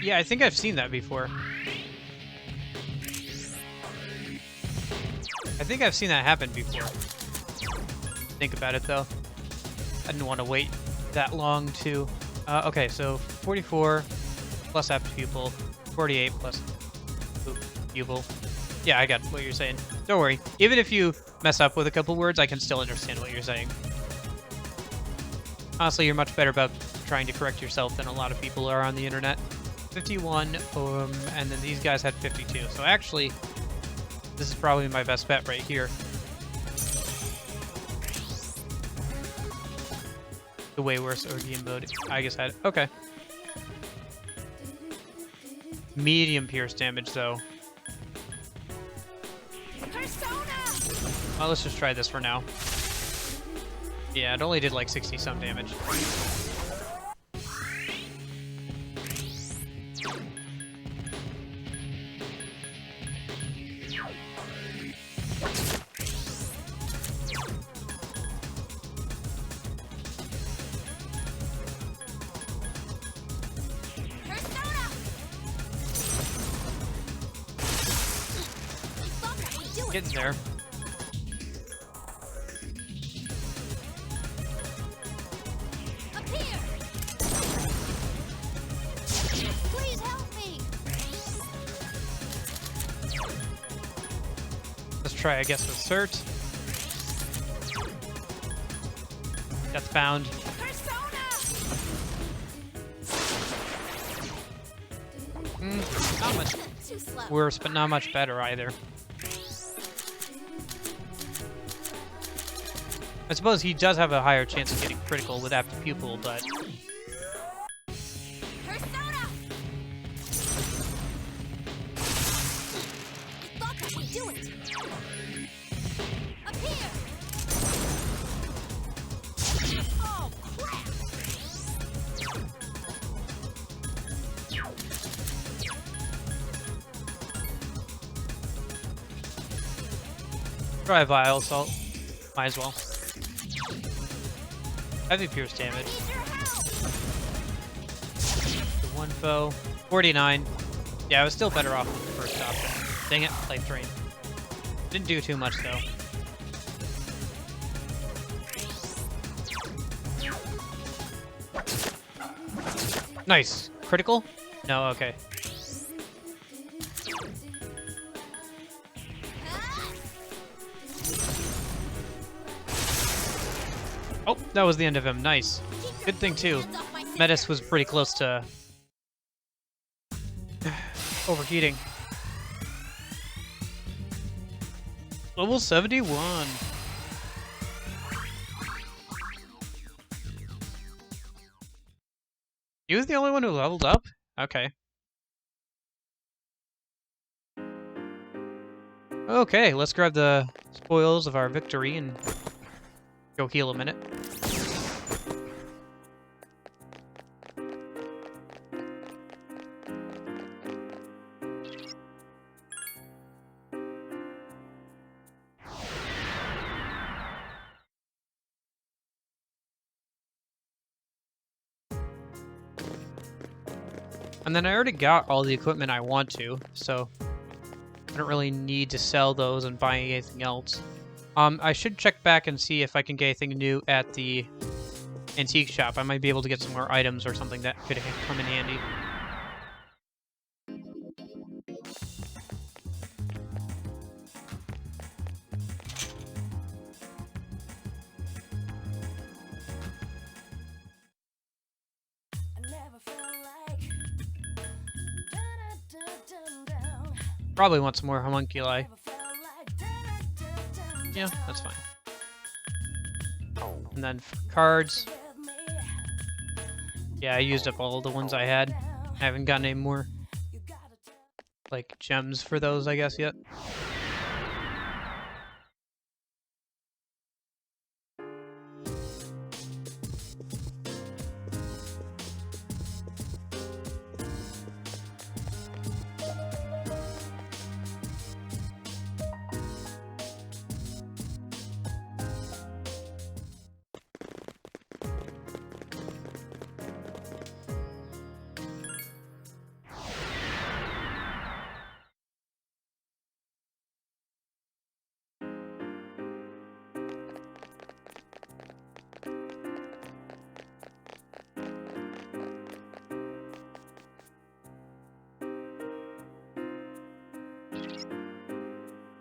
Yeah, I think I've seen that before. I think I've seen that happen before. Think about it though. I didn't want to wait that long to. Okay, so 44 plus F pupil, 48 plus pupil. Yeah, I got what you're saying. Don't worry. Even if you mess up with a couple words, I can still understand what you're saying. Honestly, you're much better about trying to correct yourself than a lot of people are on the internet. 51, and then these guys had 52. So actually, this is probably my best bet right here. The way worse OG mode, I guess had. Okay. Medium pierce damage, though. Well, let's just try this for now. Yeah, it only did like 60-some damage. Getting there.
Please help me.
Let's try, I guess, with Cert. Death bound. Not much
Too slow.
worse, but not much better either. I suppose he does have a higher chance of getting critical with Apt Pupil, but...
Persona! I thought that would do it. Up here. Oh crap!
Try Vile Assault. Might as well. Heavy pierce damage. The one foe. 49. Yeah, I was still better off with the first option. Dang it, Life Drain. Didn't do too much though. Nice. Critical? No, okay. Oh, that was the end of him. Nice. Good thing, too. Metis was pretty close to overheating. Level 71. He was the only one who leveled up? Okay. Okay, let's grab the spoils of our victory and go heal a minute. And then I already got all the equipment I want to, so I don't really need to sell those and buy anything else. I should check back and see if I can get anything new at the antique shop. I might be able to get some more items or something that could come in handy. Probably want some more homunculi. Yeah, that's fine. And then for cards. Yeah, I used up all the ones I had. I haven't gotten any more, like, gems for those, I guess, yet.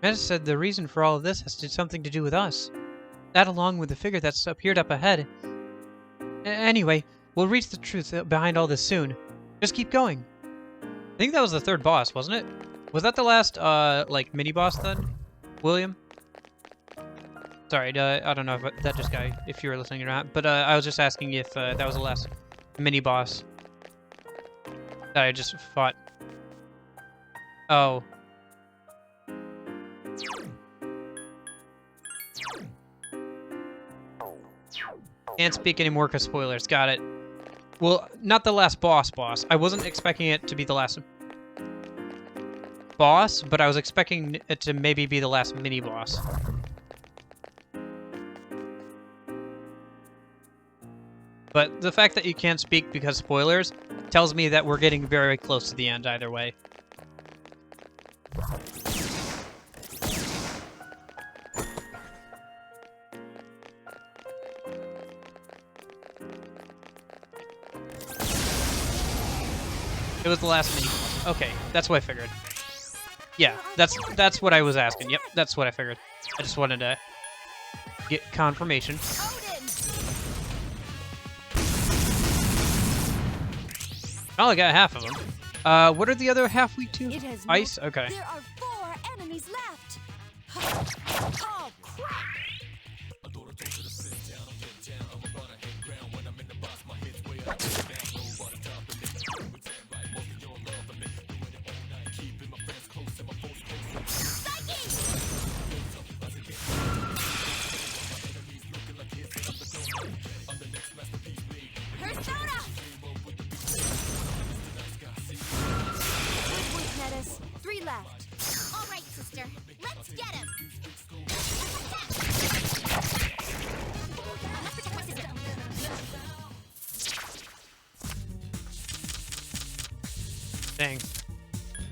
Metis said the reason for all of this has something to do with us. That, along with the figure that's appeared up ahead, Anyway, we'll reach the truth behind all this soon. Just keep going. I think that was the third boss, wasn't it? Was that the last, like, mini-boss then? William? Sorry, I don't know if that just guy, if you were listening or not, but I was just asking if that was the last mini-boss that I just fought. Oh. Can't speak anymore because spoilers. Got it. Well, not the last boss. I wasn't expecting it to be the last boss, but I was expecting it to maybe be the last mini-boss. But the fact that you can't speak because spoilers tells me that we're getting very close to the end either way. It was the last mini boss. Okay, that's what I figured. Yeah, that's what I was asking. Yep, that's what I figured. I just wanted to get confirmation. I only got half of them. What are the other half weak to? Ice? Okay.
There are 4 enemies left. Oh, crap!
Persona!
3 left.
All right, sister. Let's get him. Let's protect my sister.
Dang.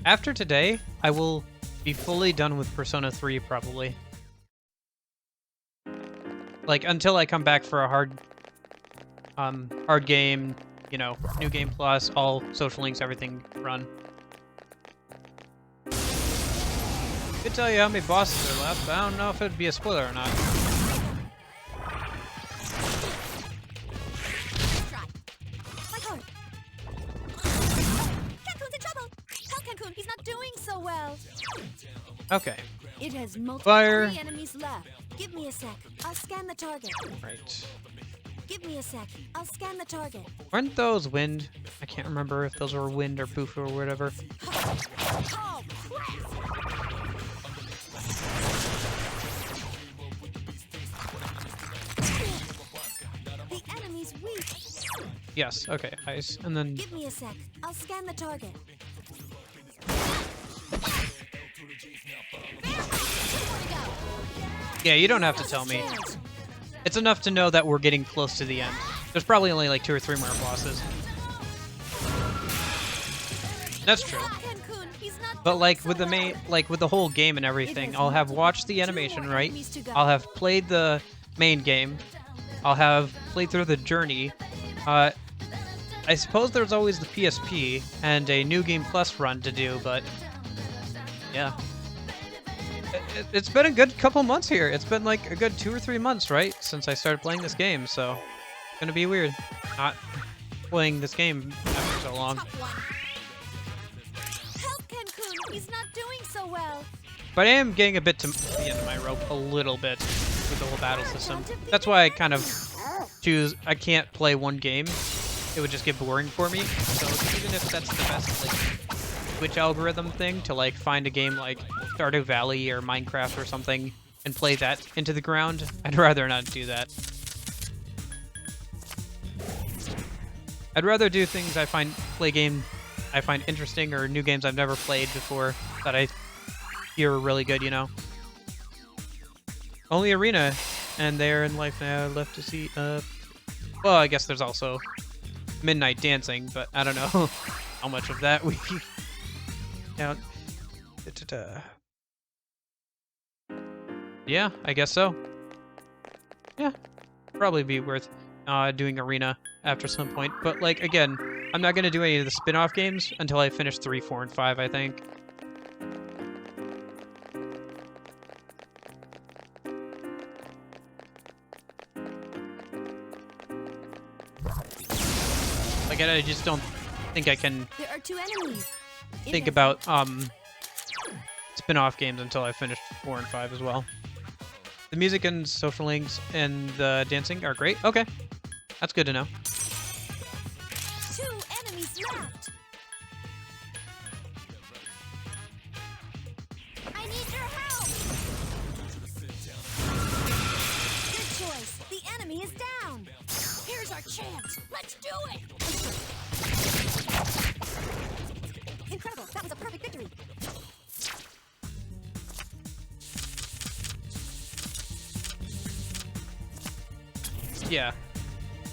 After today, I will be fully done with Persona 3, probably. Like, until I come back for a hard game, you know, New Game Plus, all social links, everything run. I could tell you how many bosses are left, but I don't know if it'd be a spoiler or not.
My heart. Cancun's in trouble. Help Cancun, he's not doing so well.
Okay.
It has multiple
Fire.
enemies left. Give me a sec. I'll scan the target.
Right.
Give me a sec. I'll scan the target.
Weren't those wind? I can't remember if those were wind or boof or whatever.
Oh, crap! The enemy's weak.
Yes, okay, ice. And then
Give me a sec. I'll scan the target.
yeah, you don't have to tell me. It's enough to know that we're getting close to the end. There's probably only like 2 or 3 more bosses. That's true. But like with the whole game and everything, I'll have watched the animation, right? I'll have played the main game. I'll have played through the journey. I suppose there's always the PSP and a New Game Plus run to do, but yeah. It's been a good couple months here. It's been like a good 2 or 3 months, right? Since I started playing this game, so it's gonna be weird not playing this game after so long.
Help Cancun, he's not doing so well.
But I am getting a bit to the end of my rope, a little bit, with the whole battle system. That's why I kind of choose, I can't play one game. It would just get boring for me. So even if that's the best like Twitch algorithm thing to like find a game like Stardew Valley or Minecraft or something and play that into the ground, I'd rather not do that. I'd rather do things I find interesting or new games I've never played before that I hear are really good, you know. Only Arena and They're in Life Now left to see. Well, I guess there's also Midnight Dancing, but I don't know how much of that we count. Yeah, I guess so. Yeah, probably be worth doing Arena after some point. But like again, I'm not gonna do any of the spin-off games until I finish 3, 4, and 5, I think. Like, I just don't think I can
There are 2 enemies.
think about spin-off games until I finished 4 and 5 as well. The music and social links and the dancing are great. Okay, that's good to know.
2 enemies left.
I need your help!
Good choice. The enemy is down.
Here's our chance. Let's do it.
Incredible. That was a perfect victory.
Yeah.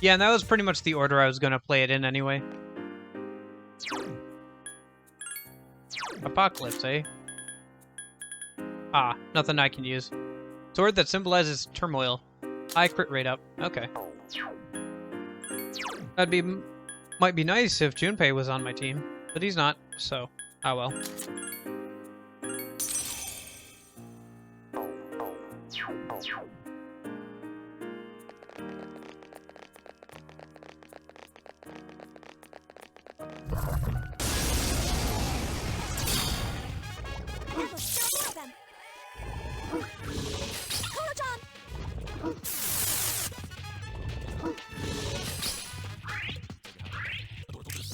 Yeah, and that was pretty much the order I was gonna play it in anyway. Apocalypse, eh? Ah, nothing I can use. Sword that symbolizes turmoil. High crit rate up. Okay. Might be nice if Junpei was on my team, but he's not, so ah well.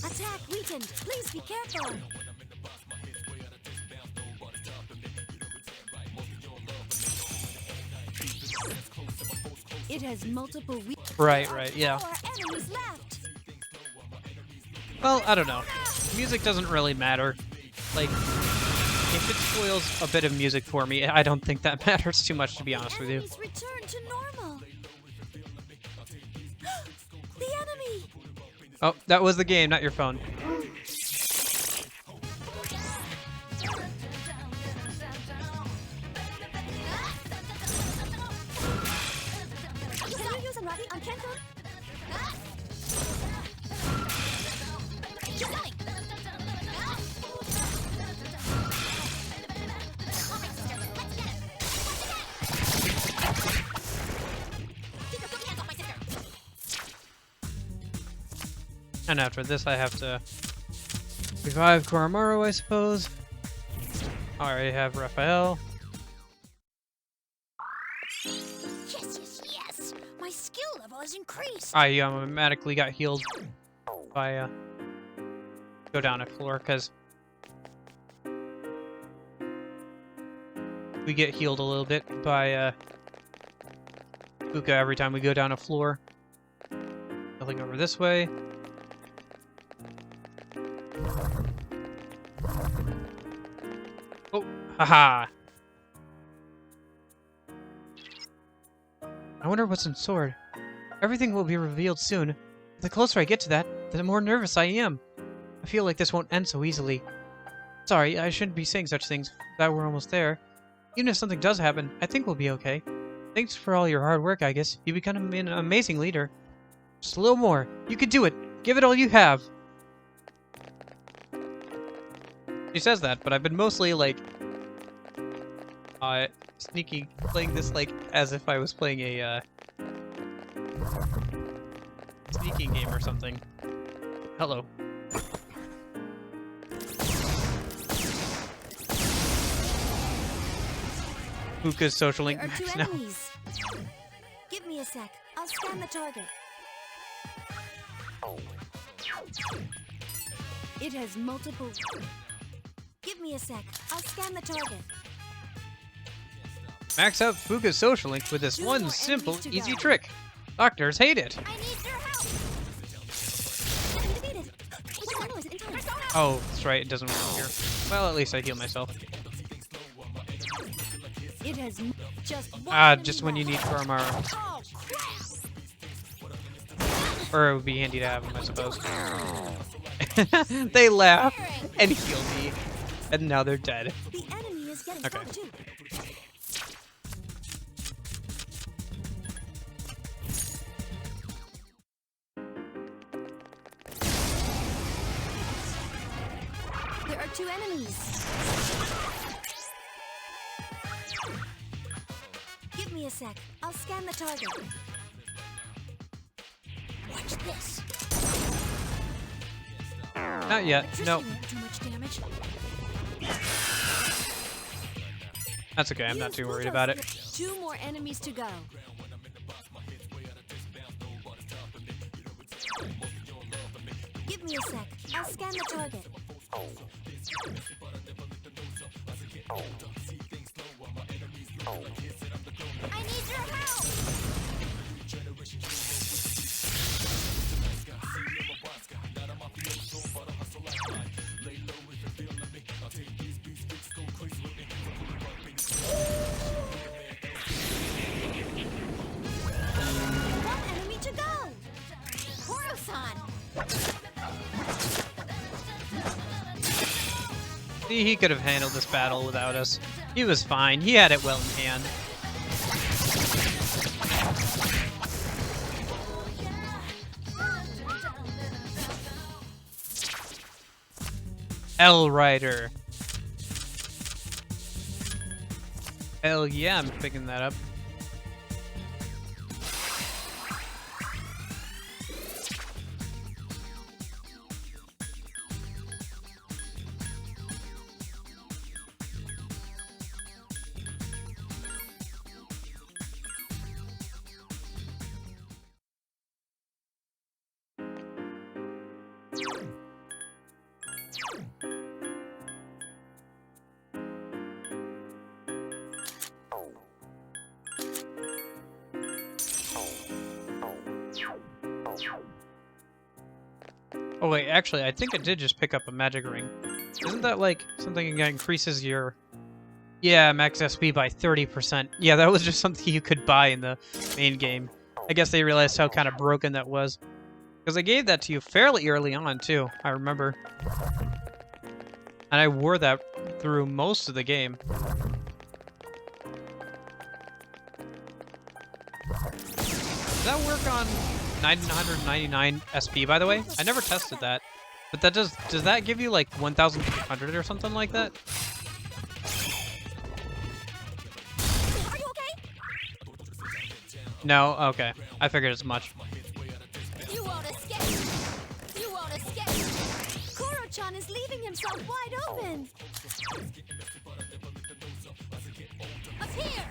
Attack weakened. Please be careful. It has multiple
Right, yeah.
4 enemies left.
Well, I don't know. Music doesn't really matter. Like, if it spoils a bit of music for me, I don't think that matters too much, to be honest with you.
Enemies return to normal. The enemy.
Oh, that was the game, not your phone.
Can you use a Ravi on Kenko?
Keep going! Alright, sister, let's get him! Keep your filthy hands off my sister!
And after this, I have to revive Koromaru, I suppose. I already have Raphael.
Yes. My skill level has increased.
I automatically got healed by go down a floor, because we get healed a little bit by Fuka every time we go down a floor. Nothing over this way. Oh, haha. I wonder what's in Sword. Everything will be revealed soon. The closer I get to that, the more nervous I am. I feel like this won't end so easily. Sorry, I shouldn't be saying such things. That we're almost there. Even if something does happen, I think we'll be okay. Thanks for all your hard work, I guess. You've become an amazing leader. Just a little more. You can do it. Give it all you have. She says that, but I've been mostly, like, sneaky, playing this, like, as if I was playing a, sneaking game or something. Hello. Fuka's social link
There are 2
max now.
enemies. Give me a sec. I'll scan the target. It has multiple... Give me a sec. I'll scan the target.
Max out Fuka's social link with this
2
one
more
simple,
enemies to
easy
go.
trick. Doctors hate it.
I need your help!
Enemy defeated. We can analyze it in time.
Oh, that's right, it doesn't work here. Well, at least I heal myself.
It has just one
Ah,
enemy
just when you need
left.
Koromaru.
Oh, crap!
Or it would be handy to have him, I suppose. They laugh and heal me. And now they're dead.
The enemy is getting
Okay.
strong too. There are 2 enemies. Give me a sec. I'll scan the target.
Watch this.
Not yet.
Electricity
Nope.
won't do much damage.
That's okay. I'm not too worried about it.
2 more enemies to go. Give me a sec. I'll scan the target.
I need your help!
One enemy to go.
Koro-san!
See, he could have handled this battle without us. He was fine. He had it well in hand. L Rider. Hell yeah, I'm picking that up. Oh wait, actually, I think I did just pick up a magic ring. Isn't that like something that increases your... Yeah, max SP by 30%. Yeah, that was just something you could buy in the main game. I guess they realized how kind of broken that was. Because I gave that to you fairly early on, too, I remember. And I wore that through most of the game. Does that work on 999 SP, by the way? I never tested that. But that does that give you like 1,200 or something like that?
Are you okay?
No? Okay. I figured as much.
You won't escape. You won't escape. Koro-chan is leaving himself wide open. Up here.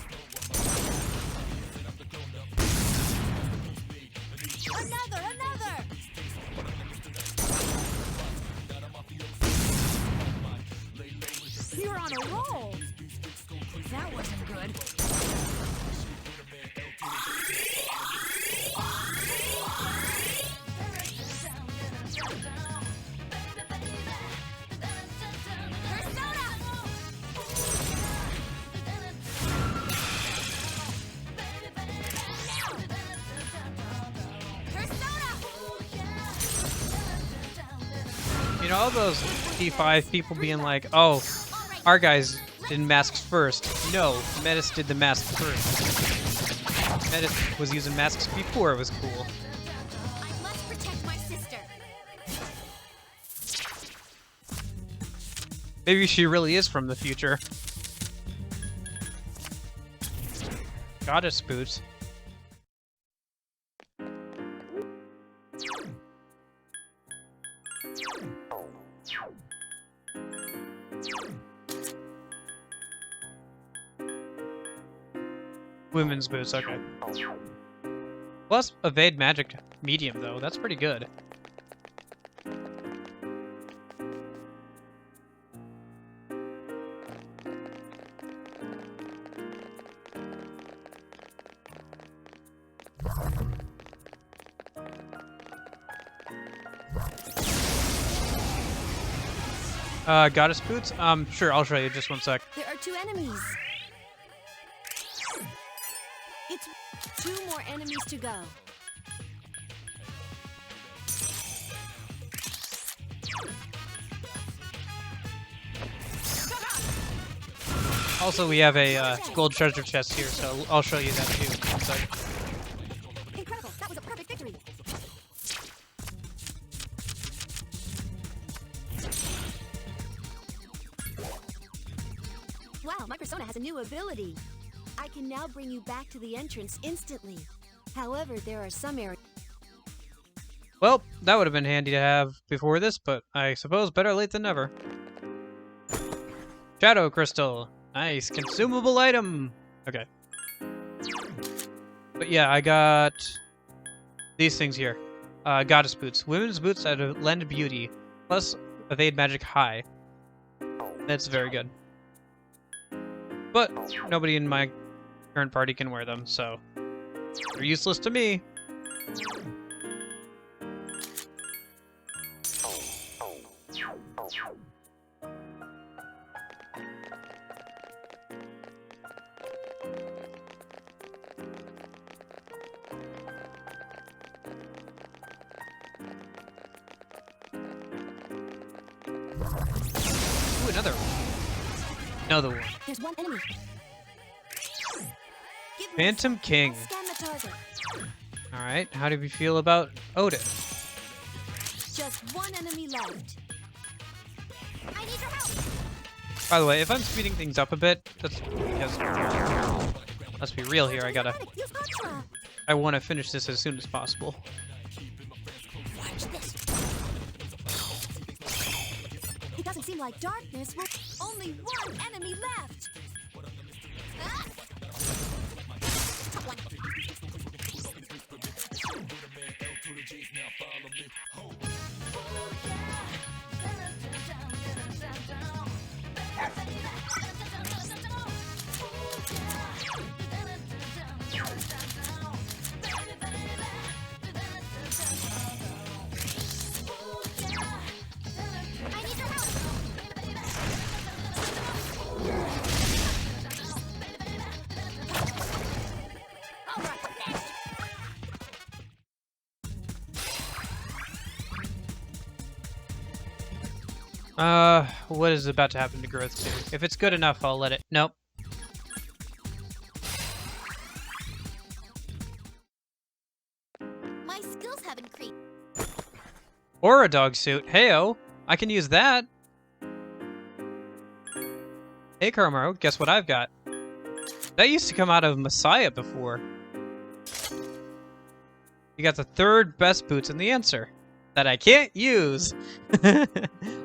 Another. You're on a roll. That wasn't good.
You know, all those D5 people being like, oh, our guys did masks first. No, Metis did the mask first. Metis was using masks before it was cool.
I must protect my sister.
Maybe she really is from the future. Goddess boots. Women's boots, okay. Plus, evade magic medium, though. That's pretty good. Goddess boots? Sure, I'll show you. Just one sec.
There are 2 enemies. It's 2 more enemies to go.
Also, we have a gold treasure chest here, so I'll show you that too. One sec.
Incredible! That was a perfect victory. Wow, my persona has a new ability. I can now bring you back to the entrance instantly. However, there are some areas.
Well, that would have been handy to have before this, but I suppose better late than never. Shadow Crystal. Nice. Consumable item. Okay. But yeah, I got these things here. Goddess boots. Women's boots that lend beauty. Plus evade magic high. That's very good. But nobody in my current party can wear them, so they're useless to me. Ooh, another one. Another one.
There's one enemy. Give me
Phantom
this.
King.
I'll scan the target.
Alright, how do we feel about Odin?
Just one enemy left.
I need your help!
By the way, if I'm speeding things up a bit, that's because, let's be real here,
Use Ultra.
I want to finish this as soon as possible.
Watch this. It doesn't seem like darkness will... Only one enemy left.
Ah! Top one. I need your help! All right, next!
What is about to happen to Growth 2? If it's good enough, I'll let it... Nope.
My skills have increased.
Or a dog suit. Heyo! I can use that! Hey, Karmaro, guess what I've got? That used to come out of Messiah before. You got the third best boots in the answer. That I can't use!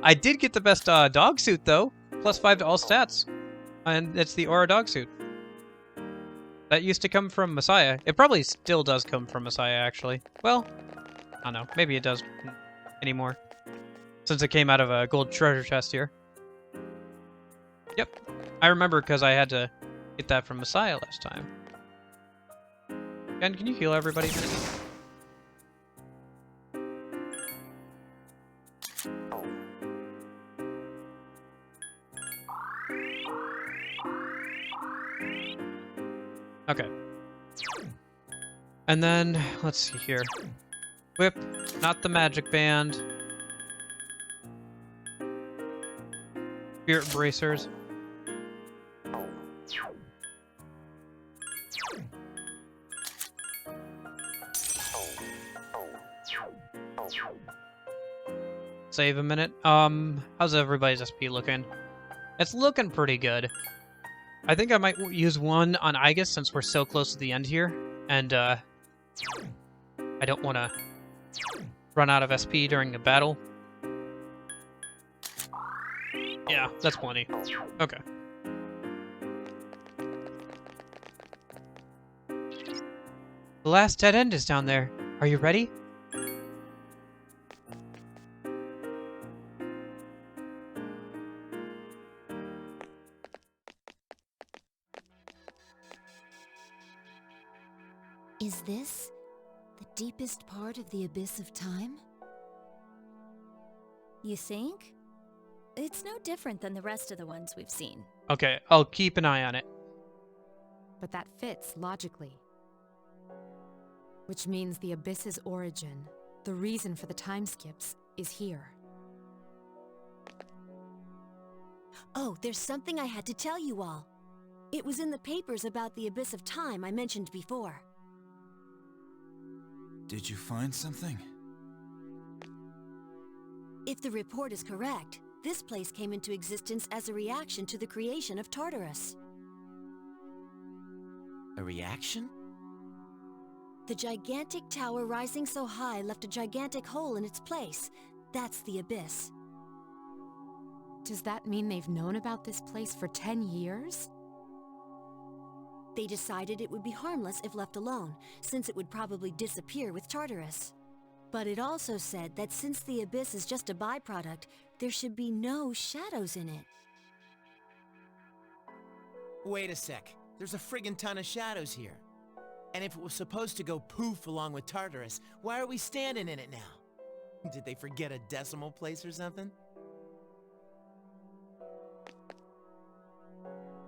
I did get the best dog suit, though. +5 to all stats. And it's the Aura dog suit. That used to come from Messiah. It probably still does come from Messiah, actually. Well, I don't know. Maybe it does anymore. Since it came out of a gold treasure chest here. Yep. I remember because I had to get that from Messiah last time. Ken, can you heal everybody? Okay. And then, let's see here. Whip, not the magic band. Spirit bracers. Save a minute. How's everybody's SP looking? It's looking pretty good. I think I might use one on Aegis since we're so close to the end here, and I don't want to run out of SP during a battle. Yeah, that's plenty. Okay. The last dead end is down there. Are you ready?
Is this the deepest part of the abyss of time?
You think? It's no different than the rest of the ones we've seen.
Okay, I'll keep an eye on it.
But that fits logically. Which means the abyss's origin, the reason for the time skips, is here.
Oh, there's something I had to tell you all. It was in the papers about the abyss of time I mentioned before.
Did you find something?
If the report is correct, this place came into existence as a reaction to the creation of Tartarus.
A reaction?
The gigantic tower rising so high left a gigantic hole in its place. That's the abyss.
Does that mean they've known about this place for 10 years?
They decided it would be harmless if left alone, since it would probably disappear with Tartarus. But it also said that since the abyss is just a byproduct, there should be no shadows in it.
Wait a sec. There's a friggin' ton of shadows here. And if it was supposed to go poof along with Tartarus, why are we standing in it now? Did they forget a decimal place or something?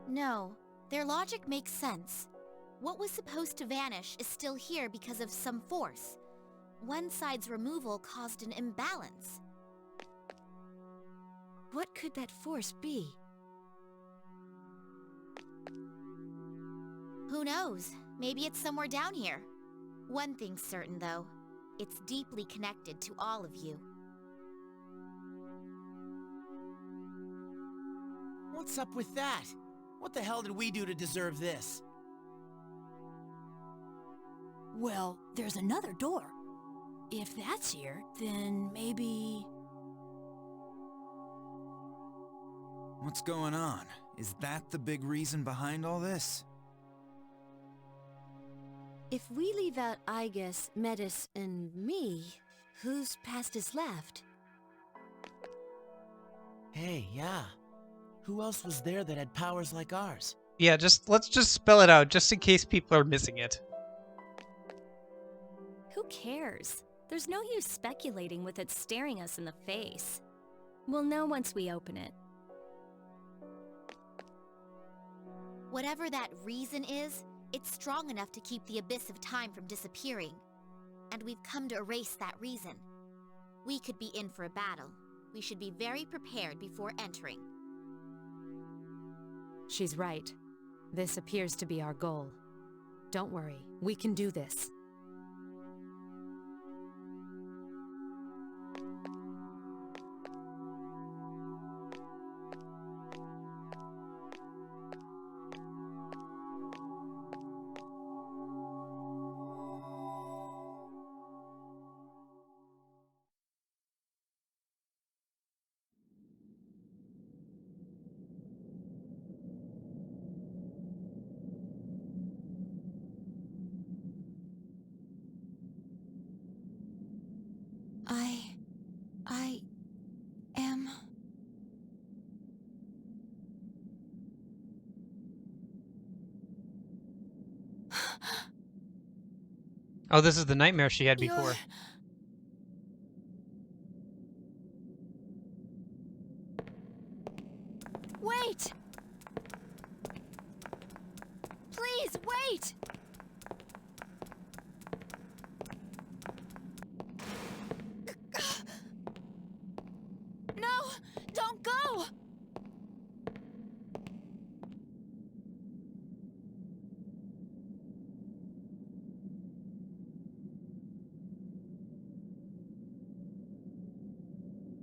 No, their logic makes sense. What was supposed to vanish is still here because of some force. One side's removal caused an imbalance.
What could that force be?
Who knows? Maybe it's somewhere down here. One thing's certain, though. It's deeply connected to all of you.
What's up with that? What the hell did we do to deserve this?
Well, there's another door. If that's here, then maybe...
What's going on? Is that the big reason behind all this?
If we leave out Aigis, Metis, and me, whose past is left?
Hey, yeah. Who else was there that had powers like ours?
Yeah, let's just spell it out, just in case people are missing it.
Who cares? There's no use speculating with it staring us in the face. We'll know once we open it.
Whatever that reason is, it's strong enough to keep the abyss of time from disappearing. And we've come to erase that reason. We could be in for a battle. We should be very prepared before entering.
She's right. This appears to be our goal. Don't worry, we can do this.
I am...
Oh, this is the nightmare she had before.
Wait! Please, wait! No! Don't go!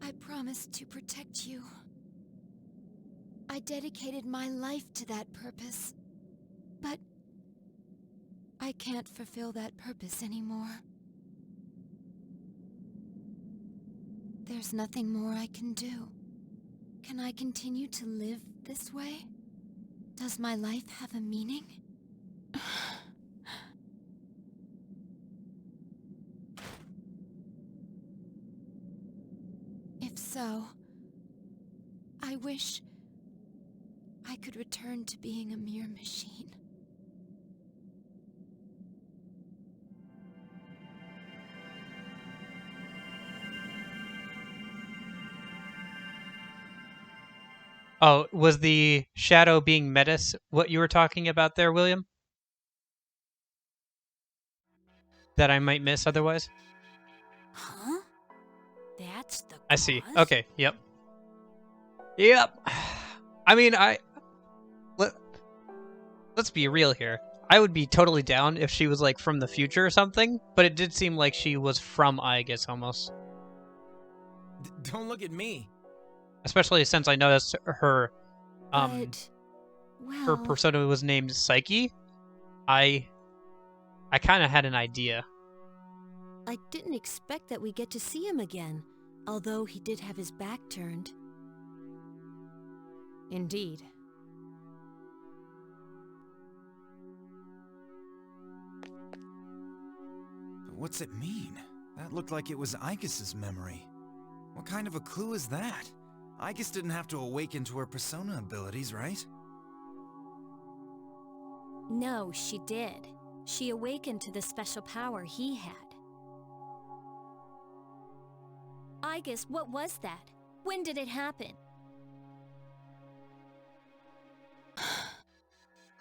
I promised to protect you. I dedicated my life to that purpose. But I can't fulfill that purpose anymore. There's nothing more I can do. Can I continue to live this way? Does my life have a meaning? If so, I wish I could return to being a mere machine.
Oh, was the shadow being Metis what you were talking about there, William? That I might miss otherwise?
Huh? That's the
I see.
cause?
Okay, yep. Yep. I mean, let's be real here. I would be totally down if she was, like, from the future or something, but it did seem like she was from Aigis almost.
Don't look at me.
Especially since I noticed her,
But,
her
well,
persona was named Psyche. I I kind of had an idea.
I didn't expect that we'd get to see him again, although he did have his back turned.
Indeed.
But what's it mean? That looked like it was Aegis's memory. What kind of a clue is that? Aegis didn't have to awaken to her persona abilities, right?
No, she did. She awakened to the special power he had. Aegis, what was that? When did it happen?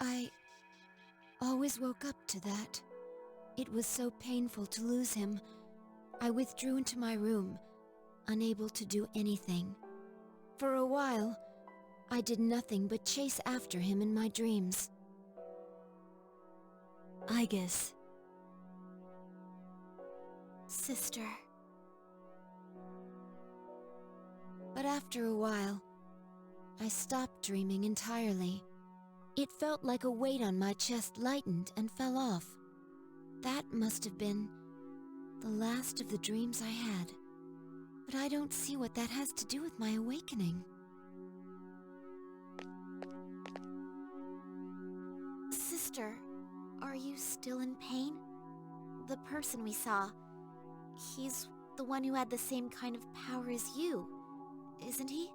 I always woke up to that. It was so painful to lose him. I withdrew into my room, unable to do anything. For a while, I did nothing but chase after him in my dreams. Aegis. Sister. But after a while, I stopped dreaming entirely. It felt like a weight on my chest lightened and fell off. That must have been the last of the dreams I had. But I don't see what that has to do with my awakening.
Sister, are you still in pain? The person we saw, he's the one who had the same kind of power as you, isn't he?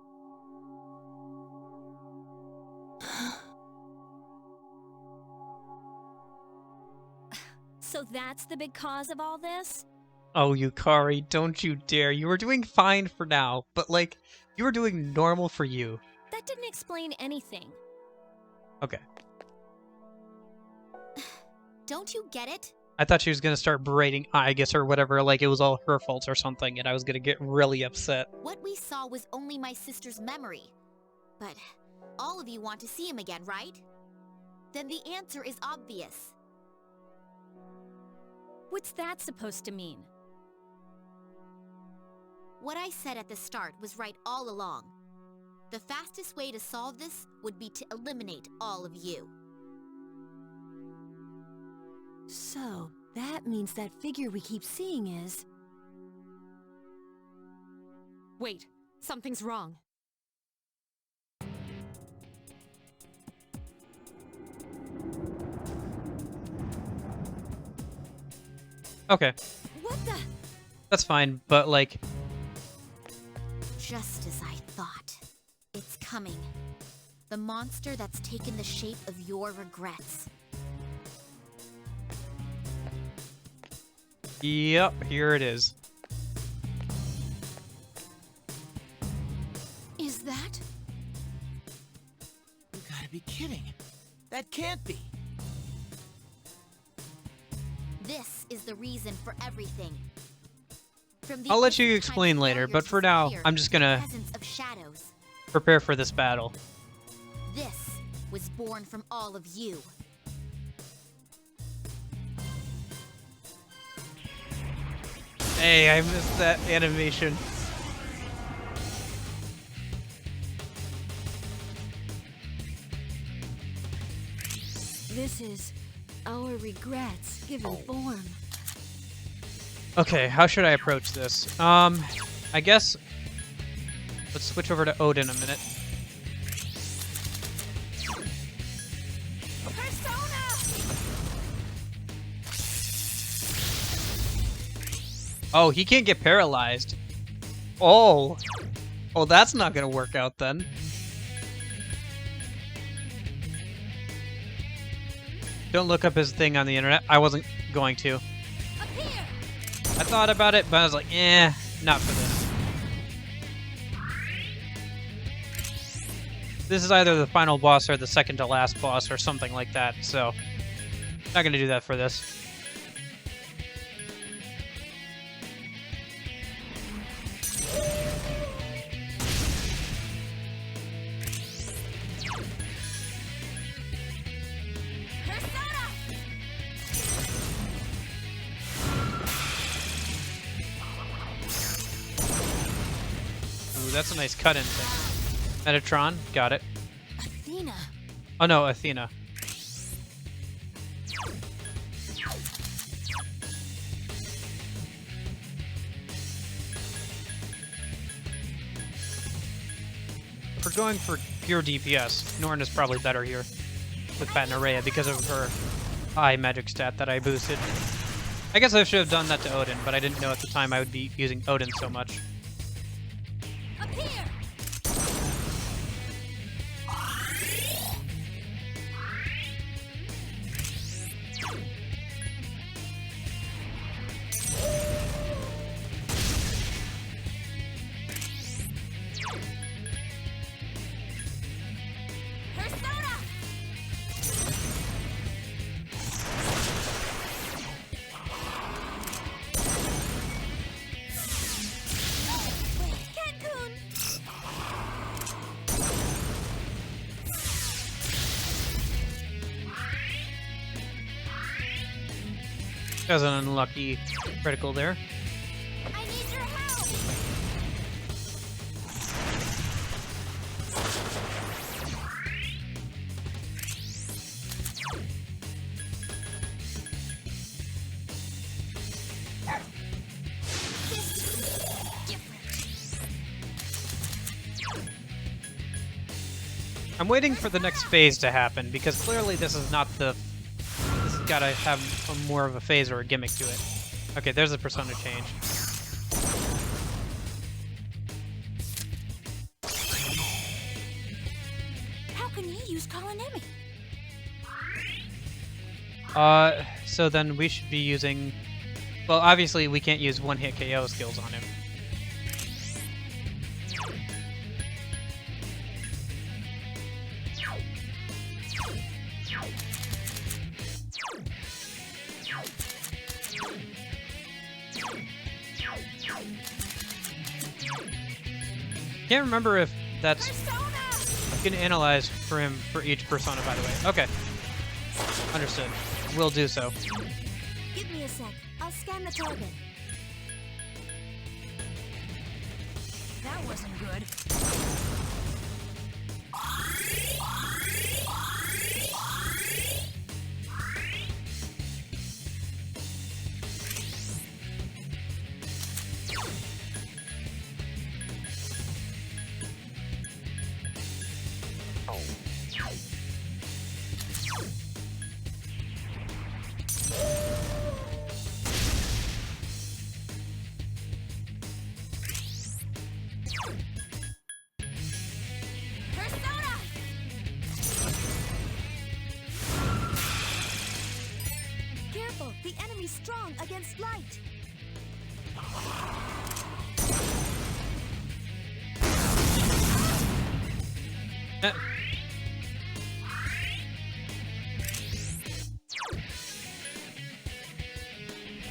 So that's the big cause of all this?
Oh, Yukari, don't you dare. You were doing fine for now, but like, you were doing normal for you.
That didn't explain anything.
Okay.
Don't you get it?
I thought she was gonna start berating Aegis or whatever, like it was all her fault or something, and I was gonna get really upset.
What we saw was only my sister's memory. But all of you want to see him again, right? Then the answer is obvious.
What's that supposed to mean?
What I said at the start was right all along. The fastest way to solve this would be to eliminate all of you.
So, that means that figure we keep seeing is...
Wait, something's wrong.
Okay.
What the?
That's fine, but like...
Just as I thought. It's coming. The monster that's taken the shape of your regrets.
Yep, here it is.
Is that?
You gotta be kidding. That can't be.
This is the reason for everything. From the
I'll let you
ancient
explain
times
later,
warriors
but for now,
disappeared
I'm just
in the
gonna
presence of shadows.
prepare for this battle.
This was born from all of you.
Hey, I missed that animation.
This is our regrets given form.
Okay, how should I approach this? I guess... Let's switch over to Odin a minute. Oh, he can't get paralyzed. Oh. Oh, that's not gonna work out then. Don't look up his thing on the internet. I wasn't going to. I thought about it, but I was like, eh, not for this. This is either the final boss or the second to last boss or something like that, so not gonna do that for this. Ooh, that's a nice cut-in thing. Metatron, got it.
Athena.
Oh no, Athena. we're going for pure DPS, Norn is probably better here with Patnarea because of her high magic stat that I boosted. I guess I should have done that to Odin, but I didn't know at the time I would be using Odin so much.
Up here!
That was an unlucky critical there.
I need your help!
I'm waiting for the next phase to happen because clearly this is not the. This has got to have more of a phase or a gimmick to it. Okay, there's a persona change.
How can he use Kalanemi?
So then we should be using. Well, obviously we can't use one-hit KO skills on him. Can't remember if that's. You can analyze for him for each persona, by the way. Okay. Understood. Will do so.
Give me a sec. I'll scan the target. That wasn't good. Careful, the enemy's strong against light.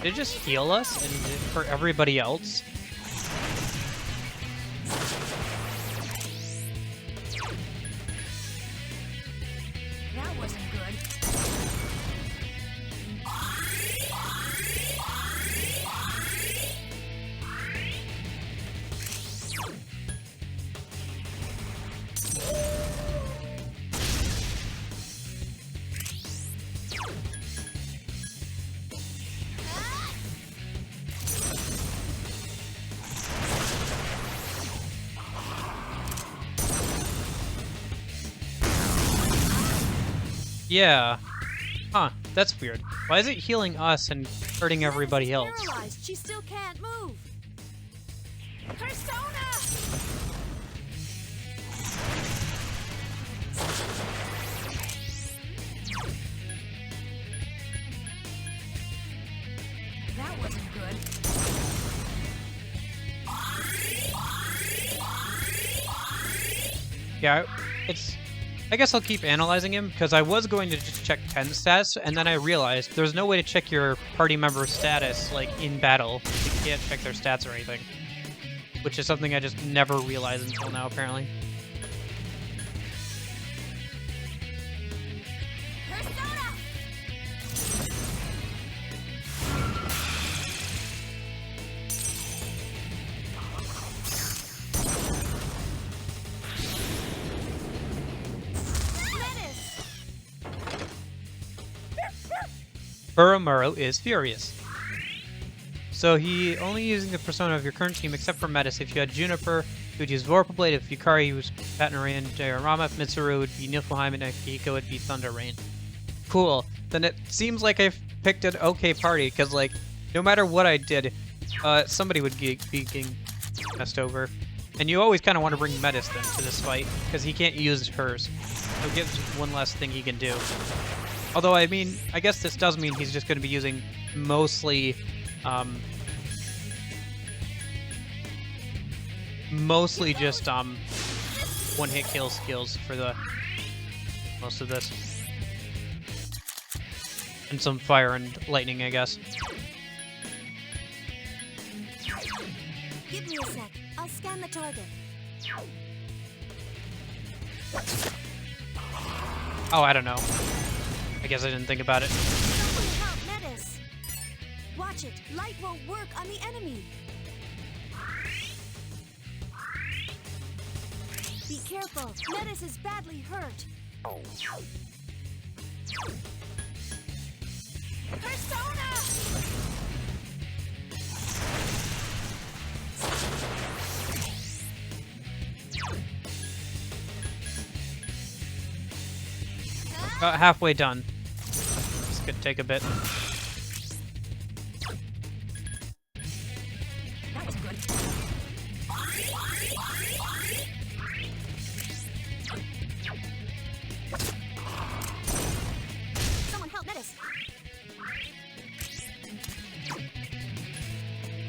Did it just heal us and for everybody else?
That wasn't good.
Yeah. Huh, that's weird. Why is it healing us and hurting everybody else?
Paralyzed. She still can't move. Persona! That wasn't good.
Yeah, it's... I guess I'll keep analyzing him, because I was going to just check 10 stats, and then I realized there's no way to check your party member's status, like, in battle. You can't check their stats or anything. Which is something I just never realized until now, apparently. Buromuro is furious. So he only using the persona of your current team except for Metis. If you had Juniper, he would use Vorpal Blade. If Yukari was Patna and Diorama, if Mitsuru would be Niflheim, and Akihiko would be Thunder Rain. Cool. Then it seems like I've picked an okay party, because, like, no matter what I did, somebody would be getting messed over. And you always kind of want to bring Metis then to this fight, because he can't use hers. So it gives one less thing he can do. Although, I mean, I guess this does mean he's just going to be using mostly just one-hit kill skills for the most of this, and some fire and lightning, I guess.
Give me a sec. I'll scan the target.
Oh, I don't know. I guess I didn't think about it.
Someone help Metis! Watch it. Light won't work on the enemy. Be careful. Metis is badly hurt. Persona!
About halfway done. This could take a bit.
That was good.
Someone help Metis!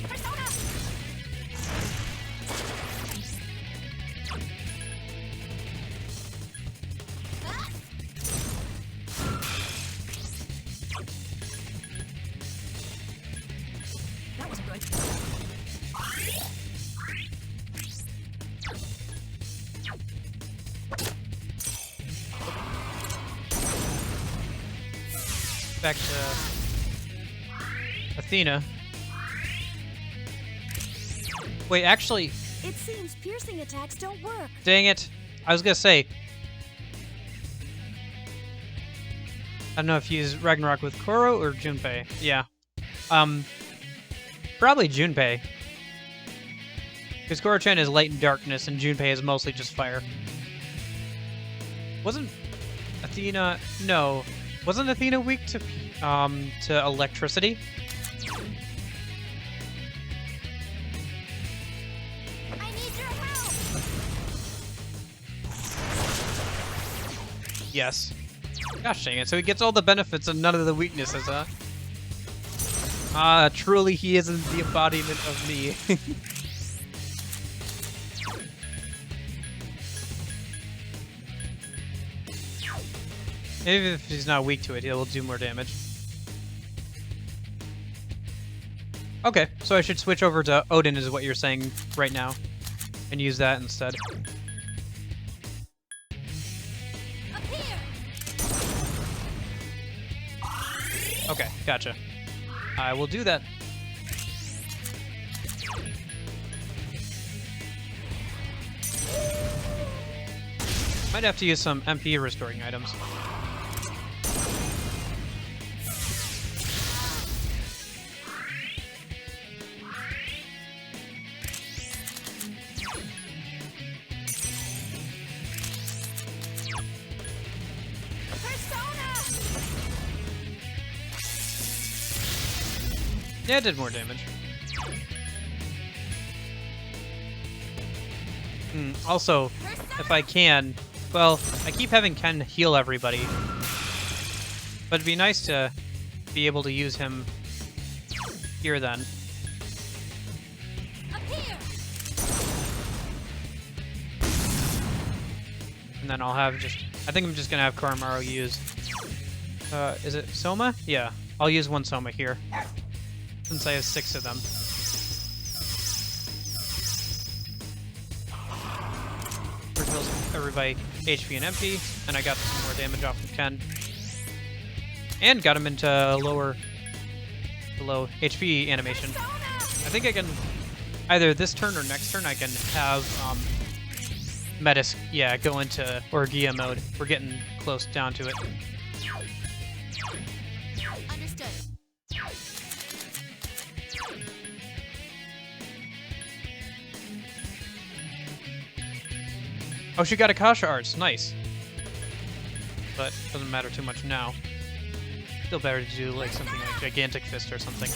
Persona!
That was good.
Back to Athena. Wait, actually,
It seems piercing attacks don't work.
dang it. I was gonna say, I don't know if you use Ragnarok with Koro or Junpei. Yeah. Probably Junpei. Because Koro-chan is light and darkness, and Junpei is mostly just fire. Wasn't Athena... No. Wasn't Athena weak to electricity?
I need your help!
Yes. Gosh dang it, so he gets all the benefits and none of the weaknesses, huh? Ah, truly he isn't the embodiment of me. Maybe if he's not weak to it, he'll do more damage. Okay, so I should switch over to Odin is what you're saying right now. And use that instead.
Up here!
Okay, gotcha. I will do that. Might have to use some MP restoring items. Yeah, it did more damage. Also, if I can, well, I keep having Ken heal everybody, but it'd be nice to be able to use him here then.
Up here!
And then I'll have just, I think I'm just gonna have Koromaru use, is it Soma? Yeah, I'll use one Soma here, since I have 6 of them. Refills everybody HP and MP, and I got some more damage off of Ken. And got him into low HP animation. I think I can, either this turn or next turn, I can have Metis, yeah, go into Orgia mode. We're getting close down to it.
Understood.
Oh, she got Akasha Arts. Nice. But doesn't matter too much now. Still better to do like something like Gigantic Fist or something.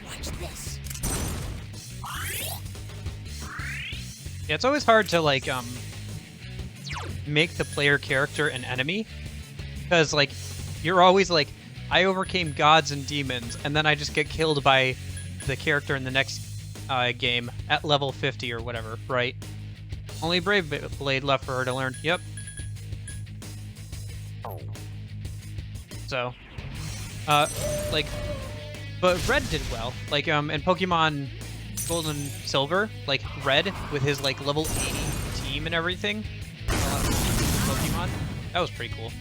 Watch this.
Yeah, it's always hard to like make the player character an enemy, because like you're always like, I overcame gods and demons, and then I just get killed by the character in the next game at level 50 or whatever, right? Only Brave Blade left for her to learn. Yep. So, like, but Red did well. Like, in Pokemon Gold and Silver, like Red with his like level 80 team and everything. Pokemon, that was pretty cool.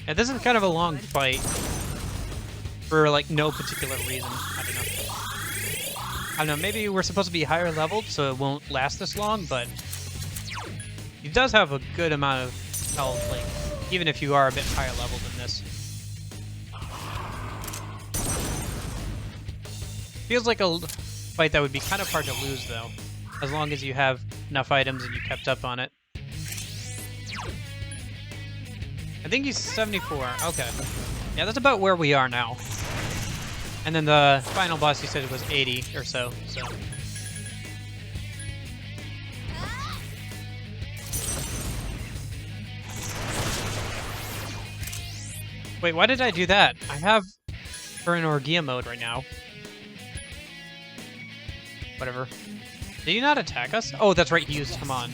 And this is kind of a long fight for like no particular reason. I don't know. I don't know, maybe we're supposed to be higher leveled so it won't last this long, but he does have a good amount of health, like even if you are a bit higher leveled than this. Feels like a fight that would be kind of hard to lose though, as long as you have enough items and you kept up on it. I think he's 74. Okay. Yeah, that's about where we are now. And then the final boss, you said it was 80 or so. Wait, why did I do that? I have her in Orgia mode right now. Whatever. Did he not attack us? Oh, that's right, he used Come On.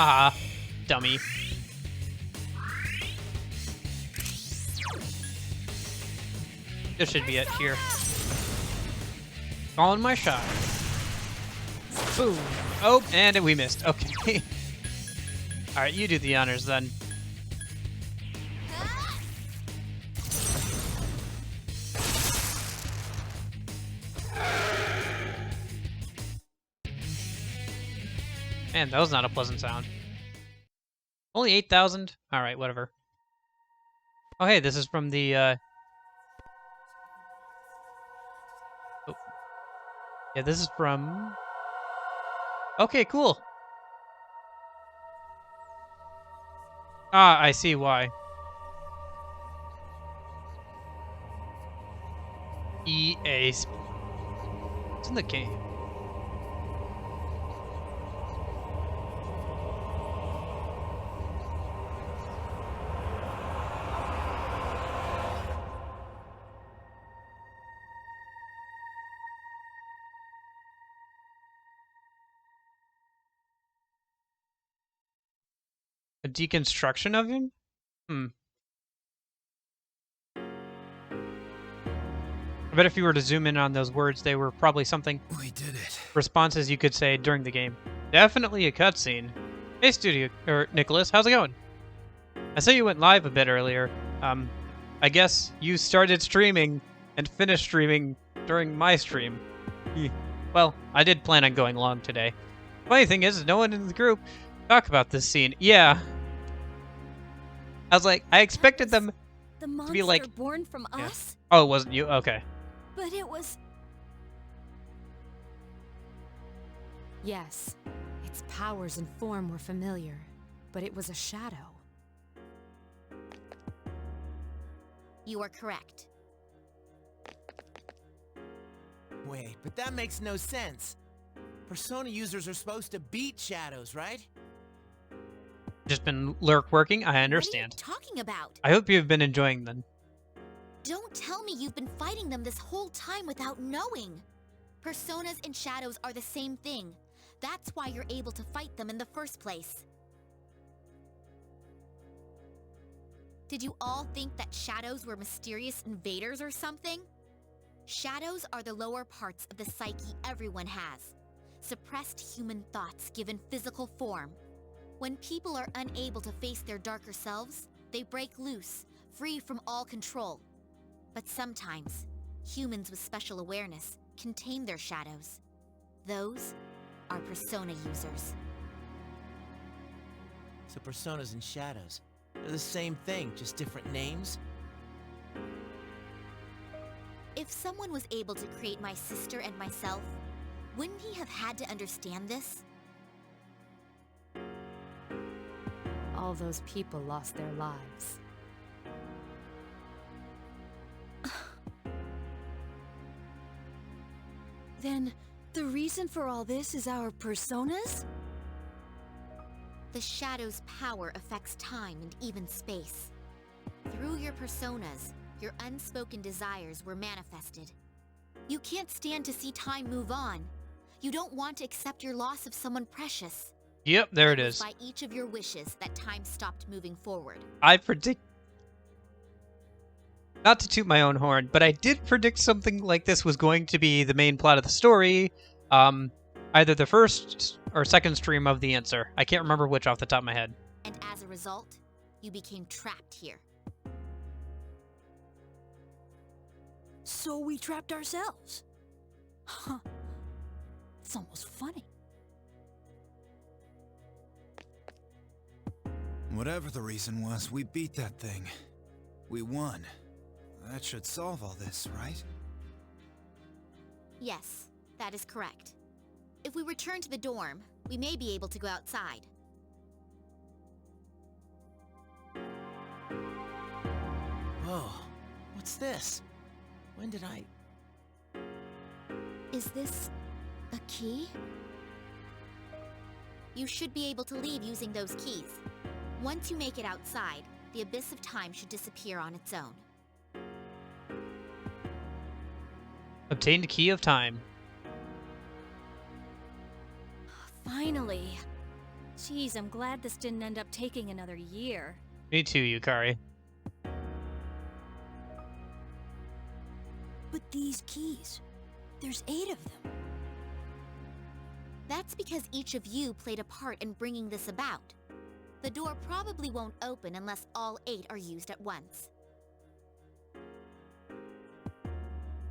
Ah, dummy. This should be it here. Calling my shot. Boom. Oh, and we missed. Okay. Alright, you do the honors then. Man, that was not a pleasant sound. Only 8,000? Alright, whatever. Oh, hey, this is from the, Oh. Yeah, this is from... Okay, cool. Ah, I see why. EA... It's in the game. A deconstruction of him? I bet if you were to zoom in on those words, they were probably something...
We did it.
Responses you could say during the game. Definitely a cutscene. Hey, Nicholas, how's it going? I saw you went live a bit earlier. I guess you started streaming and finished streaming during my stream. Well, I did plan on going long today. Funny thing is, no one in the group talk about this scene. Yeah. I was like, I expected them to be like...
born from us?
Oh, it wasn't you? Okay.
But it was...
Yes, its powers and form were familiar, but it was a shadow.
You are correct.
Wait, but that makes no sense. Persona users are supposed to beat shadows, right?
Just been lurk working. I
What are you
understand.
talking about?
I hope you've been enjoying them.
Don't tell me you've been fighting them this whole time without knowing. Personas and shadows are the same thing. That's why you're able to fight them in the first place. Did you all think that shadows were mysterious invaders or something? Shadows are the lower parts of the psyche everyone has. Suppressed human thoughts given physical form. When people are unable to face their darker selves, they break loose, free from all control. But sometimes, humans with special awareness can tame their shadows. Those are persona users.
So personas and shadows, they're the same thing, just different names?
If someone was able to create my sister and myself, wouldn't he have had to understand this?
All those people lost their lives.
Then, the reason for all this is our personas?
The shadow's power affects time and even space. Through your personas, your unspoken desires were manifested. You can't stand to see time move on. You don't want to accept your loss of someone precious.
Yep, there it
It was
is.
by each of your wishes that time stopped moving forward.
I predict... Not to toot my own horn, but I did predict something like this was going to be the main plot of the story. Either the first or second stream of the answer. I can't remember which off the top of my head.
And as a result, you became trapped here.
So we trapped ourselves. Huh. It's almost funny.
Whatever the reason was, we beat that thing. We won. That should solve all this, right?
Yes, that is correct. If we return to the dorm, we may be able to go outside.
Whoa, what's this? When did I...
Is this a key? You should be able to leave using those keys. Once you make it outside, the abyss of time should disappear on its own.
Obtained key of time.
Finally. Jeez, I'm glad this didn't end up taking another year.
Me too, Yukari.
But these keys, there's 8 of them.
That's because each of you played a part in bringing this about. The door probably won't open unless all 8 are used at once.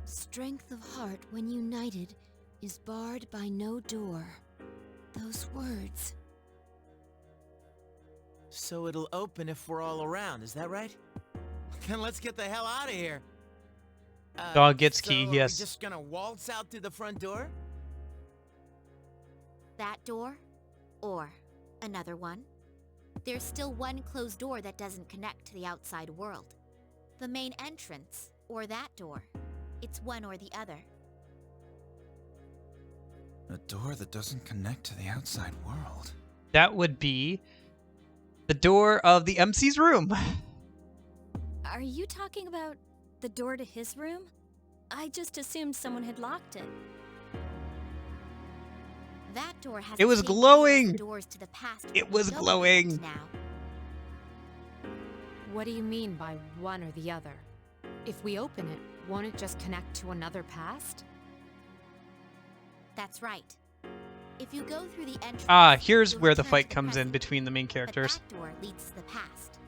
Strength of heart when united is barred by no door. Those words.
So it'll open if we're all around, is that right? Then let's get the hell out of here.
Dog gets key,
so
yes.
Are we just gonna waltz out through the front door?
That door, or another one. There's still one closed door that doesn't connect to the outside world. The main entrance, or that door. It's one or the other.
A door that doesn't connect to the outside world.
That would be the door of the MC's room.
Are you talking about the door to his room? I just assumed someone had locked it.
That door has
It was
the same
glowing!
key as the doors to the past
It
we
was
don't
glowing!
connect now.
What do you mean by one or the other? If we open it, won't it just connect to another past?
That's right. If you go through the entrance,
Ah, here's
you'll
where the
return
fight
to
comes in
present.
between the main
But
characters.
that door leads to the past.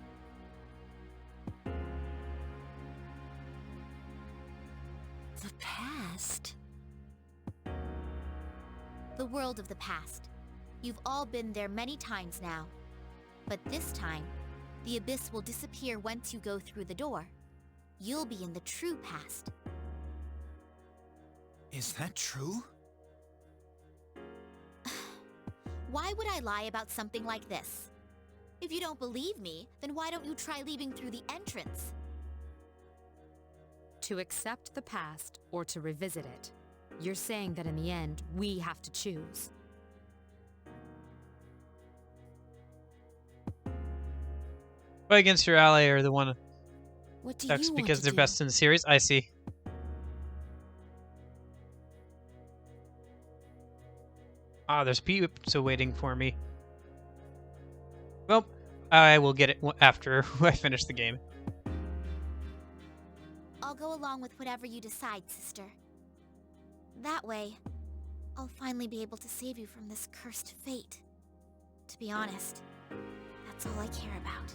The past?
The world of the past. You've all been there many times now. But this time, the abyss will disappear once you go through the door. You'll be in the true past.
Is that true?
Why would I lie about something like this? If you don't believe me, then why don't you try leaving through the entrance?
To accept the past or to revisit it, You're saying that in the end, we have to choose.
Fight against your ally or the one
What do
sucks
you want
because
to
they're
do?
best in the series. I see. Ah, there's pizza waiting for me. Well, I will get it after I finish the game.
I'll go along with whatever you decide, sister. That way, I'll finally be able to save you from this cursed fate. To be honest, that's all I care about.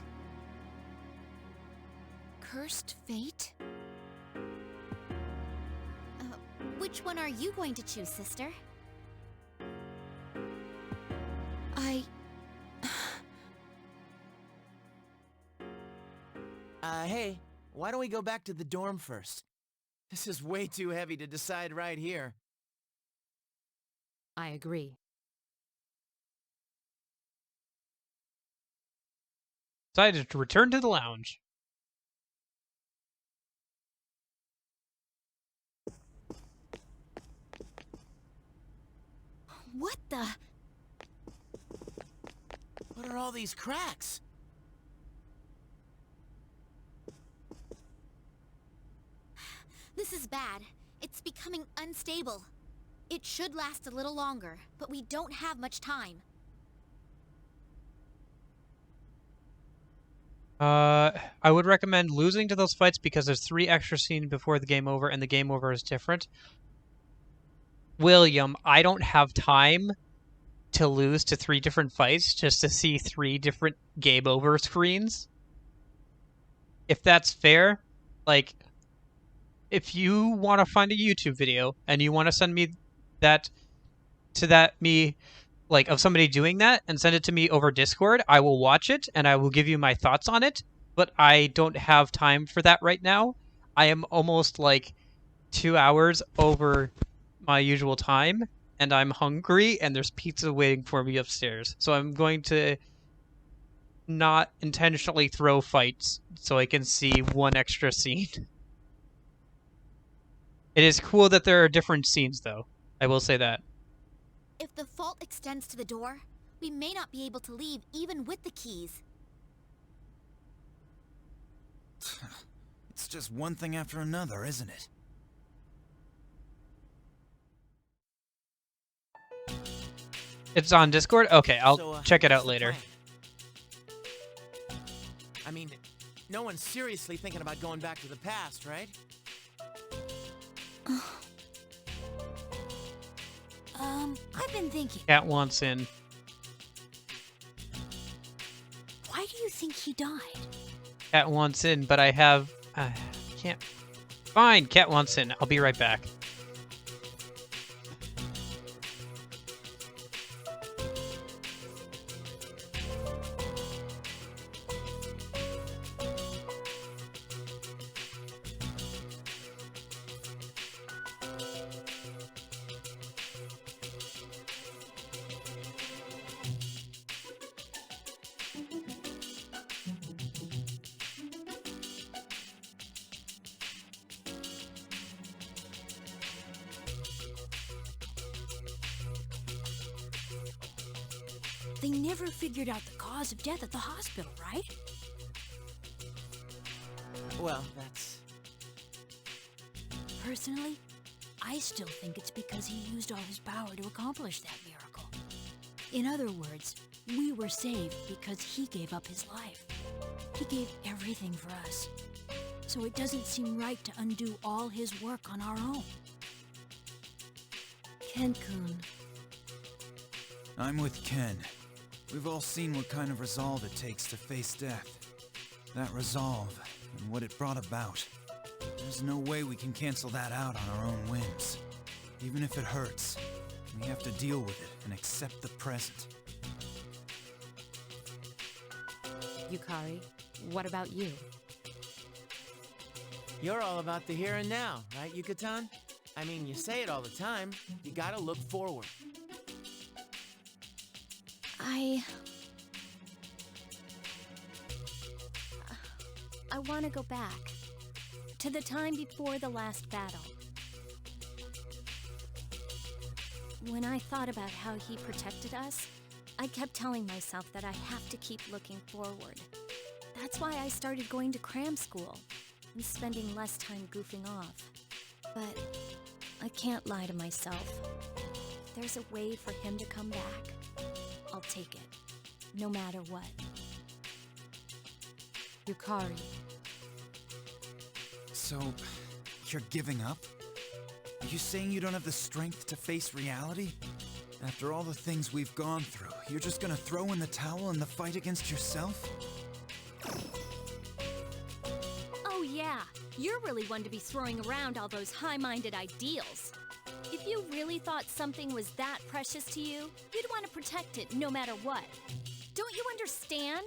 Cursed fate?
Which one are you going to choose, sister?
Hey, why don't we go back to the dorm first? This is way too heavy to decide right here.
I agree.
Decided to return to the lounge.
What the?
What are all these cracks?
This is bad. It's becoming unstable. It should last a little longer, but we don't have much time.
I would recommend losing to those fights because there's 3 extra scenes before the game over, and the game over is different. William, I don't have time to lose to 3 different fights just to see 3 different game over screens. If that's fair, like, if you want to find a YouTube video and you want to send me that to me like of somebody doing that and send it to me over Discord, I will watch it and I will give you my thoughts on it, but I don't have time for that right now. I am almost like 2 hours over my usual time and I'm hungry and there's pizza waiting for me upstairs. So I'm going to not intentionally throw fights so I can see one extra scene. It is cool that there are different scenes though. I will say that.
If the fault extends to the door, we may not be able to leave even with the keys.
It's just one thing after another, isn't it?
It's on Discord? Okay, I'll
So,
check it
what's
out
the
later.
plan? I mean, no one's seriously thinking about going back to the past, right?
I've been thinking,
Cat wants in.
why do you think he died?
Cat wants in, but I have... can't... Fine, Cat wants in. I'll be right back.
They never figured out the cause of death at the hospital, right?
Well, that's...
Personally, I still think it's because he used all his power to accomplish that miracle. In other words, we were saved because he gave up his life. He gave everything for us. So it doesn't seem right to undo all his work on our own. Ken-kun.
I'm with Ken. We've all seen what kind of resolve it takes to face death. That resolve, and what it brought about. There's no way we can cancel that out on our own whims. Even if it hurts, we have to deal with it and accept the present.
Yukari, what about you?
You're all about the here and now, right, Yucatan? I mean, you say it all the time. You gotta look forward.
I want to go back. To the time before the last battle. when I thought about how he protected us, I kept telling myself that I have to keep looking forward. That's why I started going to cram school and spending less time goofing off. But I can't lie to myself. If there's a way for him to come back, I'll take it, no matter what.
Yukari.
So, you're giving up? Are you saying you don't have the strength to face reality? After all the things we've gone through, you're just gonna throw in the towel in the fight against yourself?
Oh yeah, you're really one to be throwing around all those high-minded ideals. If you really thought something was that precious to you, you'd want to protect it no matter what. Don't you understand?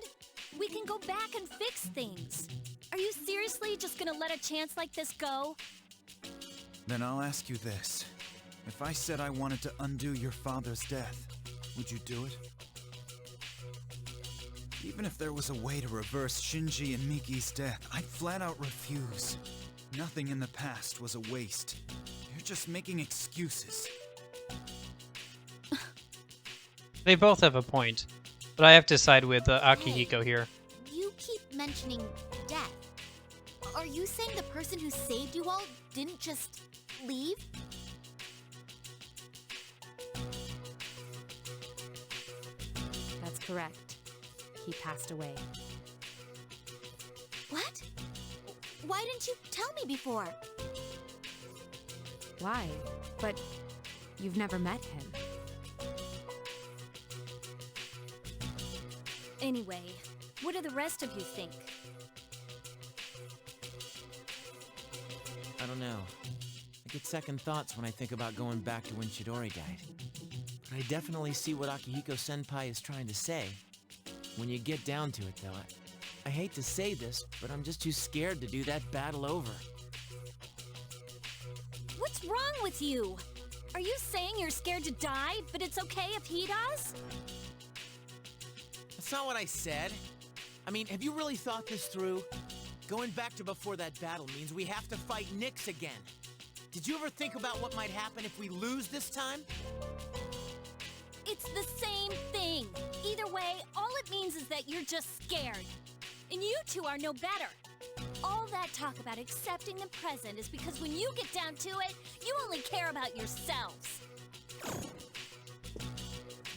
We can go back and fix things. Are you seriously just gonna let a chance like this go?
Then I'll ask you this. If I said I wanted to undo your father's death, would you do it? Even if there was a way to reverse Shinji and Miki's death, I'd flat out refuse. Nothing in the past was a waste. You're just making excuses.
They both have a point, but I have to side with Akihiko here.
You keep mentioning death. Are you saying the person who saved you all didn't just leave?
That's correct. He passed away.
What? Why didn't you tell me before?
Why? But you've never met him.
Anyway, what do the rest of you think?
I don't know. I get second thoughts when I think about going back to when Chidori died. But I definitely see what Akihiko-senpai is trying to say. When you get down to it, though, I hate to say this, but I'm just too scared to do that battle over.
What's wrong with you? Are you saying you're scared to die, but it's okay if he does?
That's not what I said. I mean, have you really thought this through? Going back to before that battle means we have to fight Nyx again. Did you ever think about what might happen if we lose this time?
It's the same thing. Either way, all it means is that you're just scared. And you two are no better. All that talk about accepting the present is because when you get down to it, you only care about yourselves.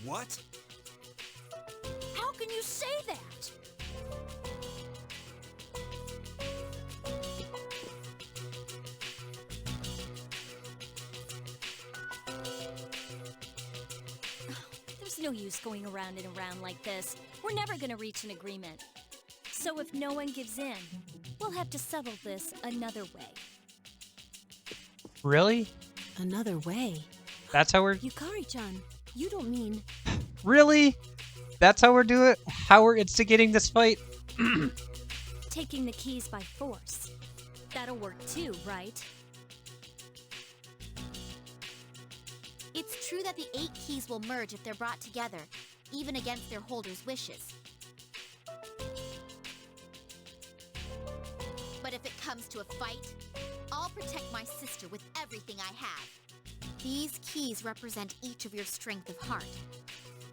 What?
How can you say that? There's no use going around and around like this. We're never gonna reach an agreement. So if no one gives in, we'll have to settle this another way.
Really?
Another way?
That's how we're...
Yukari-chan, you don't mean...
Really? That's how we're doing it? How we're instigating this fight?
Taking the keys by force. That'll work too, right?
It's true that the 8 keys will merge if they're brought together, even against their holders' wishes. But if it comes to a fight, I'll protect my sister with everything I have. These keys represent each of your strength of heart.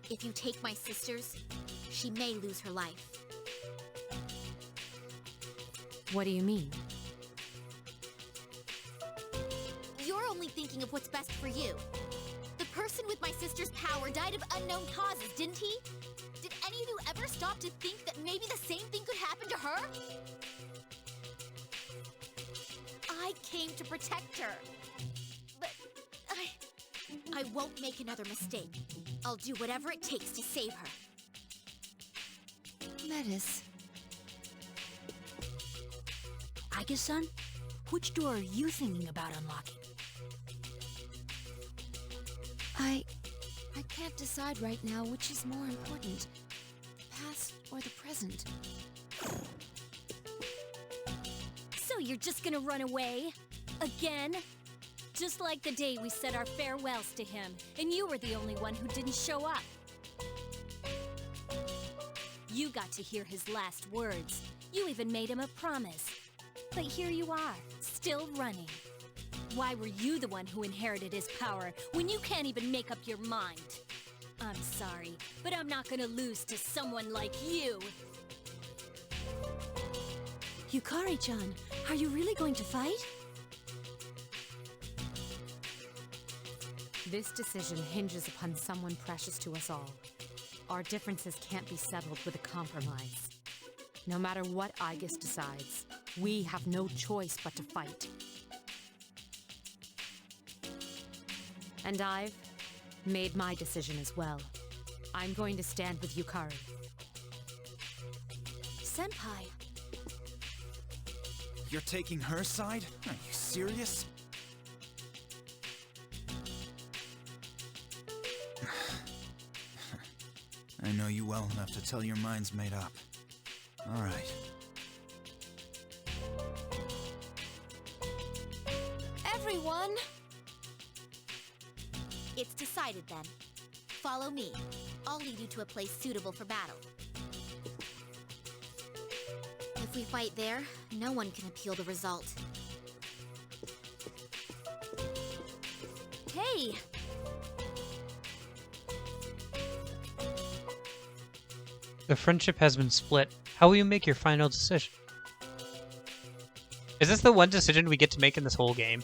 If you take my sister's, she may lose her life.
What do you mean?
You're only thinking of what's best for you. The person with my sister's power died of unknown causes, didn't he? Did any of you ever stop to think that maybe the same thing could happen to her? I came to protect her. But I won't make another mistake. I'll do whatever it takes to save her.
Metis. Aige-san, which door are you thinking about unlocking? I can't decide right now which is more important, the past or the present.
So you're just gonna run away? Again? Just like the day we said our farewells to him, and you were the only one who didn't show up. You got to hear his last words. You even made him a promise. But here you are, still running. Why were you the one who inherited his power when you can't even make up your mind? I'm sorry, but I'm not gonna lose to someone like you.
Yukari-chan, are you really going to fight?
This decision hinges upon someone precious to us all. Our differences can't be settled with a compromise. No matter what Aigis decides, we have no choice but to fight. And I've made my decision as well. I'm going to stand with Yukari.
Senpai,
You're taking her side? Are you serious? I know you well enough to tell your mind's made up. All right.
everyone!
It's decided then. Follow me. I'll lead you to a place suitable for battle. If we fight there, no one can appeal the result. Hey!
The friendship has been split. How will you make your final decision? Is this the one decision we get to make in this whole game?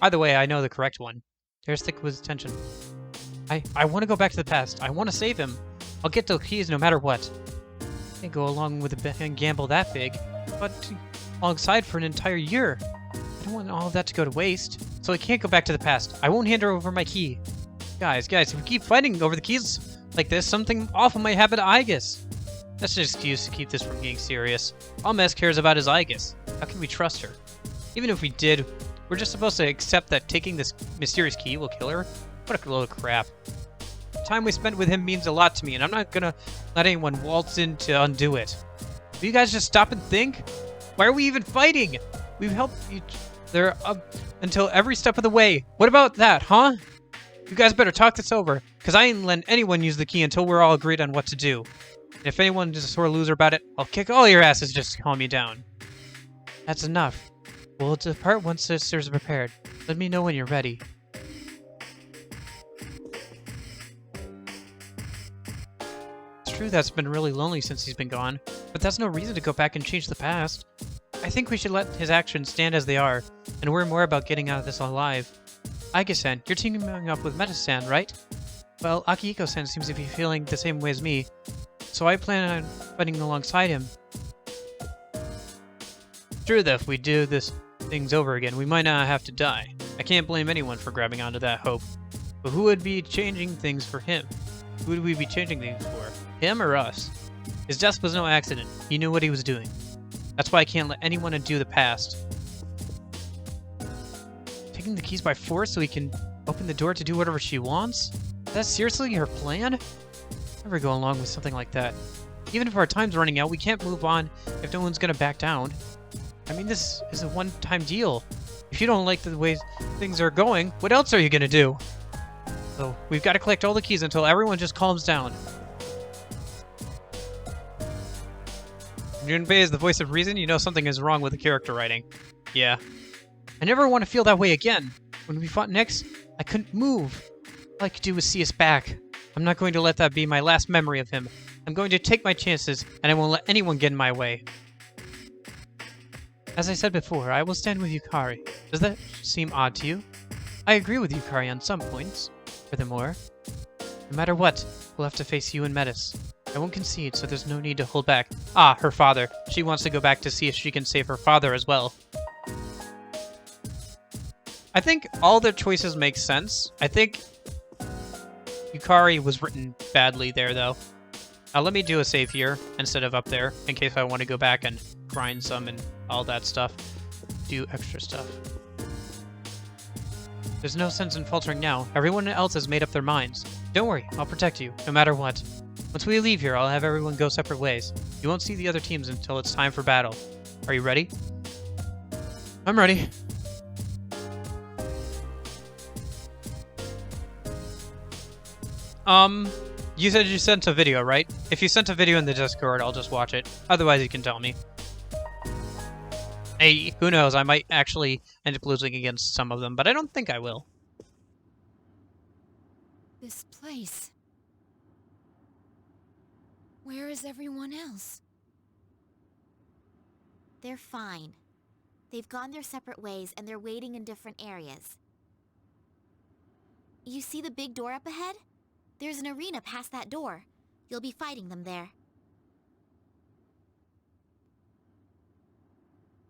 Either way, I know the correct one. There's stick with tension. I want to go back to the past. I want to save him. I'll get those keys no matter what. Can't go along with a gamble that big, but alongside for an entire year. I don't want all of that to go to waste, so I can't go back to the past. I won't hand her over my key. Guys, if we keep fighting over the keys like this, something awful might happen to Aigis. That's an excuse to keep this from getting serious. All Mez cares about is Aigis. How can we trust her? Even if we did, we're just supposed to accept that taking this mysterious key will kill her? What a load of crap. The time we spent with him means a lot to me, and I'm not gonna let anyone waltz in to undo it. Will you guys just stop and think? Why are we even fighting? We've helped each other up until every step of the way. What about that, huh? You guys better talk this over, because I ain't letting anyone use the key until we're all agreed on what to do. And if anyone is a sore loser about it, I'll kick all your asses just to calm you down. That's enough. We'll depart once sisters are prepared. Let me know when you're ready. It's true that's been really lonely since he's been gone, but that's no reason to go back and change the past. I think we should let his actions stand as they are, and worry more about getting out of this alive. Aigis-san, you're teaming up with Meta-san, right? Well, Akihiko-san seems to be feeling the same way as me, so I plan on fighting alongside him. True that if we do this things over again, we might not have to die. I can't blame anyone for grabbing onto that hope. But who would be changing things for him? Who would we be changing things for? Him or us? His death was no accident. He knew what he was doing. That's why I can't let anyone undo the past. Taking the keys by force so he can open the door to do whatever she wants? Is that seriously her plan? Never go along with something like that. Even if our time's running out, we can't move on if no one's gonna back down. I mean, this is a one-time deal. If you don't like the way things are going, what else are you gonna do? So, we've got to collect all the keys until everyone just calms down. Junpei is the voice of reason. You know something is wrong with the character writing. Yeah. I never want to feel that way again. When we fought next, I couldn't move. All I could do was see us back. I'm not going to let that be my last memory of him. I'm going to take my chances, and I won't let anyone get in my way. As I said before, I will stand with Yukari. Does that seem odd to you? I agree with Yukari on some points. Furthermore, no matter what, we'll have to face you and Metis. I won't concede, so there's no need to hold back. Ah, her father. She wants to go back to see if she can save her father as well. I think all their choices make sense. I think Yukari was written badly there, though. Let me do a save here instead of up there, in case I want to go back and grind some and all that stuff. Do extra stuff. There's no sense in faltering now. Everyone else has made up their minds. Don't worry, I'll protect you, no matter what. Once we leave here, I'll have everyone go separate ways. You won't see the other teams until it's time for battle. Are you ready? I'm ready. You said you sent a video, right? If you sent a video in the Discord, I'll just watch it. Otherwise, you can tell me. Hey, who knows? I might actually end up losing against some of them, but I don't think I will.
This place. Where is everyone else?
They're fine. They've gone their separate ways and they're waiting in different areas. You see the big door up ahead? There's an arena past that door. You'll be fighting them there.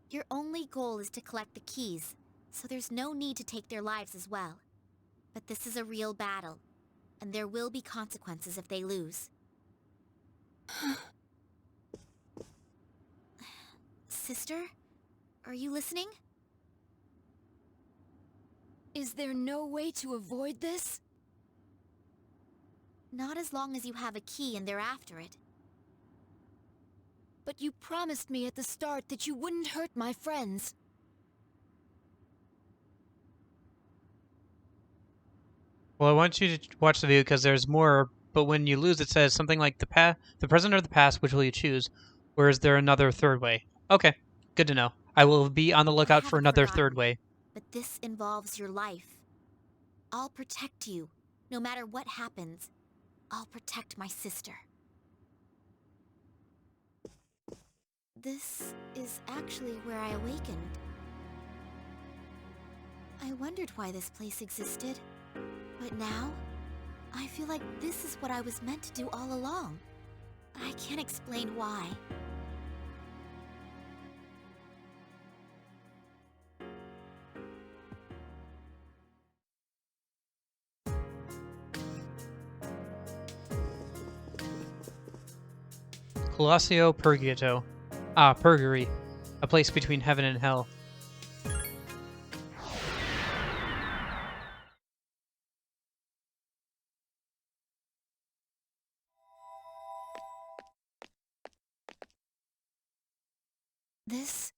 Your only goal is to collect the keys, so there's no need to take their lives as well. But this is a real battle, and there will be consequences if they lose. Sister? Are you listening?
Is there no way to avoid this?
Not as long as you have a key and they're after it.
But you promised me at the start that you wouldn't hurt my friends.
Well, I want you to watch the video because there's more, but when you lose, it says something like the present or the past, which will you choose? Or is there another third way? Okay, good to know. I will be on the lookout for
haven't
another
forgotten,
third way.
But this involves your life. I'll protect you, no matter what happens. I'll protect my sister. This is actually where I awakened. I wondered why this place existed. But now, I feel like this is what I was meant to do all along. I can't explain why.
Colossio Purgato. Ah, Purgatory. A place between heaven and hell.
This?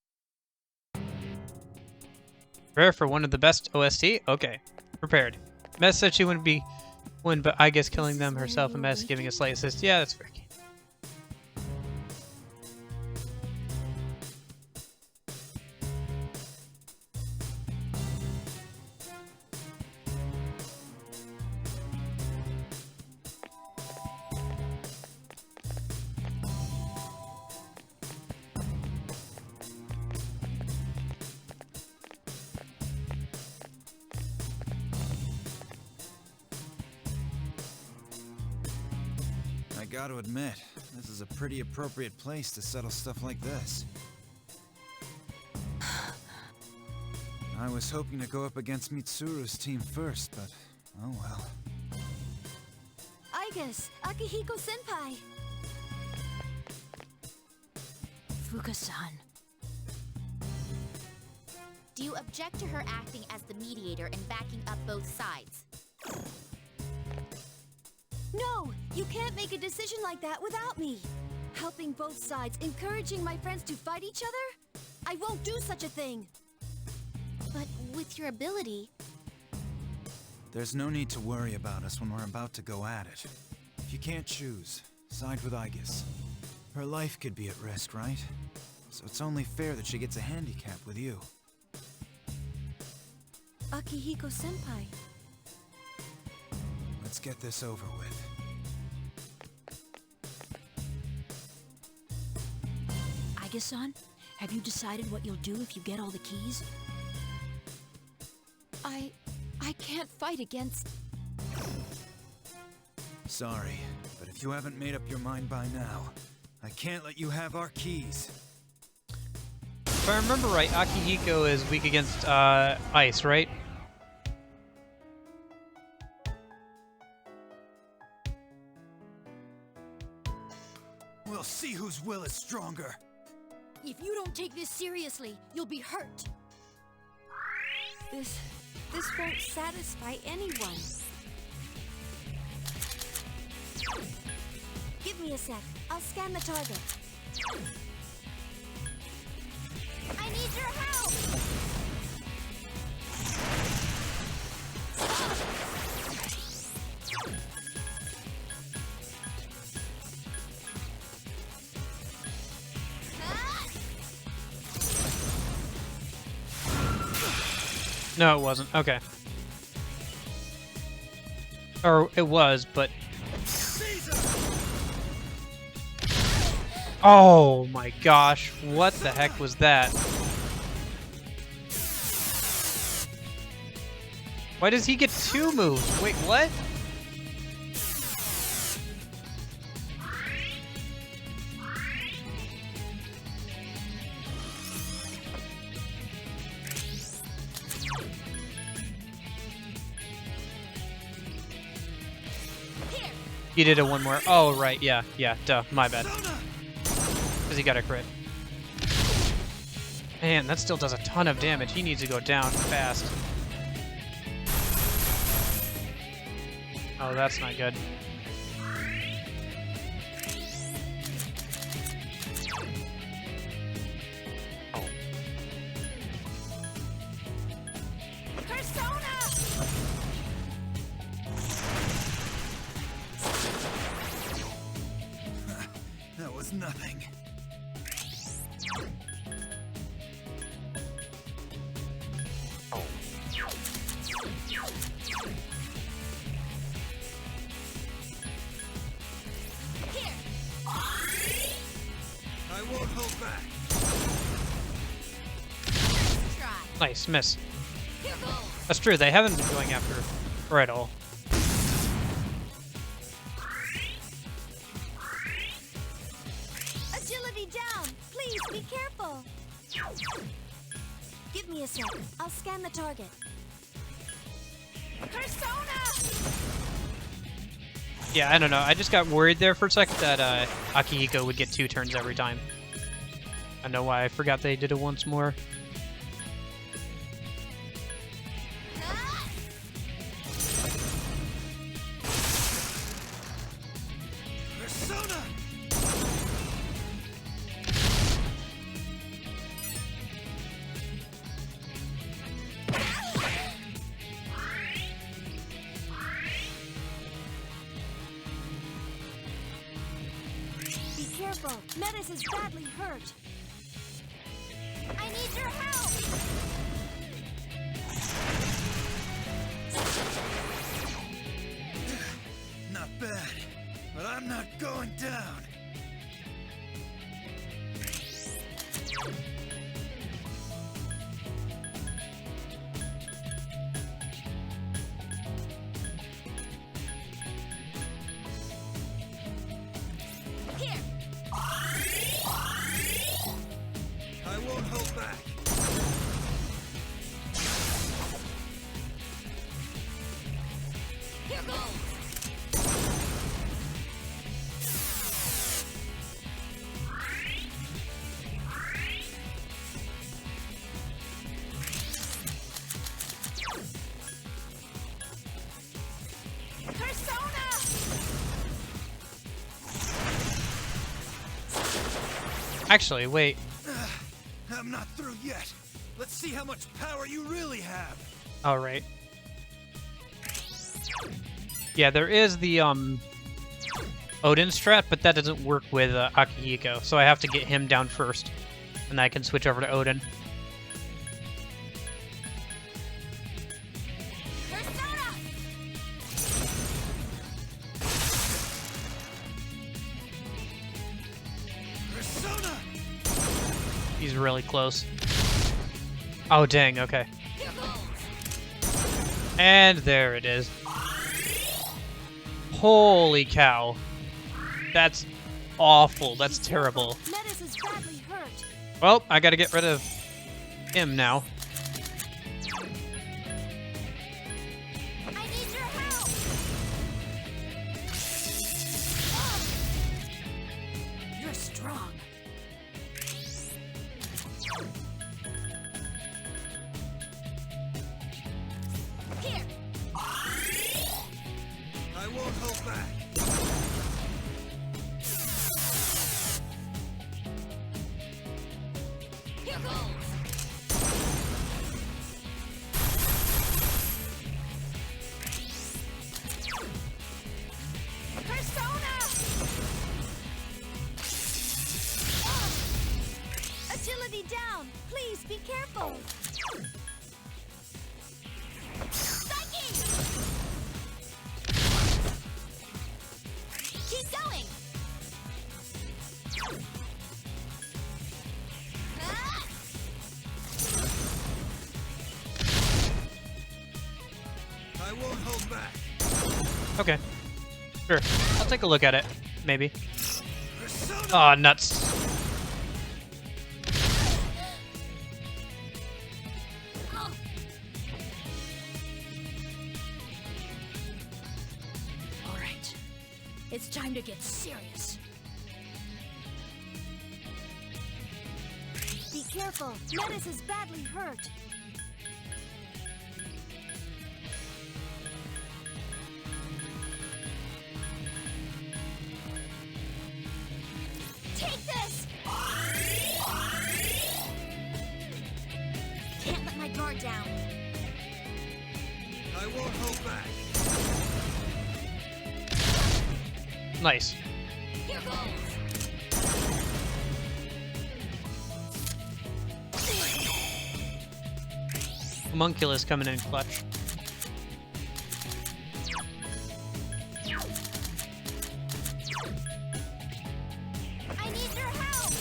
Prepare for one of the best OST? Okay. Prepared. Mess said she wouldn't win, but I guess killing them herself and Mess giving a slight assist. Yeah, that's fair.
I gotta admit, this is a pretty appropriate place to settle stuff like this. I was hoping to go up against Mitsuru's team first, but oh well.
I guess Akihiko-senpai.
Fuka-san.
Do you object to her acting as the mediator and backing up both sides?
No! You can't make a decision like that without me! Helping both sides, encouraging my friends to fight each other? I won't do such a thing!
But with your ability...
There's no need to worry about us when we're about to go at it. If you can't choose, side with Aigis. Her life could be at risk, right? So it's only fair that she gets a handicap with you.
Akihiko-senpai.
Let's get this over with.
Aigis-san, have you decided what you'll do if you get all the keys?
I can't fight against...
Sorry, but if you haven't made up your mind by now, I can't let you have our keys.
If I remember right, Akihiko is weak against ice, right?
We'll see whose will is stronger.
If you don't take this seriously, you'll be hurt. This won't satisfy anyone. Give me a sec. I'll scan the target.
I need your help!
No, it wasn't. Okay. Or it was, but... Oh my gosh, what the heck was that? Why does he get 2 moves? Wait, what? He did it one more. Oh, right, yeah, duh, my bad. Because he got a crit. Man, that still does a ton of damage. He needs to go down fast. Oh, that's not good.
That was nothing. I won't hold back.
Nice, miss. That's true, they haven't been going after her at all.
Agility down! Please be careful! Give me a sec. I'll scan the target. Persona!
Yeah, I don't know. I just got worried there for a second that Akihiko would get 2 turns every time. I don't know why. I forgot they did it once more.
Persona!
Be careful! Metis is badly hurt! I need your help!
Not bad, but I'm not going down.
Here!
I won't hold back.
Here goes! Persona!
Actually, wait.
I'm not through yet. Let's see how much power you really have.
All right. Yeah, there is the Odin strat, but that doesn't work with Akihiko, so I have to get him down first, and I can switch over to Odin.
Persona!
Persona!
He's really close. Oh, dang, okay.
Here goes!
And there it is. Holy cow. That's awful. That's terrible.
Metis is badly hurt.
Well, I gotta get rid of him now.
I need your help! You're strong. Here!
I won't hold back.
Here goes! Persona! Agility down! Please be careful!
Okay. Sure. I'll take a look at it. Maybe. Aw, nuts.
All right. It's time to get serious.
Be careful. Metis is badly hurt.
Take this! Can't let my guard down.
I won't hold back.
Nice.
Here goes!
Homunculus coming in clutch.
I need your help!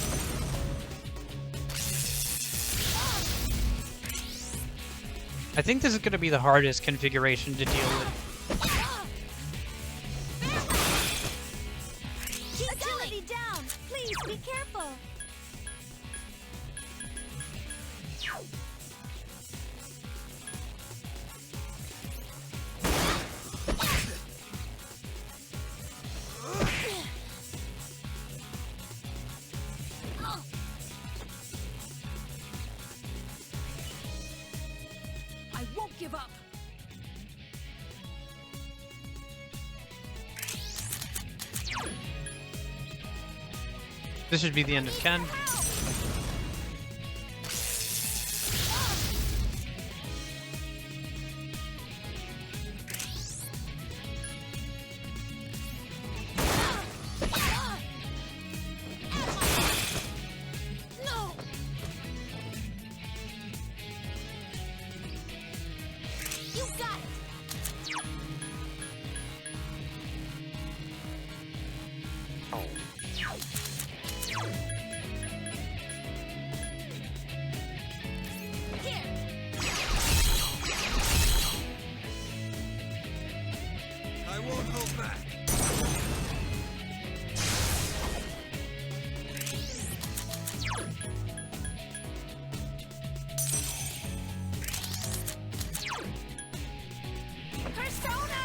I think this is going to be the hardest configuration to deal with.
Keep Agility down. Please be careful.
I won't give up.
This should be the end of Ken.
No! You got it!
I won't hold back.
Persona!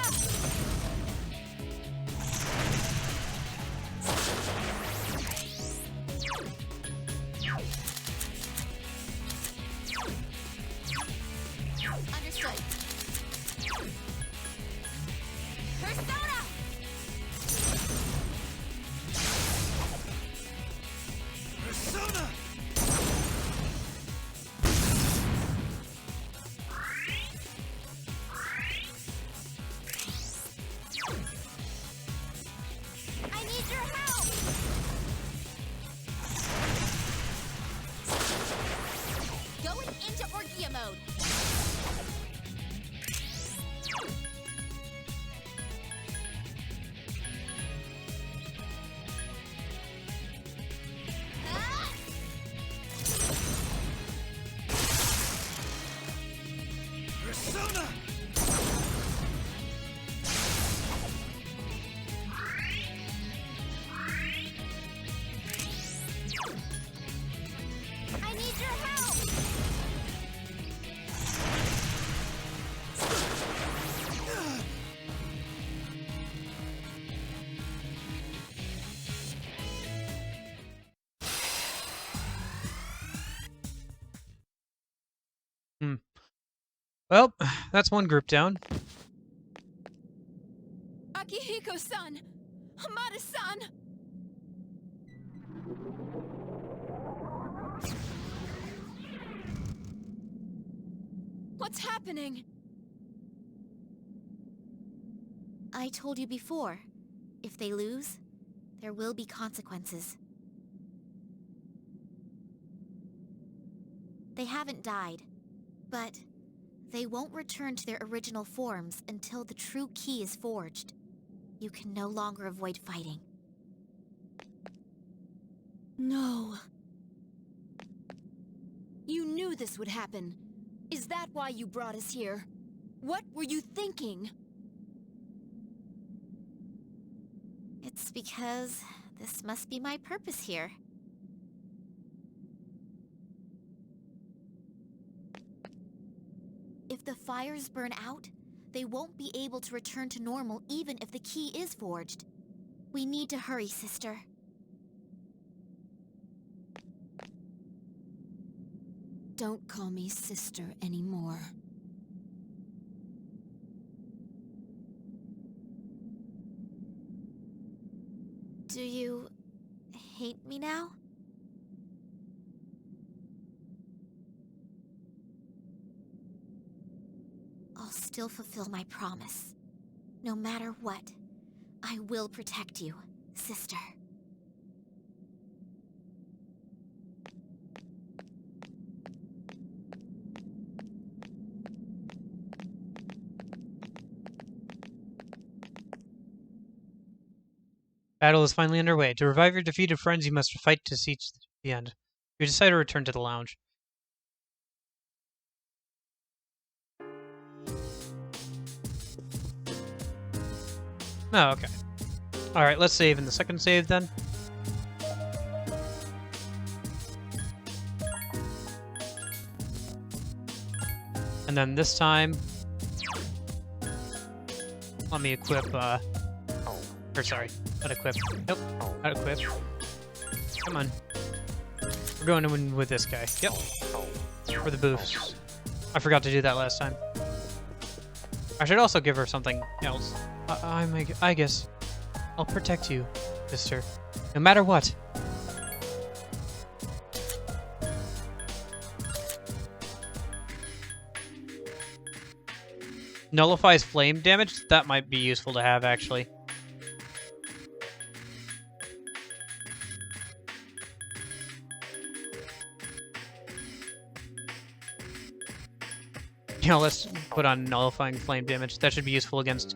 Understood. Persona!
Persona!
I need your help! Going into Orgia mode. Ah!
Persona!
I need your help!
Well, that's one group down.
Akihiko-san! Hamada-san! What's happening?
I told you before, if they lose, there will be consequences. They haven't died, but they won't return to their original forms until the true key is forged. You can no longer avoid fighting.
No. You knew this would happen. Is that why you brought us here? What were you thinking?
It's because this must be my purpose here. If the fires burn out, they won't be able to return to normal even if the key is forged. We need to hurry, sister.
Don't call me sister anymore.
Do you hate me now? I'll still fulfill my promise. No matter what, I will protect you, sister.
Battle is finally underway. To revive your defeated friends, you must fight to see the end. You decide to return to the lounge. Oh, okay. Alright, let's save in the second save then. And then this time, let me equip, or sorry, not equip. Nope, not equip. Come on. We're going in with this guy. Yep. For the boost. I forgot to do that last time. I should also give her something else. I guess I'll protect you, sister, no matter what. Nullifies flame damage? That might be useful to have, actually. You know, let's put on nullifying flame damage. That should be useful against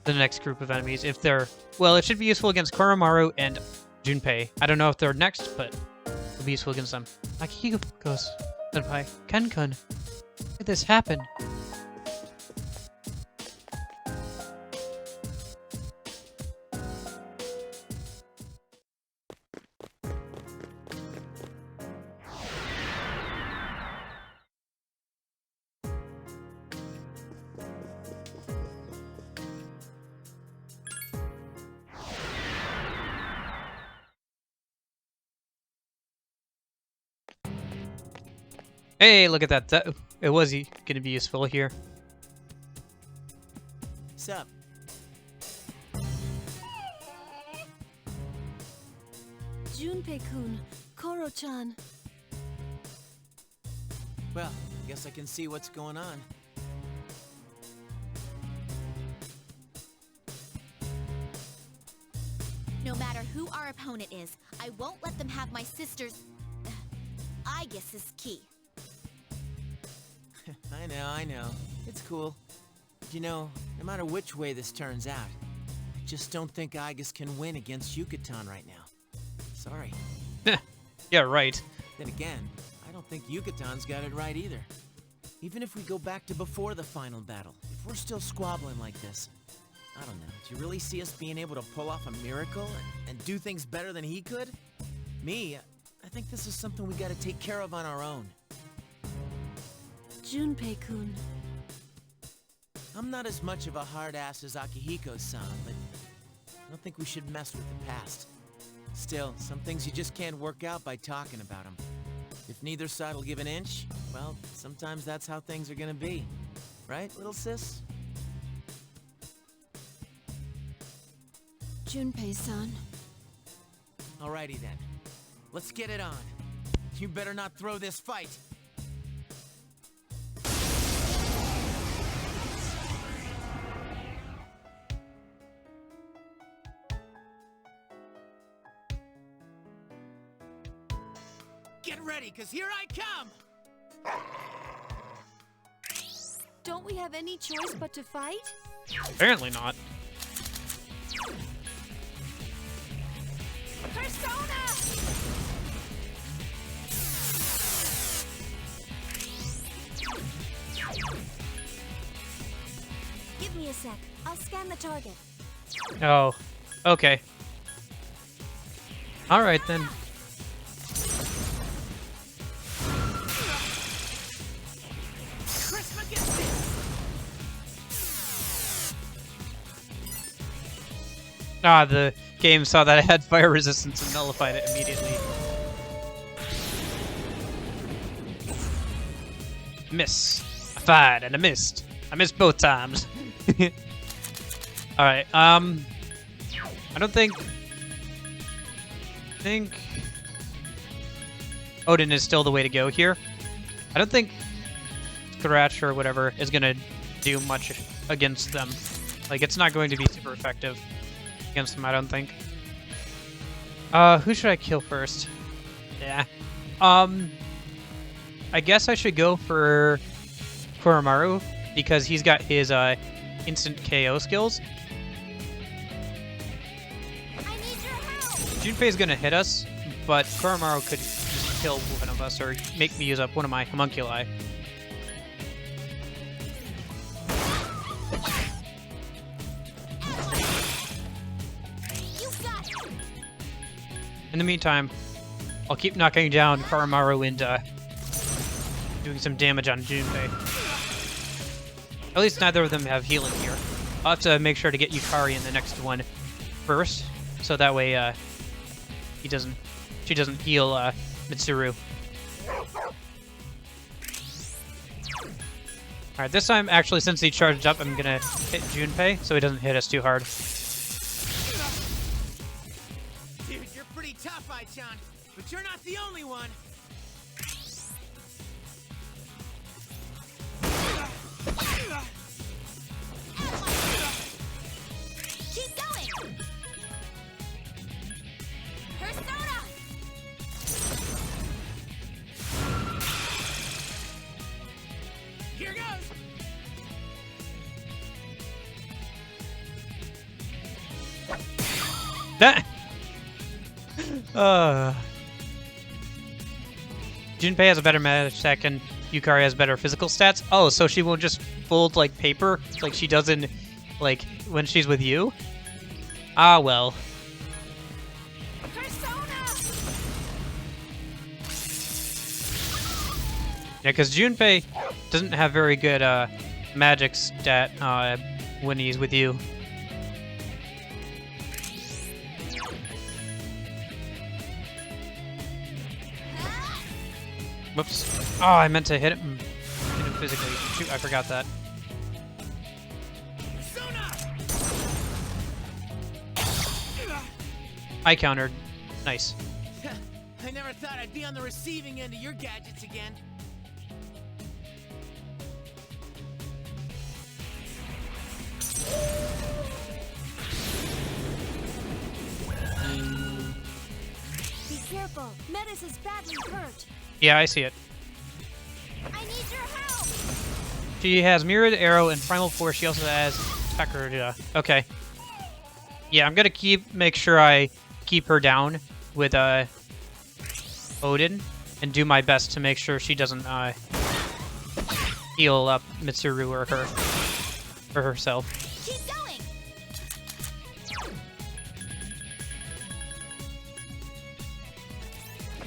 the next group of enemies. If they're... Well, it should be useful against Koromaru and Junpei. I don't know if they're next, but it'll be useful against them. Akihiko goes, Senpai, Ken-kun. How did this happen? Hey, look at that. It was going to be useful here.
Sup?
Junpei-kun, Koro-chan.
Well, guess I can see what's going on.
No matter who our opponent is, I won't let them have my sister's... I guess is key.
I know. It's cool. You know, no matter which way this turns out, I just don't think Aigis can win against Yucatan right now. Sorry.
Yeah, right.
Then again, I don't think Yucatan's got it right either. Even if we go back to before the final battle, if we're still squabbling like this, I don't know, do you really see us being able to pull off a miracle and do things better than he could? Me, I think this is something we gotta take care of on our own.
Junpei-kun.
I'm not as much of a hard ass as Akihiko-san, but I don't think we should mess with the past. Still, some things you just can't work out by talking about them. If neither side will give an inch, well, sometimes that's how things are gonna be. Right, little sis?
Junpei-san.
Alrighty then. Let's get it on. You better not throw this fight! Get ready, cause here I come!
Don't we have any choice but to fight?
Apparently not.
Persona! Give me a sec. I'll scan the target.
Oh, Okay. Alright then. Ah, the game saw that I had fire resistance and nullified it immediately. Miss. I fired and I missed. I missed both times. Alright, I don't think... Odin is still the way to go here. I don't think Scratch or whatever is gonna do much against them. Like, it's not going to be super effective against them, I don't think. Who should I kill first? Yeah. I guess I should go for Koromaru, because he's got his, instant KO skills. Junpei's gonna hit us, but Koromaru could just kill one of us, or make me use up one of my homunculi. In the meantime, I'll keep knocking down Koromaru and doing some damage on Junpei. At least neither of them have healing here. I'll have to make sure to get Yukari in the next one first, so that way she doesn't heal Mitsuru. Alright, this time, actually, since he charged up, I'm gonna hit Junpei so he doesn't hit us too hard.
Dude, you're pretty tough, Ai-chan, but you're not the only one.
Keep going! Persona!
Here goes!
That. Junpei has a better magic attack and Yukari has better physical stats. Oh, so she won't just fold like paper like she does in, like, when she's with you? Ah, well. Yeah, because Junpei doesn't have very good magic stat when he's with you. Whoops. Oh, I meant to hit him physically. Shoot, I forgot that. I countered. Nice.
I never thought I'd be on the receiving end of your gadgets again.
Be careful. Metis is badly hurt.
Yeah, I see it.
I need your help!
She has Mirrored Arrow and Primal Force. She also has Attacker. Okay. Yeah, I'm gonna make sure I keep her down with Odin and do my best to make sure she doesn't heal up Mitsuru or herself.
Keep going!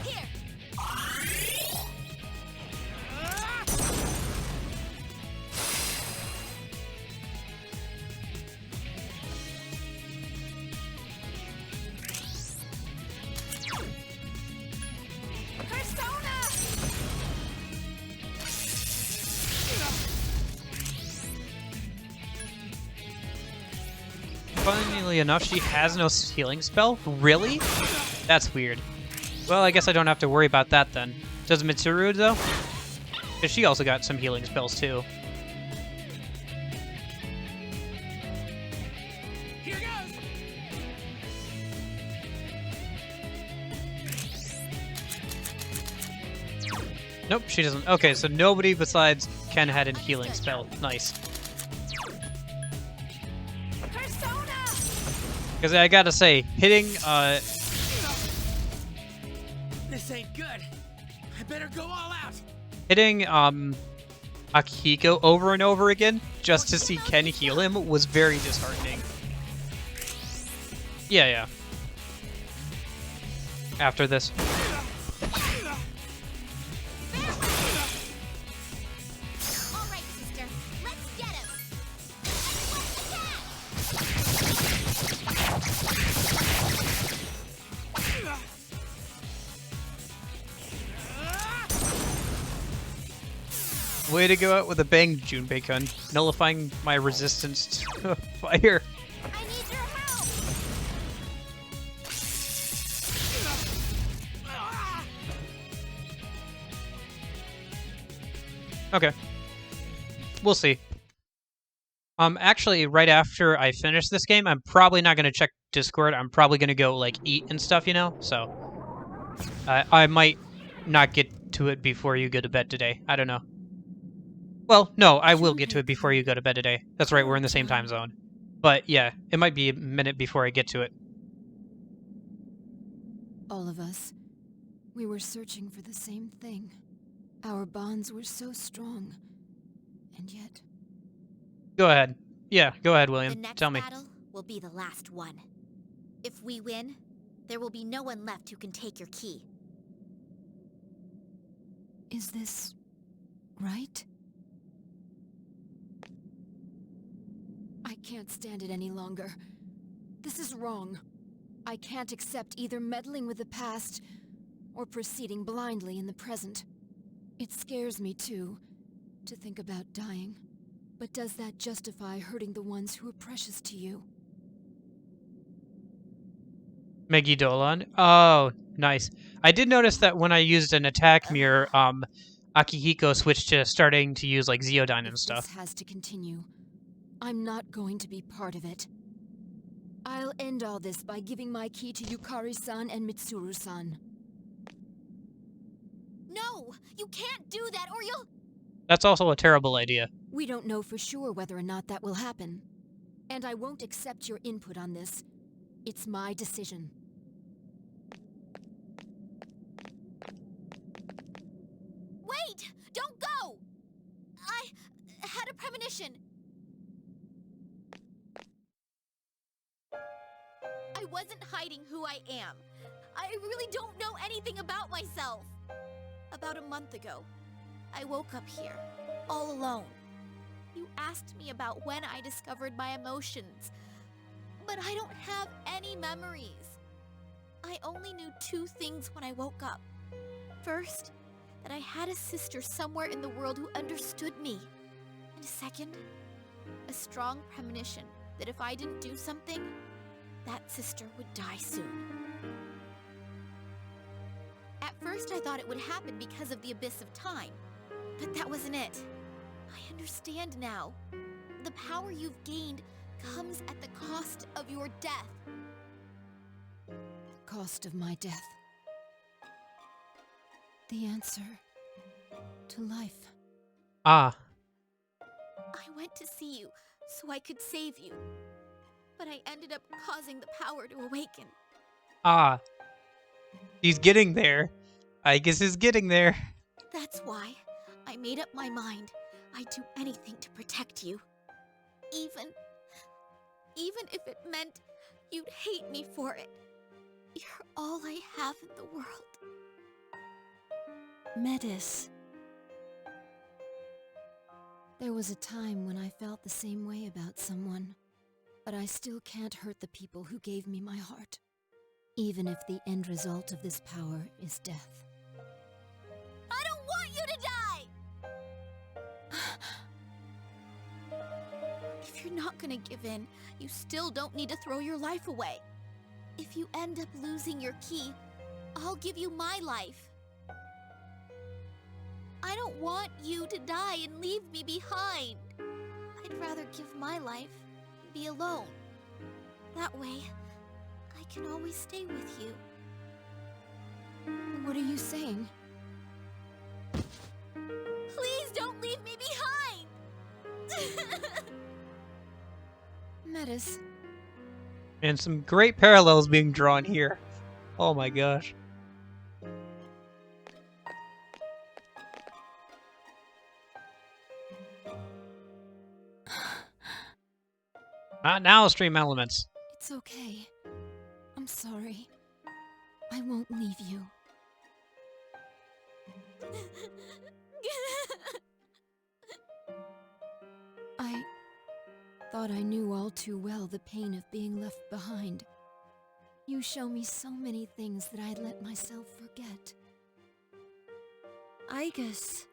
Here! Persona!
Funnily enough, she has no healing spell? Really? That's weird. Well, I guess I don't have to worry about that then. Does Mitsuru, though? Because she also got some healing spells, too.
Here goes!
Nope, she doesn't. Okay, so nobody besides Ken had a healing spell. Nice. Because I gotta say, hitting,
This ain't good. I better go all out.
hitting, Akihiko over and over again, just to see Ken heal him, was very disheartening. Yeah, yeah. After this.
All right, sister. Let's get him.
Way to go out with a bang, Junpei-kun. Nullifying my resistance to fire.
I need your help.
Okay. We'll see. Actually, right after I finish this game, I'm probably not going to check Discord. I'm probably going to go, like, eat and stuff, you know? So, I might not get to it before you go to bed today. I don't know. Well, no, I will get to it before you go to bed today. That's right, we're in the same time zone. But, yeah, it might be a minute before I get to it.
All of us, we were searching for the same thing. Our bonds were so strong, and yet...
Go ahead. Yeah, go ahead,
The
William.
next
Tell me.
battle will be the last one. If we win, there will be no one left who can take your key.
Is this... right? I can't stand it any longer. This is wrong. I can't accept either meddling with the past or proceeding blindly in the present. It scares me, too, to think about dying. But does that justify hurting the ones who are precious to you?
Meggy Dolan. Oh, nice. I did notice that when I used an attack mirror, Akihiko switched to starting to use, like, Zeodyne and stuff.
This has to continue. I'm not going to be part of it. I'll end all this by giving my key to Yukari-san and Mitsuru-san.
No! You can't do that or you'll...
That's also a terrible idea.
We don't know for sure whether or not that will happen. And I won't accept your input on this. It's my decision.
Wait! Don't go! I had a premonition. I wasn't hiding who I am. I really don't know anything about myself. About a month ago, I woke up here, all alone. You asked me about when I discovered my emotions, but I don't have any memories. I only knew two things when I woke up. First, that I had a sister somewhere in the world who understood me. And second, a strong premonition that if I didn't do something, that sister would die soon. At first I thought it would happen because of the abyss of time, but that wasn't it. I understand now. The power you've gained comes at the cost of your death.
The cost of my death. The answer to life.
Ah.
I went to see you so I could save you, but I ended up causing the power to awaken.
Ah. He's getting there. I guess he's getting there.
That's why I made up my mind I'd do anything to protect you. Even if it meant you'd hate me for it. You're all I have in the world.
Metis. There was a time when I felt the same way about someone, but I still can't hurt the people who gave me my heart, even if the end result of this power is death.
I don't want you to die! If you're not gonna give in, you still don't need to throw your life away. If you end up losing your key, I'll give you my life. I don't want you to die and leave me behind. I'd rather give my life and be alone. That way, I can always stay with you.
What are you saying?
Please don't leave me behind!
Metis.
And some great parallels being drawn here. Oh my gosh.
Not
now, stream elements.
It's okay. I'm sorry. I won't leave you. I thought I knew all too well the pain of being left behind. You show me so many things that I'd let myself forget. I guess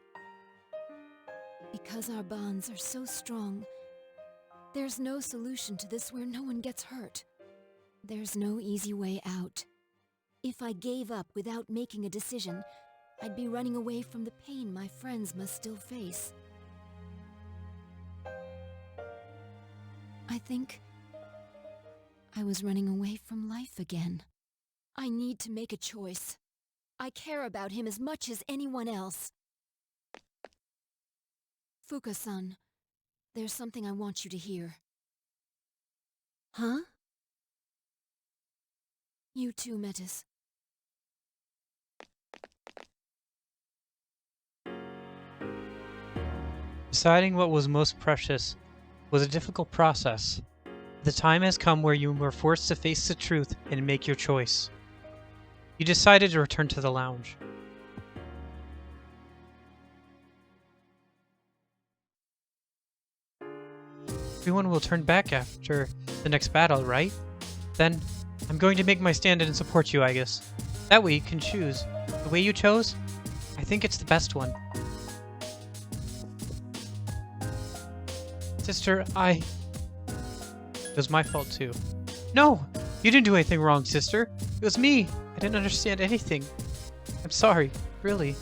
because our bonds are so strong, there's no solution to this where no one gets hurt. There's no easy way out. If I gave up without making a decision, I'd be running away from the pain my friends must still face. I think I was running away from life again. I need to make a choice. I care about him as much as anyone else. Fuka-san, there's something I want you to hear. Huh? You too, Metis.
Deciding what was most precious was a difficult process. The time has come where you were forced to face the truth and make your choice. You decided to return to the lounge. Everyone will turn back after the next battle, right? Then, I'm going to make my stand and support you, I guess. That way you can choose. The way you chose? I think it's the best one. Sister, It was my fault too. No! You didn't do anything wrong, sister. It was me. I didn't understand anything. I'm sorry, really.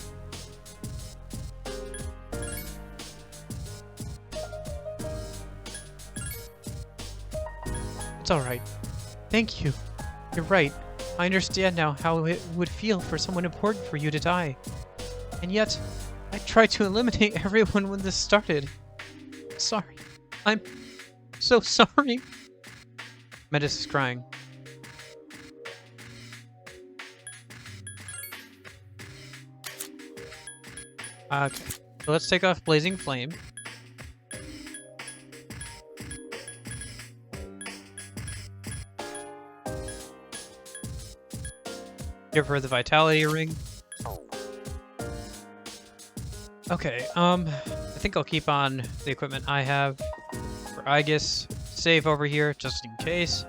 It's alright. Thank you. You're right. I understand now how it would feel for someone important for you to die. And yet, I tried to eliminate everyone when this started. Sorry. I'm so sorry. Metis is crying. Okay, so let's take off Blazing Flame. Give her the Vitality Ring. Okay, I think I'll keep on the equipment I have for Aegis. Save over here, just in case.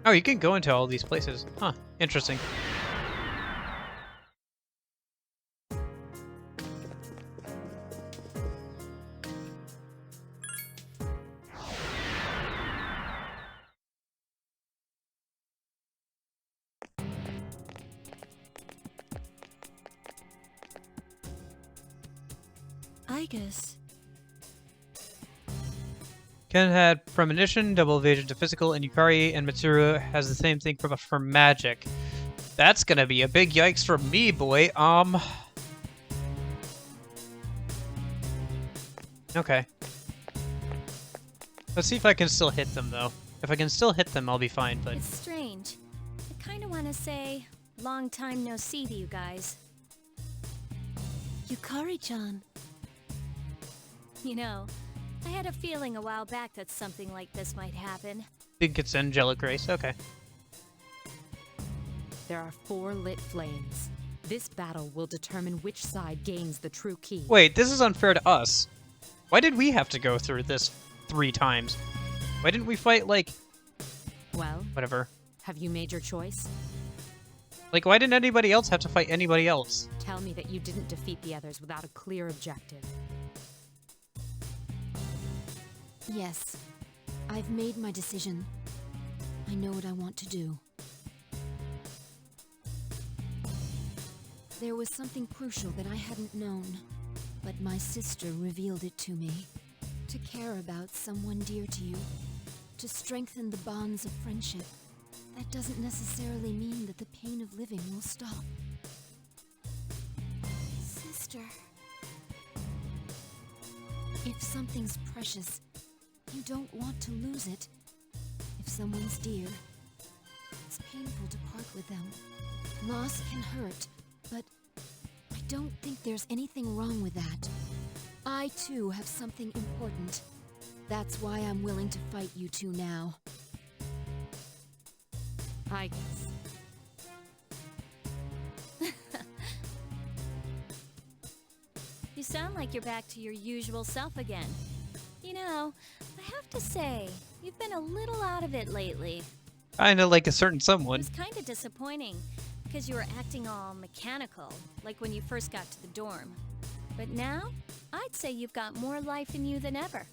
Oh, you can go into all these places. Huh, interesting.
I guess.
Ken had premonition, double evasion to physical, and Yukari and Mitsuru has the same thing for magic. That's gonna be a big yikes from me, boy. Okay. Let's see if I can still hit them, though. If I can still hit them, I'll be fine, but...
It's strange. I kind of want to say, long time no see to you guys.
Yukari-chan.
You know, I had a feeling a while back that something like this might happen.
Think it's angelic grace, okay.
There are 4 lit flames. This battle will determine which side gains the true key.
Wait, this is unfair to us. Why did we have to go through this 3 times? Why didn't we fight, like...
Well,
whatever.
Have you made your choice?
Like, why didn't anybody else have to fight anybody else?
Tell me that you didn't defeat the others without a clear objective.
Yes. I've made my decision. I know what I want to do. There was something crucial that I hadn't known, but my sister revealed it to me. To care about someone dear to you, to strengthen the bonds of friendship, that doesn't necessarily mean that the pain of living will stop. Sister. If something's precious, you don't want to lose it. If someone's dear. It's painful to part with them. Loss can hurt, but I don't think there's anything wrong with that. I, too, have something important. That's why I'm willing to fight you two now.
I guess.
You sound like you're back to your usual self again. You know, I have to say, you've been a little out of it lately.
Kinda like a certain
It
someone.
was kind of disappointing, because you were acting all mechanical, like when you first got to the dorm. But now, I'd say you've got more life in you than ever.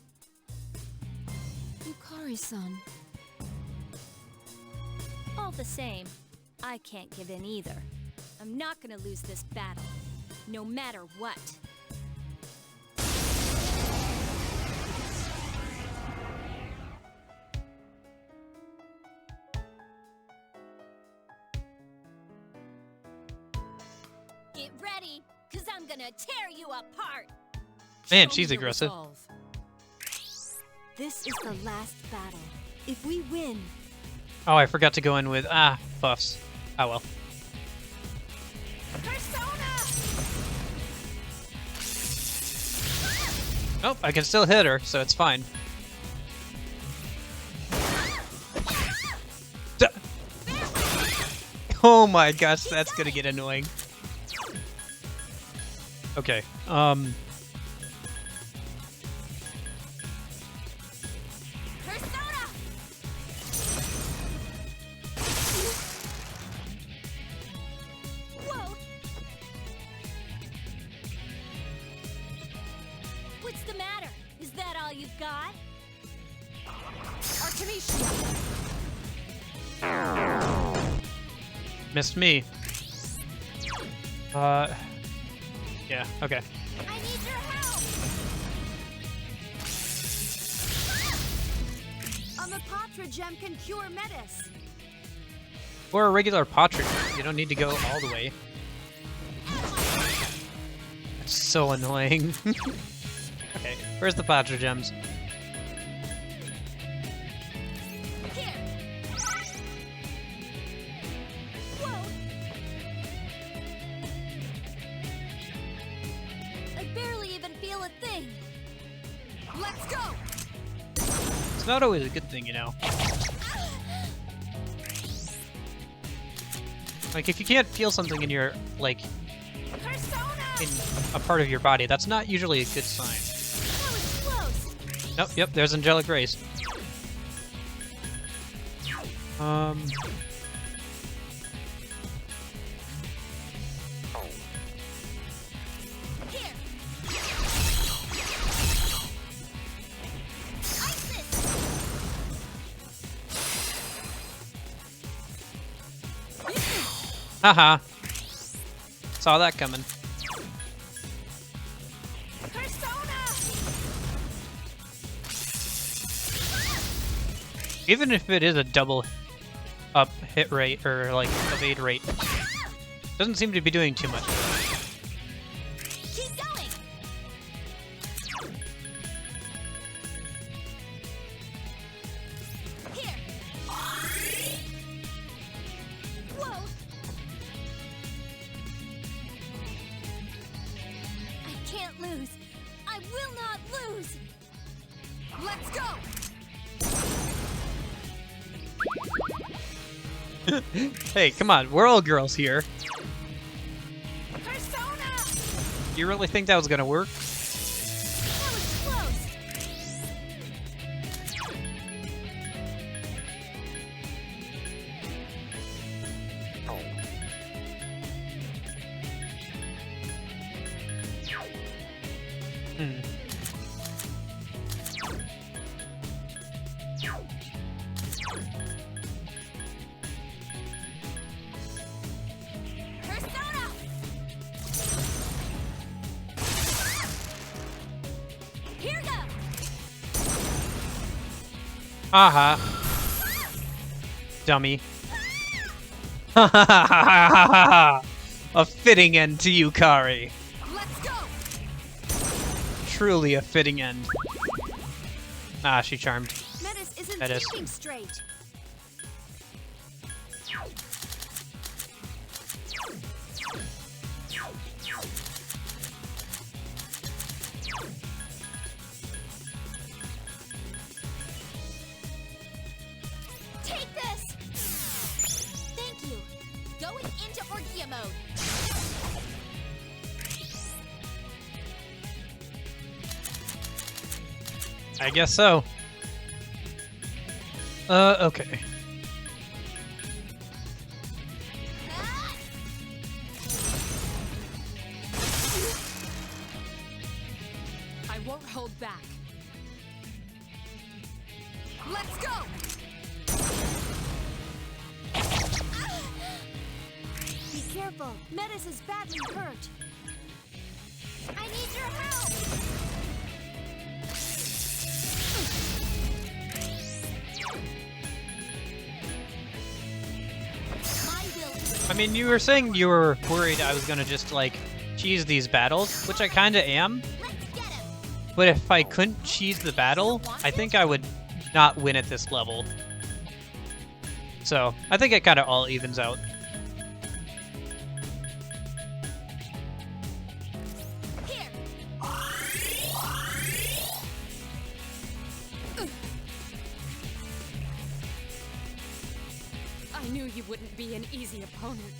Yukari-san.
All the same, I can't give in either. I'm not gonna lose this battle, no matter what. Get ready, cause I'm gonna tear you apart!
Man,
Show
she's
me your
aggressive.
resolve. This is the last battle. If we win,
Oh, I forgot to go in with buffs. Oh well. Nope, I can still hit her, so it's fine. Duh. Oh my gosh, that's gonna get annoying. Okay,
Whoa! What's the matter? Is that all you've got?
Artemisia!
missed me. Yeah, okay.
I need your help!
A Mapatra gem can cure Metis.
Or a regular Patra. You don't need to go all the way. That's so annoying. Okay, where's the Patra gems?
Here! Whoa! I barely even feel a thing. Let's go!
It's not always a good thing, you know. Like, if you can't feel something in your, like, in a part of your body, that's not usually a good sign.
That was close!
Nope, yep, there's Angelic Race.
Here! Isis!
Haha. Saw that coming. Even if it is a double up hit rate or like evade rate, doesn't seem to be doing too much.
Keep going! Here! Whoa! I can't lose! I will not lose! Let's go!
Hey, come on, we're all girls here.
Persona!
You really think that was gonna work?
That was close!
Hmm.
Persona! Here goes!
Haha. Dummy. A fitting end to you, Kari.
Let's go!
Truly a fitting end. Ah, she charmed.
Metis isn't
Metis.
thinking straight.
Take this! Thank you. Going into Orgia mode.
I guess so. Okay.
I won't hold back. Let's go!
Be careful. Metis is badly hurt.
I need your help!
I mean, you were saying you were worried I was gonna just, like, cheese these battles, which I kinda am. But if I couldn't cheese the battle, I think I would not win at this level. So, I think it kinda all evens out.
I knew you wouldn't be an easy opponent.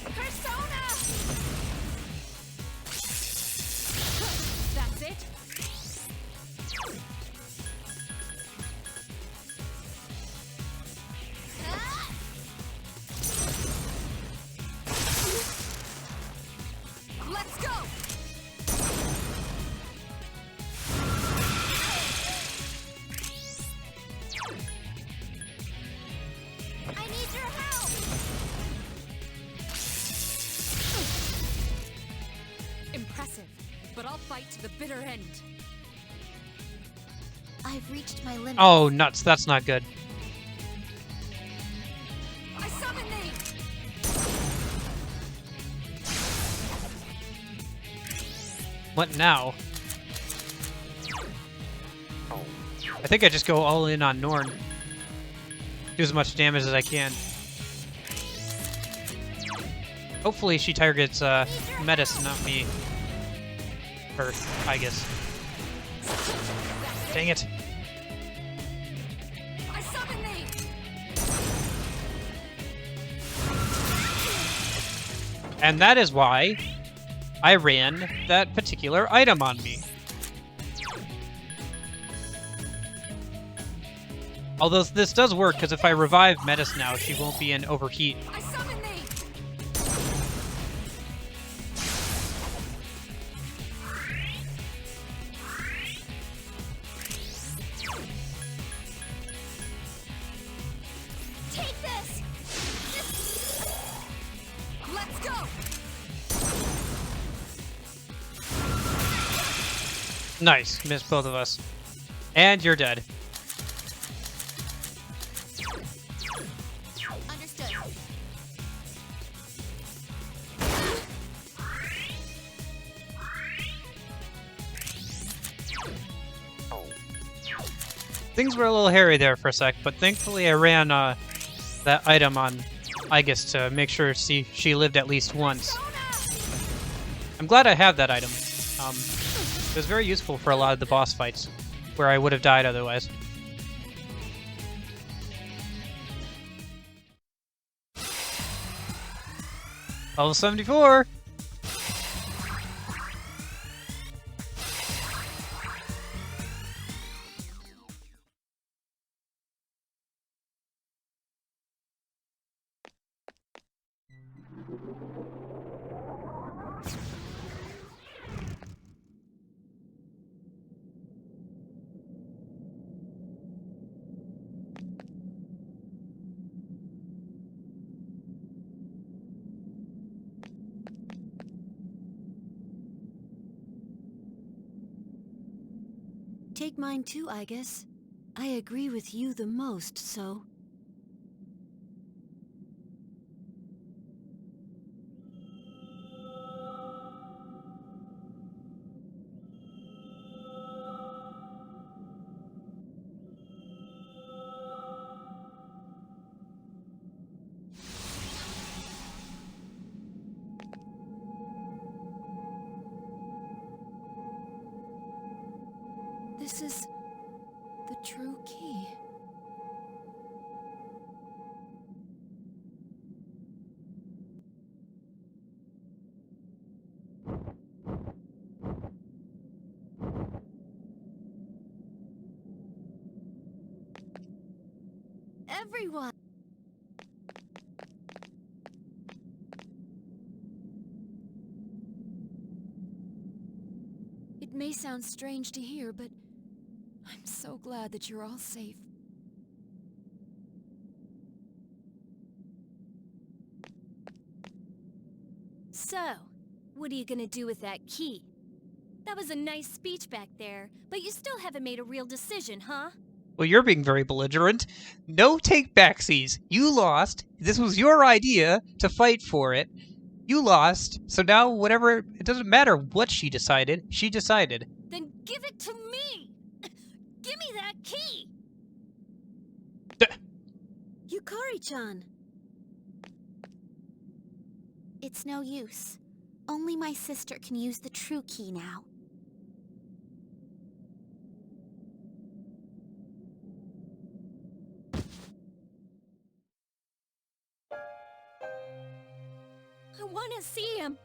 Persona!
That's it?
Let's go! I need your help!
Impressive, but I'll fight to the bitter end.
I've reached my limit.
Oh, nuts. That's not good.
I summon thee!
What now? I think I just go all in on Norn. Do as much damage as I can. Hopefully she targets Metis and not me. Or I guess. Dang it.
I summon thee!
And that is why I ran that particular item on me. Although this does work, because if I revive Metis now, she won't be in overheat.
I summon thee! Take this! Let's go!
Nice. Missed both of us. And you're dead.
Understood.
Things were a little hairy there for a sec, but thankfully I ran that item on Aegis to make sure she lived at least once. I'm glad I have that item. It was very useful for a lot of the boss fights, where I would have died otherwise. Level 74!
Take mine too, I guess. I agree with you the most, so...
This is the true key.
Everyone! It may sound strange to hear, but I'm so glad that you're all safe.
So, what are you gonna do with that key? That was a nice speech back there, but you still haven't made a real decision, huh?
Well, you're being very belligerent. No take backsies. You lost. This was your idea to fight for it. You lost. So now whatever, it doesn't matter what she decided. She decided.
Then give it to me! Give me that key!
Yukari-chan!
It's no use. Only my sister can use the true key now.
I wanna see him!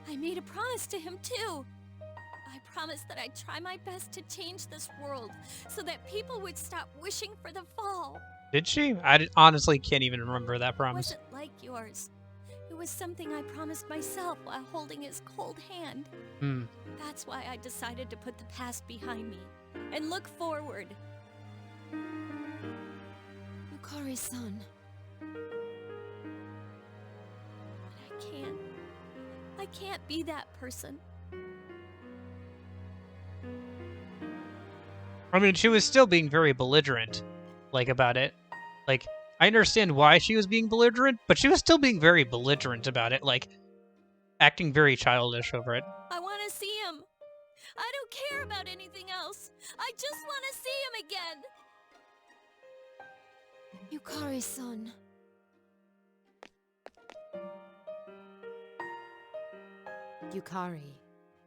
I made a promise to him, too. I promised that I'd try my best to change this world, so that people would stop wishing for the fall.
Did she? Honestly can't even remember that
It
promise.
wasn't like yours. It was something I promised myself while holding his cold hand. That's why I decided to put the past behind me and look forward.
Yukari-san.
But I can't be that person.
I mean, she was still being very belligerent, like, about it. Like, I understand why she was being belligerent, but she was still being very belligerent about it, like, acting very childish over it.
I want to see him. I don't care about anything else. I just want to see him again.
Yukari-san.
Yukari,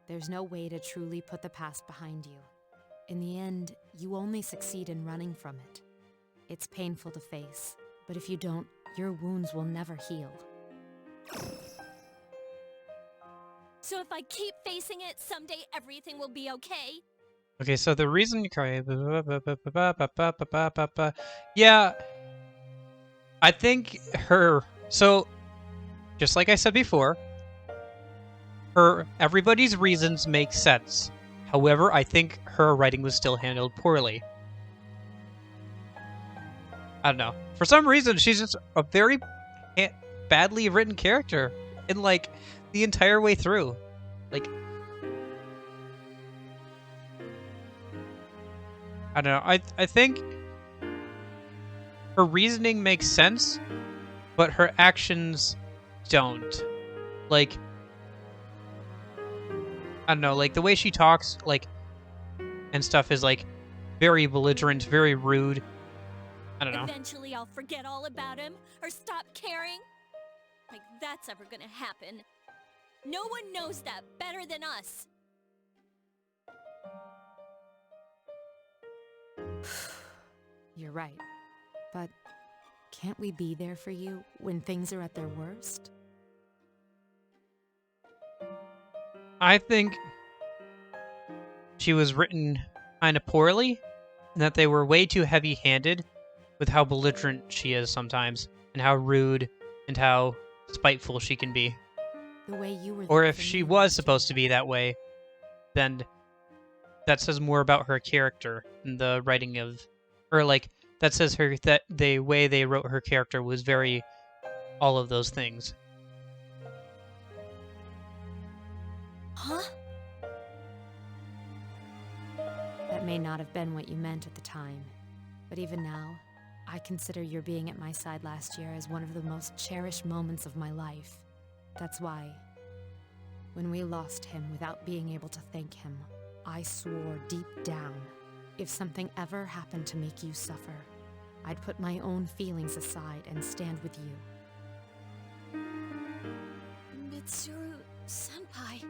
there's no way to truly put the past behind you. In the end, you only succeed in running from it. It's painful to face, but if you don't, your wounds will never heal.
So if I keep facing it, someday everything will be okay?
Okay, so the reason Yukari... Yeah, I think her... So, just like I said before, everybody's reasons make sense. However, I think her writing was still handled poorly. I don't know. For some reason, she's just a very badly written character in, like, the entire way through. Like, I don't know. I think her reasoning makes sense, but her actions don't. Like, I don't know, like, the way she talks, like, and stuff is, like, very belligerent, very rude. I don't know.
Eventually I'll forget all about him, or stop caring. Like that's ever gonna happen. No one knows that better than us.
You're right. But can't we be there for you when things are at their worst?
I think she was written kind of poorly, and that they were way too heavy-handed with how belligerent she is sometimes, and how rude and how spiteful she can be.
The way you were.
Or if she was supposed to be that way, then that says more about her character than the writing of, or like that says that the way they wrote her character was very all of those things.
Huh?
That may not have been what you meant at the time, but even now, I consider your being at my side last year as one of the most cherished moments of my life. That's why, when we lost him without being able to thank him, I swore deep down, if something ever happened to make you suffer, I'd put my own feelings aside and stand with you.
Mitsuru-senpai.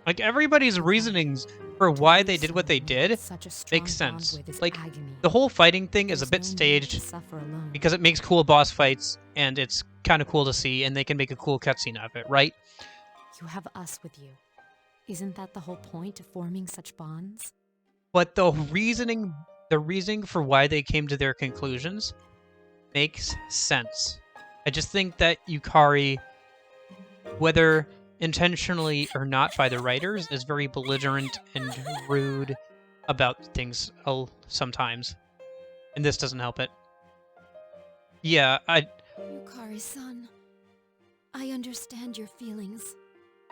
Like, everybody's reasonings for why they did what they did
Such a strong
makes
bond
sense.
with is
Like,
agony.
the whole fighting thing is a
There's
bit
no need
staged
to suffer alone.
because it makes cool boss fights, and it's kind of cool to see, and they can make a cool cutscene of it, right?
You have us with you. Isn't that the whole point of forming such bonds?
But the reasoning for why they came to their conclusions makes sense. I just think that Yukari, whether intentionally or not by the writers, is very belligerent and rude about things sometimes. And this doesn't help it. Yeah,
Yukari-san, I understand your feelings.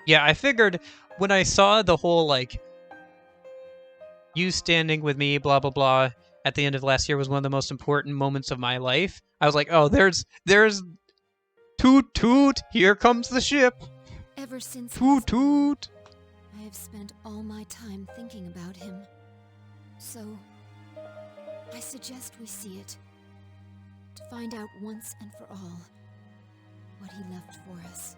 I figured when I saw the whole, like, you standing with me, blah, blah, blah, at the end of last year was one of the most important moments of my life. I was like, oh, there's toot toot, here comes the ship.
Ever since
Toot toot.
I have spent all my time thinking about him. So, I suggest we see it. To find out once and for all what he left for us.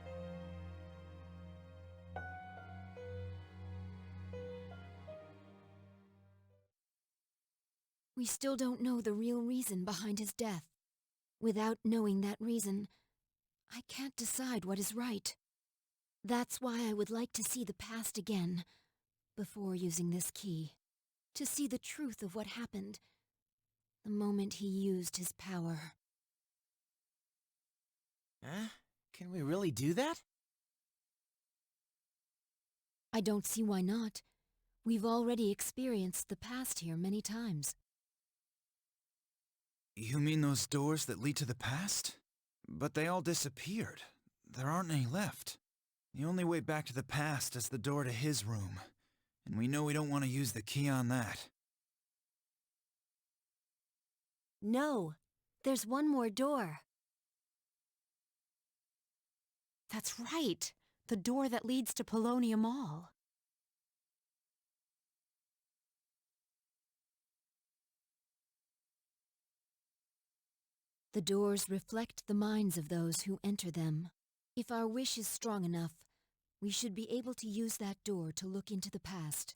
We still don't know the real reason behind his death. Without knowing that reason, I can't decide what is right. That's why I would like to see the past again, before using this key. To see the truth of what happened, the moment he used his power.
Huh? Can we really do that?
I don't see why not. We've already experienced the past here many times.
You mean those doors that lead to the past? But they all disappeared. There aren't any left. The only way back to the past is the door to his room. And we know we don't want to use the key on that.
No, there's one more door.
That's right. The door that leads to Polonium Mall.
The doors reflect the minds of those who enter them. If our wish is strong enough, we should be able to use that door to look into the past.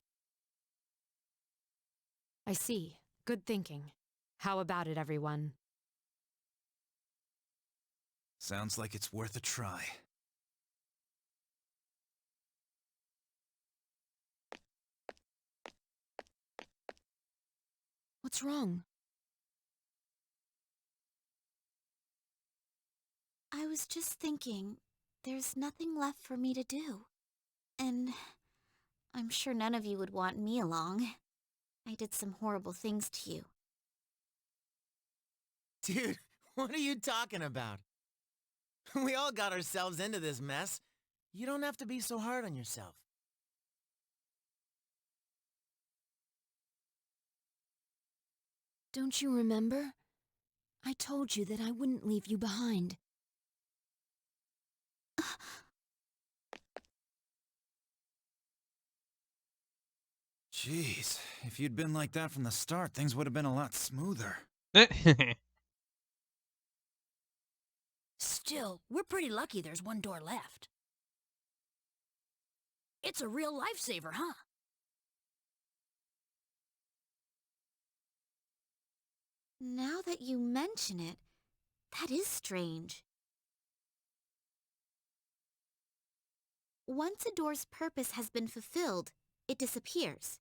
I see. Good thinking. How about it, everyone?
Sounds like it's worth a try.
What's wrong?
I was just thinking, there's nothing left for me to do. And I'm sure none of you would want me along. I did some horrible things to you.
Dude, what are you talking about? We all got ourselves into this mess. You don't have to be so hard on yourself.
Don't you remember? I told you that I wouldn't leave you behind.
Jeez, if you'd been like that from the start, things would have been a lot smoother.
Still, we're pretty lucky there's one door left. It's a real lifesaver, huh?
Now that you mention it, that is strange. Once a door's purpose has been fulfilled, it disappears.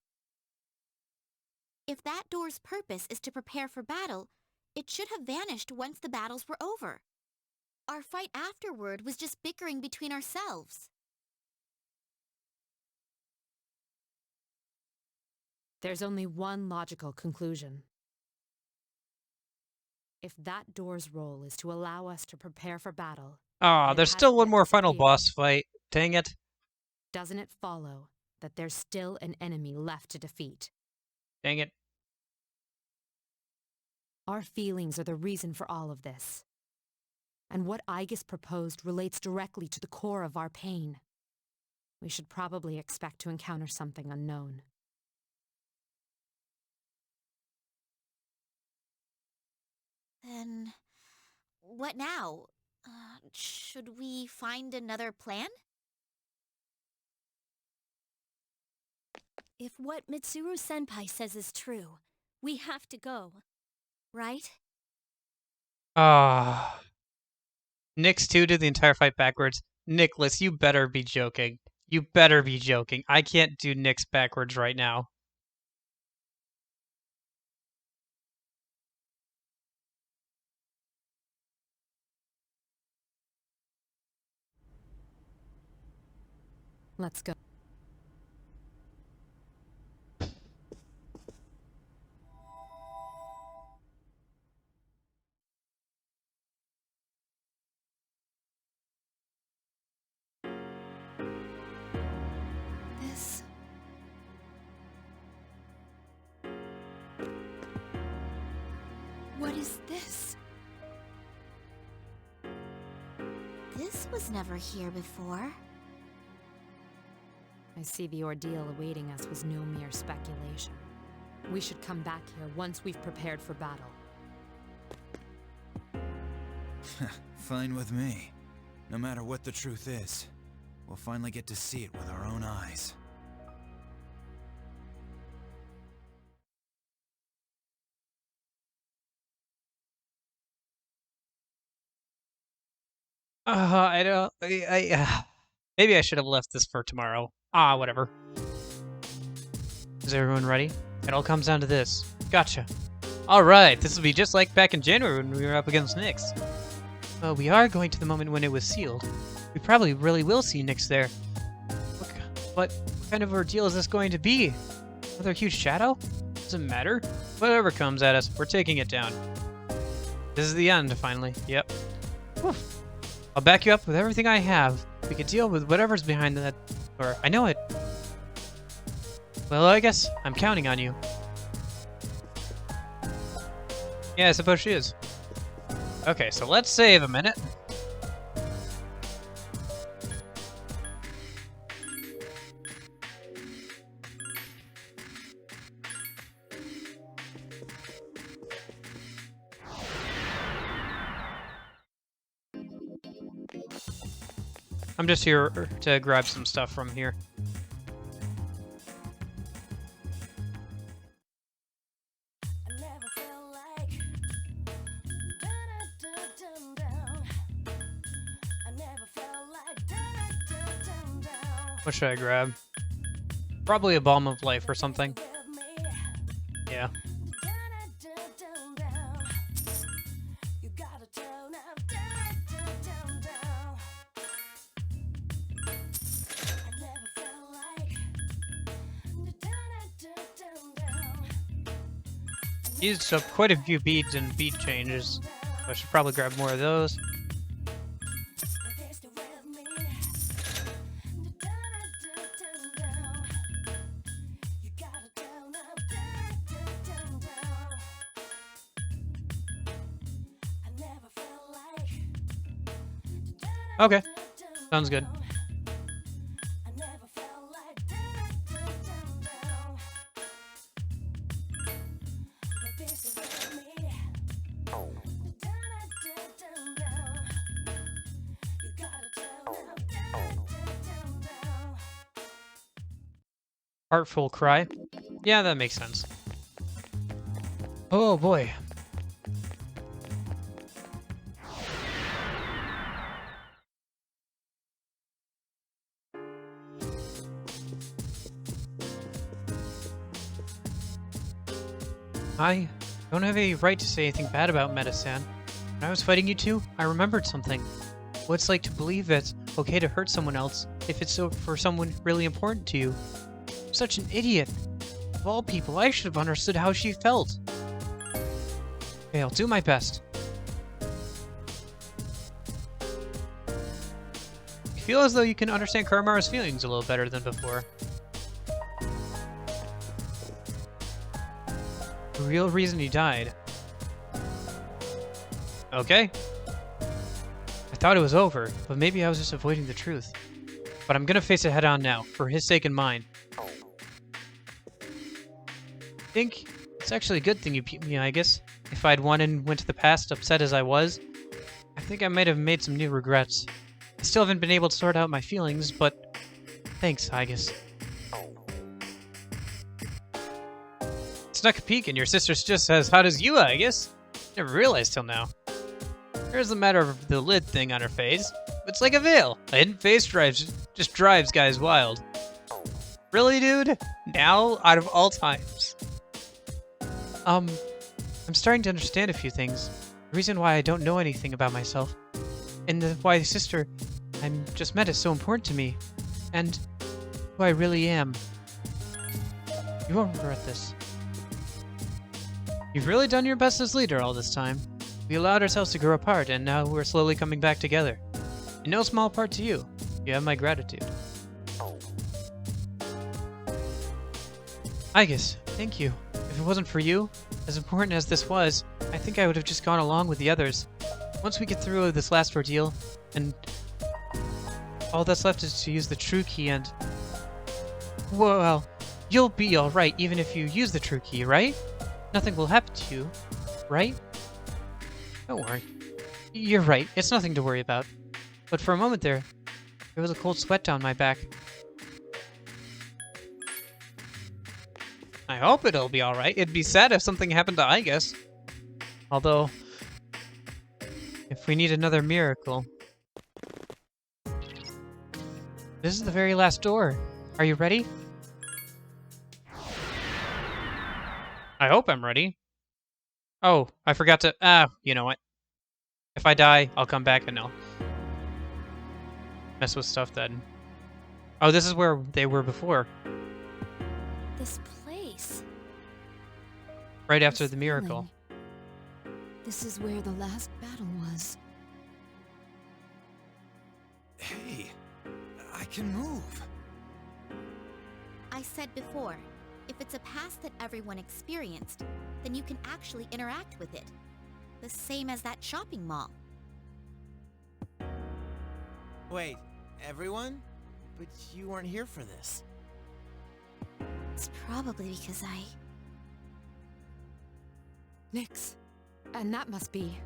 If that door's purpose is to prepare for battle, it should have vanished once the battles were over. Our fight afterward was just bickering between ourselves.
There's only one logical conclusion. If that door's role is to allow us to prepare for battle...
Oh, there's still one more final boss fight. Dang it.
Doesn't it follow that there's still an enemy left to defeat?
Dang it.
Our feelings are the reason for all of this. And what Aegis proposed relates directly to the core of our pain. We should probably expect to encounter something unknown.
Then, what now? Should we find another plan?
If what Mitsuru-senpai says is true, we have to go. Right?
Ah. Nyx 2 did the entire fight backwards. Nicholas, you better be joking. You better be joking. I can't do Nyx backwards right now.
Let's go.
This... What is this? This was never here before.
I see the ordeal awaiting us was no mere speculation. We should come back here once we've prepared for battle.
Fine with me. No matter what the truth is, we'll finally get to see it with our own eyes.
I don't... maybe I should have left this for tomorrow. Ah, whatever. Is everyone ready? It all comes down to this. Gotcha. Alright, this will be just like back in January when we were up against Nyx. Well, we are going to the moment when it was sealed. We probably really will see Nyx there. What kind of ordeal is this going to be? Another huge shadow? Doesn't matter. Whatever comes at us, we're taking it down. This is the end, finally. Yep. Whew. I'll back you up with everything I have. We can deal with whatever's behind that door. I know it. Well, I guess I'm counting on you. Yeah, I suppose she is. Okay, so let's save a minute. I'm just here to grab some stuff from here. What should I grab? Probably a Balm of Life or something. Yeah. Used up quite a few beads and bead changes. I should probably grab more of those. Okay, sounds good. Heartful cry. Yeah, that makes sense. Oh boy. I don't have any right to say anything bad about Meta-san. When I was fighting you two, I remembered something. What it's like to believe that it's okay to hurt someone else if it's so for someone really important to you. I'm such an idiot. Of all people, I should have understood how she felt. Okay, I'll do my best. You feel as though you can understand Karamaru's feelings a little better than before. The real reason he died. Okay. I thought it was over, but maybe I was just avoiding the truth. But I'm gonna face it head on now, for his sake and mine. I think it's actually a good thing you beat me, I guess. If I'd won and went to the past upset as I was, I think I might have made some new regrets. I still haven't been able to sort out my feelings, but thanks, Aegis. Snuck a peek and your sister just says, "How does you, Aegis?" Never realized till now. Here's the matter of the lid thing on her face. It's like a veil. A hidden face just drives guys wild. Really, dude? Now, out of all times. I'm starting to understand a few things. The reason why I don't know anything about myself. And why the sister I just met is so important to me. And who I really am. You won't regret this. You've really done your best as leader all this time. We allowed ourselves to grow apart, and now we're slowly coming back together. In no small part to you. You have my gratitude. Aegis, thank you. If it wasn't for you, as important as this was, I think I would have just gone along with the others. Once we get through this last ordeal, and all that's left is to use the true key and... Well, you'll be alright even if you use the true key, right? Nothing will happen to you, right? Don't worry. You're right, it's nothing to worry about. But for a moment there was a cold sweat down my back. I hope it'll be alright. It'd be sad if something happened to Aegis. Although, if we need another miracle... This is the very last door. Are you ready? I hope I'm ready. Oh, I forgot to... you know what? If I die, I'll come back and I'll mess with stuff then. Oh, this is where they were before.
This place.
Right after the miracle.
This is where the last battle was.
Hey, I can move.
I said before, if it's a past that everyone experienced, then you can actually interact with it. The same as that shopping mall.
Wait, everyone? But you weren't here for this.
It's probably because I...
Nyx. And that must be...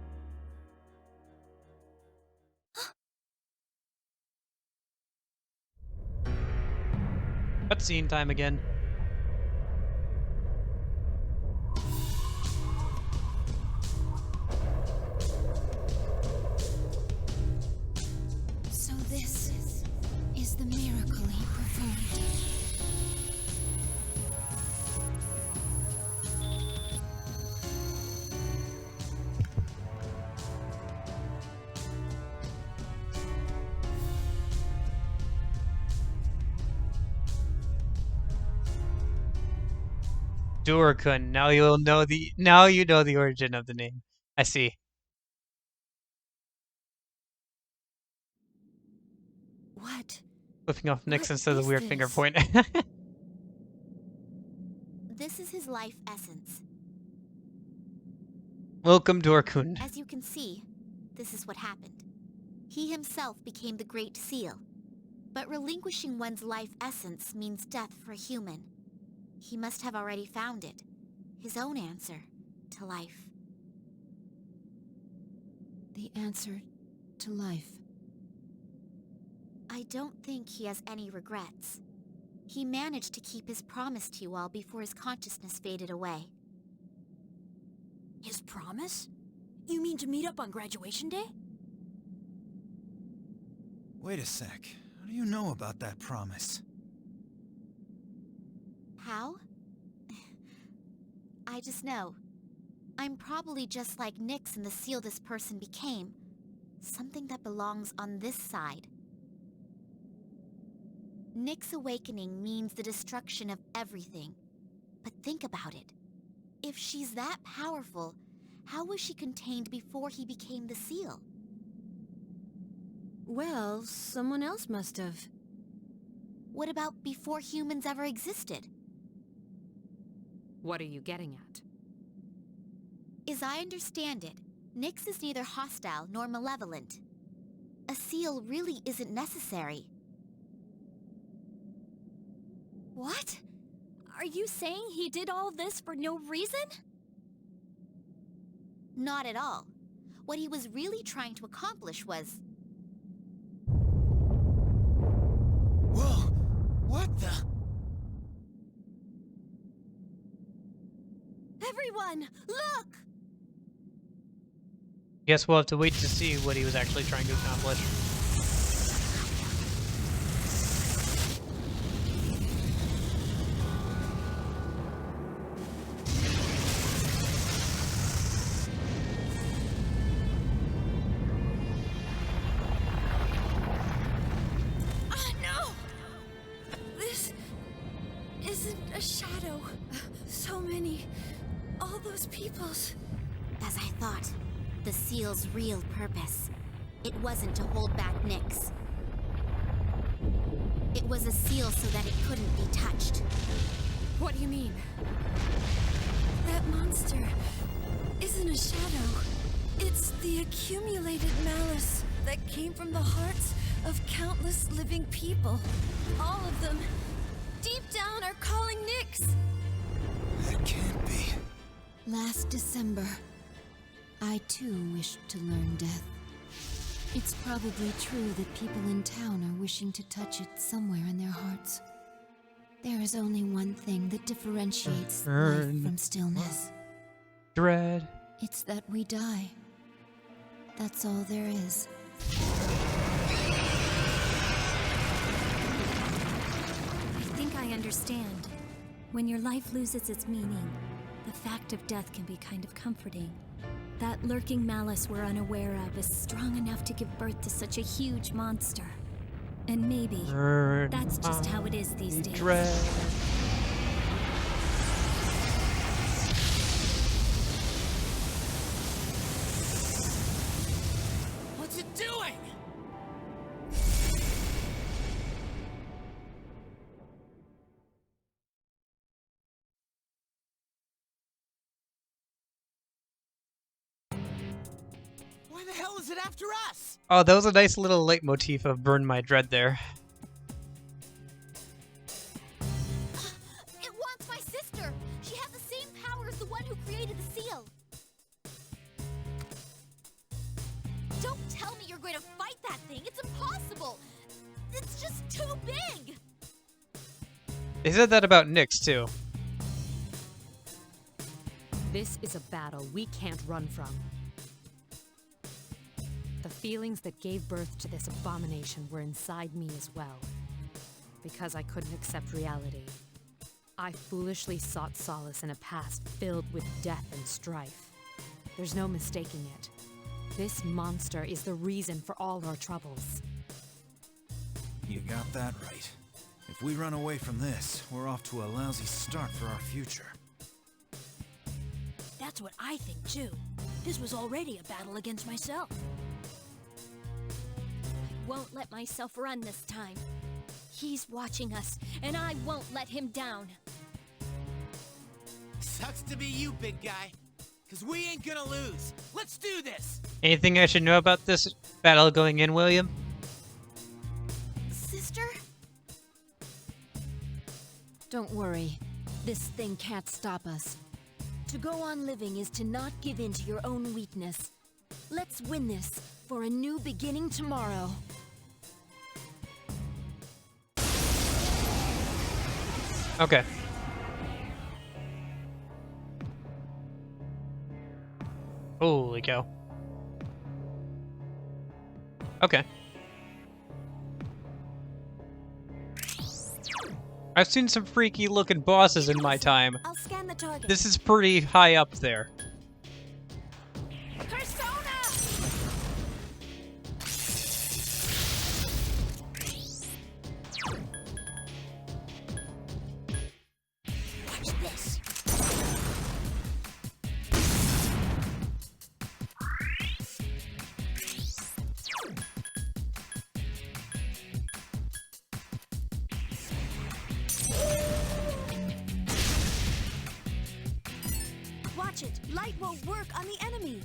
Cutscene time again.
So this is the miracle he performed.
Durakun. Now you know the origin of the name. I see.
What?
Flipping off Nyx
What
instead of the
is
weird finger
this?
point.
This is his life essence.
Welcome, Durakun.
As you can see, this is what happened. He himself became the Great Seal. But relinquishing one's life essence means death for a human. He must have already found it. His own answer to life.
The answer to life.
I don't think he has any regrets. He managed to keep his promise to you all before his consciousness faded away.
His promise? You mean to meet up on graduation day?
Wait a sec. How do you know about that promise?
How? I just know. I'm probably just like Nyx and the seal this person became. Something that belongs on this side. Nyx's awakening means the destruction of everything. But think about it. If she's that powerful, how was she contained before he became the seal?
Well, someone else must have.
What about before humans ever existed?
What are you getting at?
As I understand it, Nyx is neither hostile nor malevolent. A seal really isn't necessary.
What? Are you saying he did all this for no reason?
Not at all. what he was really trying to accomplish was...
Whoa! What the?
Everyone, look!
Guess we'll have to wait to see what he was actually trying to accomplish.
No! This isn't a shadow. So many. All those peoples.
As I thought, the seal's real purpose. It wasn't to hold back Nyx. It was a seal so that it couldn't be touched.
What do you mean?
That monster isn't a shadow. It's the accumulated malice that came from the hearts of countless living people. All of them, deep down, are calling Nyx.
That can't be.
Last December, I too wished to learn death. It's probably true that people in town are wishing to touch it somewhere in their hearts. There is only one thing that differentiates life from stillness.
Dread.
It's that we die. That's all there is.
I think I understand. When your life loses its meaning, the fact of death can be kind of comforting. That lurking malice we're unaware of is strong enough to give birth to such a huge monster. And maybe that's just how it is these days.
Dread.
What's it doing? Why the hell is it after us?
Oh, that was a nice little leitmotif of Burn My Dread there.
It wants my sister! She has the same power as the one who created the seal! Don't tell me you're going to fight that thing! It's impossible! It's just too big!
They said that about Nyx, too.
This is a battle we can't run from. The feelings that gave birth to this abomination were inside me as well. Because I couldn't accept reality, I foolishly sought solace in a past filled with death and strife. There's no mistaking it. This monster is the reason for all our troubles.
You got that right. If we run away from this, we're off to a lousy start for our future.
That's what I think too. This was already a battle against myself.
I won't let myself run this time. He's watching us, and I won't let him down.
Sucks to be you, big guy. Cause we ain't gonna lose. Let's do this!
Anything I should know about this battle going in, William?
Sister?
Don't worry. This thing can't stop us. To go on living is to not give in to your own weakness. Let's win this for a new beginning tomorrow.
Okay. Holy cow. Okay. I've seen some freaky looking bosses in my time.
I'll scan the target.
This is pretty high up there.
Watch this. Watch it. Light won't work on the enemy.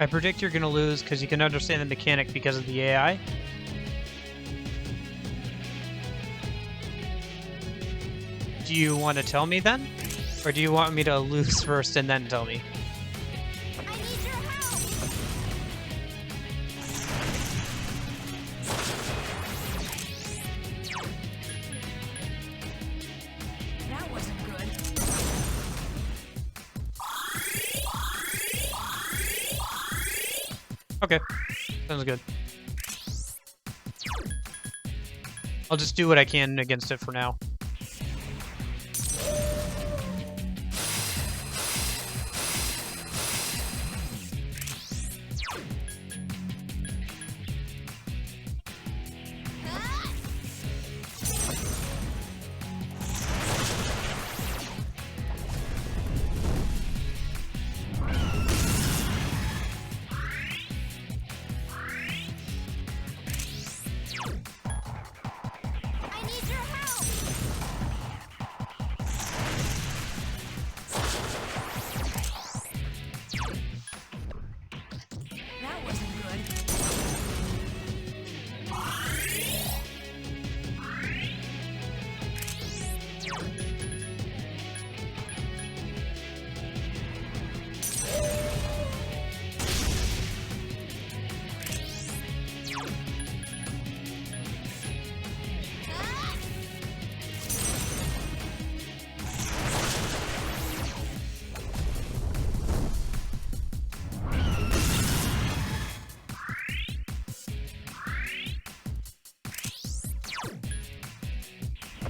I predict you're gonna lose because you can understand the mechanic because of the AI. Do you want to tell me then? Or do you want me to lose first and then tell me?
I need your help!
That wasn't good.
Okay, sounds good. I'll just do what I can against it for now.
I need your help!
That wasn't good.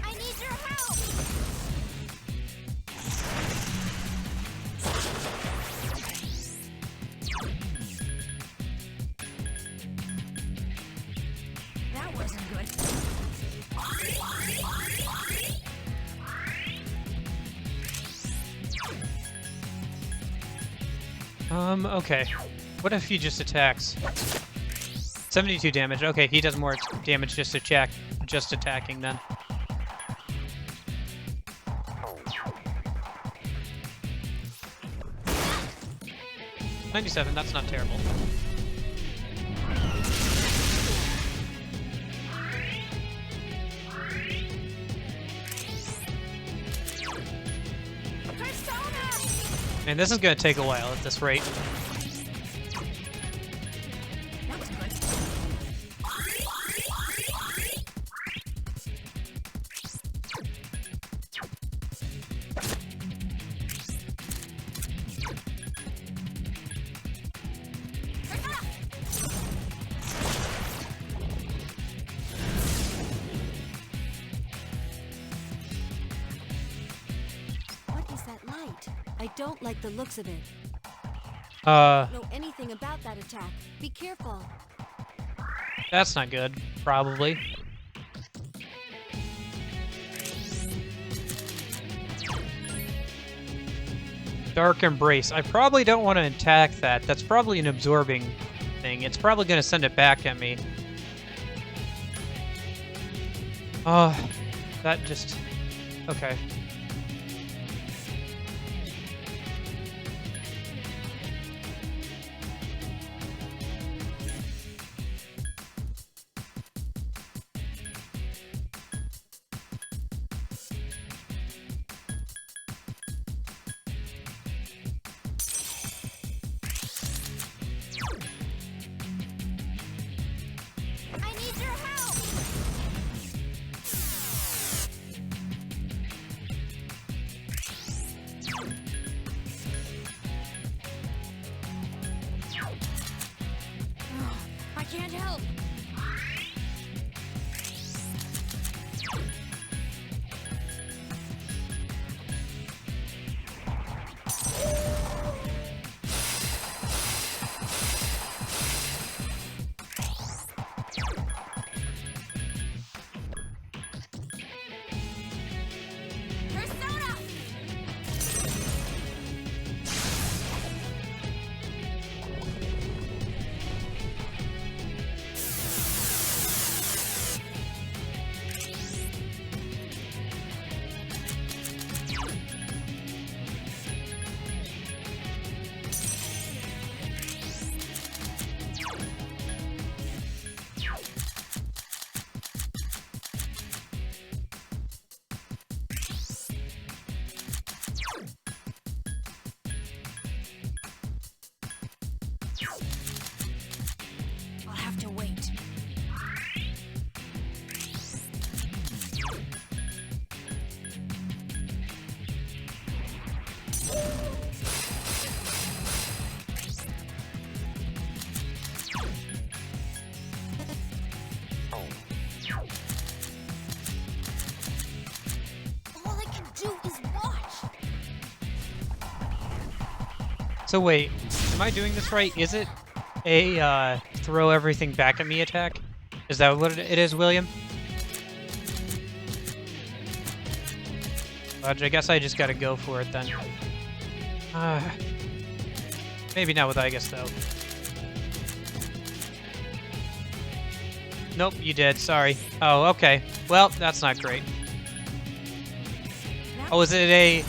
I need your help!
That wasn't good.
Okay. What if he just attacks? 72 damage. Okay, he does more damage just attacking then. $97, that's not terrible. Man, this is gonna take a while at this rate.
That was good.
What is that light? I don't like the looks of it. Know anything about that attack. Be careful.
That's not good, probably. Dark Embrace. I probably don't want to attack that. That's probably an absorbing thing. It's probably going to send it back at me. That just... Okay.
I need your help!
I'll have to wait.
All I can do is watch.
So wait, am I doing this right? Is it a throw everything back at me attack? Is that what it is, William? I guess I just gotta go for it then. Maybe not with Aegis though. Nope, you did. Sorry. Oh, okay. Well, that's not great. Oh, is it a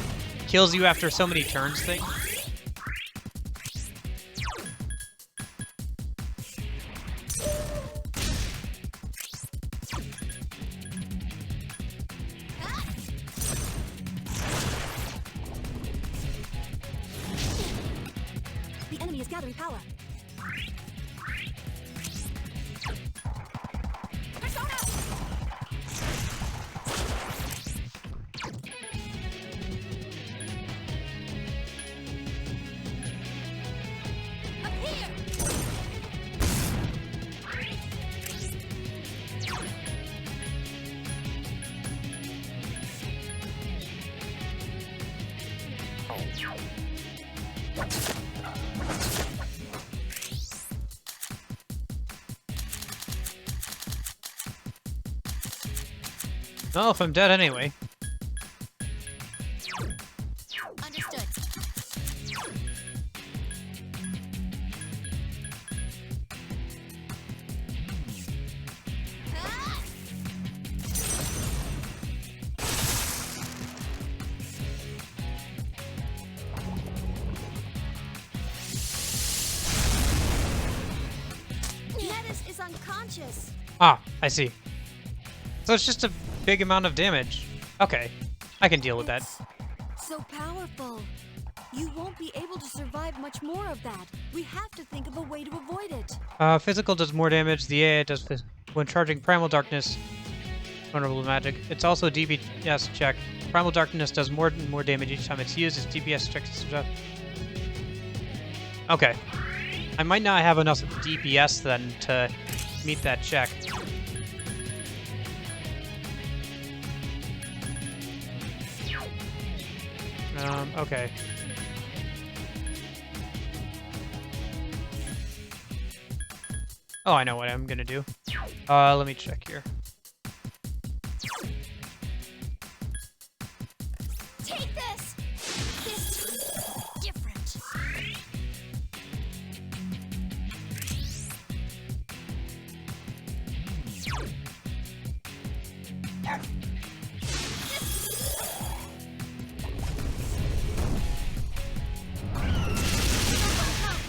kills you after so many turns thing?
The enemy is gathering power. Persona! Up here!
Well, if I'm dead anyway.
Understood. Ah!
Metis is unconscious.
Ah, I see. So it's just a big amount of damage. Okay, I can deal with that.
It's so powerful. You won't be able to survive much more of that. We have to think of a way to avoid it.
Physical does more damage. The AA does when charging Primal Darkness. Vulnerable to magic. It's also a DPS check. Primal Darkness does more and more damage each time it's used. Its DPS checks. Okay. I might not have enough DPS then to meet that check. Okay. Oh, I know what I'm gonna do. Let me check here.
Take this! This time, different.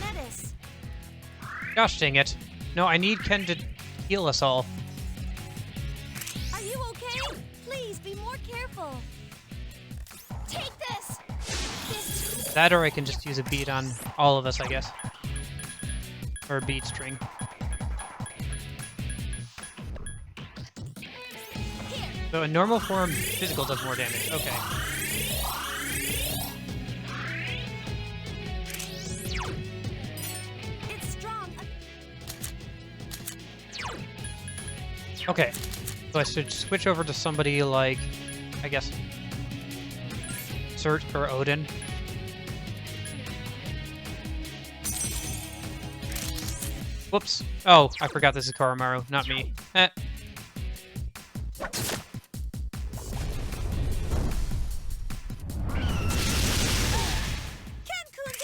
Metis!
Gosh dang it. No, I need Ken to heal us all.
Are you okay? Please be more careful.
Take this! This
That or I can just use a bead on all of us, I guess. Or a bead string. So in normal form, physical does more damage. Okay.
It's strong.
Okay. So I should switch over to somebody like, I guess, Cert or Odin. Whoops. Oh, I forgot this is Karamaru, not me. Eh.
Ken-kun's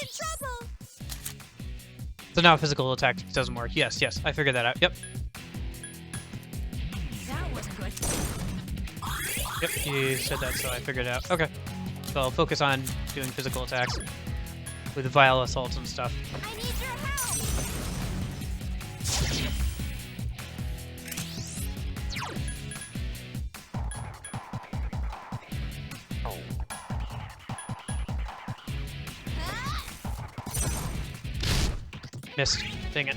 in trouble.
So now physical attack doesn't work. Yes, yes, I figured that out. Yep.
That was good.
Yep, you said that, so I figured it out. Okay. So I'll focus on doing physical attacks with vile assaults and stuff.
I need your help!
Missed. Dang it.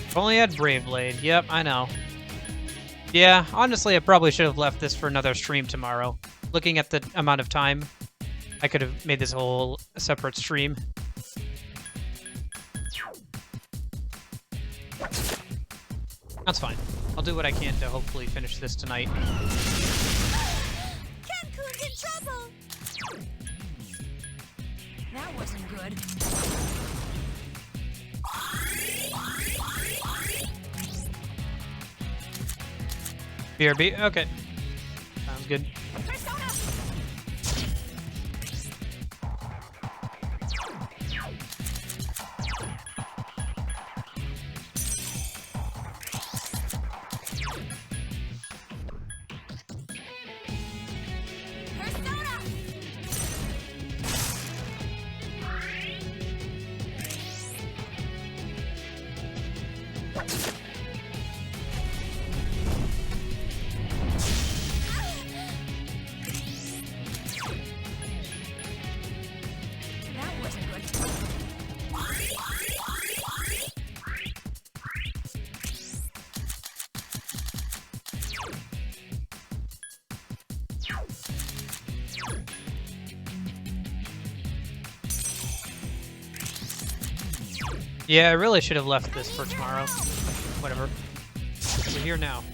If only had Brave Blade. Yep, I know. Yeah, honestly, I probably should have left this for another stream tomorrow. Looking at the amount of time, I could have made this whole separate stream. That's fine. I'll do what I can to hopefully finish this tonight.
Ken-kun's in trouble!
That wasn't good.
BRB? Okay. Sounds good.
Persona!
Persona!
That wasn't good.
Yeah, I really should have left this for tomorrow. Whatever. We're here now.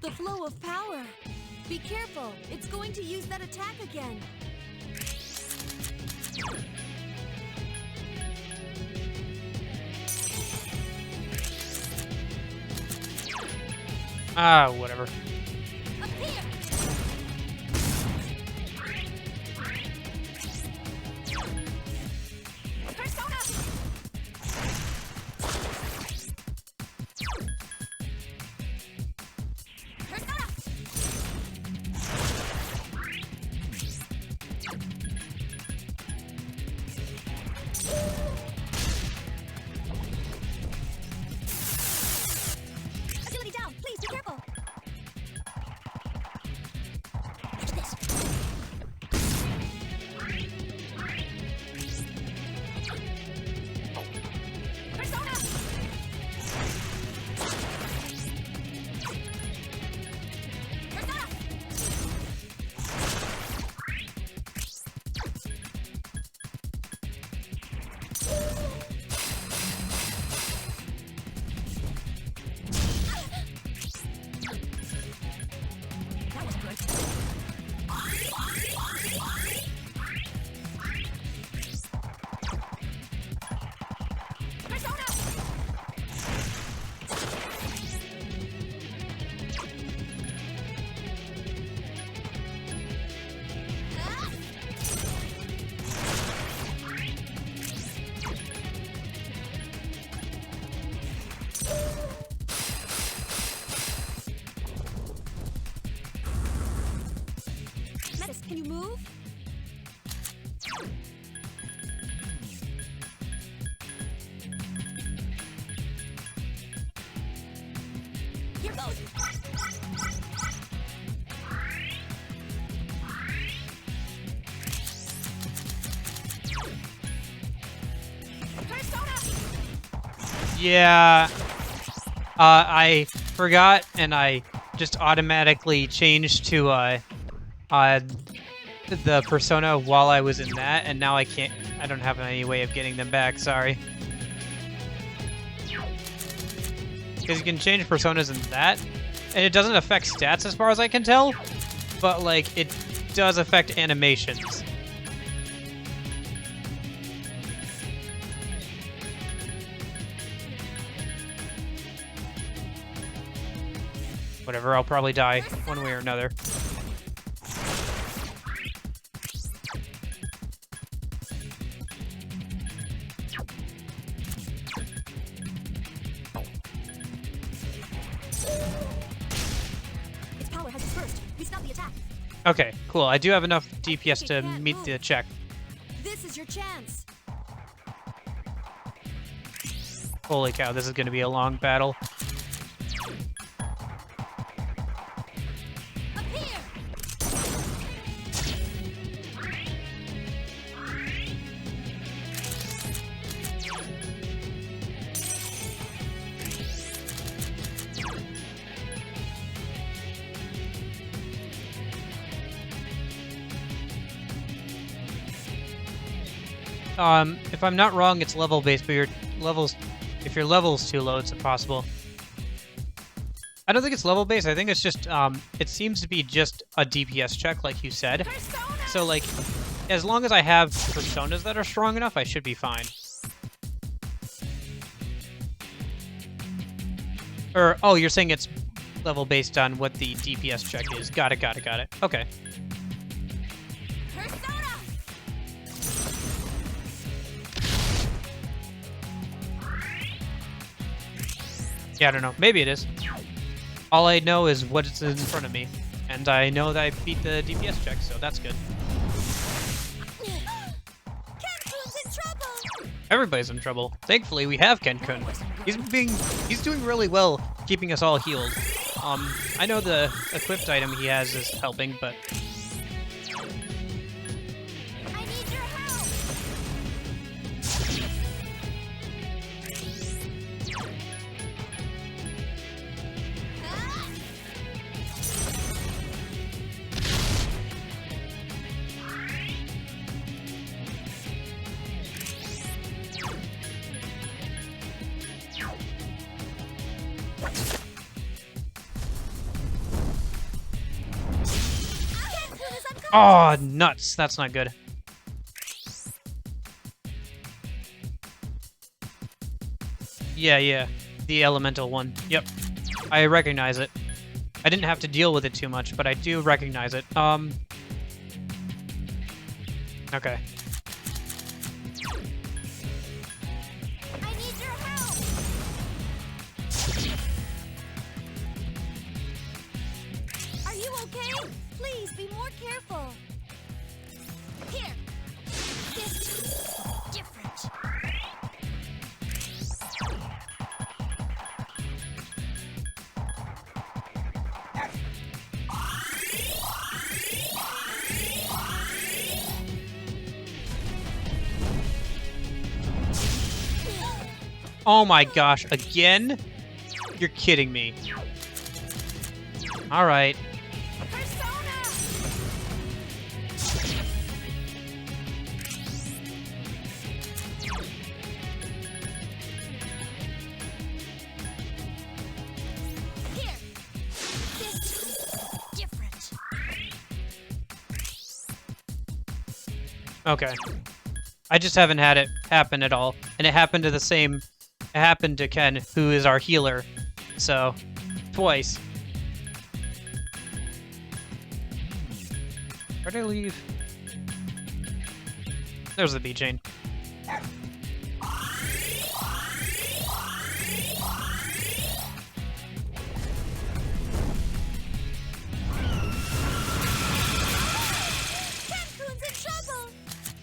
The flow of power. Be careful. It's going to use that attack again.
Ah, whatever.
Up here.
Persona!
Persona! Agility down. Please be careful. Look at this.
Persona!
Persona!
That was good.
Persona!
Metis, can you move?
Here goes. Persona!
Yeah. I forgot and I just automatically changed to the persona while I was in that, and now I don't have any way of getting them back, sorry. Because you can change personas in that, and it doesn't affect stats as far as I can tell, but like it does affect animations. whatever, I'll probably die one way or another.
Its power has dispersed. We stop the attack.
Okay, cool. I do have enough DPS to meet the check.
This is your chance.
Holy cow, this is going to be a long battle.
Up here.
If I'm not wrong, it's level based, but if your level's too low, it's impossible. I don't think it's level based. I think it's just it seems to be just a DPS check, like you said. So like, as long as I have personas that are strong enough, I should be fine. Or oh, you're saying it's level based on what the DPS check is. Got it. Okay. Yeah, I don't know. Maybe it is. All I know is what's in front of me. And I know that I beat the DPS check, so that's good.
Ken-kun's in trouble.
Everybody's in trouble. Thankfully, we have Ken-kun. He's doing really well keeping us all healed. I know the equipped item he has is helping, but
I need your help.
oh, nuts. That's not good. Yeah. The elemental one. Yep. I recognize it. I didn't have to deal with it too much, but I do recognize it. Okay.
I need your help. Are you okay? Please be more careful. Here. This time, different.
Oh my gosh, again? You're kidding me. Alright.
Here. This time, different.
Okay. I just haven't had it happen at all. And it happened to it happened to Ken, who is our healer. So, twice. Where'd I leave? There's the B chain.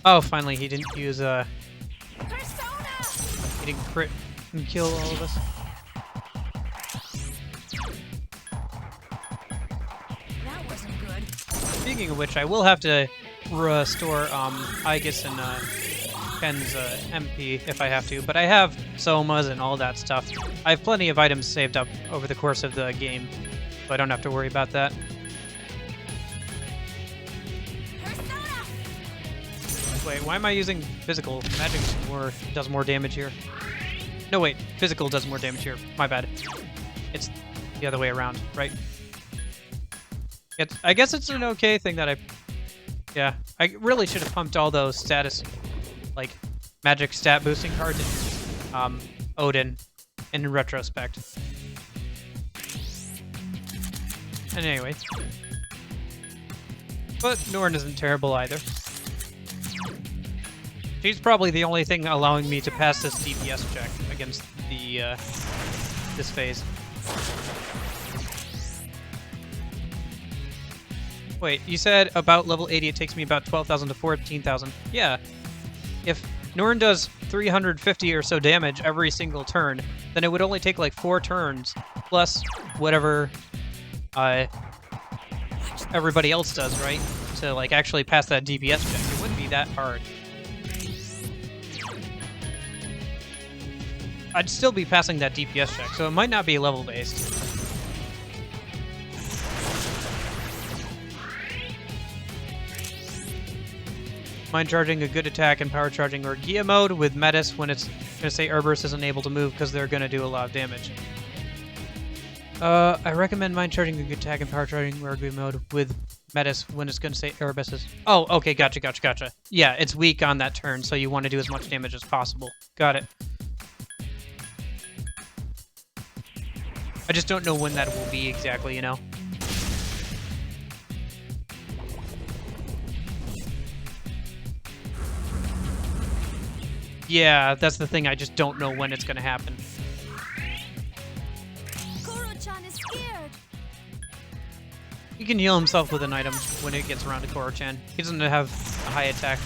Oh, finally, he didn't use he didn't crit and kill all of us.
That wasn't good.
Speaking of which, I will have to restore Aegis and Ken's MP if I have to, but I have Somas and all that stuff. I have plenty of items saved up over the course of the game, so I don't have to worry about that. Wait, why am I using physical? Magic does more damage here. No, wait, physical does more damage here. My bad. It's the other way around, right? I guess it's an okay thing that yeah, I really should have pumped all those status, like, magic stat boosting cards in Odin in retrospect. And anyway. But Norn isn't terrible either. She's probably the only thing allowing me to pass this DPS check against the, this phase. Wait, you said about level 80 it takes me about 12,000 to 14,000. Yeah. If Norn does 350 or so damage every single turn, then it would only take like 4 turns, plus whatever everybody else does, right? To like actually pass that DPS check. It wouldn't be that hard. I'd still be passing that DPS check, so it might not be level based. Mind charging a good attack and power charging or Gia mode with Metis when it's gonna say Herberus isn't able to move because they're gonna do a lot of damage. I recommend mind charging a good attack and power charging or Gia mode with Metis when it's gonna say Herberus is. Oh, okay, gotcha. Yeah, it's weak on that turn, so you want to do as much damage as possible. Got it. I just don't know when that will be exactly, you know? Yeah, that's the thing. I just don't know when it's going to happen.
Koro-chan is scared.
He can heal himself with an item when it gets around to Koro-chan. He doesn't have a high attack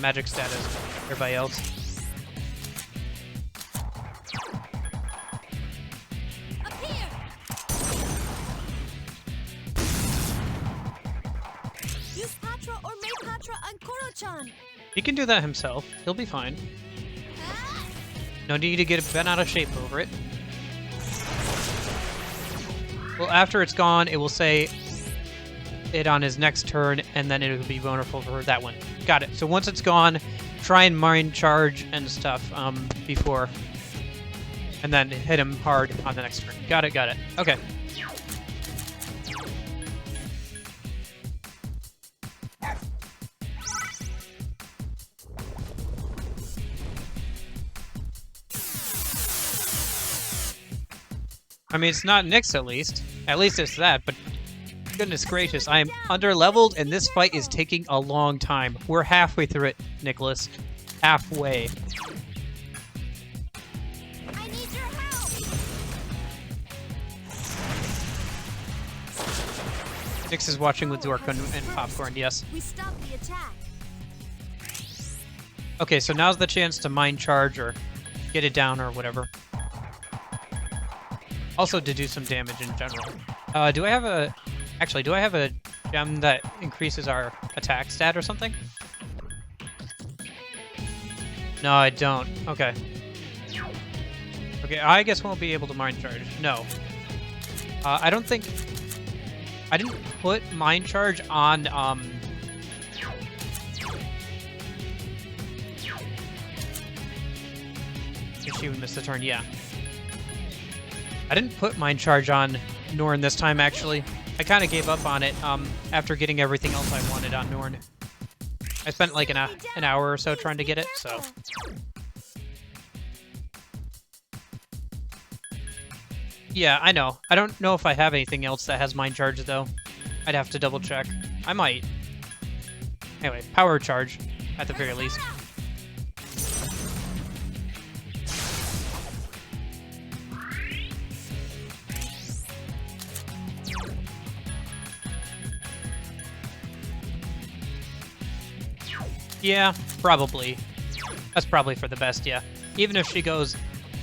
magic stat as everybody else.
Up here. Use Patra or May Patra on Koro-chan.
He can do that himself. He'll be fine. No need to get bent out of shape over it. Well, after it's gone, it will say it on his next turn, and then it will be vulnerable for that one. Got it. So once it's gone, try and mind charge and stuff before, and then hit him hard on the next turn. Got it. Okay. I mean, it's not Nyx, at least. At least it's that, but goodness gracious, I am under-leveled, and this fight is taking a long time. We're halfway through it, Nicholas. Halfway.
I need your help.
Nyx is watching with Zork and Popcorn, yes.
We stopped the attack.
Okay, so now's the chance to mind charge or get it down or whatever. Also to do some damage in general. Do I have a... Actually, do I have a gem that increases our attack stat or something? No, I don't. Okay. Okay, I guess won't be able to mind charge. No. I don't think... I didn't put mind charge on, She would miss the turn, yeah. I didn't put mind charge on Norn this time, actually. I kind of gave up on it after getting everything else I wanted on Norn. I spent like an hour or so trying to get it, so... Yeah, I know. I don't know if I have anything else that has mind charge, though. I'd have to double check. I might. Anyway, power charge, at the very least. Yeah, probably. That's probably for the best, yeah. Even if she goes...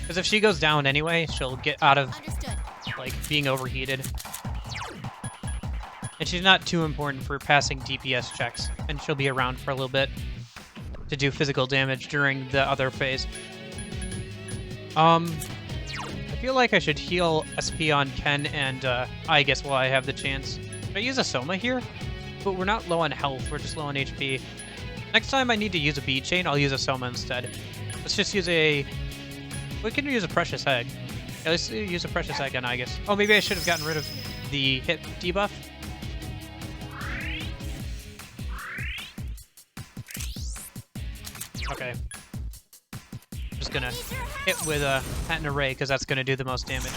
Because if she goes down anyway, she'll get out of, like, being overheated. And she's not too important for passing DPS checks, and she'll be around for a little bit to do physical damage during the other phase. I feel like I should heal SP on Ken and I guess while I have the chance. Should I use a Soma here? But we're not low on health, we're just low on HP. Next time I need to use a bead chain, I'll use a Soma instead. Let's just use a... We can use a Precious Egg. Yeah, let's use a Precious Egg on Aegis. Oh, maybe I should have gotten rid of the hit debuff. Okay. I'm just gonna hit with a Patent Array, because that's gonna do the most damage.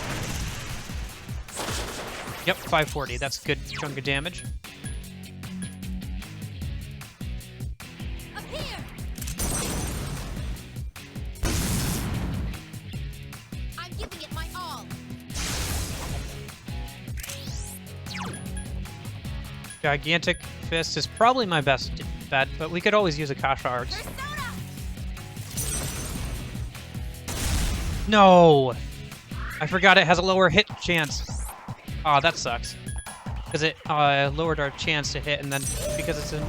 Yep, 540. That's a good chunk of damage.
Up here! I'm giving it my all.
Gigantic Fist is probably my best bet, but we could always use Akasha Arts. No! I forgot it has a lower hit chance. Aw, that sucks. Because it lowered our chance to hit, and then because it's an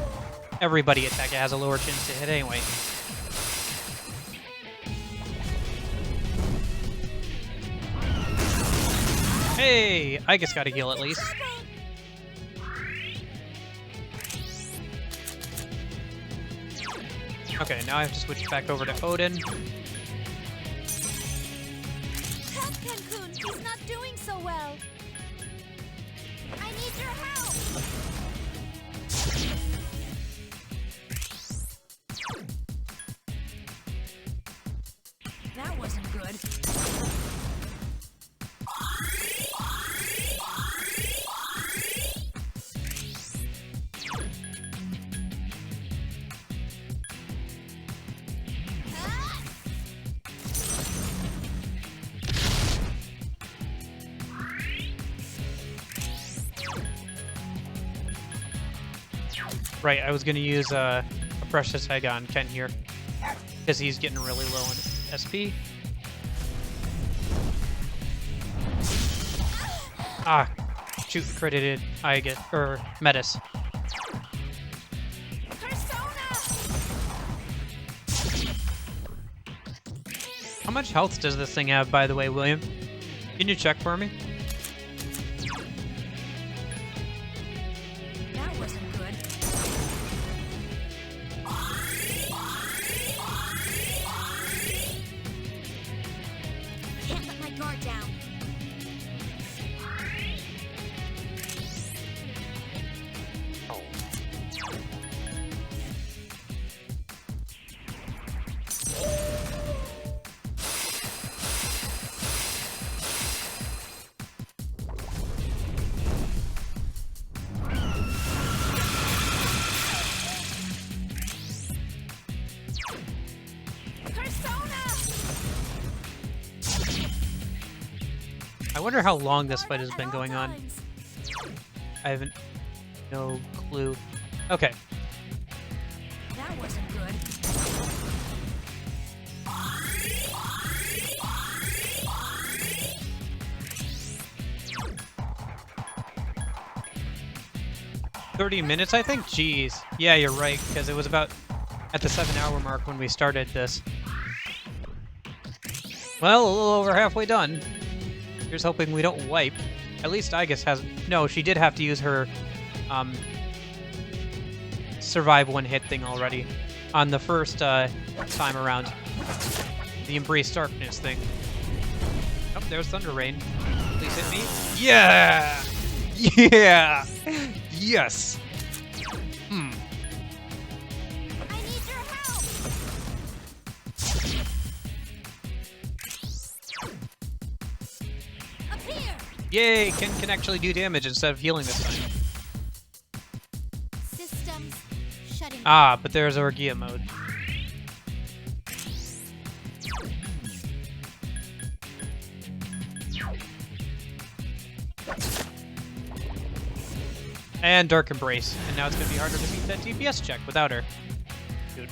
everybody attack, it has a lower chance to hit anyway. Hey! I just got a heal at least. Okay, now I have to switch back over to Odin.
Help, Cancun! He's not doing so well. I need your help!
That wasn't good.
Right, I was going to use a Precious Egg on Ken here, because he's getting really low on SP. Ah, shoot, credited I get, or Metis. How much health does this thing have, by the way, William? Can you check for me?
That wasn't good.
Can't let my guard down.
I wonder how long this fight has been going on. I haven't... no clue. Okay.
That wasn't good.
$30 I think? Jeez. Yeah, you're right, because it was about at the 7-hour mark when we started this. Well, a little over halfway done. Here's hoping we don't wipe. At least Aegis has... No, she did have to use her survive one hit thing already on the first time around. The Embrace Darkness thing. Oh, there's Thunder Rain. Please hit me. Yeah! Yeah! Yes! Hmm.
I need your help! Up here!
Yay! Ken can actually do damage instead of healing this time.
Systems shutting.
Ah, but there's Orgia mode. And Dark Embrace. And now it's going to be harder to beat that DPS check without her. Dude.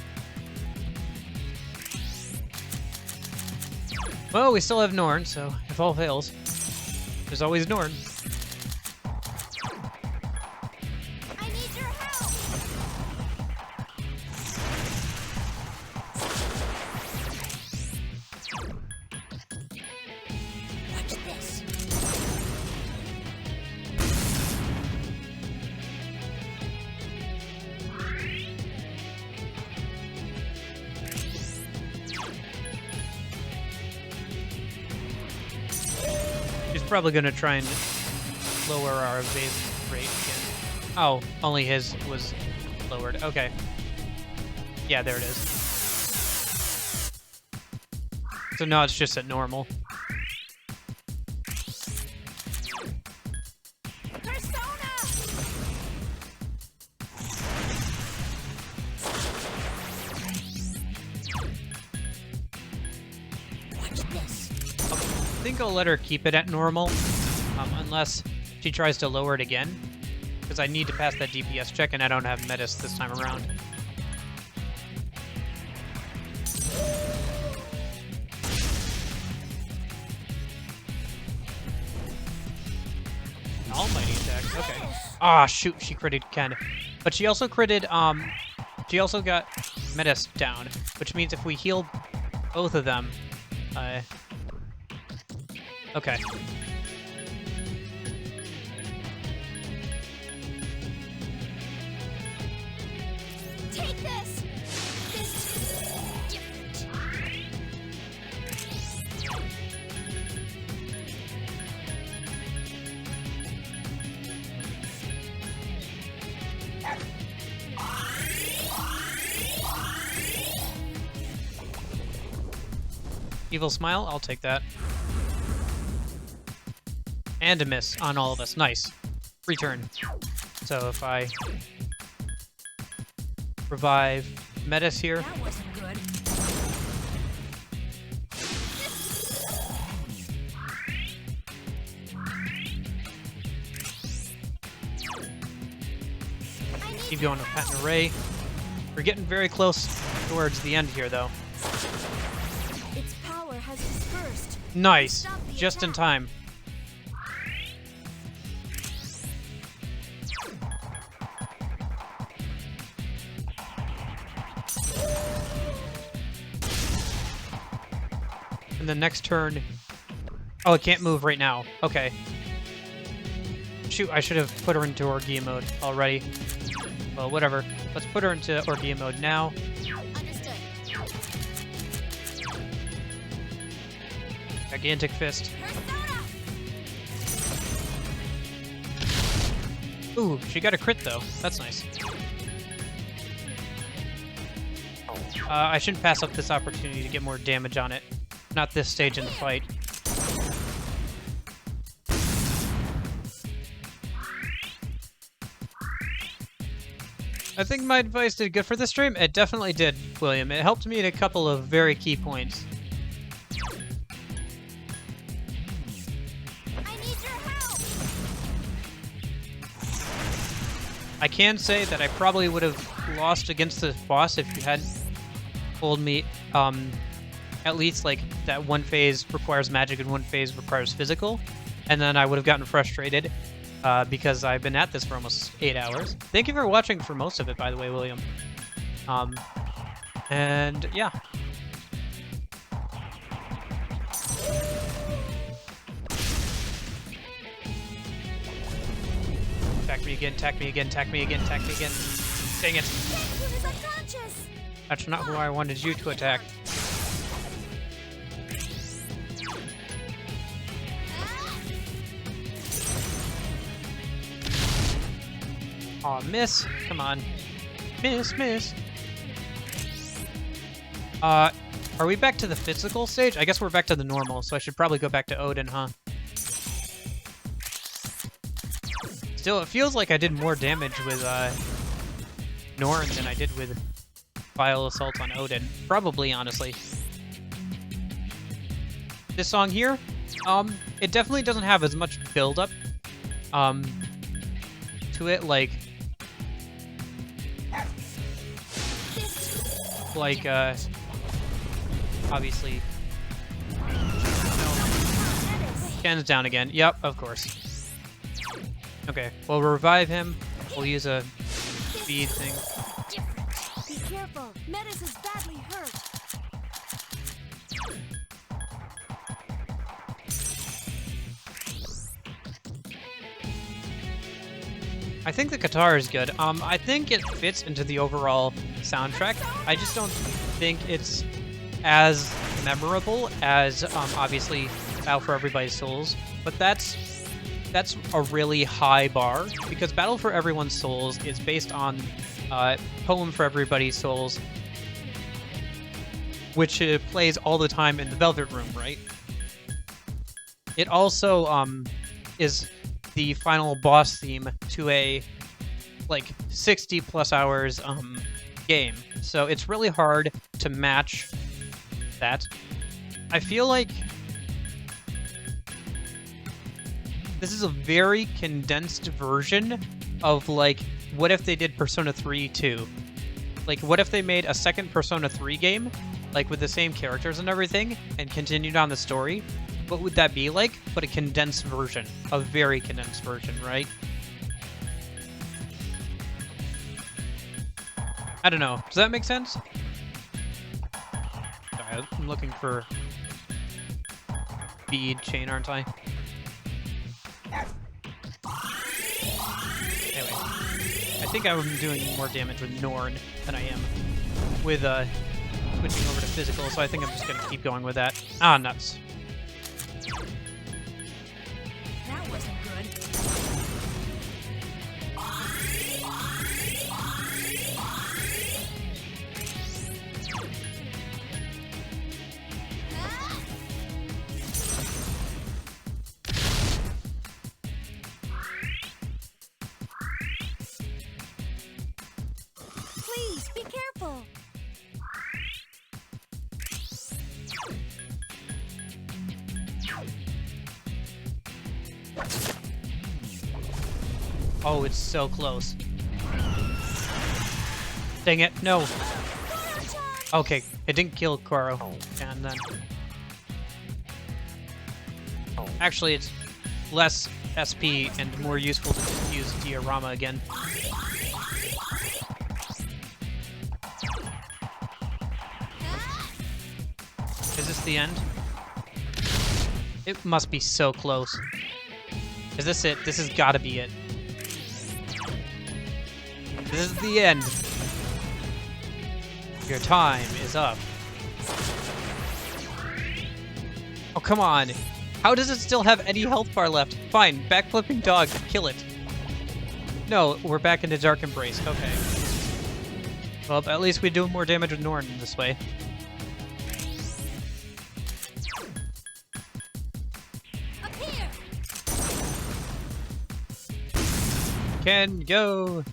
Well, we still have Norn, so if all fails, there's always Norn.
I need your help! Watch this.
She's probably going to try and lower our evasion rate again. Oh, only his was lowered. Okay. Yeah, there it is. So now it's just at normal. think I'll let her keep it at normal, unless she tries to lower it again, because I need to pass that DPS check, and I don't have Metis this time around. Almighty attack. Okay. Ah, shoot, she critted Ken. But she also critted, she also got Metis down, which means if we heal both of them, okay.
Take this!
Evil smile, I'll take that. And a miss on all of us. Nice. Return. So if I revive Metis here.
That wasn't good.
Keep going with Patent Array. We're getting very close towards the end here, though.
Its power has dispersed.
Nice. Just in time. And the next turn... Oh, it can't move right now. Okay. Shoot, I should have put her into Orgia mode already. Well, whatever. Let's put her into Orgia mode now.
Understood.
Gigantic Fist. Ooh, she got a crit though. That's nice. I shouldn't pass up this opportunity to get more damage on it. Not this stage in the fight. I think my advice did good for the stream. It definitely did, William. It helped me at a couple of very key points.
I need your help!
I can say that I probably would have lost against the boss if you hadn't told me at least like that one phase requires magic and one phase requires physical, and then I would have gotten frustrated because I've been at this for almost 8 hours. Thank you for watching for most of it, by the way, William. And yeah. Attack me again, attack me again, attack me again, attack me again. Dang it. That's not who I wanted you to attack. Aw, miss. Come on. Miss, miss. Are we back to the physical stage? I guess we're back to the normal, so I should probably go back to Odin, huh? Still, it feels like I did more damage with Norn than I did with Vile Assault on Odin. Probably, honestly. This song here, it definitely doesn't have as much build-up to it, like obviously. No. Ken's down again. Yep, of course. Okay, we'll revive him. We'll use a speed thing.
Be careful. Metis is badly hurt.
I think the guitar is good. I think it fits into the overall soundtrack. I just don't think it's as memorable as obviously Battle for Everybody's Souls, but that's a really high bar because Battle for Everyone's Souls is based on Poem for Everybody's Souls, which plays all the time in the Velvet Room, right? It also is the final boss theme to a like 60 plus hours game, so it's really hard to match that. I feel like This is a very condensed version of, like, what if they did Persona 3 too? Like, what if they made a second Persona 3 game, like, with the same characters and everything, and continued on the story? What would that be like? But a condensed version. A very condensed version, right? I don't know. Does that make sense? Sorry, I'm looking for bead chain, aren't I? Anyway, I think I'm doing more damage with Norn than I am with switching over to physical, so I think I'm just gonna keep going with that. Ah, nuts.
That wasn't good.
Please, be careful.
Oh, it's so close. Dang it, no. Okay, it didn't kill Koro. And then... Actually, it's less SP and more useful to just use Diorama again. Is this the end? It must be so close. Is this it? This has got to be it. This is the end. Your time is up. Oh, come on. How does it still have any health bar left? Fine, backflipping dog, kill it. No, we're back into Dark Embrace. Okay. Well, at least we do more damage with Norn this way.
Up here.
Can go.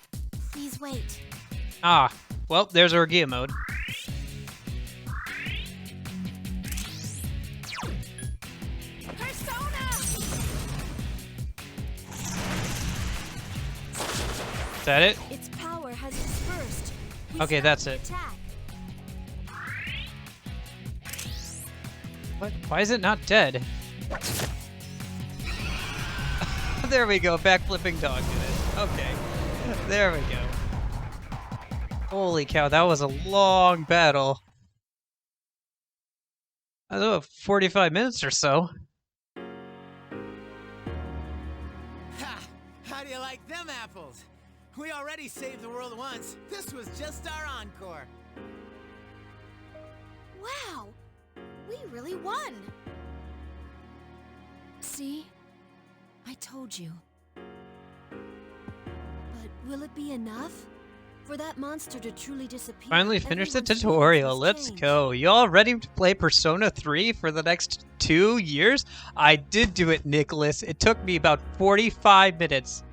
Please wait.
Ah, well, there's Orgia mode. Is that it?
Its power has dispersed.
Okay, that's it.
Attack.
What? Why is it not dead? There we go, backflipping dog did it. Okay, there we go. Holy cow, that was a long battle. I don't know, 45 minutes or so.
Ha! How do you like them apples? We already saved the world once. This was just our encore.
Wow! We really won!
See? I told you. But will it be enough? For that monster to truly disappear?
Finally finished the
everyone's
tutorial.
focus
Let's
changed.
go. Y'all ready to play Persona 3 for the next 2 years? I did do it, Nicholas. It took me about 45 minutes.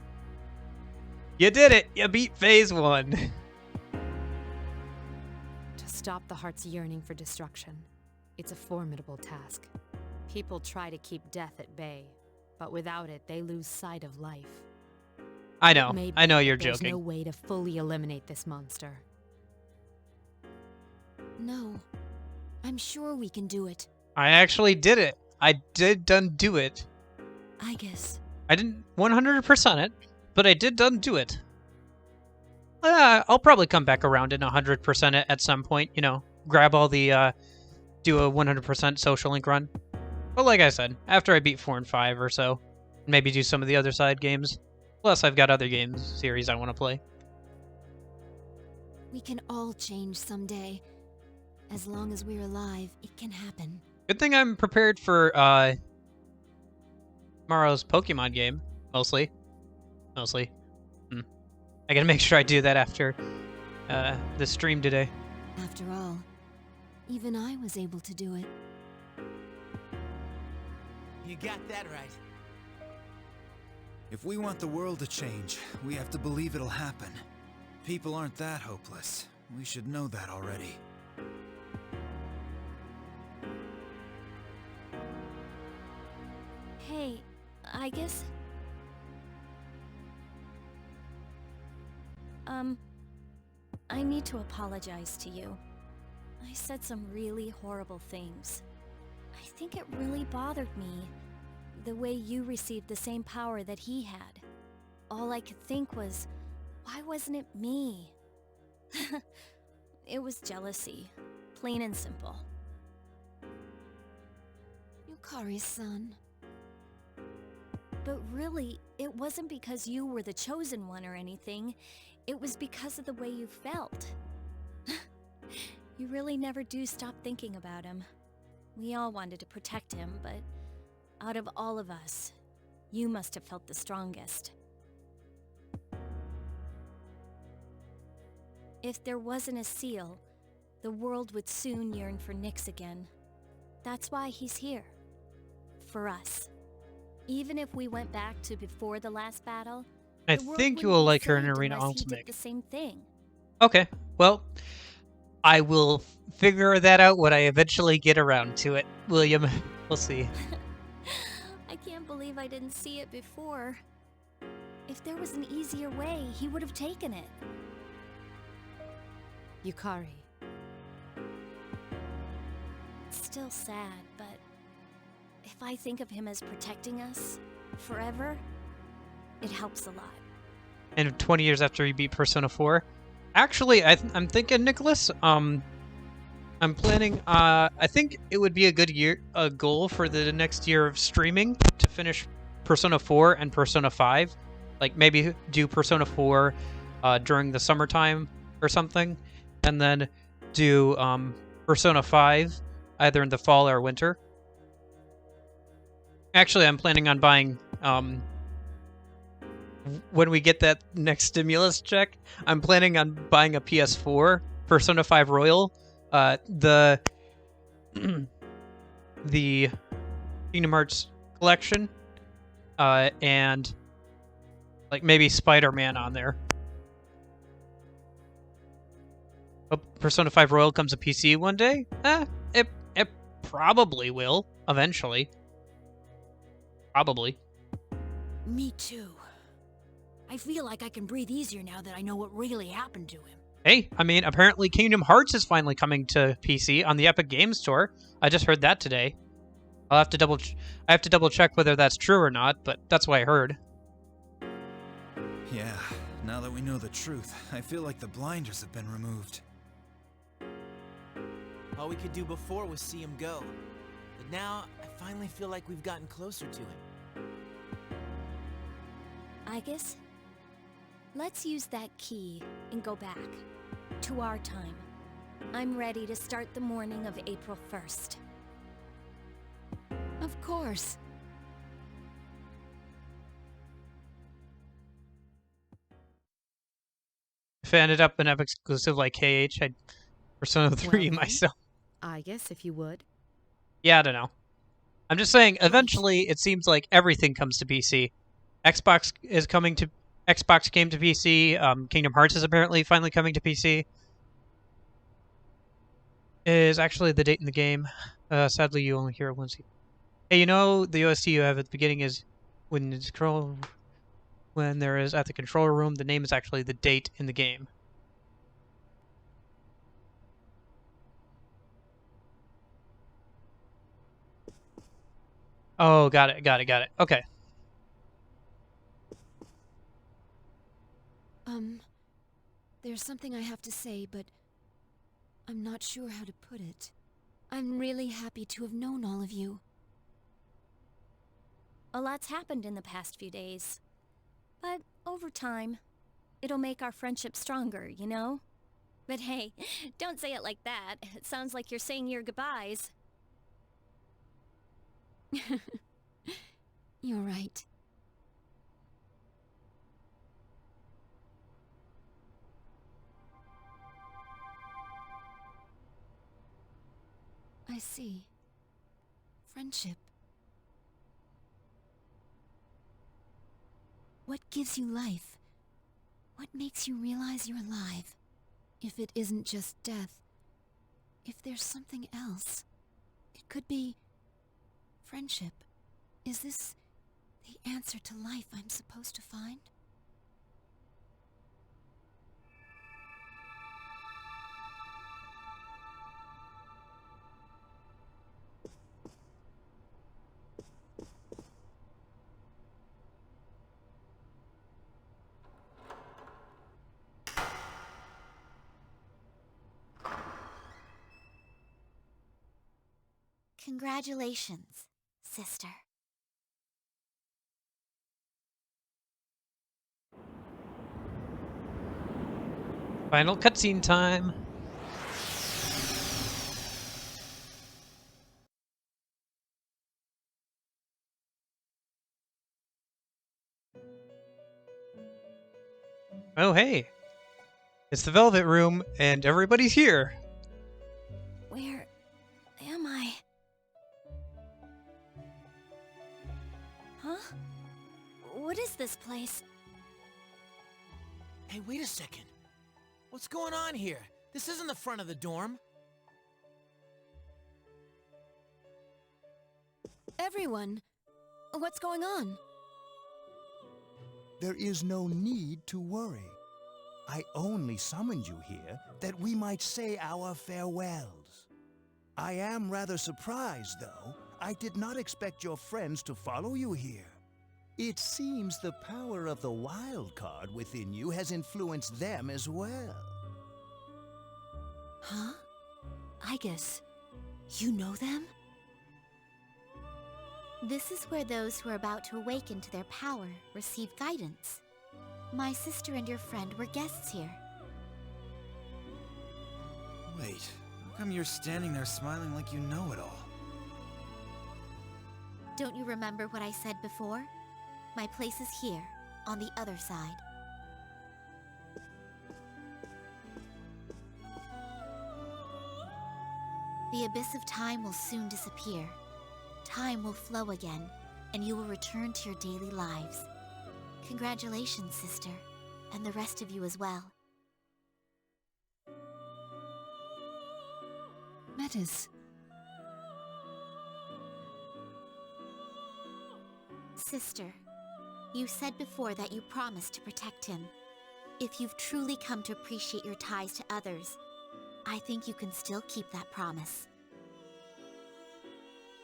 You did it! You beat Phase 1.
To stop the heart's yearning for destruction, it's a formidable task. People try to keep death at bay, but without it, they lose sight of life.
I
It
know.
may
I know
be
you're
that there's
joking.
no way to fully eliminate this monster.
No. I'm sure we can do it.
I actually did it. I did done do it.
I guess.
I didn't 100% it, but I did done do it. I'll probably come back around and 100% it at some point, you know, grab all the, do a 100% social link run. But like I said, after I beat 4 and 5 or so, maybe do some of the other side games. Plus, I've got other games series I want to play.
We can all change someday. As long as we're alive, it can happen.
Good thing I'm prepared for, tomorrow's Pokemon game, mostly. I gotta make sure I do that after, the stream today.
After all, even I was able to do it.
You got that right.
If we want the world to change, we have to believe it'll happen. People aren't that hopeless. We should know that already.
Hey, I guess I need to apologize to you. I said some really horrible things. I think it really bothered me, the way you received the same power that he had. All I could think was, why wasn't it me? It was jealousy, plain and simple.
Yukari-san.
But really, it wasn't because you were the chosen one or anything. It was because of the way you felt. You really never do stop thinking about him. We all wanted to protect him, but out of all of us, you must have felt the strongest. If there wasn't a seal, the world would soon yearn for Nyx again. That's why he's here. For us. Even if we went back to before the last battle,
I
the world
think you
wouldn't
will
be
like her in
saved
Arena
unless he did
Ultimate.
the same thing.
Okay, well, I will figure that out when I eventually get around to it, William. We'll see.
I can't believe I didn't see it before. If there was an easier way, he would have taken it.
Yukari.
It's still sad, but if I think of him as protecting us forever, it helps a lot.
And 20 years after you beat Persona 4. Actually, I'm thinking, Nicholas, I'm planning, I think it would be a goal for the next year of streaming to finish Persona 4 and Persona 5. Like, maybe do Persona 4 during the summertime or something, and then do Persona 5 either in the fall or winter. Actually, I'm planning on buying, when we get that next stimulus check, I'm planning on buying a PS4, Persona 5 Royal, the Kingdom Hearts collection, and like maybe Spider-Man on there. Hope Persona 5 Royal comes to PC one day. It probably will eventually. Probably.
Me too. I feel like I can breathe easier now that I know what really happened to him.
Hey, I mean, apparently Kingdom Hearts is finally coming to PC on the Epic Games Store. I just heard that today. I have to double check whether that's true or not, but that's what I heard.
Yeah, now that we know the truth, I feel like the blinders have been removed.
All we could do before was see him go. But now, I finally feel like we've gotten closer to him.
Aigis, let's use that key and go back to our time. I'm ready to start the morning of April 1st.
Of course.
If I ended up an Epic exclusive like KH, I'd Persona 3
Well, then,
myself.
I guess if you would.
Yeah, I don't know. I'm just saying, eventually, it seems like everything comes to PC. Xbox came to PC. Kingdom Hearts is apparently finally coming to PC. Is actually the date in the game. Sadly, you only hear it once. Hey, you know the OST you have at the beginning is when there is at the control room. The name is actually the date in the game. Oh, got it. Okay.
There's something I have to say, but I'm not sure how to put it. I'm really happy to have known all of you.
A lot's happened in the past few days. But over time, it'll make our friendship stronger, you know? But hey, don't say it like that. It sounds like you're saying your goodbyes.
You're right. I see. Friendship. What gives you life? What makes you realize you're alive? If it isn't just death, if there's something else, it could be friendship. Is this the answer to life I'm supposed to find?
Congratulations, sister.
Final cutscene time. Oh, hey. It's the Velvet Room, and everybody's here.
Where am I? Huh? What is this place?
Hey, wait a second. What's going on here? This isn't the front of the dorm.
Everyone, what's going on?
There is no need to worry. I only summoned you here that we might say our farewells. I am rather surprised, though. I did not expect your friends to follow you here. It seems the power of the wild card within you has influenced them as well.
Huh? I guess you know them?
This is where those who are about to awaken to their power receive guidance. My sister and your friend were guests here.
Wait, how come you're standing there smiling like you know it all?
Don't you remember what I said before? My place is here, on the other side. The abyss of time will soon disappear. Time will flow again, and you will return to your daily lives. Congratulations, sister, and the rest of you as well.
Metis.
Sister, you said before that you promised to protect him. If you've truly come to appreciate your ties to others, I think you can still keep that promise.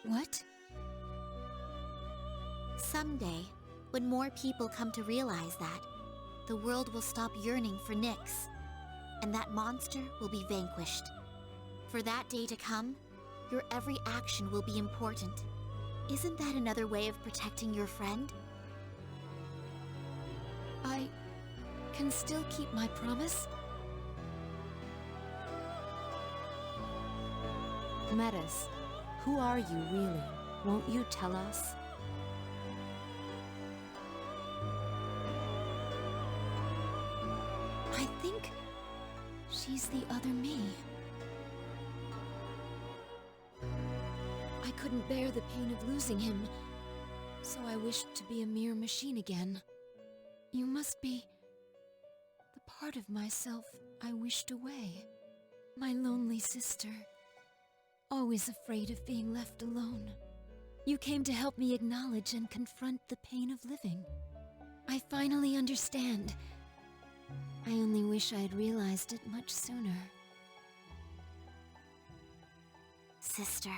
What?
Someday, when more people come to realize that, the world will stop yearning for Nyx, and that monster will be vanquished. For that day to come, your every action will be important. Isn't that another way of protecting your friend?
I can still keep my promise?
Metis, who are you really? Won't you tell us?
I think she's the other me. I couldn't bear the pain of losing him, so I wished to be a mere machine again. You must be the part of myself I wished away. My lonely sister, always afraid of being left alone. You came to help me acknowledge and confront the pain of living. I finally understand. I only wish I had realized it much sooner.
Sister.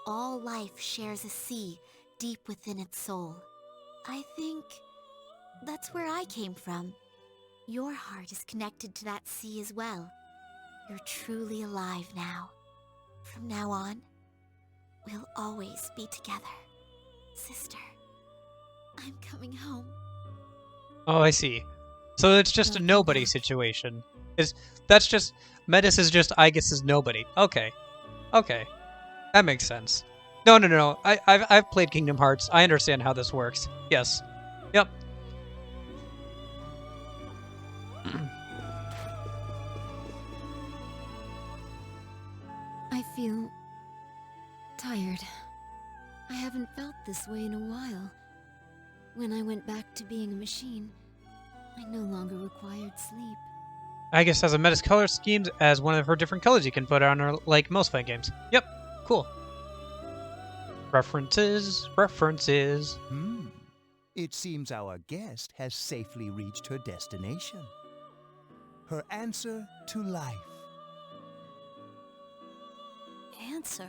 All life shares a sea deep within its soul. I think that's where I came from. Your heart is connected to that sea as well. You're truly alive now. From now on, we'll always be together. Sister, I'm coming home.
Oh, I see. So it's just a nobody situation. That's just Metis is just Aegis's nobody. Okay. Okay. That makes sense. No. I've played Kingdom Hearts. I understand how this works. Yes. Yep.
I feel tired. I haven't felt this way in a while. When I went back to being a machine, I no longer required sleep.
Aegis has a Metis color schemes as one of her different colors you can put on her, like most fight games. Yep. Cool. References.
It seems our guest has safely reached her destination. Her answer to life.
Answer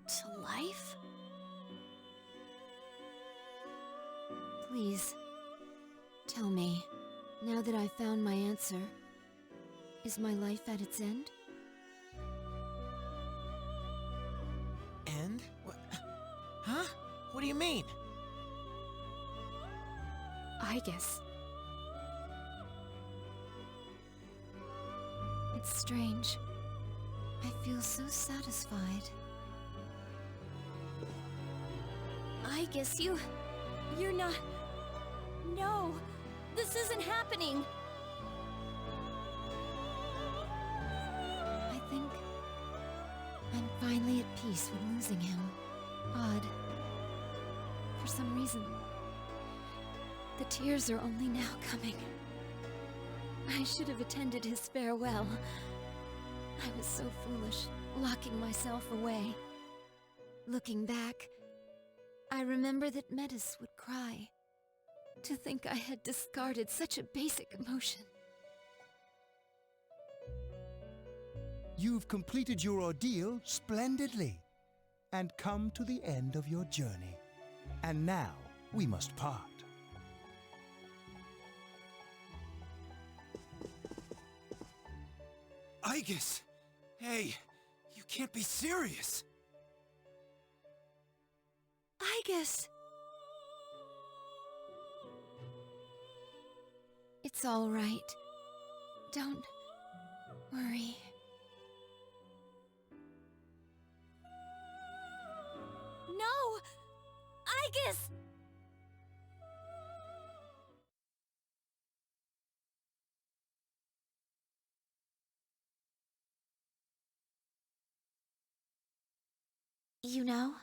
to life?
Please, tell me. Now that I've found my answer, is my life at its end?
And? What? Huh? What do you mean?
I guess.
It's strange. I feel so satisfied.
I guess you're not... No, this isn't happening.
I think I'm finally at peace with losing him. Odd. For some reason, the tears are only now coming. I should have attended his farewell. I was so foolish, locking myself away. Looking back, I remember that Metis would cry. To think I had discarded such a basic emotion.
You've completed your ordeal splendidly, and come to the end of your journey. And now, we must part.
Aegis! Hey, you can't be serious!
Aegis! It's all right. Don't worry.
No! Aegis!
You know,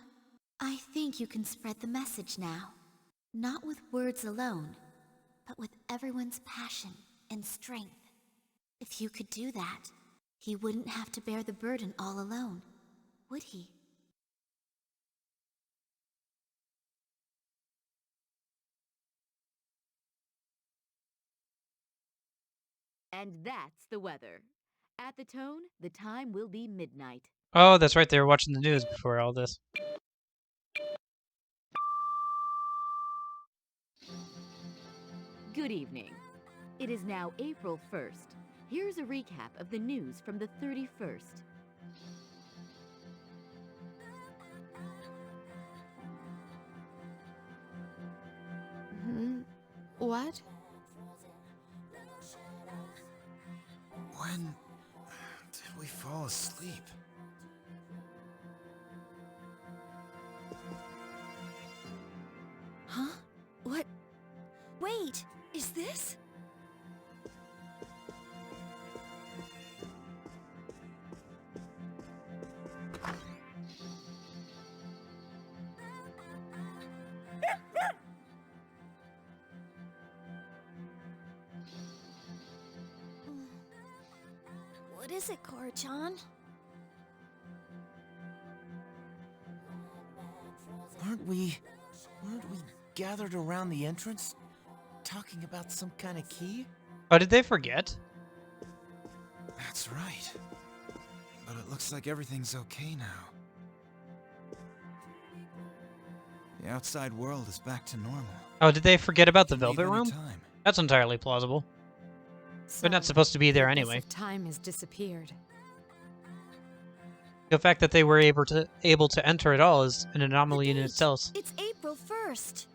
I think you can spread the message now. Not with words alone, but with everyone's passion and strength. If you could do that, he wouldn't have to bear the burden all alone, would he?
And that's the weather. At the tone, the time will be midnight.
Oh, that's right. They were watching the news before all this.
Good evening. It is now April 1st. Here's a recap of the news from the 31st.
What?
When did we fall asleep?
Huh? What
Wait!
is this?
What is it, Korra-chan?
Weren't we gathered around the entrance? Talking about some kind of key?
Oh, did they forget?
That's right. But it looks like everything's okay now. The outside world is back to normal.
Oh, did they forget about the
Can leave
Velvet
any
Room?
time.
That's entirely plausible. They're not
So,
supposed to be there
the abyss
anyway.
of time has disappeared.
The fact that they were able to enter at all is an anomaly in
date.
itself.
It's April 1st.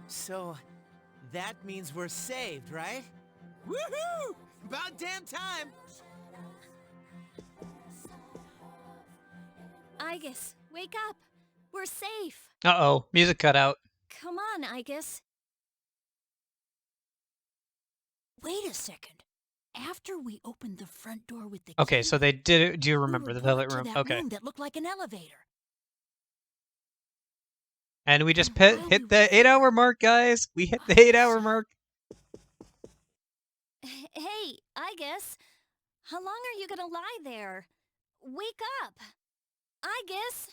So, that means we're saved, right? Woohoo! About damn time!
Aegis, wake up! We're safe!
Uh-oh, music cut out.
Come on, Aegis.
Wait a second. After we opened the front door with the
Okay,
key,
so they do
we
remember
were
the
brought
Velvet
to
Room.
that
Okay.
room that looked like an elevator.
And we just
And while we
hit
were
the 8-hour mark, guys. We hit the 8-hour mark.
Hey, Aegis. How long are you gonna lie there? Wake up! Aegis!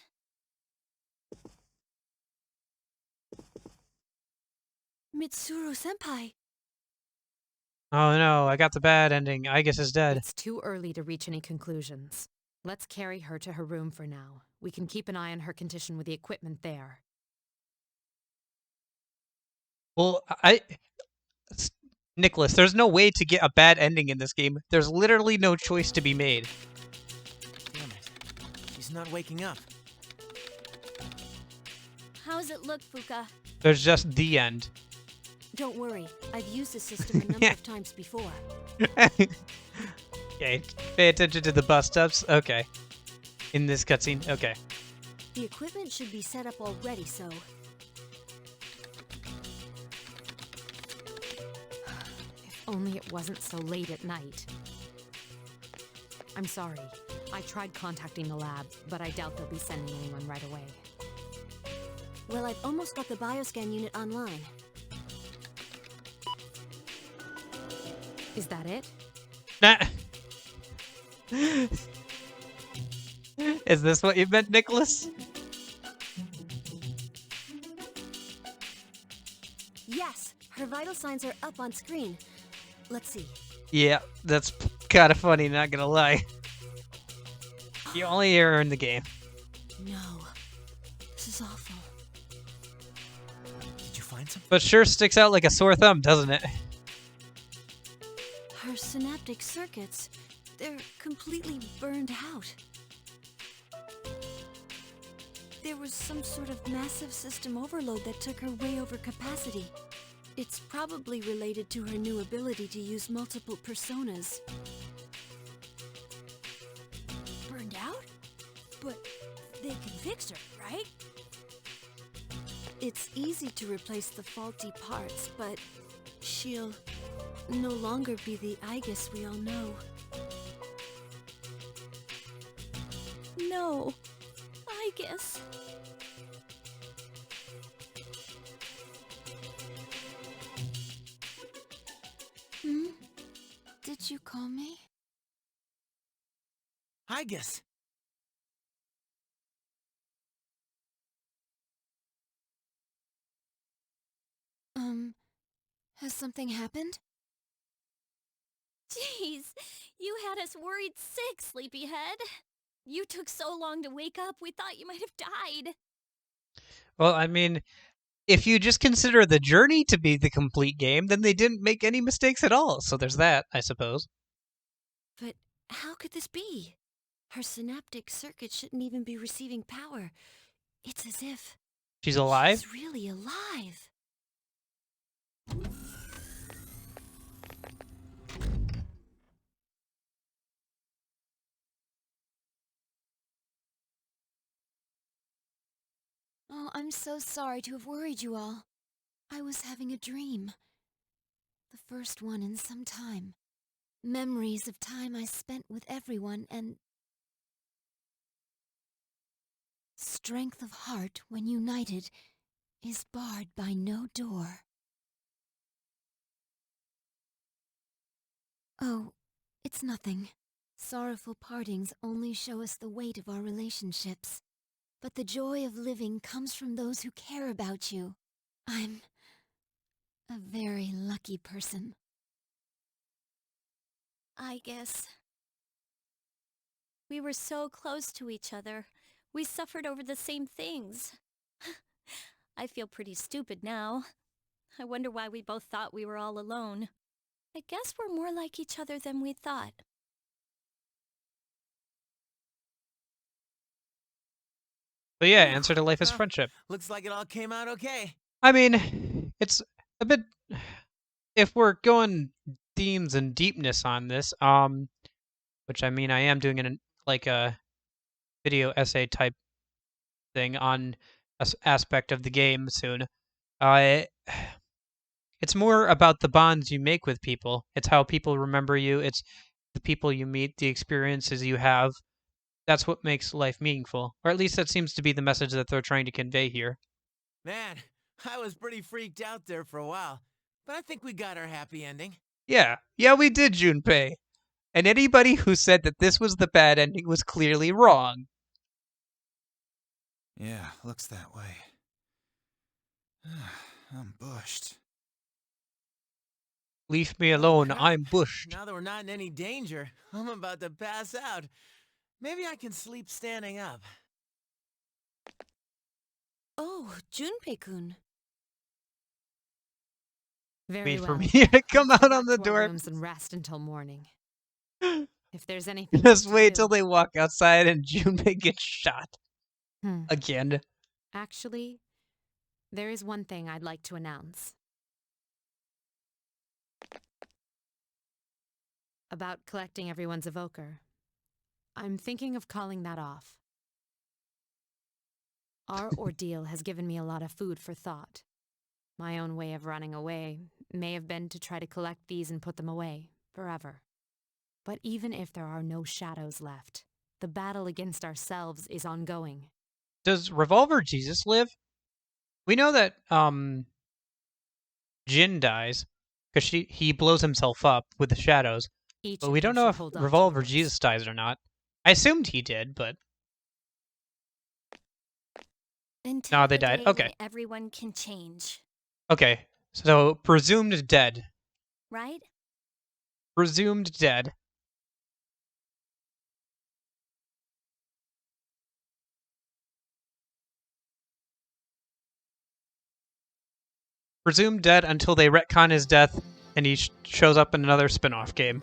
Mitsuru-senpai.
Oh no, I got the bad ending. Aegis is dead.
It's too early to reach any conclusions. Let's carry her to her room for now. We can keep an eye on her condition with the equipment there.
Well, Nicholas, there's no way to get a bad ending in this game. There's literally no choice to be made.
Damn it. He's not waking up.
How's it look, Fuka?
There's just the end.
Don't worry, I've used this system a number of times before.
Okay, pay attention to the bus stops. Okay. In this cutscene. Okay.
The equipment should be set up already, so...
If only it wasn't so late at night. I'm sorry. I tried contacting the lab, but I doubt they'll be sending anyone right away.
Well, I've almost got the bioscan unit online.
Is that it?
Nah. Is this what you meant, Nicholas?
Yes, her vital signs are up on screen. Let's see.
Yeah, that's kind of funny, not gonna lie. The only error in the game.
No. This is awful.
Did you find something?
But sure sticks out like a sore thumb, doesn't it?
Her synaptic circuits, they're completely burned out. There was some sort of massive system overload that took her way over capacity. It's probably related to her new ability to use multiple personas. Burned out? But they can fix her, right? It's easy to replace the faulty parts, but she'll no longer be the Aegis we all know. No, Aegis. Hmm? Did you call me?
Aegis!
Has something happened?
Jeez, you had us worried sick, sleepyhead. You took so long to wake up, we thought you might have died.
Well, I mean, if you just consider the journey to be the complete game, then they didn't make any mistakes at all. So there's that, I suppose.
But how could this be? Her synaptic circuit shouldn't even be receiving power. It's as if
She's alive?
she's really alive. Oh, I'm so sorry to have worried you all. I was having a dream. The first one in some time. Memories of time I spent with everyone and... strength of heart when united is barred by no door. Oh, it's nothing. Sorrowful partings only show us the weight of our relationships. But the joy of living comes from those who care about you. I'm a very lucky person.
I guess. We were so close to each other. We suffered over the same things. I feel pretty stupid now. I wonder why we both thought we were all alone. I guess we're more like each other than we thought.
But yeah, answer to life is
Well,
friendship.
Looks like it all came out okay.
I mean, it's a bit... If we're going themes and deepness on this, which I mean, I am doing like a video essay type thing on aspect of the game soon. It's more about the bonds you make with people. It's how people remember you. It's the people you meet, the experiences you have. That's what makes life meaningful. Or at least that seems to be the message that they're trying to convey here.
Man, I was pretty freaked out there for a while, but I think we got our happy ending.
Yeah, we did, Junpei. And anybody who said that this was the bad ending was clearly wrong.
Yeah, looks that way. I'm bushed.
Leave me alone,
crap.
I'm bushed.
Now that we're not in any danger, I'm about to pass out. Maybe I can sleep standing up.
Oh, Junpei-kun.
Very
Wait for
well.
me to come
Let's
out
go
on
back
the
to our
door.
rooms and rest until morning. If there's anything
Just
left to
wait
do.
till they walk outside and Junpei gets shot.
Hmm.
Again.
Actually, there is one thing I'd like to announce. About collecting everyone's evoker. I'm thinking of calling that off. Our ordeal has given me a lot of food for thought. My own way of running away may have been to try to collect these and put them away, forever. But even if there are no shadows left, the battle against ourselves is ongoing.
Does Revolver Jesus live? We know that Jin dies because he blows himself up with the shadows,
Each
but
of
we
you
don't know
should
if
hold on to
Revolver
yours.
Jesus dies or not. I assumed he did, but
Until
no, they
the
died.
day
Okay,
when everyone can change,
okay. So presumed dead.
right?
Presumed dead. Presumed dead until they retcon his death and he shows up in another spin-off game.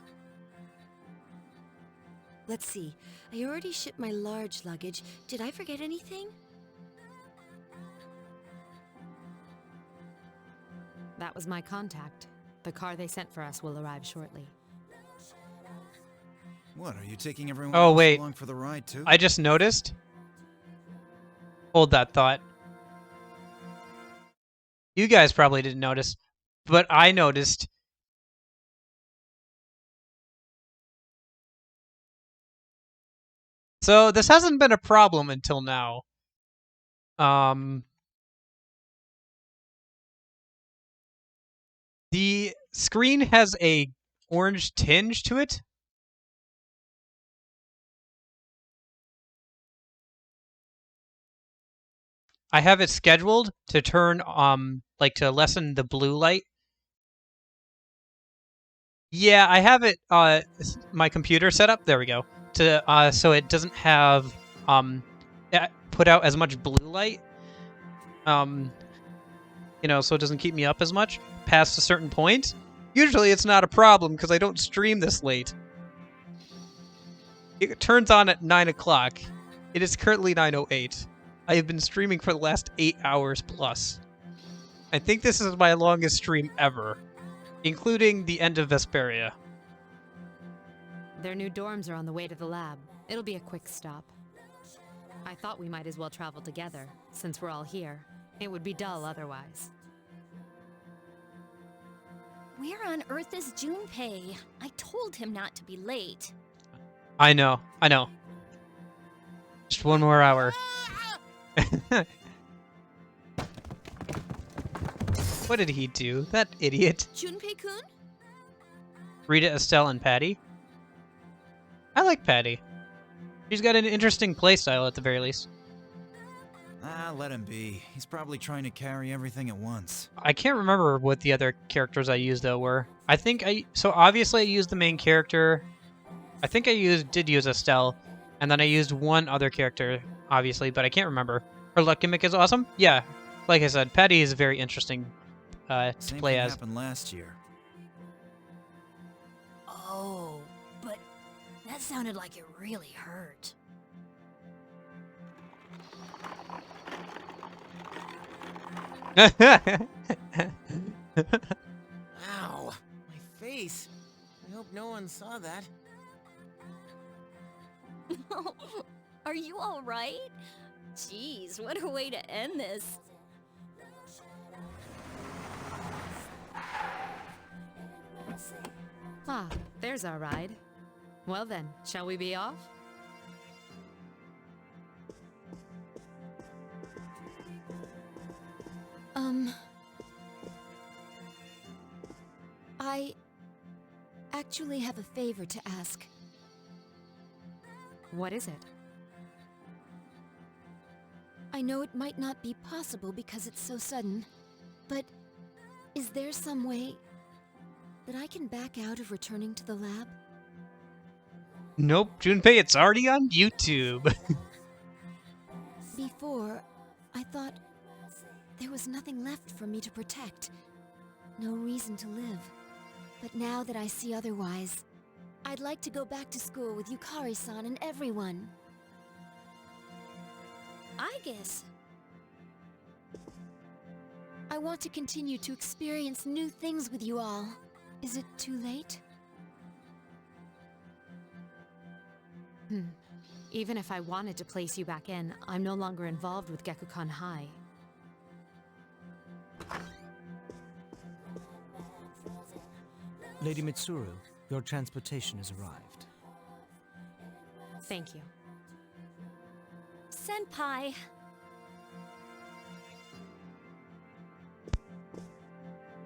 Let's see. I already shipped my large luggage. Did I forget anything?
That was my contact. The car they sent for us will arrive shortly.
What, are you taking everyone
Oh,
else
wait.
along for the ride too?
I just noticed. Hold that thought. You guys probably didn't notice, but I noticed. So this hasn't been a problem until now. The screen has a orange tinge to it. I have it scheduled to turn like to lessen the blue light. Yeah, I have it my computer set up. There we go. To so it doesn't have put out as much blue light. You know, so it doesn't keep me up as much past a certain point. Usually it's not a problem because I don't stream this late. It turns on at 9 o'clock. It is currently 9:08. I have been streaming for the last 8 hours plus. I think this is my longest stream ever, including the end of Vesperia.
Their new dorms are on the way to the lab. It'll be a quick stop. I thought we might as well travel together, since we're all here. It would be dull otherwise.
Where on earth is Junpei? I told him not to be late.
I know. Just one more hour. What did he do? That idiot.
Junpei-kun?
Rita, Estelle, and Patty. I like Patty. She's got an interesting playstyle at the very least.
Ah, let him be. He's probably trying to carry everything at once.
I can't remember what the other characters I used though were. I think so obviously I used the main character. I think I did use Estelle, and then I used one other character, obviously, but I can't remember. Her luck gimmick is awesome. Yeah, like I said, Patty is very interesting to
Same
play
thing
as.
happened last year.
Oh, but that sounded like it really hurt.
Ow! My face. I hope no one saw that.
Are you all right? Jeez, what a way to end this.
Ah, there's our ride. Well then, shall we be off?
I actually have a favor to ask.
What is it?
I know it might not be possible because it's so sudden, but is there some way that I can back out of returning to the lab?
Nope, Junpei, it's already on YouTube.
Before, I thought there was nothing left for me to protect. no reason to live. But now that I see otherwise, I'd like to go back to school with Yukari-san and everyone.
I guess.
I want to continue to experience new things with you all. Is it too late?
Even if I wanted to place you back in, I'm no longer involved with Gekukan High.
Lady Mitsuru, your transportation has arrived.
Thank you.
Senpai.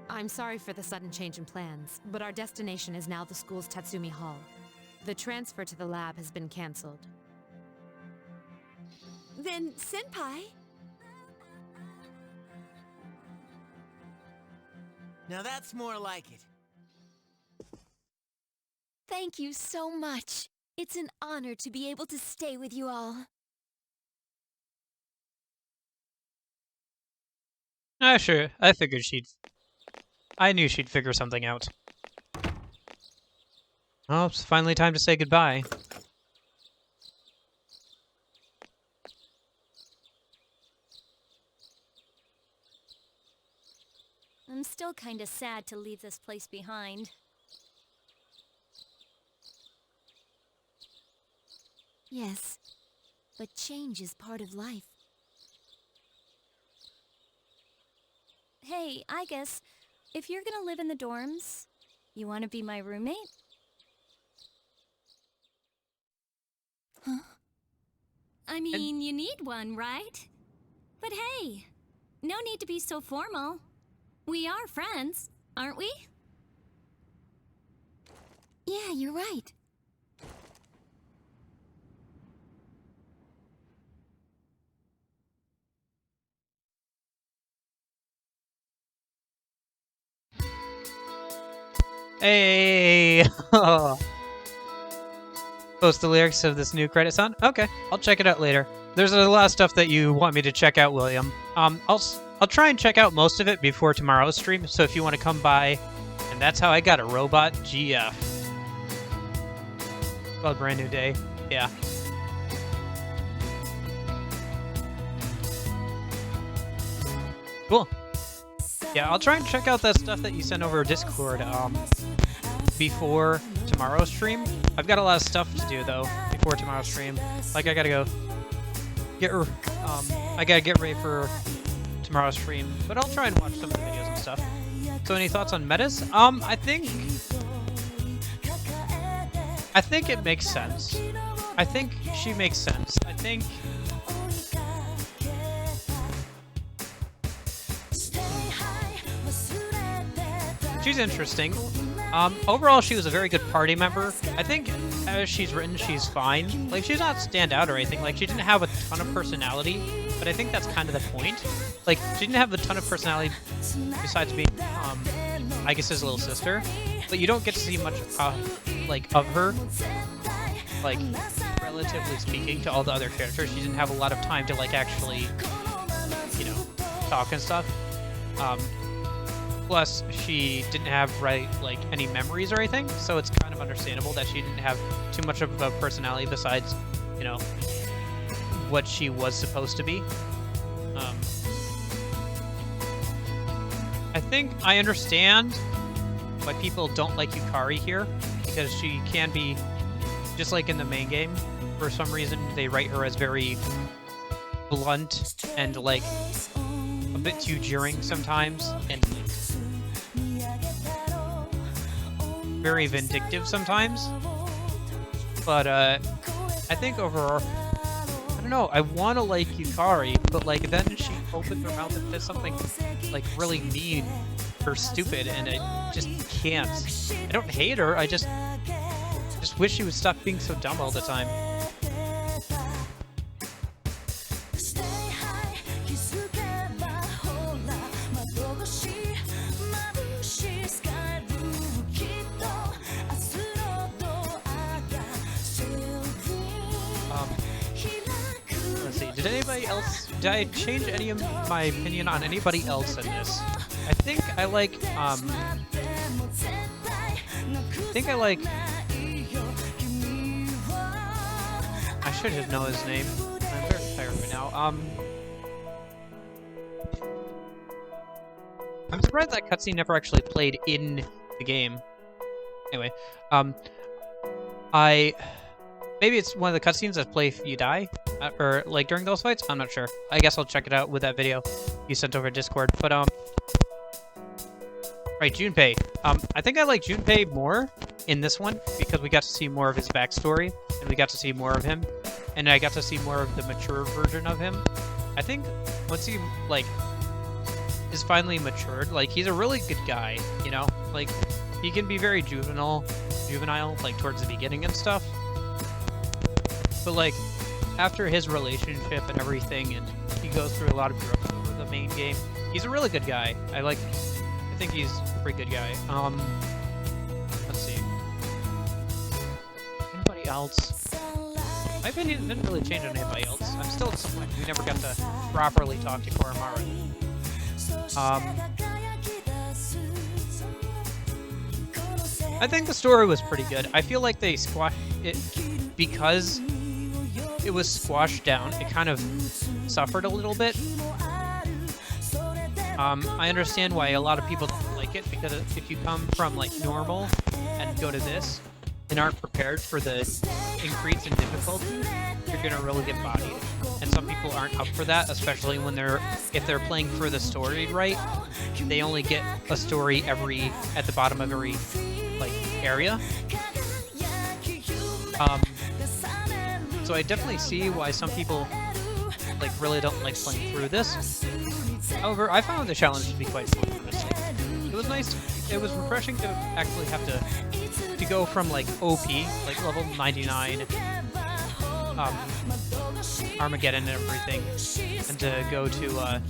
I'm sorry for the sudden change in plans, but our destination is now the school's Tatsumi Hall. The transfer to the lab has been cancelled.
Then, Senpai?
Now that's more like it.
Thank you so much. It's an honor to be able to stay with you all.
Sure. I knew she'd figure something out. Oh, it's finally time to say goodbye.
I'm still kinda sad to leave this place behind.
Yes, but change is part of life.
Hey, I guess, if you're gonna live in the dorms, you wanna be my roommate?
Huh?
I mean, you need one, right? But hey, no need to be so formal. We are friends, aren't we?
Yeah, you're right.
Hey! Post the lyrics of this new credit song? Okay, I'll check it out later. There's a lot of stuff that you want me to check out, William. I'll try and check out most of it before tomorrow's stream, so if you want to come by, and that's how I got a robot GF. Well, brand new day. Yeah. Cool. Yeah, I'll try and check out that stuff that you sent over Discord before tomorrow's stream. I've got a lot of stuff to do though before tomorrow's stream. Like I gotta go I gotta get ready for tomorrow's stream, but I'll try and watch some of the videos and stuff. So any thoughts on metas? I think it makes sense. I think she makes sense. I think she's interesting. Overall, she was a very good party member. I think as she's written, she's fine. Like, she's not stand out or anything. Like, she didn't have a ton of personality, but I think that's kind of the point. Like, she didn't have a ton of personality besides being, I guess, his little sister. But you don't get to see much, like, of her. Like, relatively speaking, to all the other characters. She didn't have a lot of time to, like, actually, you know, talk and stuff. Plus, she didn't have, like, any memories or anything, so it's kind of understandable that she didn't have too much of a personality besides, you know, what she was supposed to be. I think I understand why people don't like Yukari here, because she can be, just like in the main game, for some reason they write her as very blunt and, like, a bit too jeering sometimes, and very vindictive sometimes. But I think overall, I don't know, I want to like Yukari, but like then she opens her mouth and says something like really mean or stupid, and I just can't. I don't hate her, I just wish she would stop being so dumb all the time. Let's see, did I change any of my opinion on anybody else in this? I think I like, I should have known his name. I'm very tired right now. I'm surprised that cutscene never actually played in the game. Anyway, maybe it's one of the cutscenes that play if you die, or like during those fights. I'm not sure. I guess I'll check it out with that video you sent over Discord. But right, Junpei. I think I like Junpei more in this one because we got to see more of his backstory and we got to see more of him, and I got to see more of the mature version of him. I think once he like is finally matured, like he's a really good guy, you know, like he can be very juvenile like towards the beginning and stuff, but like after his relationship and everything, and he goes through a lot of growth over the main game, he's a really good guy. I think he's a pretty good guy. Let's see, anybody else? My opinion didn't really change on anybody else. I'm still disappointed we never got to properly talk to Koromaru. I think the story was pretty good. I feel like they squashed it because it was squashed down. It kind of suffered a little bit. I understand why a lot of people don't like it, because if you come from like normal and go to this and aren't prepared for the increase in difficulty, you're gonna really get bodied. And some people aren't up for that, especially when if they're playing for the story right. They only get a story at the bottom of every like area. So I definitely see why some people like really don't like playing through this. However, I found the challenge to be quite fun, honestly. It was nice. It was refreshing to actually have to go from like OP, like level 99, Armageddon and everything, and to go to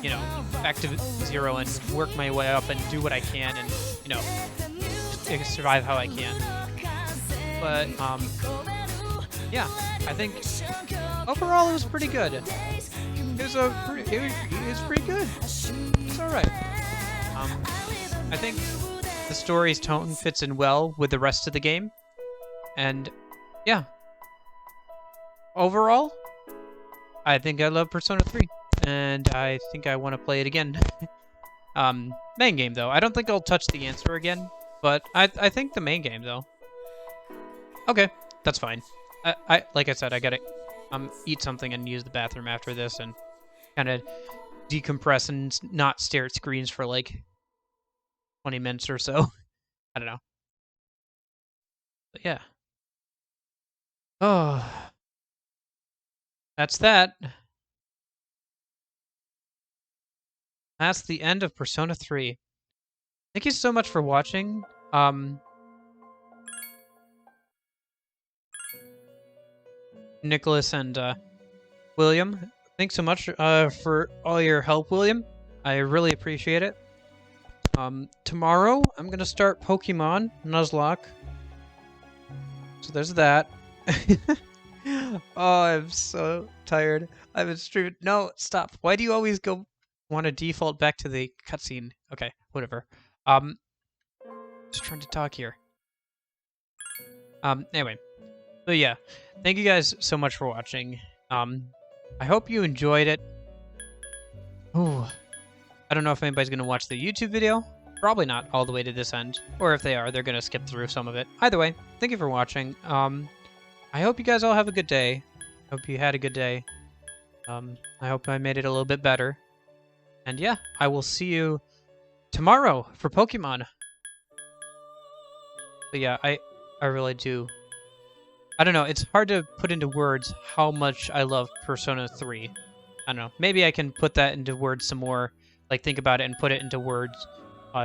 you know, back to 0 and work my way up and do what I can, and you know, just survive how I can. But yeah, I think overall it was pretty good. It was pretty good. It's all right. I think the story's tone fits in well with the rest of the game, and yeah. Overall, I think I love Persona 3, and I think I want to play it again. Main game though, I don't think I'll touch the answer again, but I think the main game though. Okay, that's fine. I like I said, I gotta eat something and use the bathroom after this and kind of decompress and not stare at screens for like 20 minutes or so. I don't know. But yeah. Oh. That's that. That's the end of Persona 3. Thank you so much for watching. Nicholas and William, thanks so much for all your help, William. I really appreciate it. Tomorrow, I'm going to start Pokemon Nuzlocke. So there's that. Oh, I'm so tired. I've been streaming. No, stop. Why do you always want to default back to the cutscene? Okay, whatever. Just trying to talk here. Anyway. So yeah, thank you guys so much for watching. I hope you enjoyed it. Ooh. I don't know if anybody's going to watch the YouTube video. Probably not all the way to this end. Or if they are, they're going to skip through some of it. Either way, thank you for watching. I hope you guys all have a good day. Hope you had a good day. I hope I made it a little bit better. And yeah, I will see you tomorrow for Pokemon. But yeah, I really do. I don't know, it's hard to put into words how much I love Persona 3. I don't know, maybe I can put that into words some more, like think about it and put it into words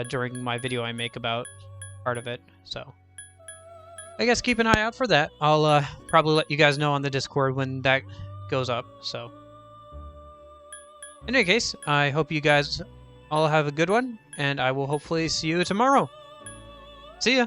during my video I make about part of it, so. I guess keep an eye out for that. I'll probably let you guys know on the Discord when that goes up, so. In any case, I hope you guys all have a good one, and I will hopefully see you tomorrow. See ya!